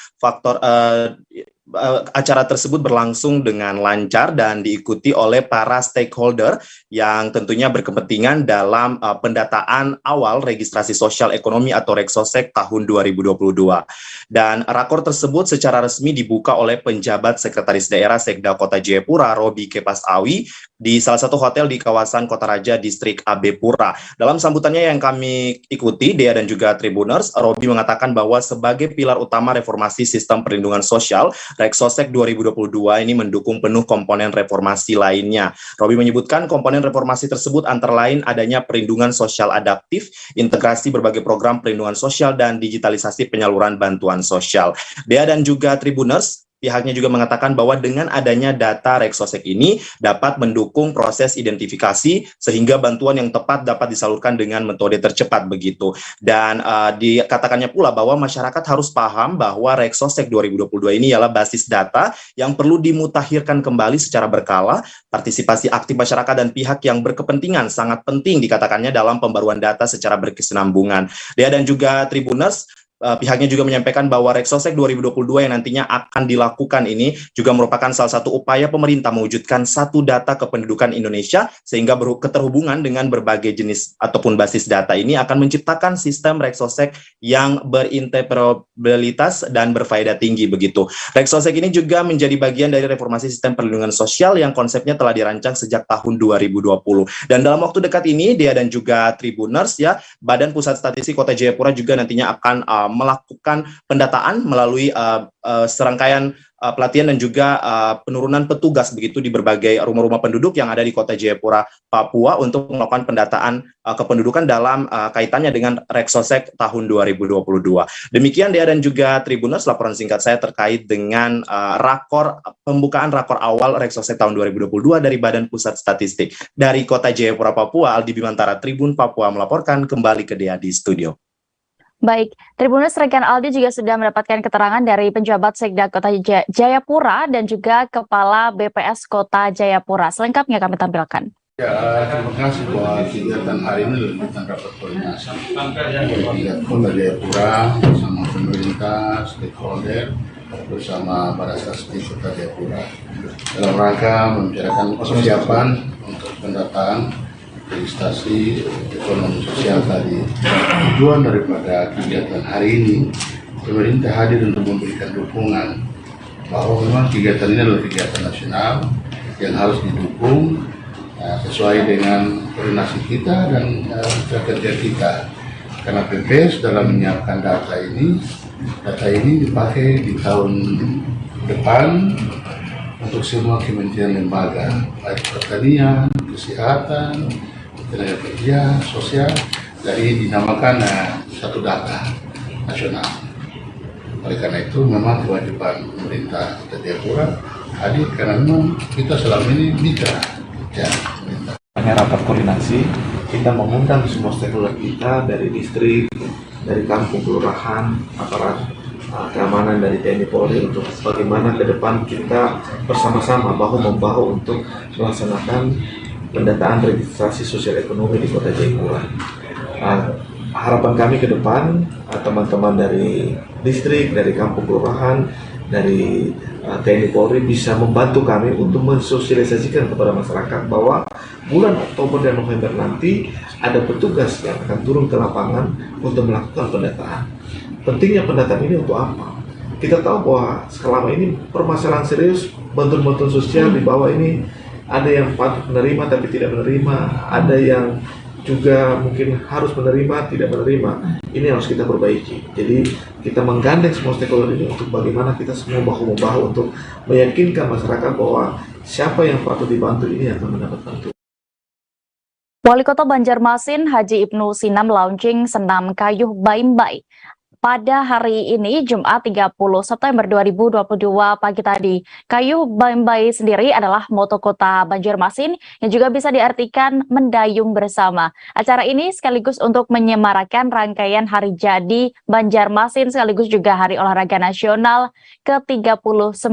acara tersebut berlangsung dengan lancar dan diikuti oleh para stakeholder yang tentunya berkepentingan dalam pendataan awal registrasi sosial ekonomi atau REGSOSEK tahun 2022. Dan rakor tersebut secara resmi dibuka oleh penjabat Sekretaris Daerah Sekda Kota Jayapura, Robi Kepasawi, di salah satu hotel di kawasan Kota Raja, Distrik Abepura. Dalam sambutannya yang kami ikuti, Dea dan juga Tribuners, Robi mengatakan bahwa sebagai pilar utama reformasi sistem perlindungan sosial, REGSOSEK 2022 ini mendukung penuh komponen reformasi lainnya. Robi menyebutkan komponen reformasi tersebut antara lain adanya perlindungan sosial adaptif, integrasi berbagai program perlindungan sosial, dan digitalisasi penyaluran bantuan sosial. Dea dan juga Tribuners, pihaknya juga mengatakan bahwa dengan adanya data REGSOSEK ini dapat mendukung proses identifikasi sehingga bantuan yang tepat dapat disalurkan dengan metode tercepat begitu. Dan dikatakannya pula bahwa masyarakat harus paham bahwa REGSOSEK 2022 ini ialah basis data yang perlu dimutakhirkan kembali secara berkala. Partisipasi aktif masyarakat dan pihak yang berkepentingan sangat penting dikatakannya dalam pembaruan data secara berkesinambungan. Dea dan juga Tribuners, pihaknya juga menyampaikan bahwa REGSOSEK 2022 yang nantinya akan dilakukan ini juga merupakan salah satu upaya pemerintah mewujudkan satu data kependudukan Indonesia sehingga keterhubungan dengan berbagai jenis ataupun basis data ini akan menciptakan sistem REGSOSEK yang berinteroperabilitas dan berfaedah tinggi begitu. REGSOSEK ini juga menjadi bagian dari reformasi sistem perlindungan sosial yang konsepnya telah dirancang sejak tahun 2020. Dan dalam waktu dekat ini, Dea dan juga Tribuners, ya, Badan Pusat Statistik Kota Jayapura juga nantinya akan melakukan pendataan melalui serangkaian pelatihan dan juga penurunan petugas begitu di berbagai rumah-rumah penduduk yang ada di Kota Jayapura, Papua untuk melakukan pendataan kependudukan dalam kaitannya dengan REGSOSEK tahun 2022. Demikian Dea dan juga Tribuners, laporan singkat saya terkait dengan pembukaan rakor awal REGSOSEK tahun 2022 dari Badan Pusat Statistik. Dari Kota Jayapura, Papua, Aldi Bimantara, Tribun Papua melaporkan. Kembali ke Dea di studio. Baik, Tribuners, rekan Aldi juga sudah mendapatkan keterangan dari penjabat Sekda Kota Jayapura dan juga Kepala BPS Kota Jayapura. Selengkapnya kami tampilkan. Ya, terima kasih buat kegiatan hari ini tentang rapat koordinasi Kota Jayapura bersama pemerintah, stakeholder, bersama para statistik Kota Jayapura dalam rangka membicarakan persiapan untuk pendataan registrasi ekonomi sosial tadi. Tujuan daripada kegiatan hari ini, pemerintah hadir untuk memberikan dukungan bahwa memang kegiatan ini adalah kegiatan nasional yang harus didukung sesuai dengan koordinasi kita dan kerja kita. Karena PPS dalam menyiapkan data ini dipakai di tahun depan untuk semua kementerian lembaga, baik pertanian, kesehatan, tenaga kerja, sosial, jadi dinamakan satu data nasional. Oleh karena itu memang kewajiban pemerintah Kota Jayapura hadir karena memang kita selama ini mitra pemerintah. Hanya rapat koordinasi, kita mengundang semua stakeholder kita dari distrik, dari kampung, kelurahan, aparat keamanan dari TNI Polri untuk bagaimana ke depan kita bersama-sama bahu-membahu untuk melaksanakan pendataan registrasi sosial ekonomi di Kota Jayapura. Harapan kami ke depan teman-teman dari distrik, dari kampung kelurahan dari TNI Polri bisa membantu kami untuk mensosialisasikan kepada masyarakat bahwa bulan Oktober dan November nanti ada petugas yang akan turun ke lapangan untuk melakukan pendataan. Pentingnya pendataan ini untuk apa? Kita tahu bahwa selama ini permasalahan serius bantuan-bantuan sosial di bawah ini ada yang patut menerima tapi tidak menerima, ada yang juga mungkin harus menerima tidak menerima. Ini harus kita perbaiki. Jadi kita menggandeng semua stakeholder ini untuk bagaimana kita semua bahu-membahu untuk meyakinkan masyarakat bahwa siapa yang patut dibantu ini akan mendapat bantuan. Wali Kota Banjarmasin Haji Ibnu Sina launching senam kayuh Baimbai pada hari ini, Jumat 30 September 2022 pagi tadi. Kayuh Baimbai sendiri adalah moto kota Banjarmasin yang juga bisa diartikan mendayung bersama. Acara ini sekaligus untuk menyemarakan rangkaian hari jadi Banjarmasin sekaligus juga Hari Olahraga Nasional ke-39.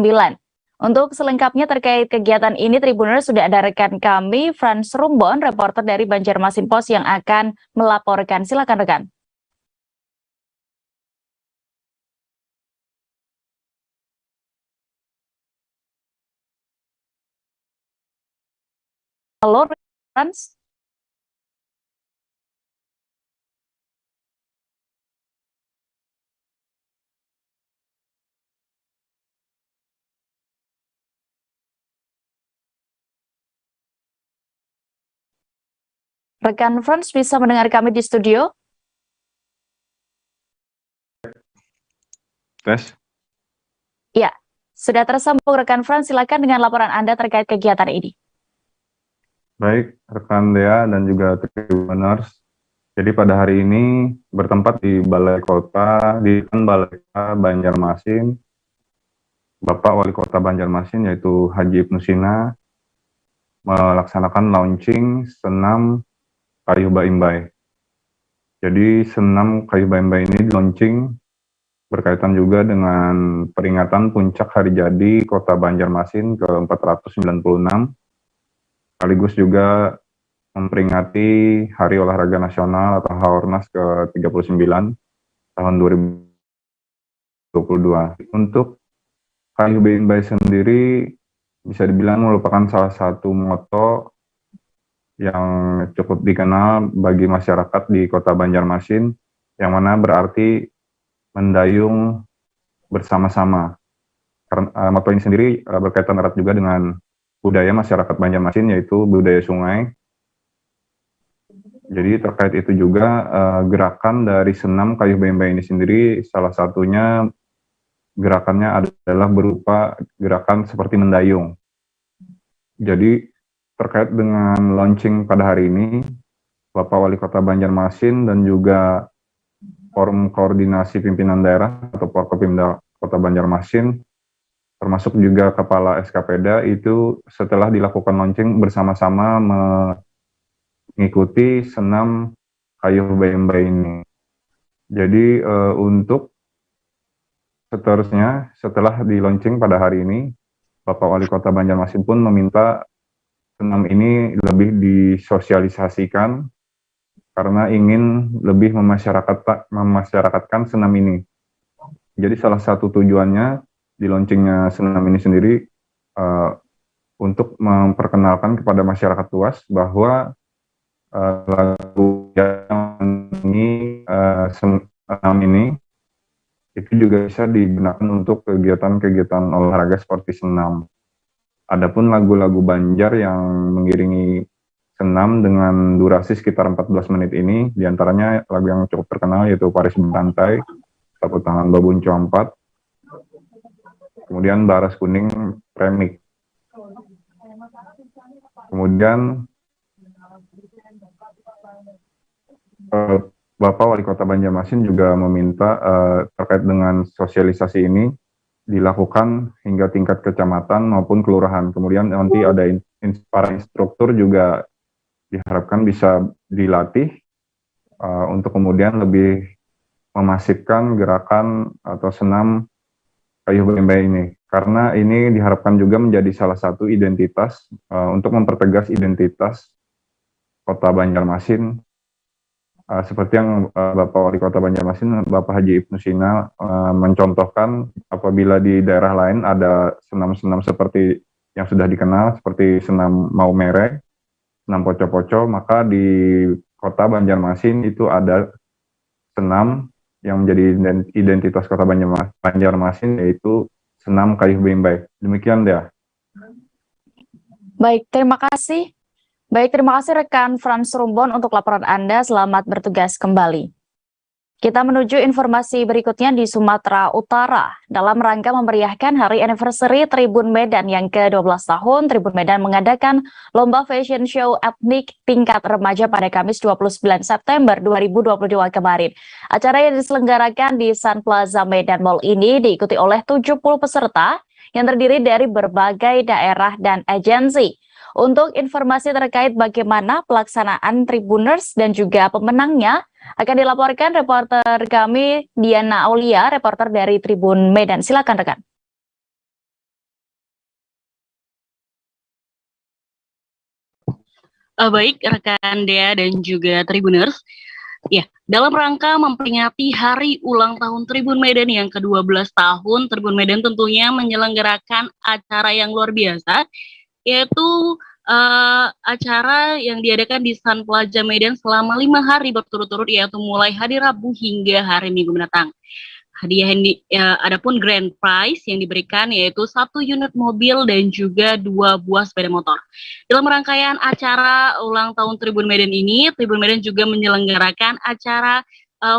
Untuk selengkapnya terkait kegiatan ini, Tribuners, sudah ada rekan kami, Frans Rumbon, reporter dari Banjarmasin Post yang akan melaporkan. Silakan rekan. Halo, Frans. Rekan Frans bisa mendengar kami di studio? Tes. Ya, sudah tersambung rekan Frans. Silakan dengan laporan Anda terkait kegiatan ini. Baik, rekan Dea dan juga Tribuners. Jadi pada hari ini bertempat di Balai Kota, di Balai Kota Banjarmasin, Bapak Wali Kota Banjarmasin yaitu Haji Ibnu Sina melaksanakan launching senam kayuh Baimbai. Jadi senam kayuh Baimbai ini launching berkaitan juga dengan peringatan puncak hari jadi Kota Banjarmasin ke-496, sekaligus juga memperingati Hari Olahraga Nasional atau Haornas ke-39 tahun 2022. Untuk kayuh Baimbai sendiri bisa dibilang merupakan salah satu moto yang cukup dikenal bagi masyarakat di Kota Banjarmasin, yang mana berarti mendayung bersama-sama. Karena moto ini sendiri berkaitan erat juga dengan budaya masyarakat Banjarmasin, yaitu budaya sungai. Jadi terkait itu juga gerakan dari senam kayuh Baimbai ini sendiri, salah satunya gerakannya adalah berupa gerakan seperti mendayung. Jadi terkait dengan launching pada hari ini, Bapak Wali Kota Banjarmasin dan juga Forum Koordinasi Pimpinan Daerah atau Forkopimda Kota Banjarmasin, termasuk juga Kepala SKPD itu setelah dilakukan launching bersama-sama mengikuti senam kayuh Baimbai ini. Jadi untuk seterusnya setelah di launching pada hari ini, Bapak Wali Kota Banjarmasin pun meminta senam ini lebih disosialisasikan karena ingin lebih memasyarakatkan senam ini. Jadi salah satu tujuannya di launchingnya senam ini sendiri untuk memperkenalkan kepada masyarakat luas bahwa lagu yang ini senam ini itu juga bisa digunakan untuk kegiatan-kegiatan olahraga seperti senam. Adapun lagu-lagu Banjar yang mengiringi senam dengan durasi sekitar 14 menit ini, diantaranya lagu yang cukup terkenal yaitu Paris Berantai, Sapu Tangan Babun Cuampat, kemudian Baras Kuning Remix. Kemudian Bapak Wali Kota Banjarmasin juga meminta terkait dengan sosialisasi ini dilakukan hingga tingkat kecamatan maupun kelurahan. Kemudian nanti ada para instruktur juga diharapkan bisa dilatih untuk kemudian lebih memasifkan gerakan atau senam kayuh Baimbai ini. Karena ini diharapkan juga menjadi salah satu identitas untuk mempertegas identitas Kota Banjarmasin seperti yang Bapak Wali Kota Banjarmasin, Bapak Haji Ibnu Sina mencontohkan, apabila di daerah lain ada senam-senam seperti yang sudah dikenal, seperti senam Maumere, senam poco-poco, maka di Kota Banjarmasin itu ada senam yang menjadi identitas Kota Banjarmasin, yaitu senam Kayuh Bimbai. Demikian dia. Baik, terima kasih. Terima kasih rekan Frans Rumbon untuk laporan Anda. Selamat bertugas kembali. Kita menuju informasi berikutnya di Sumatera Utara. Dalam rangka memeriahkan hari anniversary Tribun Medan yang ke-12 tahun, Tribun Medan mengadakan lomba fashion show etnik tingkat remaja pada Kamis 29 September 2022 kemarin. Acara yang diselenggarakan di Sun Plaza Medan Mall ini diikuti oleh 70 peserta yang terdiri dari berbagai daerah dan agensi. Untuk informasi terkait bagaimana pelaksanaan Tribuners dan juga pemenangnya akan dilaporkan reporter kami Diana Aulia, reporter dari Tribun Medan. Silakan rekan. Baik rekan Dea dan juga Tribuners. Ya, dalam rangka memperingati hari ulang tahun Tribun Medan yang ke-12 tahun, Tribun Medan tentunya menyelenggarakan acara yang luar biasa, yaitu acara yang diadakan di Sun Plaza Medan selama 5 hari berturut-turut, yaitu mulai hari Rabu hingga hari Minggu mendatang. Hadiah adapun grand prize yang diberikan yaitu 1 unit mobil dan juga 2 buah sepeda motor. Dalam rangkaian acara ulang tahun Tribun Medan ini, Tribun Medan juga menyelenggarakan acara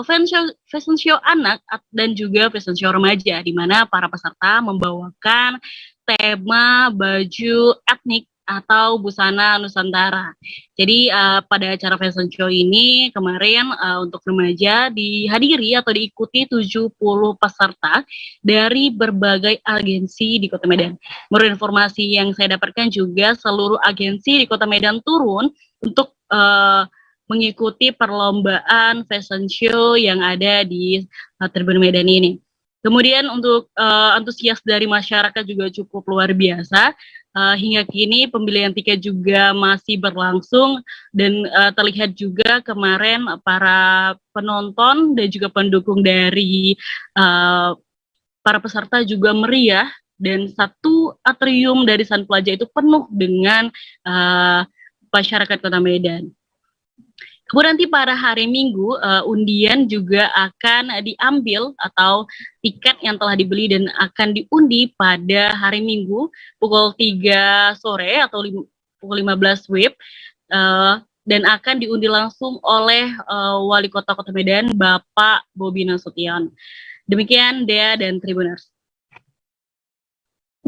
fashion show anak dan juga fashion show remaja, di mana para peserta membawakan tema baju etnik atau busana Nusantara. Jadi pada acara fashion show ini kemarin untuk remaja dihadiri atau diikuti 70 peserta dari berbagai agensi di Kota Medan. Menurut informasi yang saya dapatkan juga seluruh agensi di Kota Medan turun untuk mengikuti perlombaan fashion show yang ada di Tribun Medan ini. Kemudian untuk antusias dari masyarakat juga cukup luar biasa. Hingga kini pembelian tiket juga masih berlangsung dan terlihat juga kemarin para penonton dan juga pendukung dari para peserta juga meriah, dan satu atrium dari Sun Plaza itu penuh dengan masyarakat Kota Medan. Kemudian nanti pada hari Minggu, undian juga akan diambil atau tiket yang telah dibeli dan akan diundi pada hari Minggu pukul 3 sore atau pukul 15 WIB, dan akan diundi langsung oleh Wali Kota Kota Medan, Bapak Bobi Nasution. Demikian Dea dan Tribuners.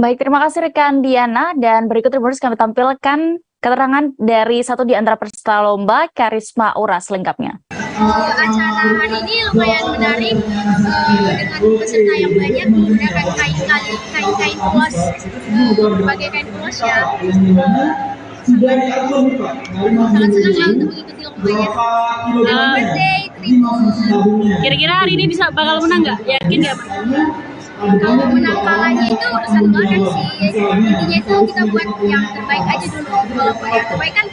Baik, terima kasih rekan Diana, dan berikut Tribuners kami tampilkan keterangan dari satu di antara peserta lomba, Karisma Uras lengkapnya. Acara hari ini lumayan menarik dengan peserta yang banyak menggunakan kain polos, berbagai kain polos ya. Sangat senang lah untuk mengikuti lombanya. Birthday Tribun. Kira-kira hari ini bakal menang nggak? Yakin nggak? Kalau menang kalahnya itu urusan belakangan sih. Intinya itu kita buat yang terbaik aja dulu. Kalau buat yang terbaik kan.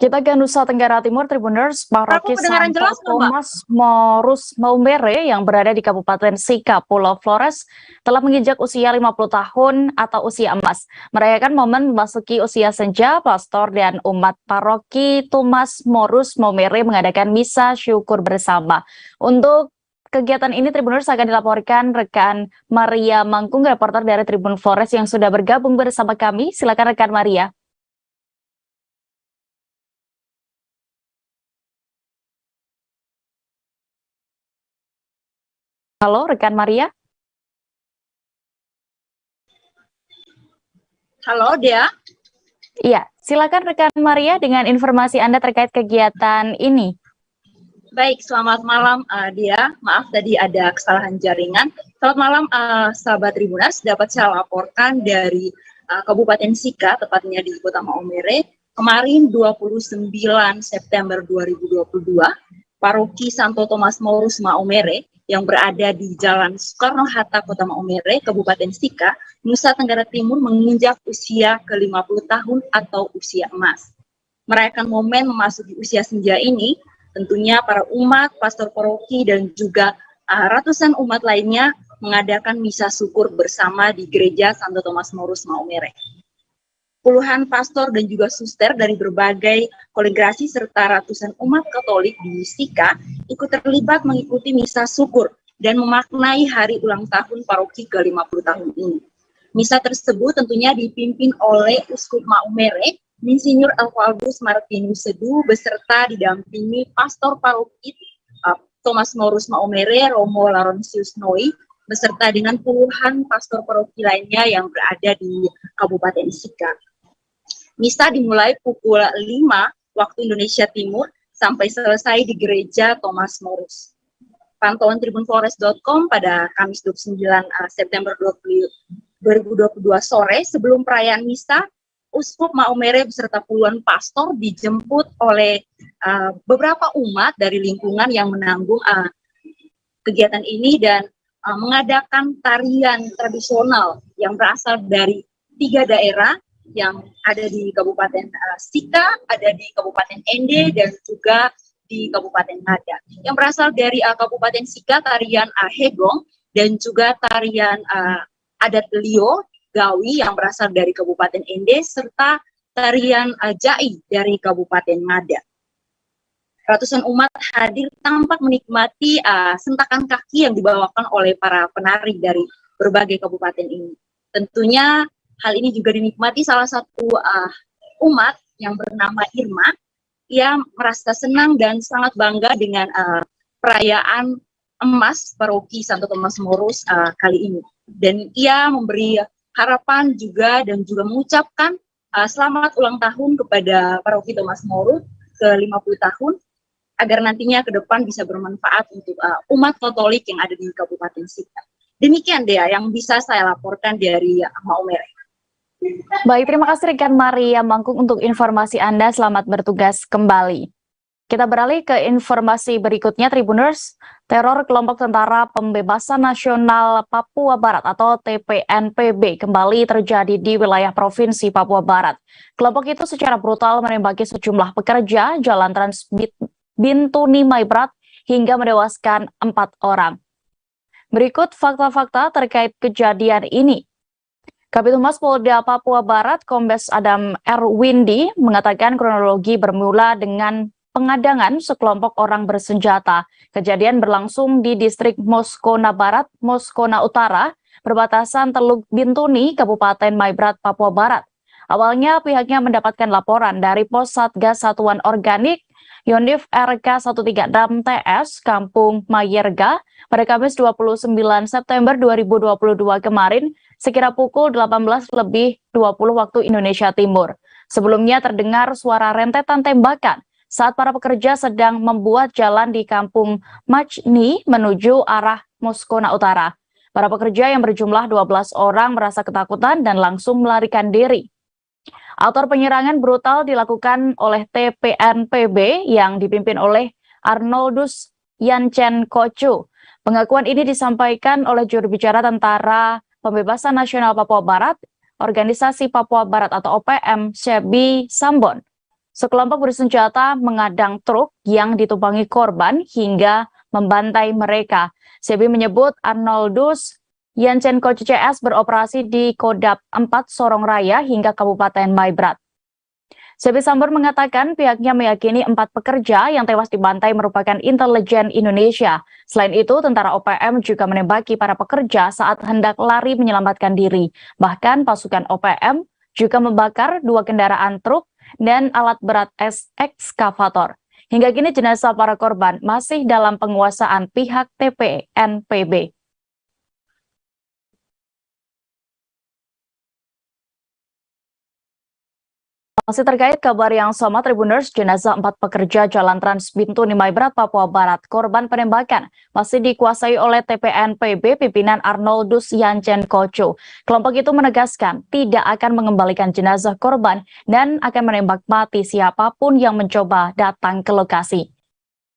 Kita ke Nusa Tenggara Timur, Tribuners. Paroki Santo Tomas Morus Maumere yang berada di Kabupaten Sika, Pulau Flores telah menginjak usia 50 tahun atau usia emas. Merayakan momen memasuki usia senja, pastor dan umat Paroki Tomas Morus Maumere mengadakan misa syukur bersama. Untuk kegiatan ini Tribuners akan dilaporkan rekan Maria Mangkung, reporter dari Tribun Flores yang sudah bergabung bersama kami. Silakan rekan Maria. Halo, rekan Maria. Halo, Dea. Iya, silakan rekan Maria dengan informasi Anda terkait kegiatan ini. Baik, selamat malam Dea. Maaf tadi ada kesalahan jaringan. Selamat malam sahabat Tribuners. Dapat saya laporkan dari Kabupaten Sika, tepatnya di Kota Maumere. Kemarin 29 September 2022, Paroki Santo Tomas Morus Maumere yang berada di Jalan Soekarno-Hatta, Kota Maumere, Kabupaten Sika, Nusa Tenggara Timur menginjak usia ke-50 tahun atau usia emas. Merayakan momen memasuki usia senja ini, Tentunya para umat, pastor paroki, dan juga ratusan umat lainnya mengadakan misa syukur bersama di Gereja Santo Thomas Morus Maumere. Puluhan pastor dan juga suster dari berbagai kolegrasi serta ratusan umat Katolik di Sika ikut terlibat mengikuti misa syukur dan memaknai hari ulang tahun paroki ke-50 tahun ini. Misa tersebut tentunya dipimpin oleh Uskup Maumere, Monsinyur Alphonsus Martinus Sedu, beserta didampingi pastor paroki Thomas Morus Maumere, Romo Laurentius Noi, beserta dengan puluhan pastor paroki lainnya yang berada di Kabupaten Sika. Misa dimulai pukul 5 waktu Indonesia Timur sampai selesai di Gereja Thomas Morus. Pantauan tribunflores.com pada Kamis 29 September 2022 sore sebelum perayaan misa, Uskup Maumere beserta puluhan pastor dijemput oleh beberapa umat dari lingkungan yang menanggung kegiatan ini dan mengadakan tarian tradisional yang berasal dari 3 daerah yang ada di Kabupaten Sika, ada di Kabupaten Ende, dan juga di Kabupaten Ngada. Yang berasal dari Kabupaten Sika, tarian Hegong, dan juga tarian adat Lio, Gawi yang berasal dari Kabupaten Ende, serta tarian Jai dari Kabupaten Ngada. Ratusan umat hadir tampak menikmati sentakan kaki yang dibawakan oleh para penari dari berbagai kabupaten ini. Tentunya hal ini juga dinikmati salah satu umat yang bernama Irma. Ia merasa senang dan sangat bangga dengan perayaan emas paroki Santo Thomas Morus kali ini. Dan ia memberi harapan juga dan juga mengucapkan selamat ulang tahun kepada paroki Thomas Morus ke-50 tahun, agar nantinya ke depan bisa bermanfaat untuk umat Katolik yang ada di Kabupaten Sika. Demikian Dea yang bisa saya laporkan dari Maumere. Baik, terima kasih rekan Maria Mangkung untuk informasi Anda. Selamat bertugas kembali. Kita beralih ke informasi berikutnya, Tribuners. Teror kelompok Tentara Pembebasan Nasional Papua Barat atau TPNPB kembali terjadi di wilayah Provinsi Papua Barat. Kelompok itu secara brutal menembaki sejumlah pekerja Jalan Trans Bintuni Maibrat hingga menewaskan 4 orang. Berikut fakta-fakta terkait kejadian ini. Kabid Humas Polda Papua Barat, Kombes Adam Erwindi, mengatakan kronologi bermula dengan pengadangan sekelompok orang bersenjata. Kejadian berlangsung di distrik Moskona Barat, Moskona Utara, perbatasan Teluk Bintuni, Kabupaten Maibrat, Papua Barat. Awalnya pihaknya mendapatkan laporan dari Pos Satgas Satuan Organik Yonif RK136 TS Kampung Mayerga pada Kamis 29 September 2022 kemarin sekira pukul 18.20 waktu Indonesia Timur. Sebelumnya terdengar suara rentetan tembakan saat para pekerja sedang membuat jalan di Kampung Majni menuju arah Moskona Utara. Para pekerja yang berjumlah 12 orang merasa ketakutan dan langsung melarikan diri. Autor penyerangan brutal dilakukan oleh TPNPB yang dipimpin oleh Arnoldus Yancen Kocu. Pengakuan ini disampaikan oleh juru bicara Tentara Pembebasan Nasional Papua Barat, Organisasi Papua Barat atau OPM, Sebi Sambon. Sekelompok bersenjata mengadang truk yang ditumpangi korban hingga membantai mereka. Sebi menyebut Arnoldus Yancen Kocu CS beroperasi di Kodap 4 Sorong Raya hingga Kabupaten Maibrat. Sebi Sambon mengatakan pihaknya meyakini 4 pekerja yang tewas dibantai merupakan intelijen Indonesia. Selain itu, tentara OPM juga menembaki para pekerja saat hendak lari menyelamatkan diri. Bahkan pasukan OPM juga membakar 2 kendaraan truk dan alat berat ekskavator. Hingga kini jenazah para korban masih dalam penguasaan pihak TPNPB. Masih terkait kabar yang sama, Tribuners, jenazah 4 pekerja Jalan Trans Bintuni Maibrat, Papua Barat, korban penembakan, masih dikuasai oleh TPNPB pimpinan Arnoldus Yancen Kocu. Kelompok itu menegaskan tidak akan mengembalikan jenazah korban dan akan menembak mati siapapun yang mencoba datang ke lokasi.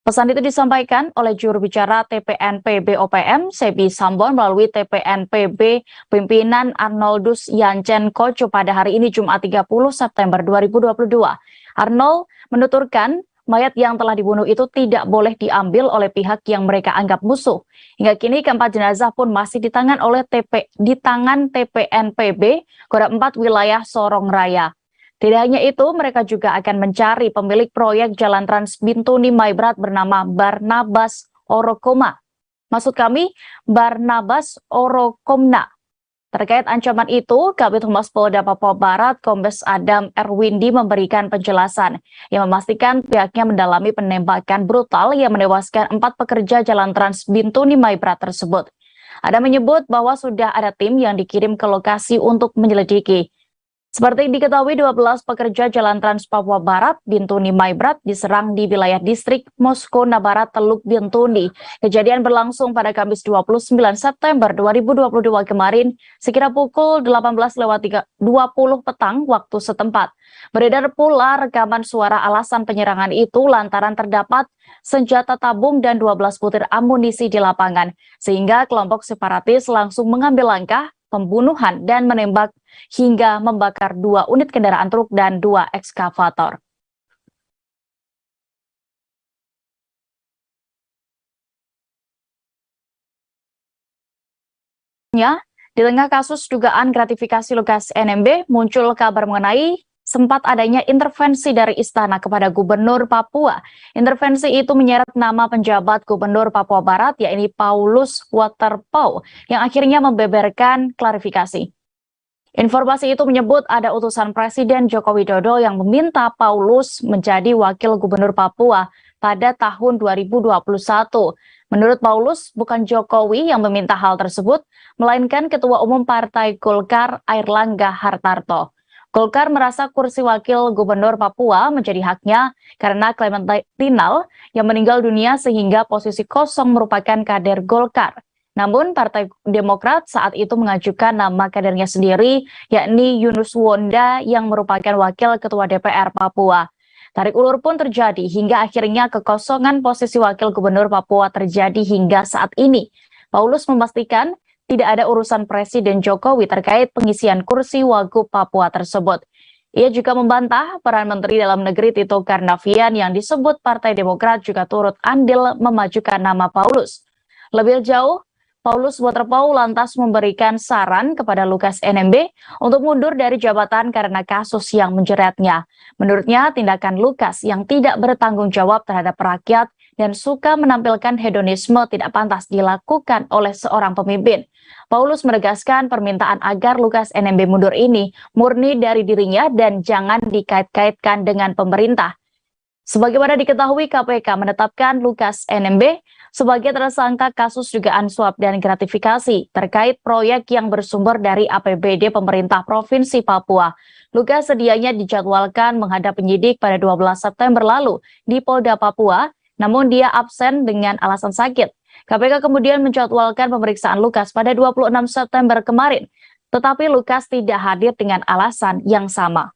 Pesan itu disampaikan oleh juru bicara TPNPB OPM, Sebi Sambon, melalui TPNPB pimpinan Arnoldus Yancen Kocu pada hari ini Jumat 30 September 2022. Arnold menuturkan mayat yang telah dibunuh itu tidak boleh diambil oleh pihak yang mereka anggap musuh. Hingga kini keempat jenazah pun masih di tangan TPNPB Koda 4 wilayah Sorong Raya. Tidak hanya itu, mereka juga akan mencari pemilik proyek Jalan Trans Bintuni Maibrat bernama Barnabas Orokoma. Maksud kami, Barnabas Orokomna. Terkait ancaman itu, Kabid Humas Polda Papua Barat, Kombes Adam Erwindi memberikan penjelasan yang memastikan pihaknya mendalami penembakan brutal yang menewaskan 4 pekerja Jalan Trans Bintuni Maibrat tersebut. Adam menyebut bahwa sudah ada tim yang dikirim ke lokasi untuk menyelidiki. Seperti diketahui, 12 pekerja Jalan Trans Papua Barat, Bintuni Maibrat, diserang di wilayah distrik Moskona Barat, Teluk Bintuni. Kejadian berlangsung pada Kamis 29 September 2022 kemarin, sekira pukul 18.20 petang waktu setempat. Beredar pula rekaman suara alasan penyerangan itu lantaran terdapat senjata tabung dan 12 butir amunisi di lapangan, sehingga kelompok separatis langsung mengambil langkah pembunuhan dan menembak hingga membakar 2 unit kendaraan truk dan 2 ekskavator. Di tengah kasus dugaan gratifikasi Lukas NMB, muncul kabar mengenai sempat adanya intervensi dari istana kepada Gubernur Papua. Intervensi itu menyeret nama penjabat Gubernur Papua Barat, yakni Paulus Waterpauw, yang akhirnya membeberkan klarifikasi. Informasi itu menyebut ada utusan Presiden Joko Widodo yang meminta Paulus menjadi wakil Gubernur Papua pada tahun 2021. Menurut Paulus, bukan Jokowi yang meminta hal tersebut, melainkan Ketua Umum Partai Golkar Airlangga Hartarto. Golkar merasa kursi wakil gubernur Papua menjadi haknya karena Clementinal yang meninggal dunia sehingga posisi kosong merupakan kader Golkar. Namun Partai Demokrat saat itu mengajukan nama kadernya sendiri, yakni Yunus Wonda yang merupakan wakil ketua DPR Papua. Tarik ulur pun terjadi hingga akhirnya kekosongan posisi wakil gubernur Papua terjadi hingga saat ini. Paulus memastikan tidak ada urusan Presiden Jokowi terkait pengisian kursi Wagub Papua tersebut. Ia juga membantah peran Menteri Dalam Negeri Tito Karnavian yang disebut Partai Demokrat juga turut andil memajukan nama Paulus. Lebih jauh, Paulus Waterpauw lantas memberikan saran kepada Lukas NMB untuk mundur dari jabatan karena kasus yang menjeratnya. Menurutnya, tindakan Lukas yang tidak bertanggung jawab terhadap rakyat dan suka menampilkan hedonisme tidak pantas dilakukan oleh seorang pemimpin. Paulus menegaskan permintaan agar Lukas NMB mundur ini murni dari dirinya dan jangan dikait-kaitkan dengan pemerintah. Sebagaimana diketahui, KPK menetapkan Lukas NMB sebagai tersangka kasus dugaan suap dan gratifikasi terkait proyek yang bersumber dari APBD pemerintah Provinsi Papua. Lukas sedianya dijadwalkan menghadap penyidik pada 12 September lalu di Polda Papua, namun dia absen dengan alasan sakit. KPK kemudian menjadwalkan pemeriksaan Lukas pada 26 September kemarin, tetapi Lukas tidak hadir dengan alasan yang sama.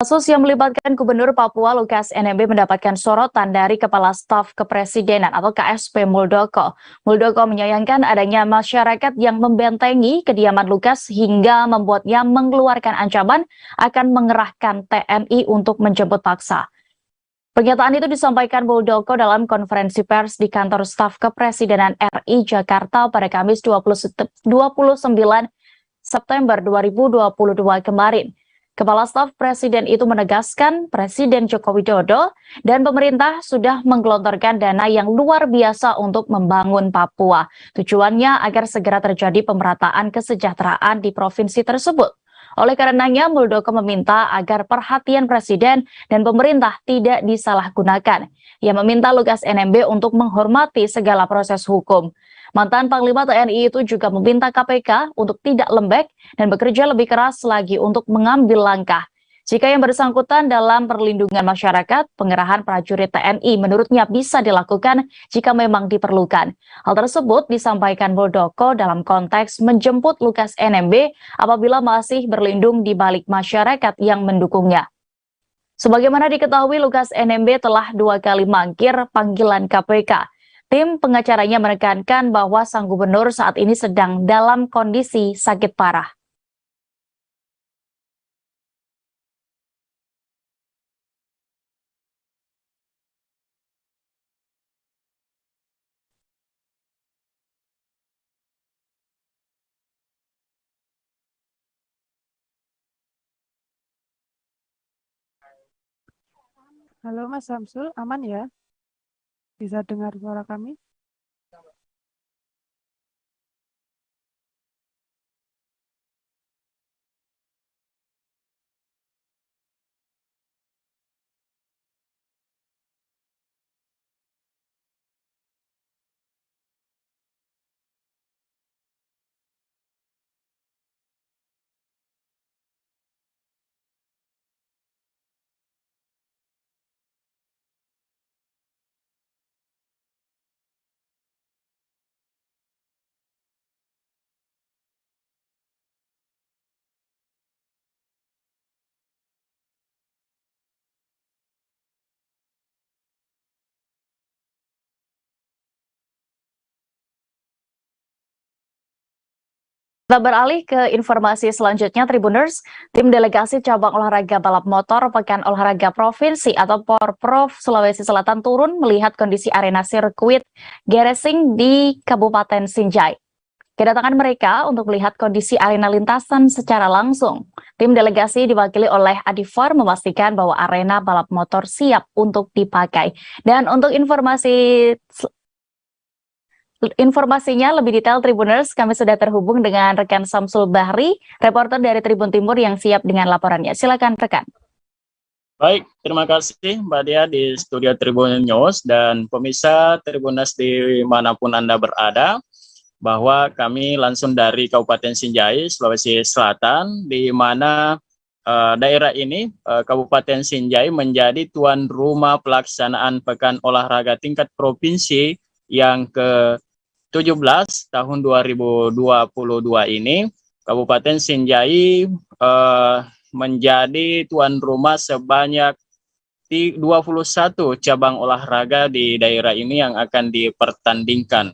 Kasus yang melibatkan Gubernur Papua Lukas NMB mendapatkan sorotan dari Kepala Staf Kepresidenan atau KSP Muldoko. Muldoko menyayangkan adanya masyarakat yang membentengi kediaman Lukas hingga membuatnya mengeluarkan ancaman akan mengerahkan TNI untuk menjemput paksa. Pernyataan itu disampaikan Muldoko dalam konferensi pers di kantor Staf Kepresidenan RI Jakarta pada Kamis 29 September 2022 kemarin. Kepala Staf Presiden itu menegaskan Presiden Joko Widodo dan pemerintah sudah menggelontorkan dana yang luar biasa untuk membangun Papua. Tujuannya agar segera terjadi pemerataan kesejahteraan di provinsi tersebut. Oleh karenanya, Muldoko meminta agar perhatian Presiden dan pemerintah tidak disalahgunakan. Ia meminta Lukas NMB untuk menghormati segala proses hukum. Mantan Panglima TNI itu juga meminta KPK untuk tidak lembek dan bekerja lebih keras lagi untuk mengambil langkah. Jika yang bersangkutan dalam perlindungan masyarakat, pengerahan prajurit TNI menurutnya bisa dilakukan jika memang diperlukan. Hal tersebut disampaikan Muldoko dalam konteks menjemput Lukas NMB apabila masih berlindung di balik masyarakat yang mendukungnya. Sebagaimana diketahui, Lukas NMB telah 2 kali mangkir panggilan KPK. Tim pengacaranya menekankan bahwa sang gubernur saat ini sedang dalam kondisi sakit parah. Halo Mas Samsul, aman ya? Bisa dengar suara kami? Kita beralih ke informasi selanjutnya, Tribuners. Tim delegasi cabang olahraga balap motor Pekan Olahraga Provinsi atau Porprov Sulawesi Selatan turun melihat kondisi arena sirkuit Geresing di Kabupaten Sinjai. Kedatangan mereka untuk melihat kondisi arena lintasan secara langsung. Tim delegasi diwakili oleh Adifar memastikan bahwa arena balap motor siap untuk dipakai. Dan untuk informasinya lebih detail Tribuners, kami sudah terhubung dengan rekan Samsul Bahri, reporter dari Tribun Timur yang siap dengan laporannya. Silakan rekan. Baik, terima kasih Mbak Dia di studio Tribun News dan pemirsa Tribuners dimanapun Anda berada, bahwa kami langsung dari Kabupaten Sinjai, Sulawesi Selatan, di mana daerah ini, Kabupaten Sinjai menjadi tuan rumah pelaksanaan Pekan Olahraga tingkat provinsi yang ke-17 tahun 2022 ini. Kabupaten Sinjai menjadi tuan rumah sebanyak 21 cabang olahraga di daerah ini yang akan dipertandingkan.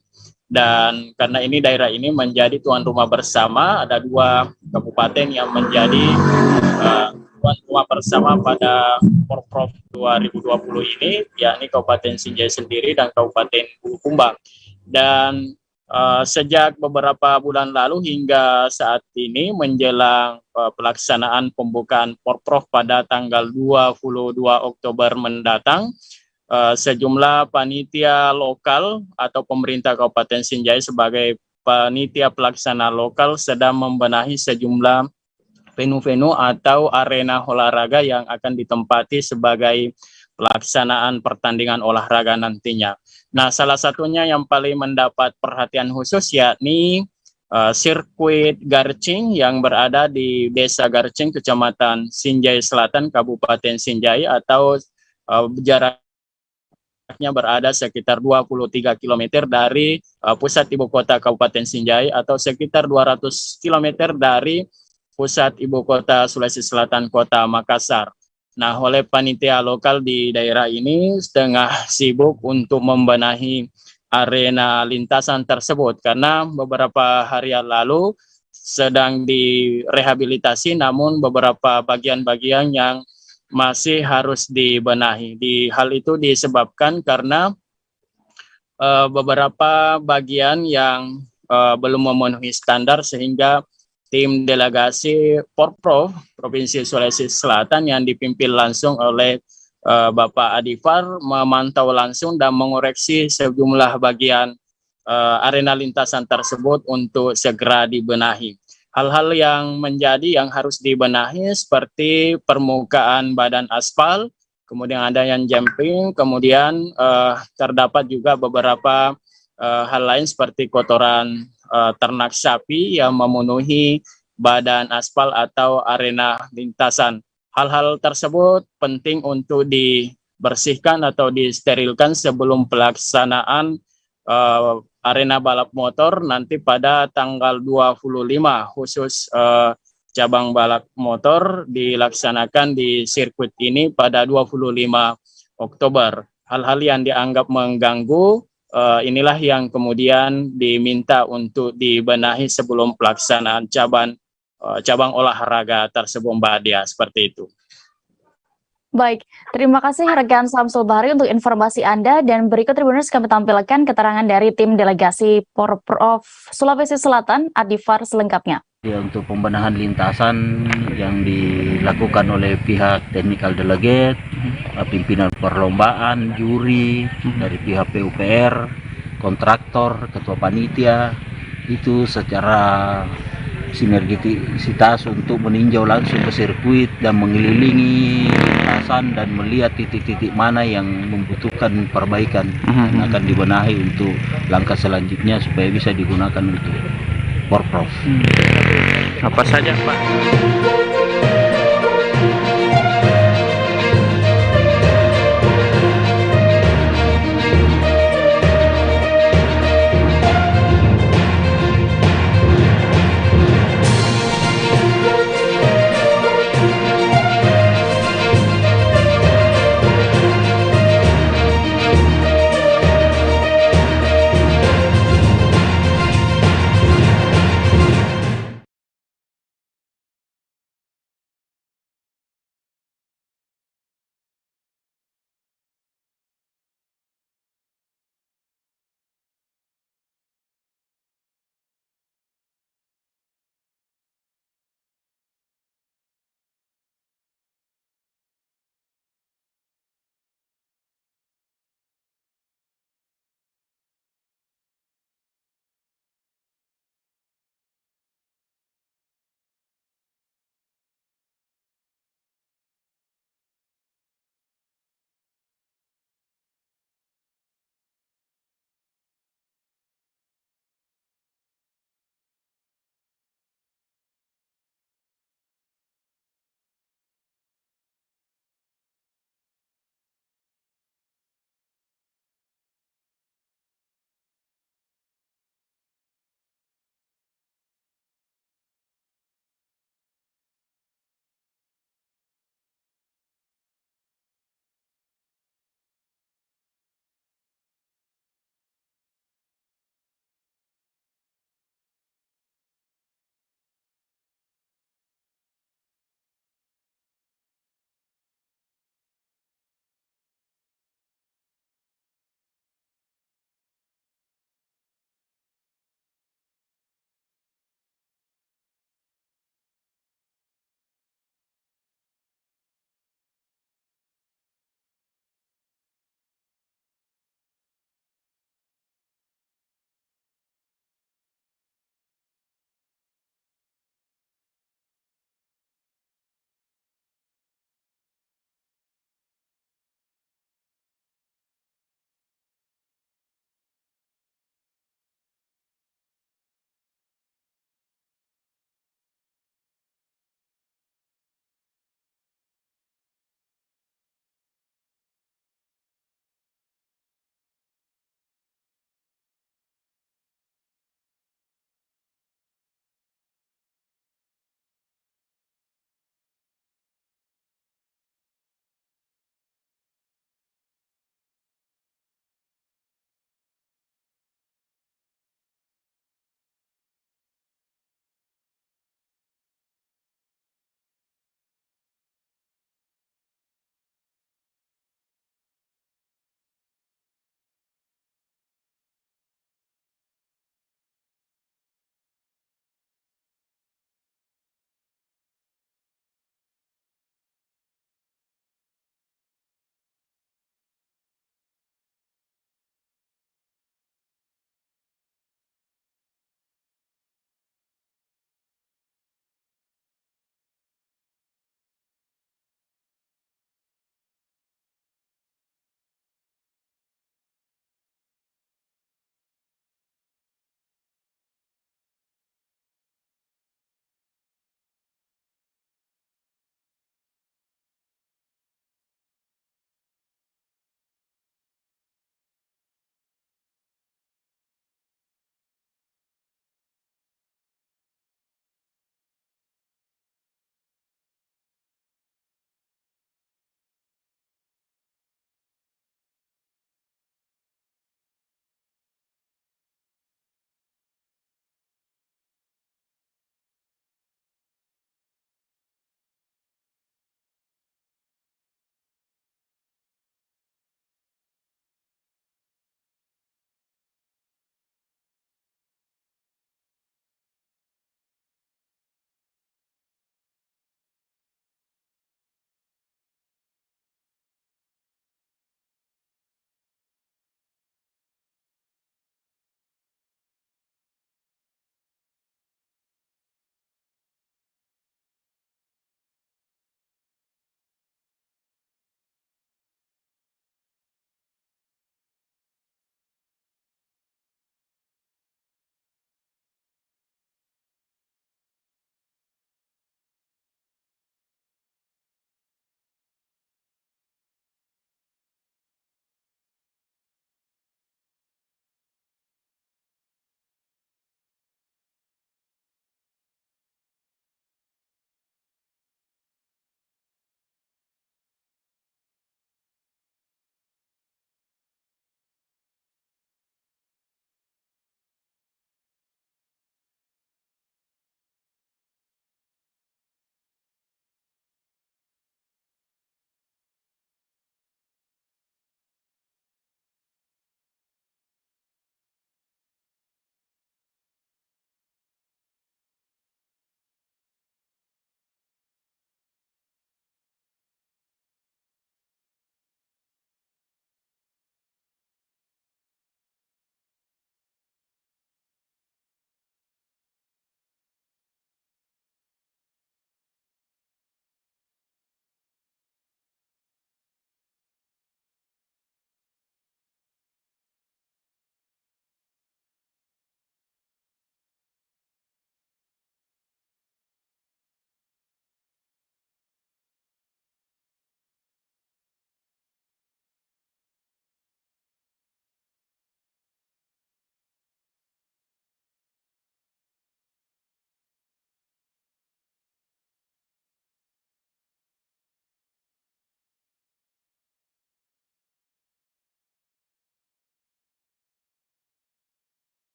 Dan karena ini daerah ini menjadi tuan rumah bersama, ada 2 kabupaten yang menjadi tuan rumah bersama pada Porprov 2020 ini, yakni Kabupaten Sinjai sendiri dan Kabupaten Bulukumba. Dan sejak beberapa bulan lalu hingga saat ini menjelang pelaksanaan pembukaan Porprov pada tanggal 22 Oktober mendatang, sejumlah panitia lokal atau pemerintah Kabupaten Sinjai sebagai panitia pelaksana lokal sedang membenahi sejumlah venue-venue atau arena olahraga yang akan ditempati sebagai pelaksanaan pertandingan olahraga nantinya. Nah, salah satunya yang paling mendapat perhatian khusus yakni sirkuit Garcing yang berada di Desa Garcing, Kecamatan Sinjai Selatan, Kabupaten Sinjai, atau jaraknya berada sekitar 23 km dari pusat ibu kota Kabupaten Sinjai atau sekitar 200 km dari pusat ibu kota Sulawesi Selatan, Kota Makassar. Nah, oleh panitia lokal di daerah ini setengah sibuk untuk membenahi arena lintasan tersebut karena beberapa hari yang lalu sedang direhabilitasi, namun beberapa bagian-bagian yang masih harus dibenahi. Hal itu disebabkan karena beberapa bagian yang belum memenuhi standar sehingga tim delegasi Porprov Provinsi Sulawesi Selatan yang dipimpin langsung oleh Bapak Adifar memantau langsung dan mengoreksi sejumlah bagian arena lintasan tersebut untuk segera dibenahi. Hal-hal yang harus dibenahi seperti permukaan badan aspal, kemudian ada yang jumping, kemudian terdapat juga beberapa hal lain seperti kotoran ternak sapi yang memenuhi badan aspal atau arena lintasan. Hal-hal tersebut penting untuk dibersihkan atau disterilkan sebelum pelaksanaan arena balap motor nanti pada tanggal 25, khusus cabang balap motor dilaksanakan di sirkuit ini pada 25 Oktober. Hal-hal yang dianggap mengganggu inilah yang kemudian diminta untuk dibenahi sebelum pelaksanaan cabang olahraga tersebut, Mbak Dia, seperti itu. Baik, terima kasih rekan Samsul Bahri untuk informasi Anda, dan berikut Tribuners kami tampilkan keterangan dari tim delegasi Porprov Sulawesi Selatan, Adifar selengkapnya. Ya, untuk pembenahan lintasan yang dilakukan oleh pihak technical delegate, pimpinan perlombaan, juri, dari pihak PUPR, kontraktor, ketua panitia, itu secara sinergisitas untuk meninjau langsung ke sirkuit dan mengelilingi lintasan dan melihat titik-titik mana yang membutuhkan perbaikan dan akan dibenahi untuk langkah selanjutnya supaya bisa digunakan untuk Porprov. Apa saja, Pak?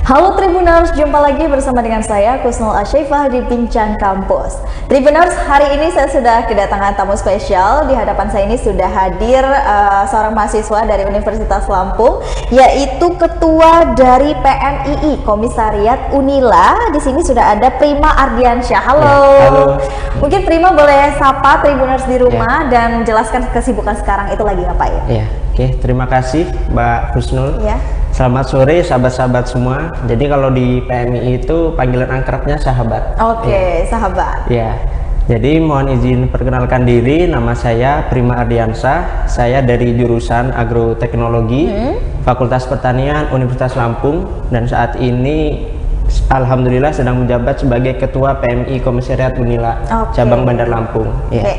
Halo Tribuners, jumpa lagi bersama dengan saya Kusnul Asyaifah di Bincang Kampus. Tribuners, hari ini saya sudah kedatangan tamu spesial. Di hadapan saya ini sudah hadir seorang mahasiswa dari Universitas Lampung, yaitu Ketua dari PMII Komisariat Unila. Di sini sudah ada Prima Ardiansyah. Halo. Ya, halo. Mungkin Prima boleh sapa Tribuners di rumah dan jelaskan kesibukan sekarang itu lagi ngapain? Ya, oke. Terima kasih Mbak Kusnul. Ya. Selamat sore sahabat-sahabat semua. Jadi kalau di PMI itu panggilan akrabnya sahabat. Oke, sahabat. Ya. Jadi mohon izin perkenalkan diri, nama saya Prima Ardiansyah. Saya dari jurusan Agroteknologi, Fakultas Pertanian Universitas Lampung, dan saat ini alhamdulillah sedang menjabat sebagai Ketua PMI Komisariat Unila Cabang Bandar Lampung. Ya.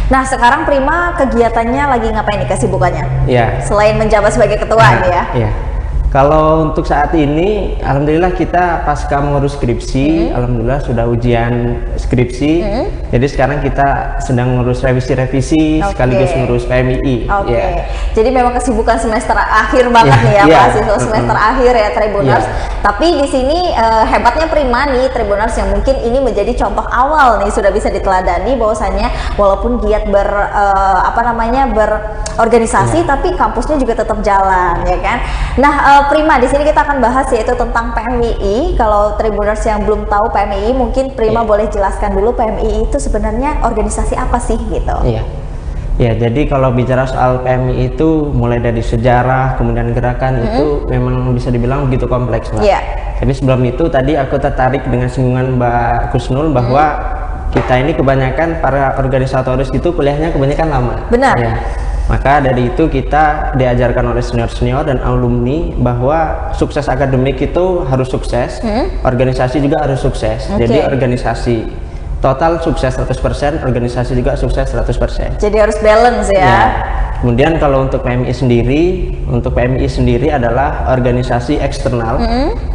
Nah, sekarang Prima kegiatannya lagi ngapain nih, kesibukannya? Ya. Selain menjabat sebagai ketua nih ya. Ya. Kalau untuk saat ini, alhamdulillah kita pasca mengurus skripsi, alhamdulillah sudah ujian skripsi. Jadi sekarang kita sedang ngurus revisi-revisi sekaligus ngurus PMII. Ya. Jadi memang kesibukan semester akhir banget nih ya, mahasiswa semester akhir ya Tribuners. Tapi di sini hebatnya Prima nih Tribuners, yang mungkin ini menjadi contoh awal nih, sudah bisa diteladani bahwasannya walaupun giat berorganisasi, tapi kampusnya juga tetap jalan ya kan. Nah, Prima, di sini kita akan bahas yaitu tentang PMII. Kalau Tribuners yang belum tahu PMII, mungkin Prima boleh jelaskan dulu PMII itu sebenarnya organisasi apa sih gitu. Iya. Ya, jadi kalau bicara soal PMII itu mulai dari sejarah, kemudian gerakan itu memang bisa dibilang begitu kompleks, Mbak. Iya. Tapi sebelum itu tadi aku tertarik dengan singgungan Mbak Kusnul bahwa kita ini kebanyakan para organisatoris itu kuliahnya kebanyakan lama. Benar. Ya. Maka dari itu kita diajarkan oleh senior-senior dan alumni bahwa sukses akademik itu harus sukses, organisasi juga harus sukses. Jadi organisasi total sukses 100%, organisasi juga sukses 100%. Jadi harus balance ya. Kemudian kalau untuk PMI sendiri adalah organisasi eksternal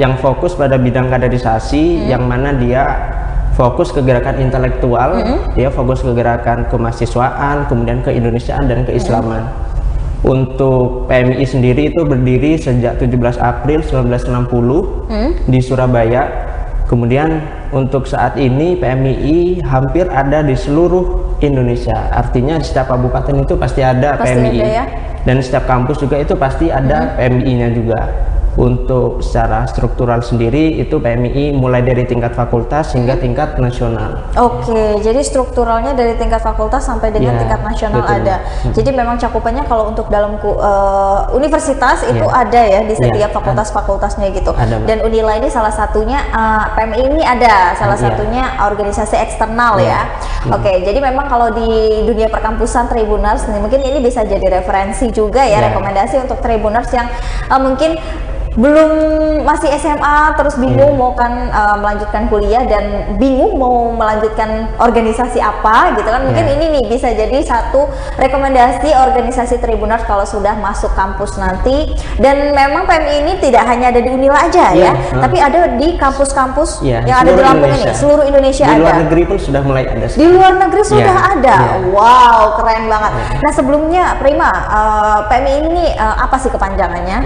yang fokus pada bidang kaderisasi, yang mana dia fokus ke gerakan intelektual, dia fokus ke gerakan kemahasiswaan, kemudian keindonesiaan dan keislaman. Untuk PMI sendiri itu berdiri sejak 17 April 1960 di Surabaya. Kemudian untuk saat ini PMII hampir ada di seluruh Indonesia. Artinya di setiap kabupaten itu pasti ada PMII. Ada ya? Dan setiap kampus juga itu pasti ada PMI-nya juga. Untuk secara struktural sendiri itu PMII mulai dari tingkat fakultas hingga tingkat nasional. Oke, jadi strukturalnya dari tingkat fakultas sampai dengan tingkat nasional ada. Jadi memang cakupannya kalau untuk dalam universitas itu ada ya di setiap fakultas-fakultasnya gitu. Dan Unila ini salah satunya, PMII ini ada salah satunya organisasi eksternal ya. Oke, jadi memang kalau di dunia perkampusan Tribuners mungkin ini bisa jadi referensi juga ya, rekomendasi untuk Tribuners yang mungkin masih SMA terus bingung mau melanjutkan kuliah dan bingung mau melanjutkan organisasi apa gitu kan. Mungkin ini nih bisa jadi satu rekomendasi organisasi Tribuners kalau sudah masuk kampus nanti. Dan memang PMI ini tidak hanya ada di Unila aja ya, tapi ada di kampus-kampus yang ada di Lampung ini, seluruh Indonesia ada. Di luar negeri pun sudah mulai ada. Di luar negeri sudah ada. Wow, keren banget. Nah, sebelumnya Prima, PMI ini apa sih kepanjangannya?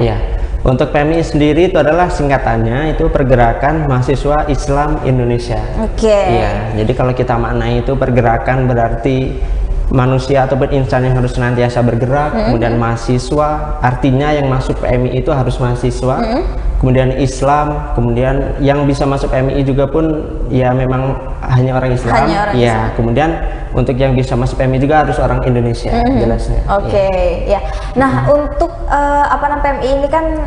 Untuk PMI sendiri itu adalah singkatannya itu Pergerakan Mahasiswa Islam Indonesia. Iya, jadi kalau kita maknai itu pergerakan berarti manusia ataupun insan yang harus senantiasa bergerak, kemudian mahasiswa artinya yang masuk PMI itu harus mahasiswa, kemudian Islam, kemudian yang bisa masuk PMI juga pun ya memang hanya orang Islam. Kemudian untuk yang bisa masuk PMI juga harus orang Indonesia jelasnya. Ya. Nah, untuk PMI ini kan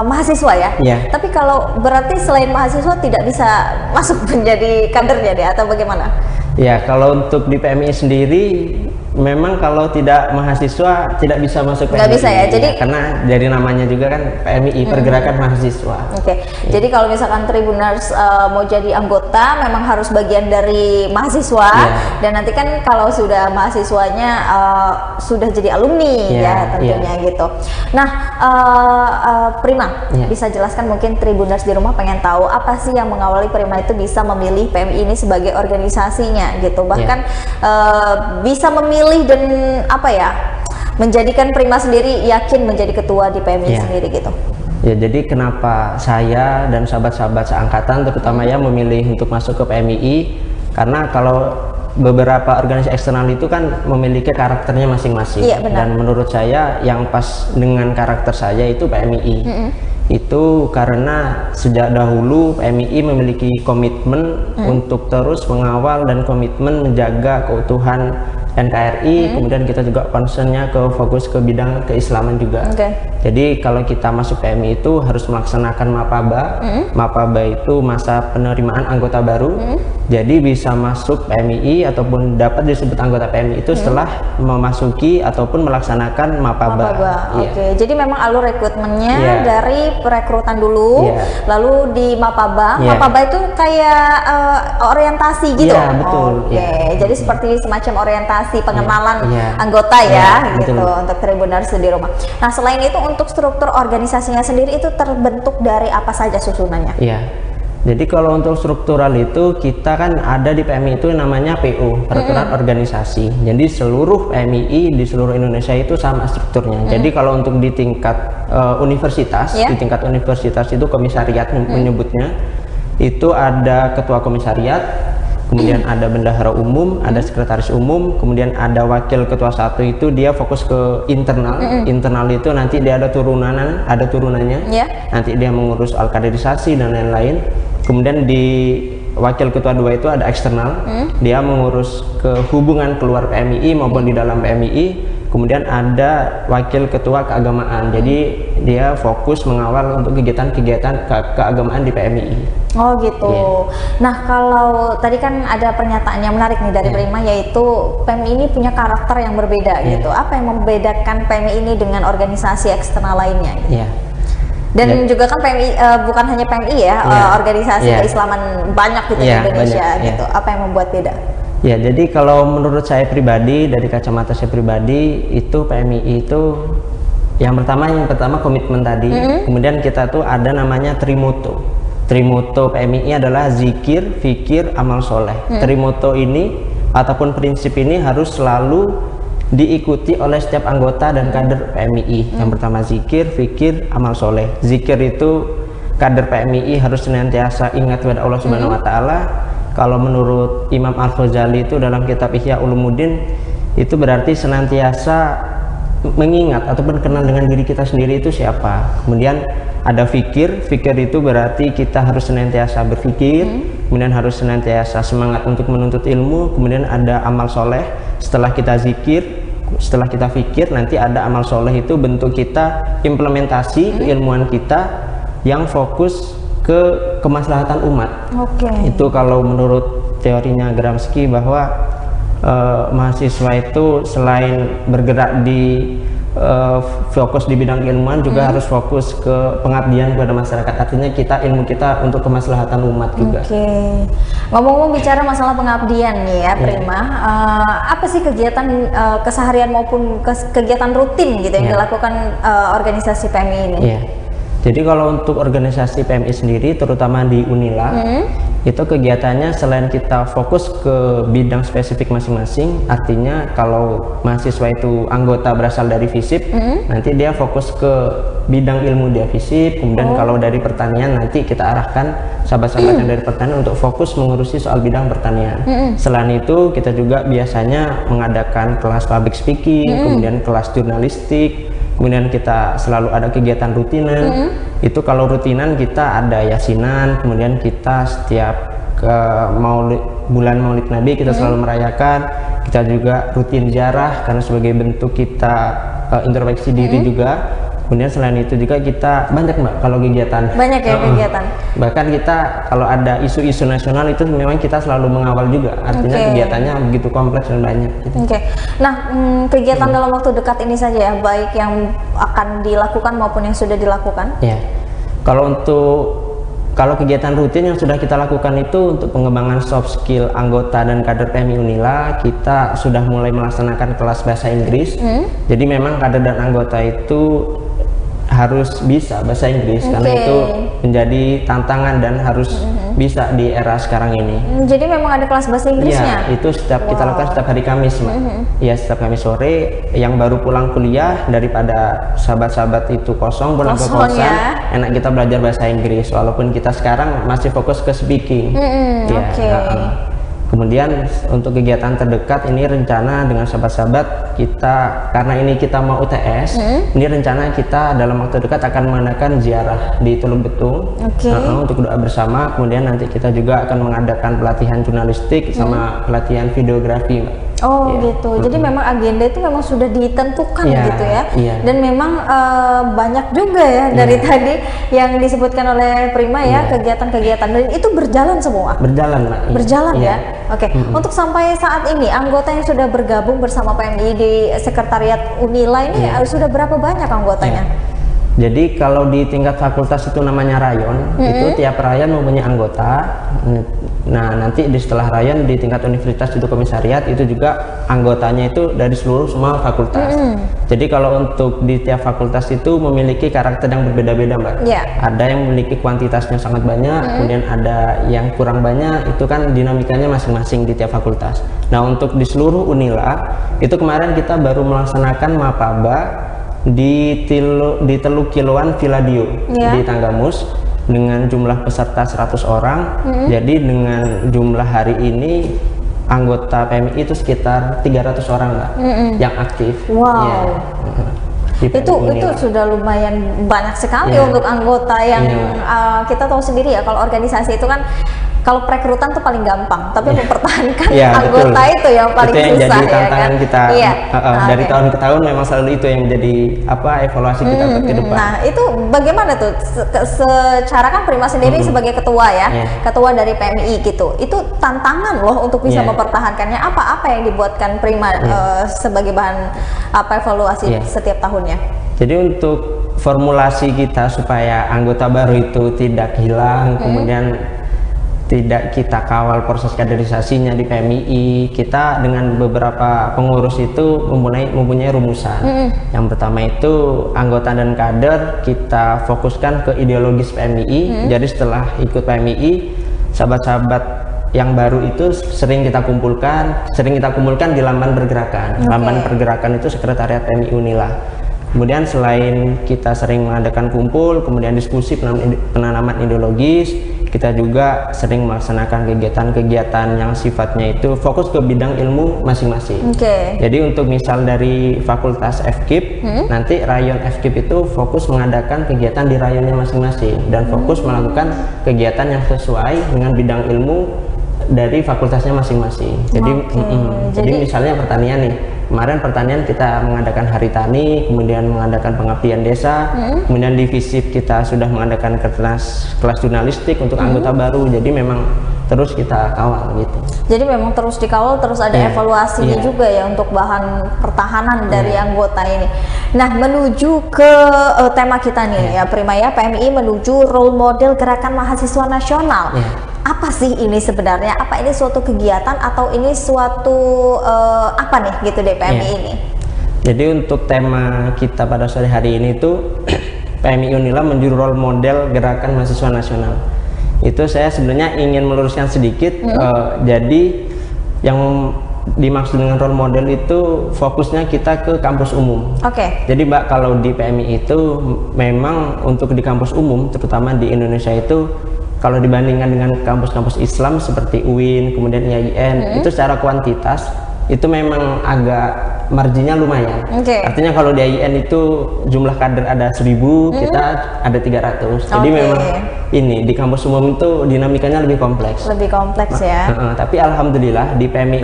mahasiswa ya. Tapi kalau berarti selain mahasiswa tidak bisa masuk menjadi kadernya deh atau bagaimana? Ya, kalau untuk di PMI sendiri memang kalau tidak mahasiswa tidak bisa masuk PMI. Nggak bisa ya, jadi karena dari namanya juga kan PMI Pergerakan Mahasiswa. Jadi kalau misalkan Tribuners mau jadi anggota memang harus bagian dari mahasiswa, dan nanti kan kalau sudah mahasiswanya sudah jadi alumni ya tentunya gitu. Nah, Prima bisa jelaskan, mungkin Tribuners di rumah pengen tahu apa sih yang mengawali Prima itu bisa memilih PMI ini sebagai organisasinya gitu, bahkan bisa memilih dan menjadikan Prima sendiri yakin menjadi ketua di PMI sendiri gitu. Ya, jadi kenapa saya dan sahabat-sahabat seangkatan terutama ya memilih untuk masuk ke PMII, karena kalau beberapa organisasi eksternal itu kan memiliki karakternya masing-masing. Iya, benar. Dan menurut saya yang pas dengan karakter saya itu PMII. Itu karena sejak dahulu PMII memiliki komitmen untuk terus mengawal dan komitmen menjaga keutuhan NKRI, kemudian kita juga concernnya ke fokus ke bidang keislaman juga. Jadi kalau kita masuk PMII itu harus melaksanakan mapaba. Mapaba itu masa penerimaan anggota baru. Jadi bisa masuk PMII ataupun dapat disebut anggota PMII itu setelah memasuki ataupun melaksanakan mapaba. Oke, jadi memang alur rekrutmennya dari perekrutan dulu, lalu di mapaba. Mapaba itu kayak orientasi gitu. Iya, betul. Jadi seperti semacam orientasi pengenalan anggota gitu untuk Tribuners di rumah. Nah, selain itu untuk struktur organisasinya sendiri itu terbentuk dari apa saja susunannya? Iya. Jadi kalau untuk struktural itu kita kan ada di PMII itu namanya PO, peraturan organisasi. Jadi seluruh PMII di seluruh Indonesia itu sama strukturnya. Jadi kalau untuk di tingkat universitas, di tingkat universitas itu komisariat menyebutnya, itu ada ketua komisariat, kemudian ada bendahara umum, ada sekretaris umum, kemudian ada wakil ketua satu itu dia fokus ke internal. Internal itu nanti dia ada turunannya, nanti dia mengurus alkaderisasi dan lain-lain. Kemudian di wakil ketua 2 itu ada eksternal, dia mengurus ke hubungan keluar PMII maupun di dalam PMII. Kemudian ada wakil ketua keagamaan, jadi dia fokus mengawal untuk kegiatan-kegiatan keagamaan di PMII. Oh gitu. Nah, kalau tadi kan ada pernyataan yang menarik nih dari Prima, yaitu PMII ini punya karakter yang berbeda gitu. Apa yang membedakan PMII ini dengan organisasi eksternal lainnya? Gitu? Dan juga kan PMII bukan hanya PMII ya, organisasi keislaman banyak gitu di Indonesia gitu. Apa yang membuat beda? Ya, jadi kalau menurut saya pribadi, dari kacamata saya pribadi, itu PMII itu yang pertama komitmen tadi. Kemudian kita tuh ada namanya Trimoto. Trimoto PMII adalah zikir, fikir, amal soleh. Trimoto ini ataupun prinsip ini harus selalu diikuti oleh setiap anggota dan kader PMII. Yang pertama zikir, fikir, amal soleh. Zikir itu kader PMII harus senantiasa ingat kepada Allah Subhanahu Wa Taala. Kalau menurut Imam Al-Ghazali itu dalam kitab Ihya Ulumuddin, itu berarti senantiasa mengingat ataupun kenal dengan diri kita sendiri itu siapa. Kemudian ada fikir itu berarti kita harus senantiasa berpikir, kemudian harus senantiasa semangat untuk menuntut ilmu. Kemudian ada amal soleh, setelah kita zikir, setelah kita fikir, nanti ada amal soleh, itu bentuk kita implementasi keilmuan kita yang fokus ke kemaslahatan umat. Itu kalau menurut teorinya Gramsci, bahwa mahasiswa itu selain bergerak di fokus di bidang keilmuan juga harus fokus ke pengabdian kepada masyarakat. Artinya ilmu kita untuk kemaslahatan umat juga. Ngomong-ngomong bicara masalah pengabdian nih ya Prima, apa sih kegiatan keseharian maupun kegiatan rutin gitu yang dilakukan organisasi PMII ini? Jadi kalau untuk organisasi PMII sendiri, terutama di Unila, itu kegiatannya selain kita fokus ke bidang spesifik masing-masing, artinya kalau mahasiswa itu anggota berasal dari FISIP, nanti dia fokus ke bidang ilmu dia FISIP. Kemudian kalau dari pertanian, nanti kita arahkan sahabat-sahabat yang dari pertanian untuk fokus mengurusi soal bidang pertanian. Selain itu, kita juga biasanya mengadakan kelas public speaking, kemudian kelas jurnalistik. Kemudian kita selalu ada kegiatan rutinan. Itu kalau rutinan kita ada yasinan, kemudian kita setiap bulan Maulid Nabi kita selalu merayakan. Kita juga rutin ziarah karena sebagai bentuk kita introspeksi diri juga. Kemudian selain itu juga kita banyak Mbak kalau kegiatan. Banyak ya kegiatan. Bahkan kita kalau ada isu-isu nasional itu memang kita selalu mengawal juga. Artinya kegiatannya begitu kompleks dan banyak. Gitu. Nah, kegiatan dalam waktu dekat ini saja ya, baik yang akan dilakukan maupun yang sudah dilakukan. Kalau kegiatan rutin yang sudah kita lakukan itu untuk pengembangan soft skill anggota dan kader PMII Unila, kita sudah mulai melaksanakan kelas bahasa Inggris. Jadi memang kader dan anggota itu harus bisa bahasa Inggris karena itu menjadi tantangan dan harus bisa di era sekarang ini. Jadi memang ada kelas bahasa Inggrisnya? Iya, itu kita lakukan setiap hari Kamis, Mbak. Iya, setiap Kamis sore. Yang baru pulang kuliah, daripada sahabat-sahabat itu kosong pulang ke kosan, enak kita belajar bahasa Inggris walaupun kita sekarang masih fokus ke speaking. Kemudian untuk kegiatan terdekat ini rencana dengan sahabat-sahabat kita, karena ini kita mau UTS, ini rencana kita dalam waktu dekat akan mengadakan ziarah di Teluk Betung untuk doa bersama. Kemudian nanti kita juga akan mengadakan pelatihan jurnalistik sama pelatihan videografi, Mbak. Oh gitu, jadi memang agenda itu memang sudah ditentukan gitu ya, dan memang banyak juga ya dari tadi yang disebutkan oleh Prima ya, kegiatan-kegiatan, dan itu berjalan semua? Berjalan, Mbak. Berjalan ya? Oke, untuk sampai saat ini anggota yang sudah bergabung bersama PMI di Sekretariat Unila ini sudah berapa banyak anggotanya? Jadi kalau di tingkat fakultas itu namanya rayon, itu tiap rayon mempunyai anggota. Nah nanti di setelah rayon di tingkat universitas itu komisariat, itu juga anggotanya itu dari seluruh semua fakultas. Jadi kalau untuk di tiap fakultas itu memiliki karakter yang berbeda-beda, Mbak. Ada yang memiliki kuantitasnya sangat banyak, kemudian ada yang kurang banyak, itu kan dinamikanya masing-masing di tiap fakultas. Nah untuk di seluruh Unila, itu kemarin kita baru melaksanakan Mapaba di Teluk Kiloan Villadio di Tanggamus dengan jumlah peserta 100 orang. Jadi dengan jumlah hari ini anggota PMI itu sekitar 300 orang, Mbak, yang aktif. Wow. Itu sudah lumayan banyak sekali untuk anggota yang kita tahu sendiri ya, kalau organisasi itu kan kalau perekrutan tuh paling gampang, tapi mempertahankan anggota itu yang paling itu yang susah jadi tantangan kita dari okay. tahun ke tahun. Memang selalu itu yang jadi evaluasi kita ke depan. Nah itu bagaimana tuh secara kan Prima sendiri sebagai ketua ya, ketua dari PMI gitu, itu tantangan loh untuk bisa mempertahankannya. Apa yang dibuatkan Prima sebagai bahan evaluasi setiap tahunnya? Jadi untuk formulasi kita supaya anggota baru itu tidak hilang, kemudian tidak kita kawal proses kaderisasinya di PMI, kita dengan beberapa pengurus itu mempunyai rumusan. Yang pertama itu anggota dan kader kita fokuskan ke ideologis PMI. Jadi setelah ikut PMI, sahabat-sahabat yang baru itu sering kita kumpulkan di Lamban Pergerakan. Lamban Pergerakan itu Sekretariat PMI Unila. Kemudian selain kita sering mengadakan kumpul, kemudian diskusi penanaman ideologis, kita juga sering melaksanakan kegiatan-kegiatan yang sifatnya itu fokus ke bidang ilmu masing-masing. Jadi untuk misal dari Fakultas FKIP, nanti rayon FKIP itu fokus mengadakan kegiatan di rayonnya masing-masing dan fokus melakukan kegiatan yang sesuai dengan bidang ilmu dari fakultasnya masing-masing. Jadi misalnya pertanian nih, kemarin pertanian kita mengadakan hari tani, kemudian mengadakan pengabdian desa, kemudian di FISIP kita sudah mengadakan kelas jurnalistik untuk anggota baru. Jadi memang terus kita kawal gitu. Jadi memang terus dikawal, terus ada evaluasinya juga ya untuk bahan pertahanan dari anggota ini. Nah menuju ke tema kita nih ya Prima ya, PMI menuju role model gerakan mahasiswa nasional. Apa sih ini sebenarnya? Apa ini suatu kegiatan atau ini suatu apa nih gitu deh PMI ini? Jadi untuk tema kita pada sore hari ini itu PMI Unila menuju role model gerakan mahasiswa nasional. Itu saya sebenarnya ingin meluruskan sedikit. Jadi yang dimaksud dengan role model itu fokusnya kita ke kampus umum. Jadi Mbak, kalau di PMI itu memang untuk di kampus umum, terutama di Indonesia itu, kalau dibandingkan dengan kampus-kampus Islam seperti UIN, kemudian IAIN, itu secara kuantitas itu memang agak marginnya lumayan. Artinya kalau di IAIN itu jumlah kader ada 1000, kita ada 300. Jadi memang ini di kampus umum itu dinamikanya lebih kompleks. Lebih kompleks ya. Tapi alhamdulillah di PMI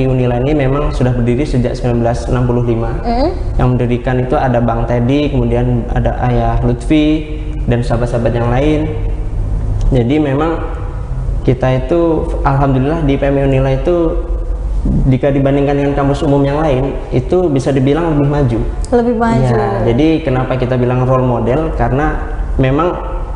Unila, ini memang sudah berdiri sejak 1965. Yang mendirikan itu ada Bang Teddy, kemudian ada Ayah Lutfi dan sahabat-sahabat yang lain. Jadi memang kita itu alhamdulillah di PMI Unila itu jika dibandingkan dengan kampus umum yang lain itu bisa dibilang lebih maju. Lebih maju. Jadi kenapa kita bilang role model? Karena memang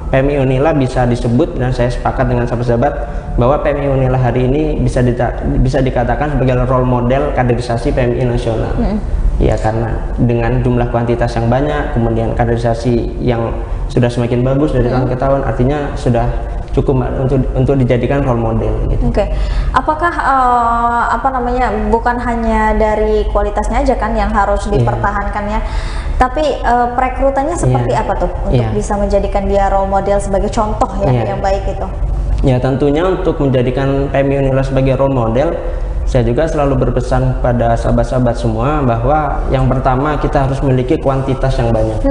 PMI Unila bisa disebut, dan saya sepakat dengan sahabat-sahabat bahwa PMI Unila hari ini bisa dikatakan sebagai role model kaderisasi PMI nasional. Ya karena dengan jumlah kuantitas yang banyak, kemudian kaderisasi yang sudah semakin bagus dari tahun ke tahun, artinya sudah cukup untuk dijadikan role model gitu. Oke. Apakah bukan hanya dari kualitasnya aja kan yang harus dipertahankannya, tapi perekrutannya seperti apa tuh untuk bisa menjadikan dia role model sebagai contoh yang baik itu? Ya tentunya untuk menjadikan PMI Unila sebagai role model, saya juga selalu berpesan pada sahabat-sahabat semua bahwa yang pertama kita harus memiliki kuantitas yang banyak.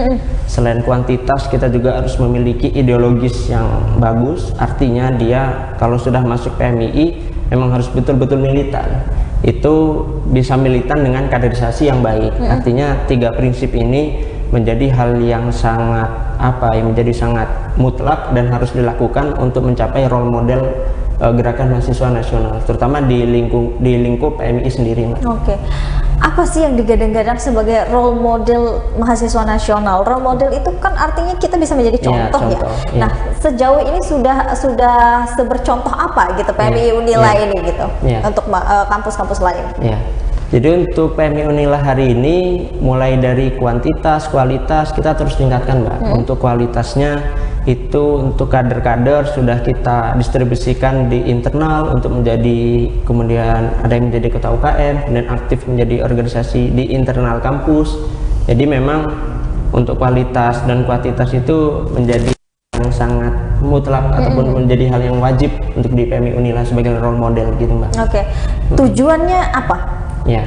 Selain kuantitas, kita juga harus memiliki ideologis yang bagus. Artinya dia kalau sudah masuk PMII memang harus betul-betul militan. Itu bisa militan dengan kaderisasi yang baik. Artinya 3 prinsip ini menjadi hal yang sangat menjadi sangat mutlak dan harus dilakukan untuk mencapai role model gerakan mahasiswa nasional, terutama di lingkup PMI sendiri, Mbak. Oke. Apa sih yang digadang-gadang sebagai role model mahasiswa nasional? Role model itu kan artinya kita bisa menjadi contoh ya. Nah, sejauh ini sudah sebercontoh apa gitu PMI Unila ini gitu untuk kampus-kampus lain? Jadi untuk PMI Unila hari ini mulai dari kuantitas, kualitas kita terus tingkatkan, Mbak. Untuk kualitasnya itu untuk kader-kader sudah kita distribusikan di internal untuk kemudian ada yang menjadi ketua UKM, kemudian aktif menjadi organisasi di internal kampus. Jadi memang untuk kualitas dan kuantitas itu menjadi yang sangat mutlak ataupun menjadi hal yang wajib untuk di PMI Unila sebagai role model gitu, Mbak. Oke. Tujuannya apa? Ya,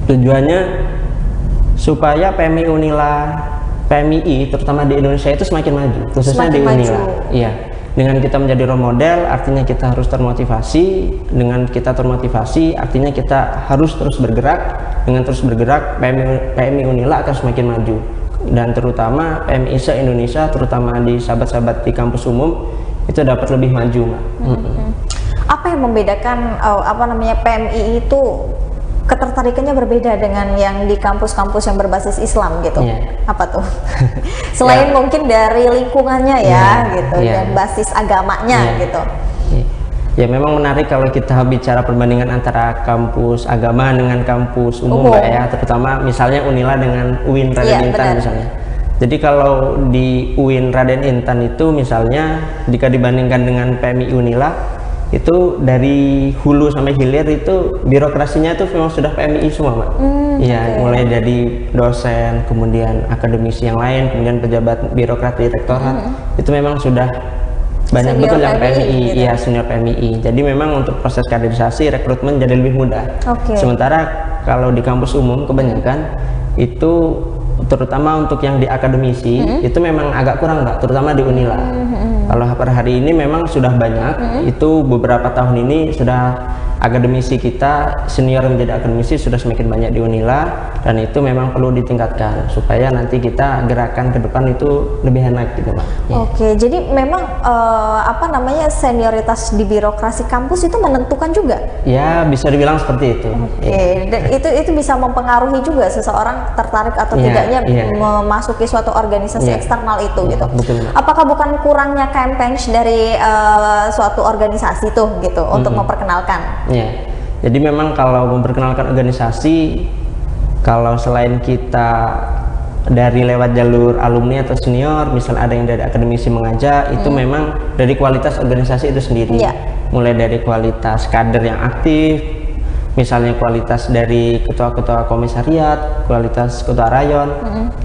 tujuannya supaya PMI Unila, PMII terutama di Indonesia itu semakin maju, khususnya di Unila. Iya, dengan kita menjadi role model, artinya kita harus termotivasi. Dengan kita termotivasi, artinya kita harus terus bergerak. Dengan terus bergerak, PMI Unila akan semakin maju. Dan terutama PMI se-Indonesia, terutama di sahabat-sahabat di kampus umum, itu dapat lebih maju, Mbak. Apa yang membedakan PMI itu ketertarikannya berbeda dengan yang di kampus-kampus yang berbasis Islam gitu? Apa tuh? Selain mungkin dari lingkungannya dan basis agamanya gitu. Ya memang menarik kalau kita bicara perbandingan antara kampus agama dengan kampus umum, Mbak ya, terutama misalnya Unila dengan UIN Raden Intan misalnya. Jadi kalau di UIN Raden Intan itu misalnya jika dibandingkan dengan PMI Unila, itu dari hulu sampai hilir itu birokrasinya itu memang sudah PMI semua, Mbak. Iya, mulai dari dosen, kemudian akademisi yang lain, kemudian pejabat birokrat di rektorat, itu memang sudah banyak betul yang PMI, iya senior PMI. Jadi memang untuk proses kaderisasi rekrutmen jadi lebih mudah. Sementara kalau di kampus umum kebanyakan itu terutama untuk yang di akademisi itu memang agak kurang, Mbak, terutama di Unila. Kalau per hari ini memang sudah banyak, itu beberapa tahun ini sudah akademisi kita, senior menjadi akademisi sudah semakin banyak di Unila, dan itu memang perlu ditingkatkan supaya nanti kita gerakan ke depan itu lebih enak gitu, Mbak. Oke, jadi memang senioritas di birokrasi kampus itu menentukan juga? Ya, bisa dibilang seperti itu. Dan itu bisa mempengaruhi juga seseorang tertarik atau tidaknya memasuki suatu organisasi eksternal itu gitu. Betul, apakah bukan kurangnya campaign dari suatu organisasi tuh gitu untuk memperkenalkan? Ya, jadi memang kalau memperkenalkan organisasi, kalau selain kita dari lewat jalur alumni atau senior, misal ada yang dari akademisi mengajak, itu memang dari kualitas organisasi itu sendiri. Mulai dari kualitas kader yang aktif, misalnya kualitas dari ketua-ketua komisariat, kualitas ketua rayon.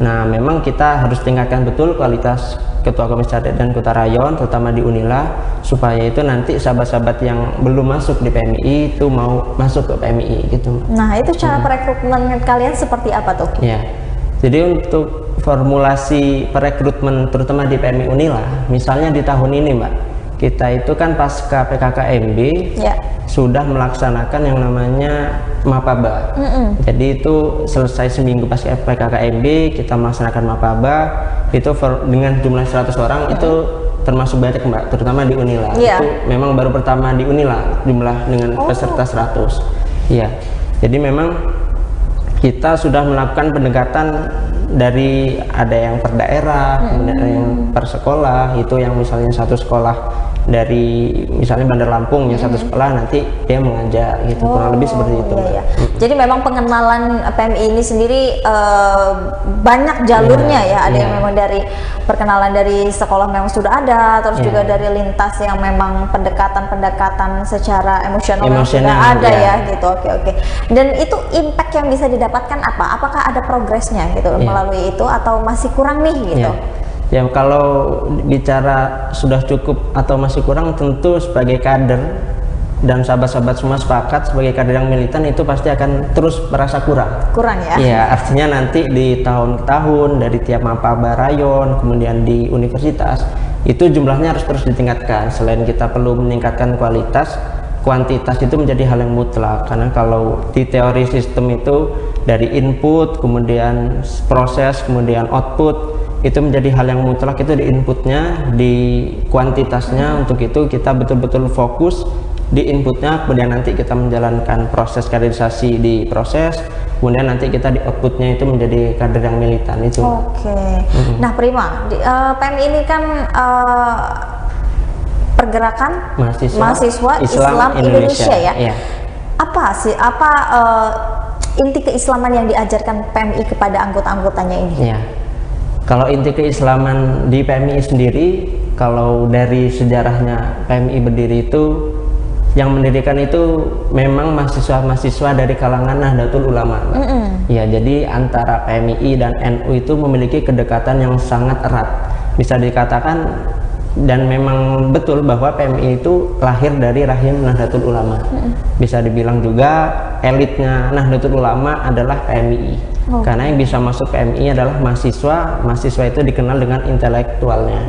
Nah, memang kita harus tingkatkan betul kualitas ketua komisariat dan ketua rayon, terutama di Unila, supaya itu nanti sahabat-sahabat yang belum masuk di PMI itu mau masuk ke PMI gitu. Nah, itu cara perekrutmen kalian seperti apa tuh? Ya, jadi untuk formulasi perekrutmen terutama di PMI Unila, misalnya di tahun ini, Mbak, kita itu kan pasca PKKMB sudah melaksanakan yang namanya Mapaba. Jadi itu selesai seminggu pasca PKKMB kita melaksanakan Mapaba, itu dengan jumlah 100 orang itu termasuk banyak, Mbak, terutama di Unila. Itu memang baru pertama di Unila jumlah dengan peserta 100. Iya, jadi memang kita sudah melakukan pendekatan dari ada yang per daerah, kemudian ada yang per sekolah, itu yang misalnya satu sekolah dari misalnya Bandar Lampung yang satu sekolah nanti dia mengajar gitu, kurang lebih seperti itu. Iya. Jadi memang pengenalan PMI ini sendiri banyak jalurnya ya. Ada yang memang dari perkenalan dari sekolah memang sudah ada, terus juga dari lintas yang memang pendekatan secara emosional yang sudah ada ya gitu. Oke. Dan itu impact yang bisa didapatkan apa? Apakah ada progresnya gitu melalui itu atau masih kurang nih gitu? Ya, kalau bicara sudah cukup atau masih kurang, tentu sebagai kader dan sahabat-sahabat semua sepakat sebagai kader yang militan itu pasti akan terus merasa kurang ya. Iya, artinya nanti di tahun ke tahun dari tiap mapaba rayon kemudian di universitas itu jumlahnya harus terus ditingkatkan. Selain kita perlu meningkatkan kualitas, kuantitas itu menjadi hal yang mutlak, karena kalau di teori sistem itu dari input kemudian proses kemudian output itu menjadi hal yang mutlak, itu di inputnya, di kuantitasnya. Untuk itu kita betul-betul fokus di inputnya, kemudian nanti kita menjalankan proses kaderisasi di proses, kemudian nanti kita di outputnya itu menjadi kader yang militan itu. Nah Prima, PMI ini kan pergerakan mahasiswa Islam Indonesia ya. Apa sih inti keislaman yang diajarkan PMI kepada anggota-anggotanya ini? Kalau inti keislaman di PMI sendiri, kalau dari sejarahnya PMI berdiri itu, yang mendirikan itu memang mahasiswa-mahasiswa dari kalangan Nahdlatul Ulama. Ya, jadi antara PMI dan NU itu memiliki kedekatan yang sangat erat. Bisa dikatakan dan memang betul bahwa PMI itu lahir dari rahim Nahdlatul Ulama. Bisa dibilang juga elitnya Nahdlatul Ulama adalah PMI. Karena yang bisa masuk PMI adalah mahasiswa itu dikenal dengan intelektualnya.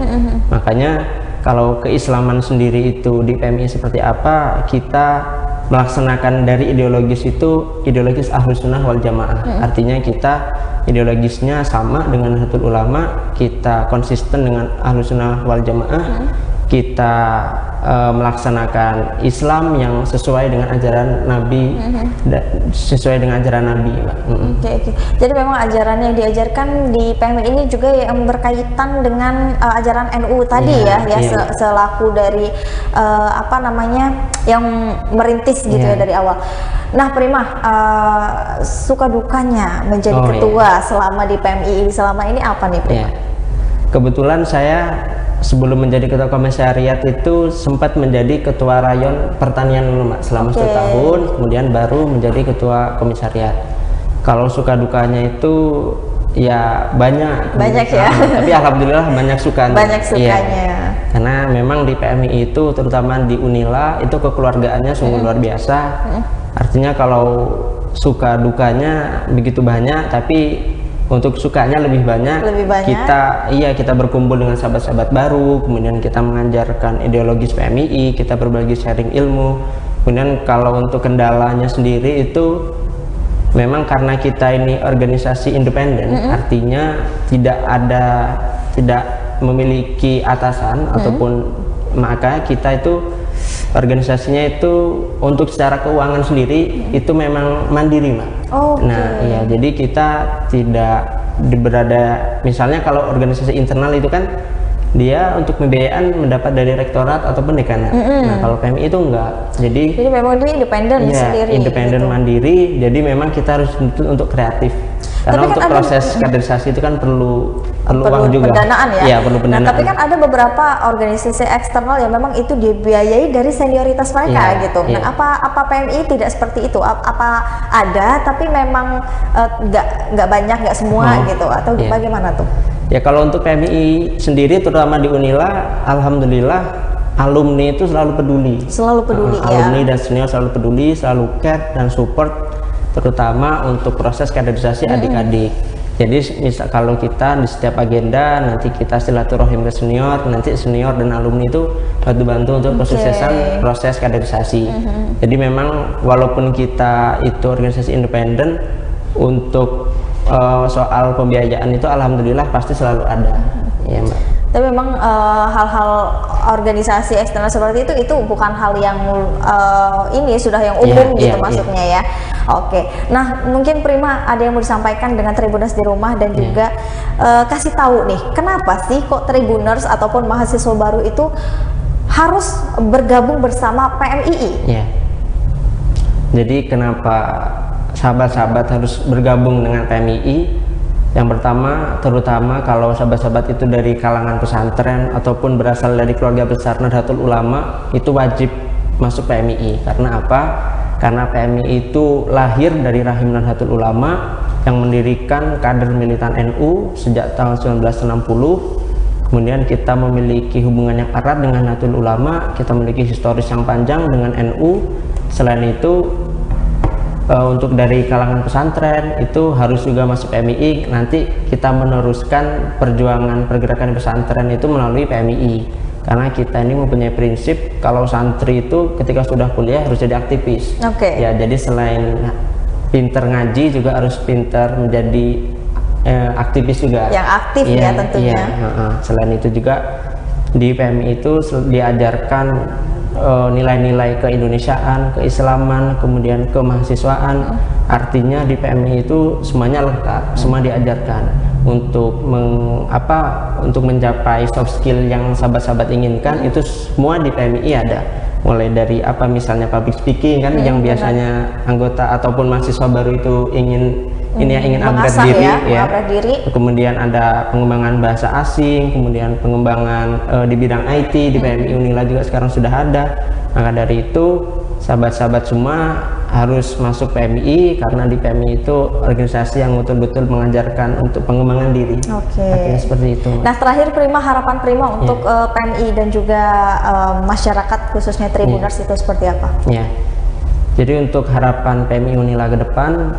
Makanya kalau keislaman sendiri itu di PMI seperti apa, kita melaksanakan dari ideologis itu ideologis Ahlus Sunnah wal Jamaah. Artinya kita ideologisnya sama dengan Nahdlatul Ulama, kita konsisten dengan Ahlus Sunnah wal Jamaah, kita melaksanakan Islam yang sesuai dengan ajaran Nabi, sesuai dengan ajaran Nabi. Jadi memang ajaran yang diajarkan di PMI ini juga yang berkaitan dengan ajaran NU tadi selaku dari yang merintis gitu ya dari awal. Nah Prima, suka dukanya menjadi ketua selama di PMI selama ini apa nih Prima? Kebetulan saya sebelum menjadi ketua komisariat itu sempat menjadi ketua rayon pertanian dulu selama 1 tahun, kemudian baru menjadi ketua komisariat. Kalau suka dukanya itu ya banyak ya. Tapi alhamdulillah banyak sukanya. Karena memang di PMI itu terutama di Unila itu kekeluargaannya sungguh luar biasa. Artinya kalau suka dukanya begitu banyak, tapi untuk sukanya lebih banyak. Kita berkumpul dengan sahabat-sahabat baru, kemudian kita mengajarkan ideologis PMI, kita berbagi sharing ilmu. Kemudian kalau untuk kendalanya sendiri itu memang karena kita ini organisasi independen, artinya tidak memiliki atasan ataupun, maka kita itu organisasinya itu untuk secara keuangan sendiri itu memang mandiri, Mbak. Jadi kita tidak berada, misalnya kalau organisasi internal itu kan dia untuk pembiayaan mendapat dari rektorat ataupun dekanat. Nah kalau PMI itu enggak, jadi memang dia independen sendiri, independen mandiri. Jadi memang kita harus untuk kreatif, karena untuk proses kaderisasi itu kan perlu uang juga, pendanaan perlu pendanaan. Tapi kan ada beberapa organisasi eksternal yang memang itu dibiayai dari senioritas mereka gitu. Nah apa PMI tidak seperti itu? Apa ada tapi memang nggak banyak, nggak semua gitu, atau bagaimana tuh? Ya kalau untuk PMI sendiri terutama di Unila, alhamdulillah alumni itu selalu peduli. Alumni dan senior selalu peduli, selalu care dan support, terutama untuk proses kaderisasi adik-adik. Jadi misal kalau kita di setiap agenda nanti kita silaturahim ke senior, nanti senior dan alumni itu bantu-bantu untuk kesuksesan proses kaderisasi. Jadi memang walaupun kita itu organisasi independen, untuk soal pembiayaan itu alhamdulillah pasti selalu ada, ya Mbak. Tapi memang hal-hal organisasi eksternal seperti itu bukan hal yang ini sudah yang umum gitu masuknya ya. Oke, nah mungkin Prima ada yang mau disampaikan dengan Tribuners di rumah dan juga kasih tahu nih kenapa sih kok Tribuners ataupun mahasiswa baru itu harus bergabung bersama PMII? Ya. Jadi kenapa sahabat-sahabat harus bergabung dengan PMII? Yang pertama, terutama kalau sahabat-sahabat itu dari kalangan pesantren ataupun berasal dari keluarga besar Nahdlatul Ulama, itu wajib masuk PMII. Karena apa? Karena PMII itu lahir dari rahim Nahdlatul Ulama yang mendirikan kader militan NU sejak tahun 1960. Kemudian kita memiliki hubungan yang erat dengan Nahdlatul Ulama, kita memiliki historis yang panjang dengan NU. Selain itu, untuk dari kalangan pesantren itu harus juga masuk PMII. Nanti kita meneruskan perjuangan pergerakan pesantren itu melalui PMII, karena kita ini mempunyai prinsip kalau santri itu ketika sudah kuliah harus jadi aktivis. Ya, jadi selain pinter ngaji juga harus pinter menjadi aktivis juga, yang aktif ya tentunya. Selain itu juga di PMII itu diajarkan nilai-nilai keindonesiaan, keislaman, kemudian kemahasiswaan. Artinya di PMII itu semuanya lengkap, semua diajarkan untuk untuk mencapai soft skill yang sahabat-sahabat inginkan. Itu semua di PMII ada. Mulai dari misalnya public speaking kan, yang biasanya anggota ataupun mahasiswa baru itu ingin upgrade diri, kemudian ada pengembangan bahasa asing, kemudian pengembangan di bidang IT di PMII Unila juga sekarang sudah ada. Maka dari itu sahabat-sahabat semua harus masuk PMII, karena di PMII itu organisasi yang betul-betul mengajarkan untuk pengembangan diri. Artinya seperti itu. Nah, terakhir Prima, harapan Prima untuk PMII dan juga masyarakat khususnya Tribuners itu seperti apa? Ya. Jadi untuk harapan PMII Unila ke depan,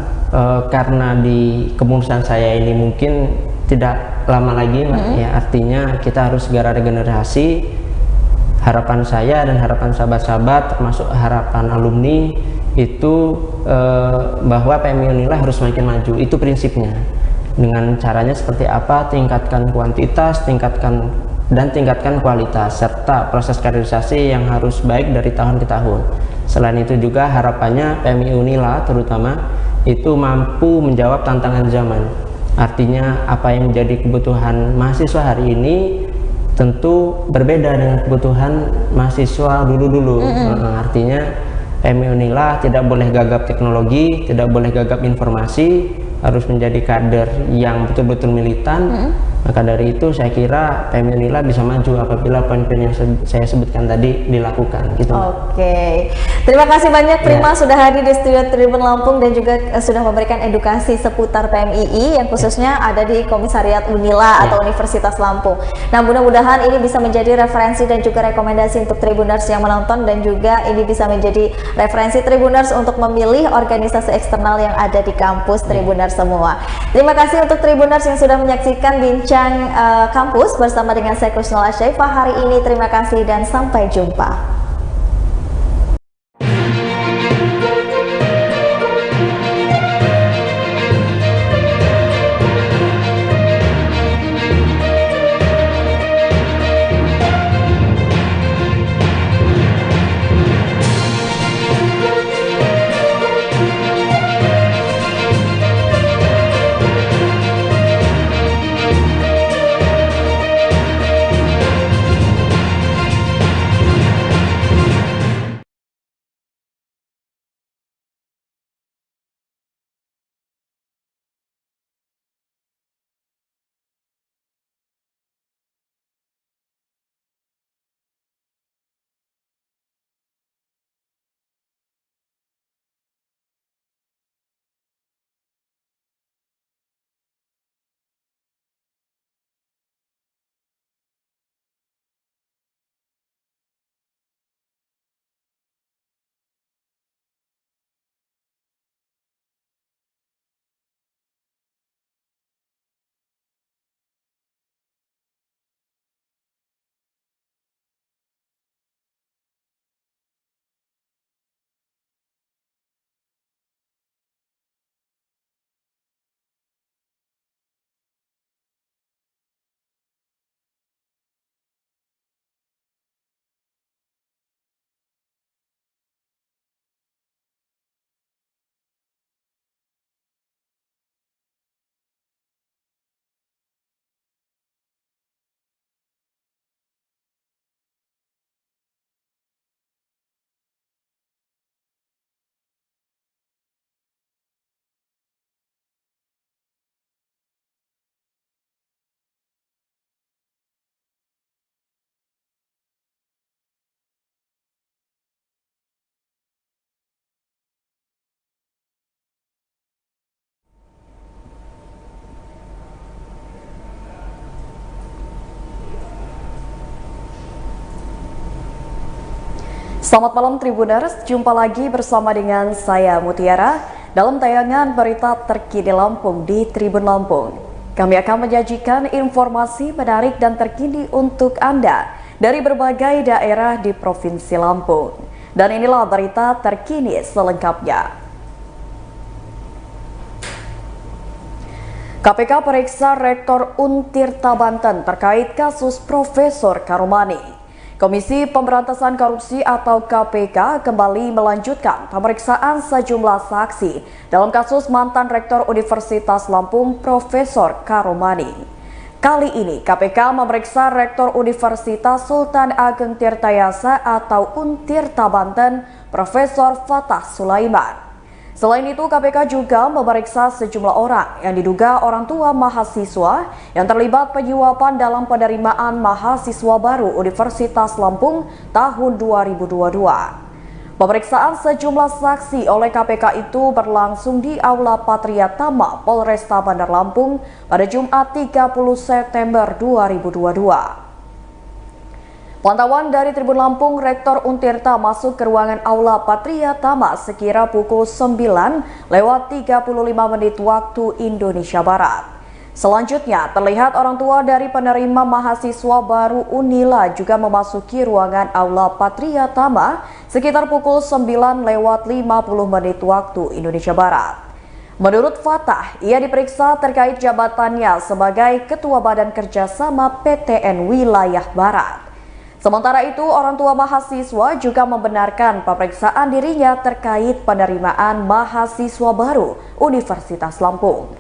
karena di kepengurusan saya ini mungkin tidak lama lagi, ya, artinya kita harus segera regenerasi. Harapan saya dan harapan sahabat-sahabat termasuk harapan alumni itu bahwa PMII Unila harus semakin maju. Itu prinsipnya. Dengan caranya seperti apa? Tingkatkan kuantitas, tingkatkan kualitas, serta proses kaderisasi yang harus baik dari tahun ke tahun. Selain itu juga harapannya PMII Unila terutama itu mampu menjawab tantangan zaman. Artinya apa yang menjadi kebutuhan mahasiswa hari ini tentu berbeda dengan kebutuhan mahasiswa dulu-dulu. Artinya PMII Unila tidak boleh gagap teknologi, tidak boleh gagap informasi, harus menjadi kader yang betul-betul militan. Maka dari itu saya kira PMII Unila bisa maju apabila poin-poin yang saya sebutkan tadi dilakukan. Gitu. Terima kasih banyak Prima sudah hadir di studio Tribun Lampung dan juga sudah memberikan edukasi seputar PMII yang khususnya ada di Komisariat Unila atau Universitas Lampung. Nah, mudah-mudahan ini bisa menjadi referensi dan juga rekomendasi untuk Tribuners yang menonton, dan juga ini bisa menjadi referensi Tribuners untuk memilih organisasi eksternal yang ada di kampus Tribuners semua. Terima kasih untuk Tribuners yang sudah menyaksikan bincang kampus bersama dengan saya Kusnul Asyaifah hari ini. Terima kasih dan sampai jumpa. Selamat malam Tribuners, jumpa lagi bersama dengan saya Mutiara dalam tayangan berita terkini Lampung di Tribun Lampung. Kami akan menyajikan informasi menarik dan terkini untuk Anda dari berbagai daerah di Provinsi Lampung. Dan inilah berita terkini selengkapnya. KPK periksa Rektor Untirta Banten terkait kasus Profesor Karomani. Komisi Pemberantasan Korupsi atau KPK kembali melanjutkan pemeriksaan sejumlah saksi dalam kasus mantan Rektor Universitas Lampung Profesor Karomani. Kali ini KPK memeriksa Rektor Universitas Sultan Ageng Tirtayasa atau Untirta Banten Profesor Fatah Sulaiman. Selain itu, KPK juga memeriksa sejumlah orang yang diduga orang tua mahasiswa yang terlibat penyuapan dalam penerimaan mahasiswa baru Universitas Lampung tahun 2022. Pemeriksaan sejumlah saksi oleh KPK itu berlangsung di Aula Patria Tama Polresta Bandar Lampung pada Jumat 30 September 2022. Pantauan dari Tribun Lampung, Rektor Untirta masuk ke ruangan Aula Patria Tama sekira pukul 9:35 waktu Indonesia Barat. Selanjutnya, terlihat orang tua dari penerima mahasiswa baru Unila juga memasuki ruangan Aula Patria Tama sekitar pukul 9:50 waktu Indonesia Barat. Menurut Fatah, ia diperiksa terkait jabatannya sebagai Ketua Badan Kerjasama PTN Wilayah Barat. Sementara itu, orang tua mahasiswa juga membenarkan pemeriksaan dirinya terkait penerimaan mahasiswa baru Universitas Lampung.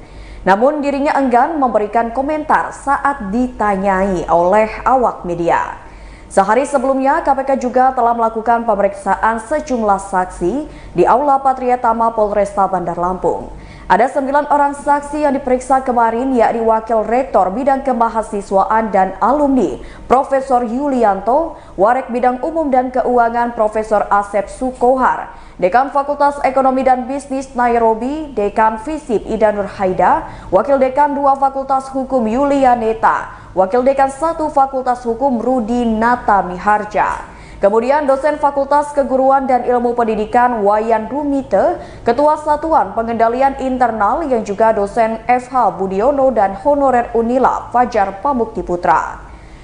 Namun dirinya enggan memberikan komentar saat ditanyai oleh awak media. Sehari sebelumnya, KPK juga telah melakukan pemeriksaan sejumlah saksi di Aula Patria Tama Polresta Bandar Lampung. Ada 9 orang saksi yang diperiksa kemarin, yakni Wakil Rektor Bidang Kemahasiswaan dan Alumni Profesor Yulianto, Warek Bidang Umum dan Keuangan Profesor Asep Sukohar, Dekan Fakultas Ekonomi dan Bisnis Nairobi, Dekan Fisip Ida Nur Haida, Wakil Dekan 2 Fakultas Hukum Yulianeta, Wakil Dekan 1 Fakultas Hukum Rudi Nata Miharja. Kemudian dosen Fakultas Keguruan dan Ilmu Pendidikan Wayan Rumite, Ketua Satuan Pengendalian Internal yang juga dosen FH Budiono dan Honorer Unila Fajar Pamukti Putra.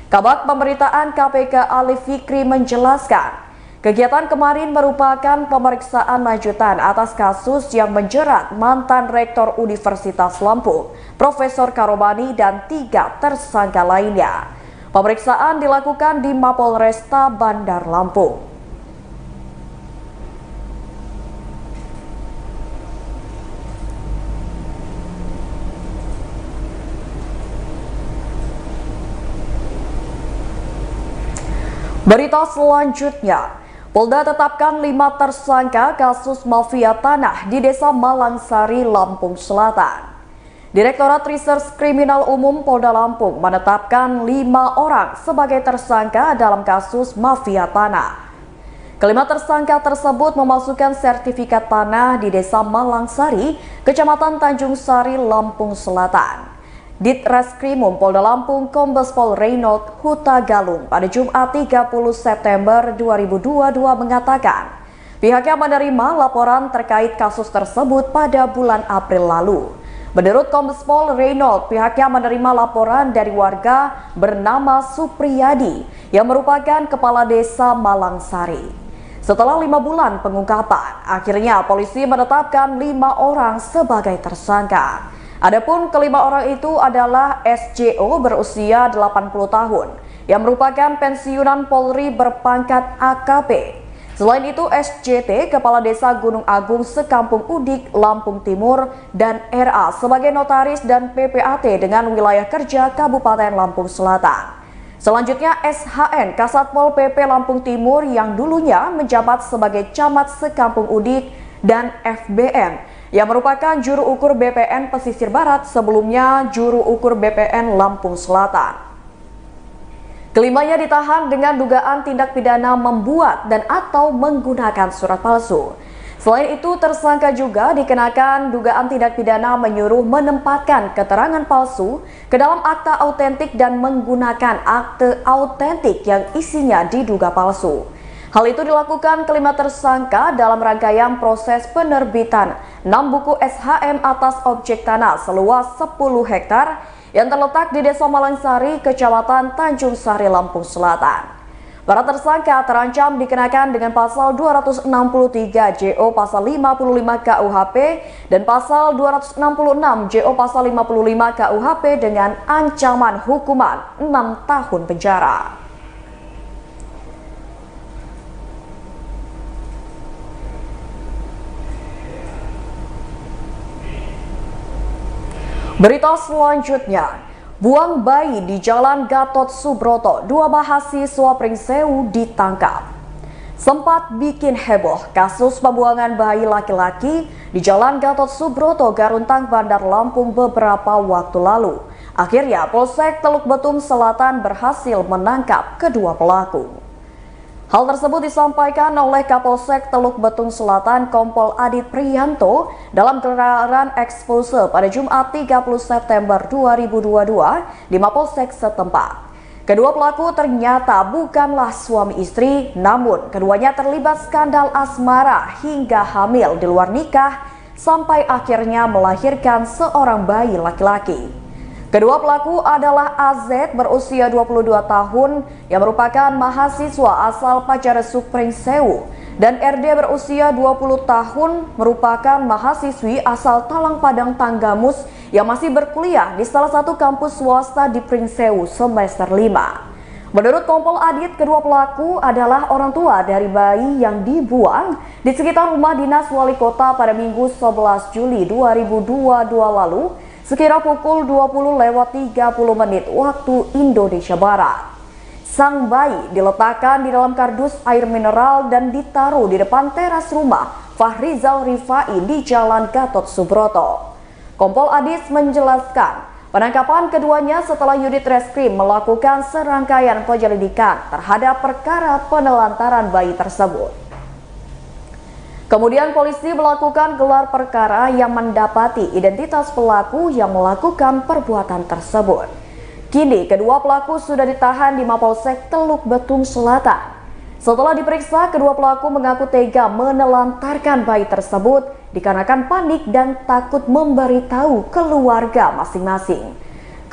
Kabak Pemberitaan KPK Ali Fikri menjelaskan, kegiatan kemarin merupakan pemeriksaan lanjutan atas kasus yang menjerat mantan Rektor Universitas Lampung, Profesor Karomani dan 3 tersangka lainnya. Pemeriksaan dilakukan di Mapolresta Bandar Lampung. Berita selanjutnya, Polda tetapkan 5 tersangka kasus mafia tanah di Desa Malangsari, Lampung Selatan. Direktorat Reserse Kriminal Umum Polda Lampung menetapkan 5 orang sebagai tersangka dalam kasus mafia tanah. Kelima tersangka tersebut memasukkan sertifikat tanah di Desa Malangsari, Kecamatan Tanjung Sari, Lampung Selatan. Ditreskrimum Polda Lampung Kombes Pol Reynold Huta Galung pada Jumat 30 September 2022 mengatakan, pihaknya menerima laporan terkait kasus tersebut pada bulan April lalu. Menurut Kombes Pol Reynold, pihaknya menerima laporan dari warga bernama Supriyadi yang merupakan kepala desa Malangsari. Setelah 5 bulan pengungkapan, akhirnya polisi menetapkan 5 orang sebagai tersangka. Adapun kelima orang itu adalah SJO berusia 80 tahun yang merupakan pensiunan Polri berpangkat AKP. Selain itu, SJT, Kepala Desa Gunung Agung Sekampung Udik, Lampung Timur, dan RA sebagai notaris dan PPAT dengan wilayah kerja Kabupaten Lampung Selatan. Selanjutnya, SHN, Kasatpol PP Lampung Timur yang dulunya menjabat sebagai Camat Sekampung Udik, dan FBM, yang merupakan juru ukur BPN Pesisir Barat, sebelumnya juru ukur BPN Lampung Selatan. Kelimanya ditahan dengan dugaan tindak pidana membuat dan atau menggunakan surat palsu. Selain itu, tersangka juga dikenakan dugaan tindak pidana menyuruh menempatkan keterangan palsu ke dalam akta autentik dan menggunakan akte autentik yang isinya diduga palsu. Hal itu dilakukan kelima tersangka dalam rangkaian proses penerbitan 6 buku SHM atas objek tanah seluas 10 hektar yang terletak di Desa Malangsari, Kecamatan Tanjung Sari, Lampung Selatan. Para tersangka terancam dikenakan dengan pasal 263 JO pasal 55 KUHP dan pasal 266 JO pasal 55 KUHP dengan ancaman hukuman 6 tahun penjara. Berita selanjutnya, buang bayi di Jalan Gatot Subroto, 2 mahasiswa Pringsewu ditangkap. Sempat bikin heboh kasus pembuangan bayi laki-laki di Jalan Gatot Subroto, Garuntang, Bandar Lampung beberapa waktu lalu. Akhirnya Polsek Teluk Betung Selatan berhasil menangkap kedua pelaku. Hal tersebut disampaikan oleh Kapolsek Teluk Betung Selatan Kompol Adit Priyanto dalam gelaran ekspose pada Jumat 30 September 2022 di Mapolsek setempat. Kedua pelaku ternyata bukanlah suami istri, namun keduanya terlibat skandal asmara hingga hamil di luar nikah sampai akhirnya melahirkan seorang bayi laki-laki. Kedua pelaku adalah AZ berusia 22 tahun yang merupakan mahasiswa asal Pajaresuk Pringsewu dan RD berusia 20 tahun merupakan mahasiswi asal Talang Padang Tanggamus yang masih berkuliah di salah satu kampus swasta di Pringsewu semester 5. Menurut Kompol Adit, kedua pelaku adalah orang tua dari bayi yang dibuang di sekitar rumah dinas wali kota pada Minggu 11 Juli 2022 lalu sekira pukul 20:30 waktu Indonesia Barat. Sang bayi diletakkan di dalam kardus air mineral dan ditaruh di depan teras rumah Fahrizal Rifai di Jalan Gatot Subroto. Kompol Adis menjelaskan penangkapan keduanya setelah unit reskrim melakukan serangkaian penyelidikan terhadap perkara penelantaran bayi tersebut. Kemudian polisi melakukan gelar perkara yang mendapati identitas pelaku yang melakukan perbuatan tersebut. Kini kedua pelaku sudah ditahan di Mapolsek Teluk Betung Selatan. Setelah diperiksa, kedua pelaku mengaku tega menelantarkan bayi tersebut dikarenakan panik dan takut memberitahu keluarga masing-masing.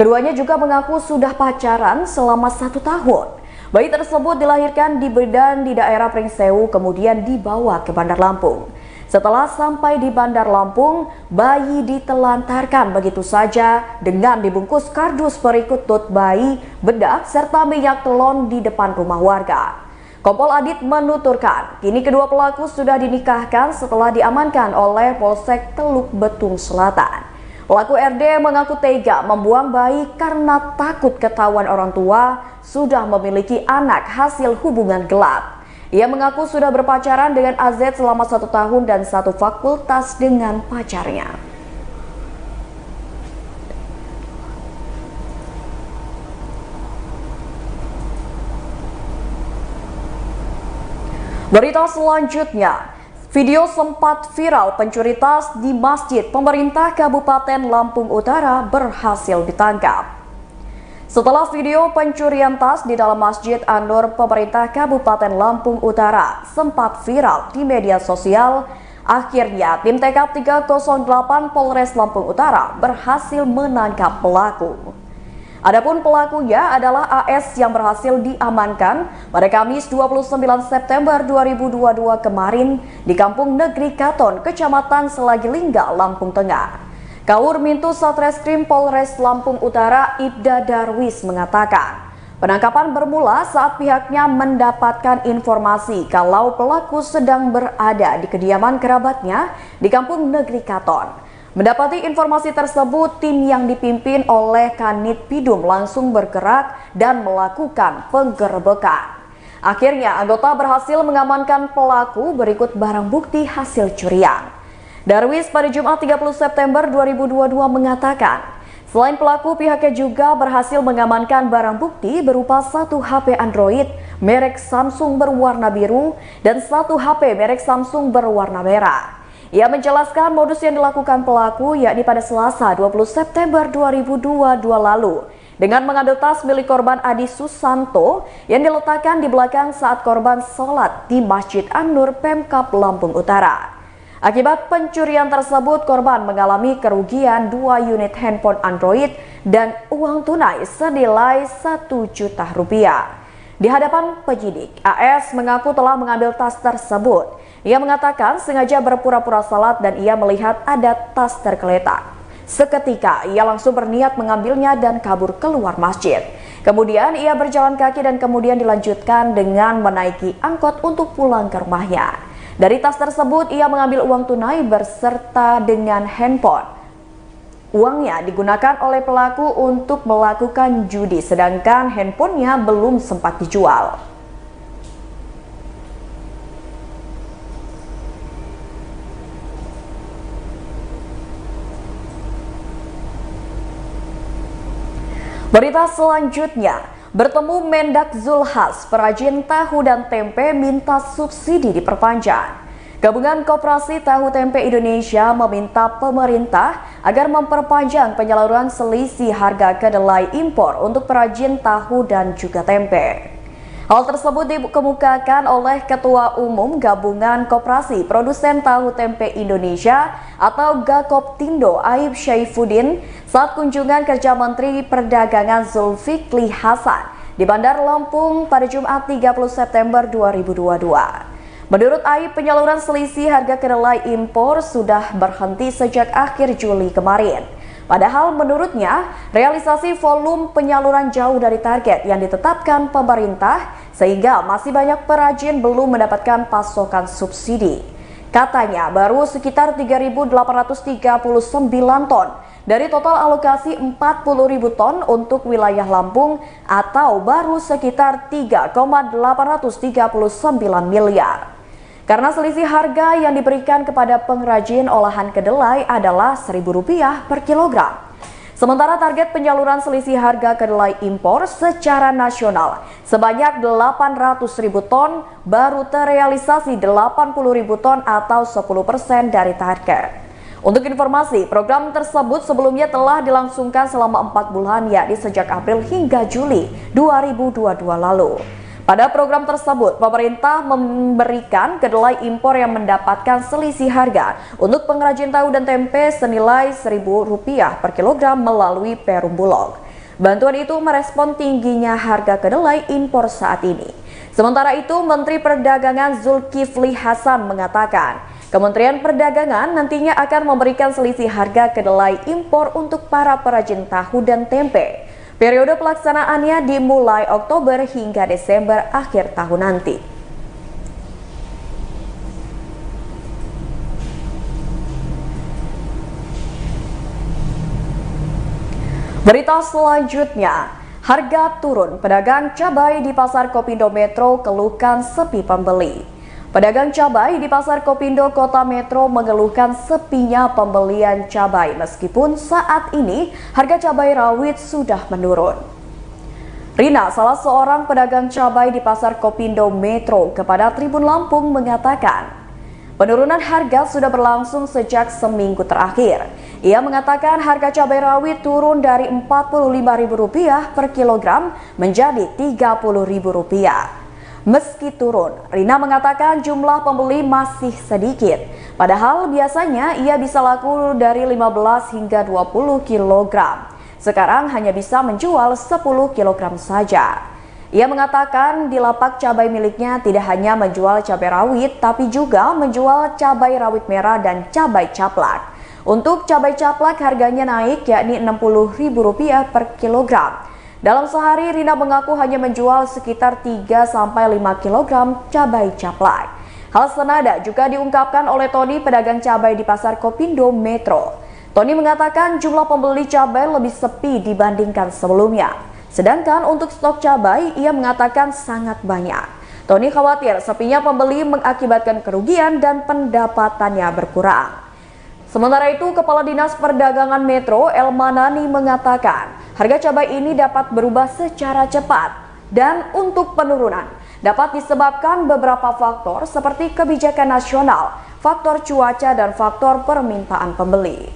Keduanya juga mengaku sudah pacaran selama 1 tahun. Bayi tersebut dilahirkan di Bedan di daerah Pringsewu kemudian dibawa ke Bandar Lampung. Setelah sampai di Bandar Lampung, bayi ditelantarkan begitu saja dengan dibungkus kardus berikut tut bayi, bedak, serta minyak telon di depan rumah warga. Kompol Adit menuturkan, kini kedua pelaku sudah dinikahkan setelah diamankan oleh Polsek Teluk Betung Selatan. Pelaku RD mengaku tega membuang bayi karena takut ketahuan orang tua sudah memiliki anak hasil hubungan gelap. Ia mengaku sudah berpacaran dengan AZ selama 1 tahun dan 1 fakultas dengan pacarnya. Berita selanjutnya. Video sempat viral pencuri tas di masjid pemerintah Kabupaten Lampung Utara berhasil ditangkap. Setelah video pencurian tas di dalam Masjid An-Nur pemerintah Kabupaten Lampung Utara sempat viral di media sosial, akhirnya tim TK 308 Polres Lampung Utara berhasil menangkap pelaku. Adapun pelakunya adalah AS yang berhasil diamankan pada Kamis 29 September 2022 kemarin di Kampung Negeri Katon, Kecamatan Selagi Lingga, Lampung Tengah. Kaur Mintu Satreskrim Polres Lampung Utara Ibda Darwis mengatakan, penangkapan bermula saat pihaknya mendapatkan informasi kalau pelaku sedang berada di kediaman kerabatnya di Kampung Negeri Katon. Mendapati informasi tersebut, tim yang dipimpin oleh Kanit Pidum langsung bergerak dan melakukan penggerbekan. Akhirnya anggota berhasil mengamankan pelaku berikut barang bukti hasil curian. Darwis pada Jumat 30 September 2022 mengatakan, selain pelaku pihaknya juga berhasil mengamankan barang bukti berupa 1 HP Android merek Samsung berwarna biru dan 1 HP merek Samsung berwarna merah. Ia menjelaskan modus yang dilakukan pelaku yakni pada Selasa 20 September 2022 lalu dengan mengambil tas milik korban Adi Susanto yang diletakkan di belakang saat korban sholat di Masjid An-Nur Pemkab Lampung Utara. Akibat pencurian tersebut, korban mengalami kerugian 2 unit handphone Android dan uang tunai senilai Rp1 juta. Di hadapan penyidik, AS mengaku telah mengambil tas tersebut. Ia mengatakan sengaja berpura-pura salat dan ia melihat ada tas tergeletak. Seketika ia langsung berniat mengambilnya dan kabur keluar masjid. Kemudian ia berjalan kaki dan kemudian dilanjutkan dengan menaiki angkot untuk pulang ke rumahnya. Dari tas tersebut ia mengambil uang tunai berserta dengan handphone. Uangnya digunakan oleh pelaku untuk melakukan judi, sedangkan handphonenya belum sempat dijual. Berita selanjutnya, bertemu Mendak Zulhas, perajin tahu dan tempe minta subsidi diperpanjang. Gabungan Koperasi Tahu Tempe Indonesia meminta pemerintah agar memperpanjang penyaluran selisih harga kedelai impor untuk perajin tahu dan juga tempe. Hal tersebut dikemukakan oleh Ketua Umum Gabungan Koperasi Produsen Tahu Tempe Indonesia atau Gakoptindo Aib Syaifuddin saat kunjungan kerja Menteri Perdagangan Zulkifli Hasan di Bandar Lampung pada Jumat 30 September 2022. Menurut Aib, penyaluran selisih harga kedelai impor sudah berhenti sejak akhir Juli kemarin. Padahal menurutnya, realisasi volume penyaluran jauh dari target yang ditetapkan pemerintah sehingga masih banyak perajin belum mendapatkan pasokan subsidi. Katanya baru sekitar 3.839 ton dari total alokasi 40.000 ton untuk wilayah Lampung atau baru sekitar 3,839 miliar. Karena selisih harga yang diberikan kepada pengrajin olahan kedelai adalah Rp1.000 per kilogram. Sementara target penyaluran selisih harga kedelai impor secara nasional sebanyak 800.000 ton baru terrealisasi 80.000 ton atau 10% dari target. Untuk informasi, program tersebut sebelumnya telah dilangsungkan selama 4 bulan yakni sejak April hingga Juli 2022 lalu. Pada program tersebut, pemerintah memberikan kedelai impor yang mendapatkan selisih harga untuk pengrajin tahu dan tempe senilai Rp1.000 per kilogram melalui Perum Bulog. Bantuan itu merespon tingginya harga kedelai impor saat ini. Sementara itu, Menteri Perdagangan Zulkifli Hasan mengatakan, Kementerian Perdagangan nantinya akan memberikan selisih harga kedelai impor untuk para perajin tahu dan tempe. Periode pelaksanaannya dimulai Oktober hingga Desember akhir tahun nanti. Berita selanjutnya, harga turun. Pedagang cabai di Pasar Kopindo Metro keluhkan sepi pembeli. Pedagang cabai di Pasar Kopindo Kota Metro mengeluhkan sepinya pembelian cabai meskipun saat ini harga cabai rawit sudah menurun. Rina, salah seorang pedagang cabai di Pasar Kopindo Metro kepada Tribun Lampung mengatakan, penurunan harga sudah berlangsung sejak seminggu terakhir. Ia mengatakan harga cabai rawit turun dari Rp45.000 per kilogram menjadi Rp30.000. Meski turun, Rina mengatakan jumlah pembeli masih sedikit. Padahal biasanya ia bisa laku dari 15 hingga 20 kg. Sekarang hanya bisa menjual 10 kg saja. Ia mengatakan di lapak cabai miliknya tidak hanya menjual cabai rawit, tapi juga menjual cabai rawit merah dan cabai caplak. Untuk cabai caplak harganya naik yakni Rp60.000 per kilogram. Dalam sehari, Rina mengaku hanya menjual sekitar 3-5 kg cabai caplak. Hal senada juga diungkapkan oleh Tony, pedagang cabai di Pasar Kopindo Metro. Tony mengatakan jumlah pembeli cabai lebih sepi dibandingkan sebelumnya. Sedangkan untuk stok cabai, ia mengatakan sangat banyak. Tony khawatir sepinya pembeli mengakibatkan kerugian dan pendapatannya berkurang. Sementara itu, Kepala Dinas Perdagangan Metro Elmanani mengatakan harga cabai ini dapat berubah secara cepat dan untuk penurunan dapat disebabkan beberapa faktor seperti kebijakan nasional, faktor cuaca, dan faktor permintaan pembeli.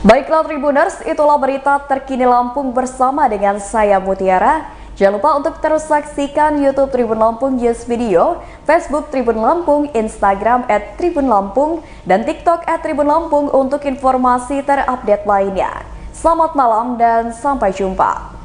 Baiklah Tribuners, itulah berita terkini Lampung bersama dengan saya Mutiara. Jangan lupa untuk terus saksikan YouTube Tribun Lampung News Video, Facebook Tribun Lampung, Instagram @tribunlampung, dan TikTok @tribunlampung untuk informasi terupdate lainnya. Selamat malam dan sampai jumpa.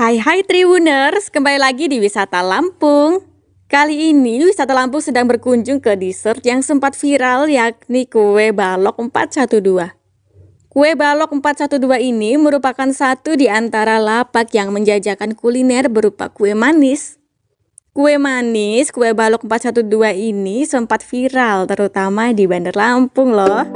Hai Tribuners, kembali lagi di Wisata Lampung. Kali ini Wisata Lampung sedang berkunjung ke dessert yang sempat viral, yakni kue balok 412. Kue balok 412 ini merupakan satu di antara lapak yang menjajakan kuliner berupa kue manis. Kue manis, kue balok 412 ini sempat viral terutama di Bandar Lampung loh.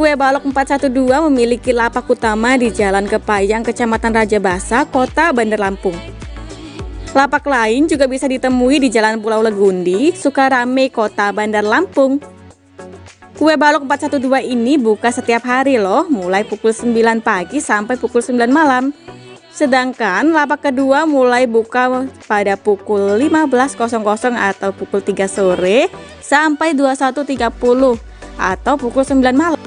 Kue balok 412 memiliki lapak utama di Jalan Kepayang, Kecamatan Raja Basa, Kota Bandar Lampung. Lapak lain juga bisa ditemui di Jalan Pulau Legundi, Sukarame, Kota Bandar Lampung. Kue balok 412 ini buka setiap hari loh, mulai pukul 9 pagi sampai pukul 9 malam. Sedangkan lapak kedua mulai buka pada pukul 15.00 atau pukul 3 sore sampai 21.30 atau pukul 9 malam.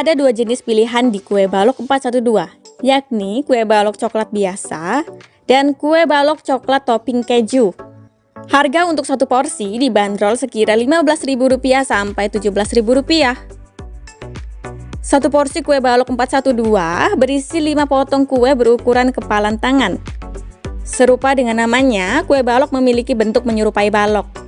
Ada dua jenis pilihan di kue balok 412, yakni kue balok coklat biasa dan kue balok coklat topping keju. Harga untuk satu porsi dibanderol sekira Rp15.000 sampai Rp17.000. Satu porsi kue balok 412 berisi 5 potong kue berukuran kepalan tangan. Serupa dengan namanya, kue balok memiliki bentuk menyerupai balok.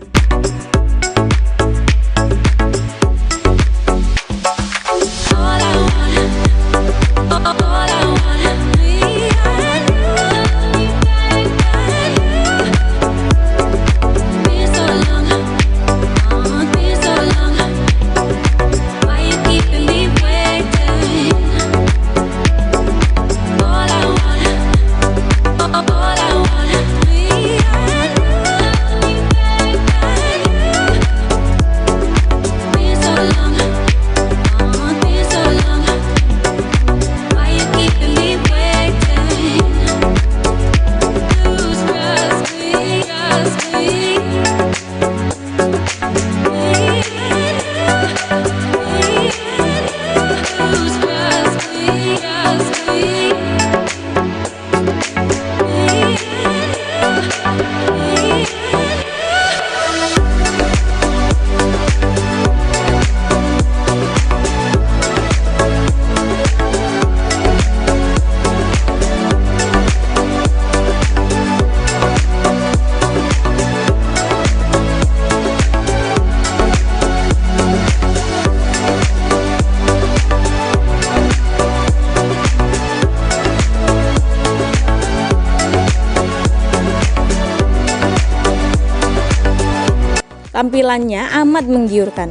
Tampilannya amat menggiurkan.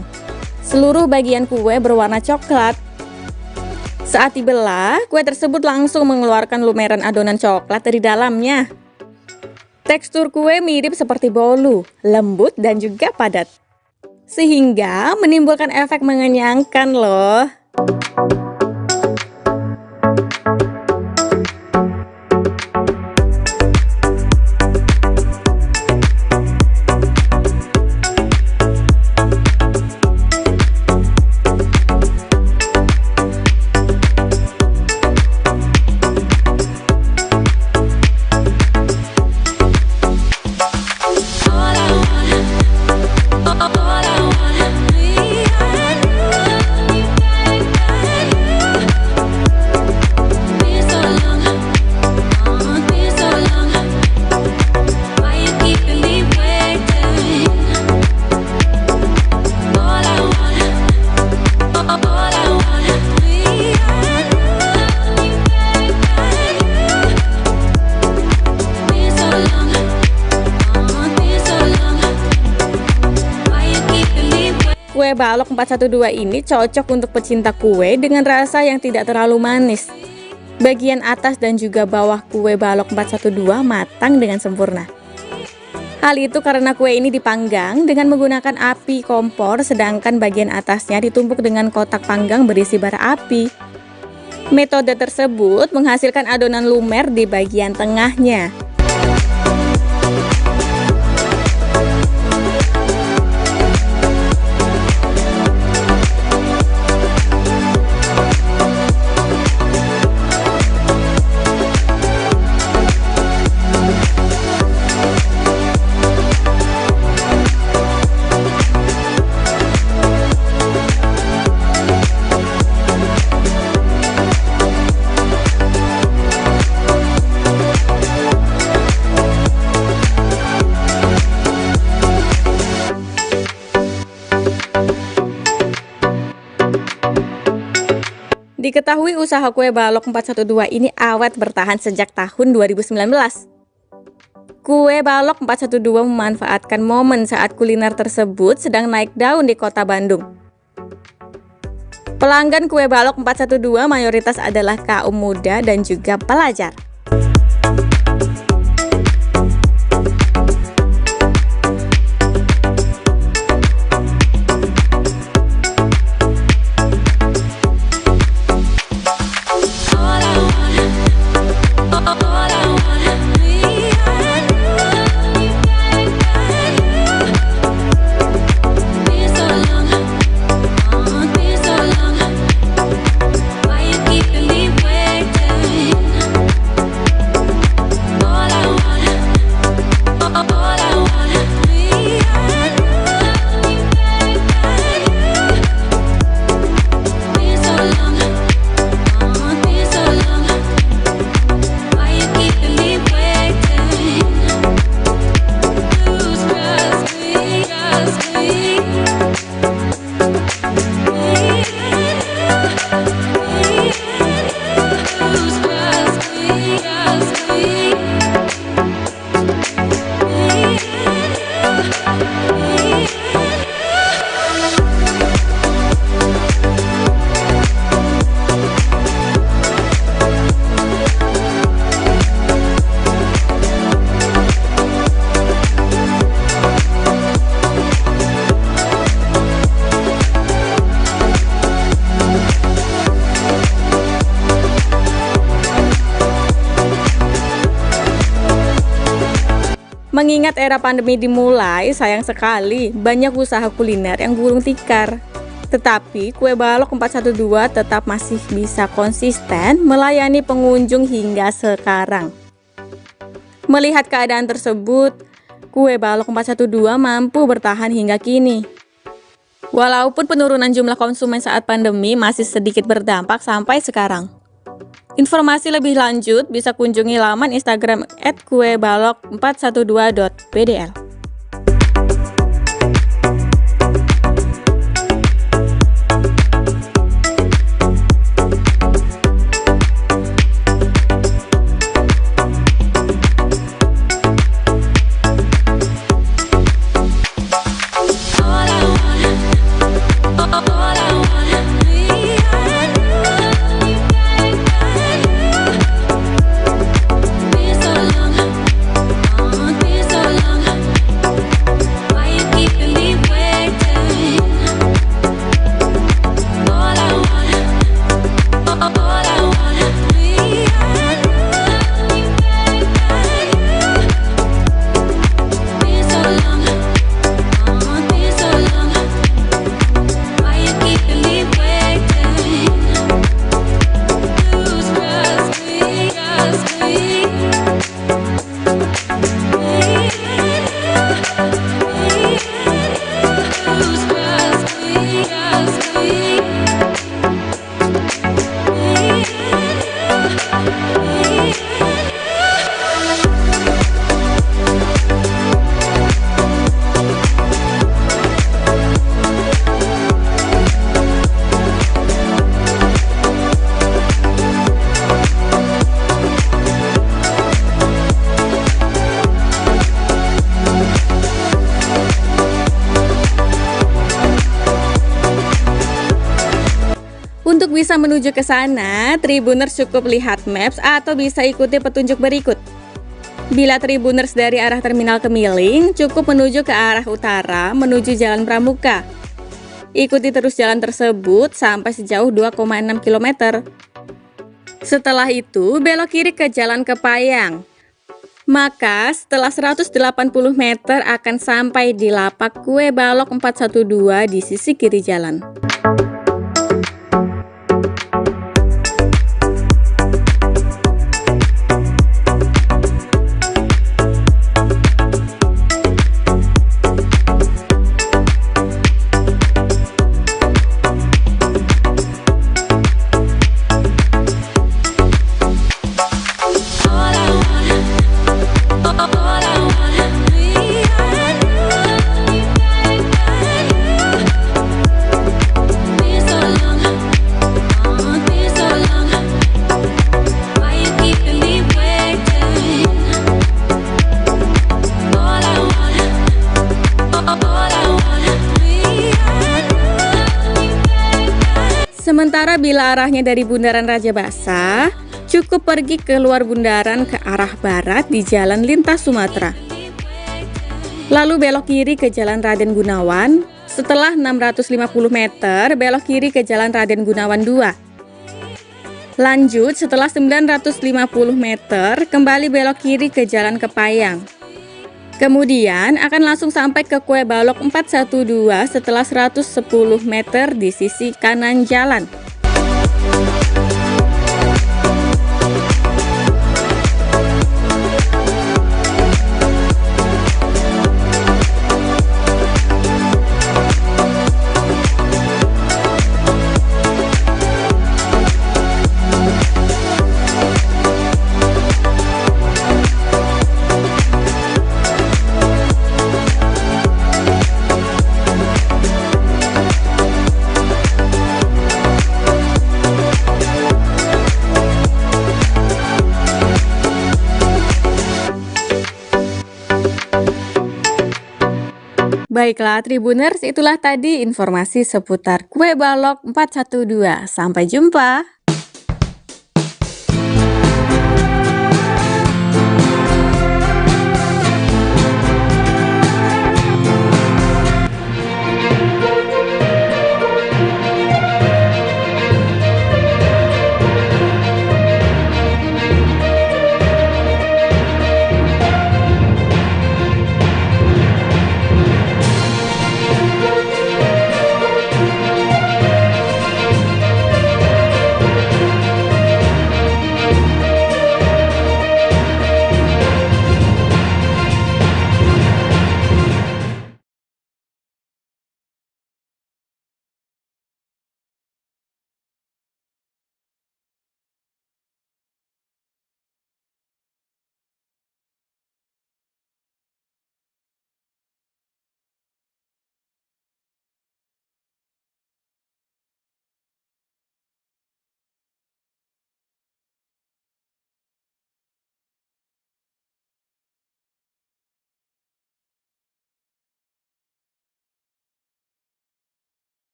Seluruh bagian kue berwarna coklat. Saat dibelah, kue tersebut langsung mengeluarkan lumeran adonan coklat dari dalamnya. Tekstur kue mirip seperti bolu, lembut dan juga padat. Sehingga menimbulkan efek mengenyangkan loh. Kue balok 412 ini cocok untuk pecinta kue dengan rasa yang tidak terlalu manis. Bagian atas dan juga bawah kue balok 412 matang dengan sempurna. Hal itu karena kue ini dipanggang dengan menggunakan api kompor, sedangkan bagian atasnya ditumpuk dengan kotak panggang berisi bara api. Metode tersebut menghasilkan adonan lumer di bagian tengahnya. Diketahui usaha kue balok 412 ini awet bertahan sejak tahun 2019. Kue balok 412 memanfaatkan momen saat kuliner tersebut sedang naik daun di kota Bandung. Pelanggan kue balok 412 mayoritas adalah kaum muda dan juga pelajar. Mengingat era pandemi dimulai, sayang sekali banyak usaha kuliner yang gulung tikar. Tetapi kue balok 412 tetap masih bisa konsisten melayani pengunjung hingga sekarang. Melihat keadaan tersebut, kue balok 412 mampu bertahan hingga kini. Walaupun penurunan jumlah konsumen saat pandemi masih sedikit berdampak sampai sekarang. Informasi lebih lanjut bisa kunjungi laman Instagram @kuebalok412.bdl. bisa menuju ke sana, Tribuners cukup lihat maps atau bisa ikuti petunjuk berikut. Bila Tribuners dari arah Terminal Kemiling, cukup menuju ke arah utara menuju Jalan Pramuka. Ikuti terus jalan tersebut sampai sejauh 2,6 km. Setelah itu, belok kiri ke Jalan Kepayang. Maka setelah 180 meter akan sampai di lapak Kue Balok 412 di sisi kiri jalan. Sementara bila arahnya dari Bundaran Raja Basa, cukup pergi ke luar bundaran ke arah barat di Jalan Lintas Sumatera. Lalu belok kiri ke Jalan Raden Gunawan, setelah 650 meter belok kiri ke Jalan Raden Gunawan 2. Lanjut setelah 950 meter kembali belok kiri ke Jalan Kepayang. Kemudian akan langsung sampai ke Kue Balok 412 setelah 110 meter di sisi kanan jalan. Baiklah Tribuners, itulah tadi informasi seputar Kue Balok 412. Sampai jumpa.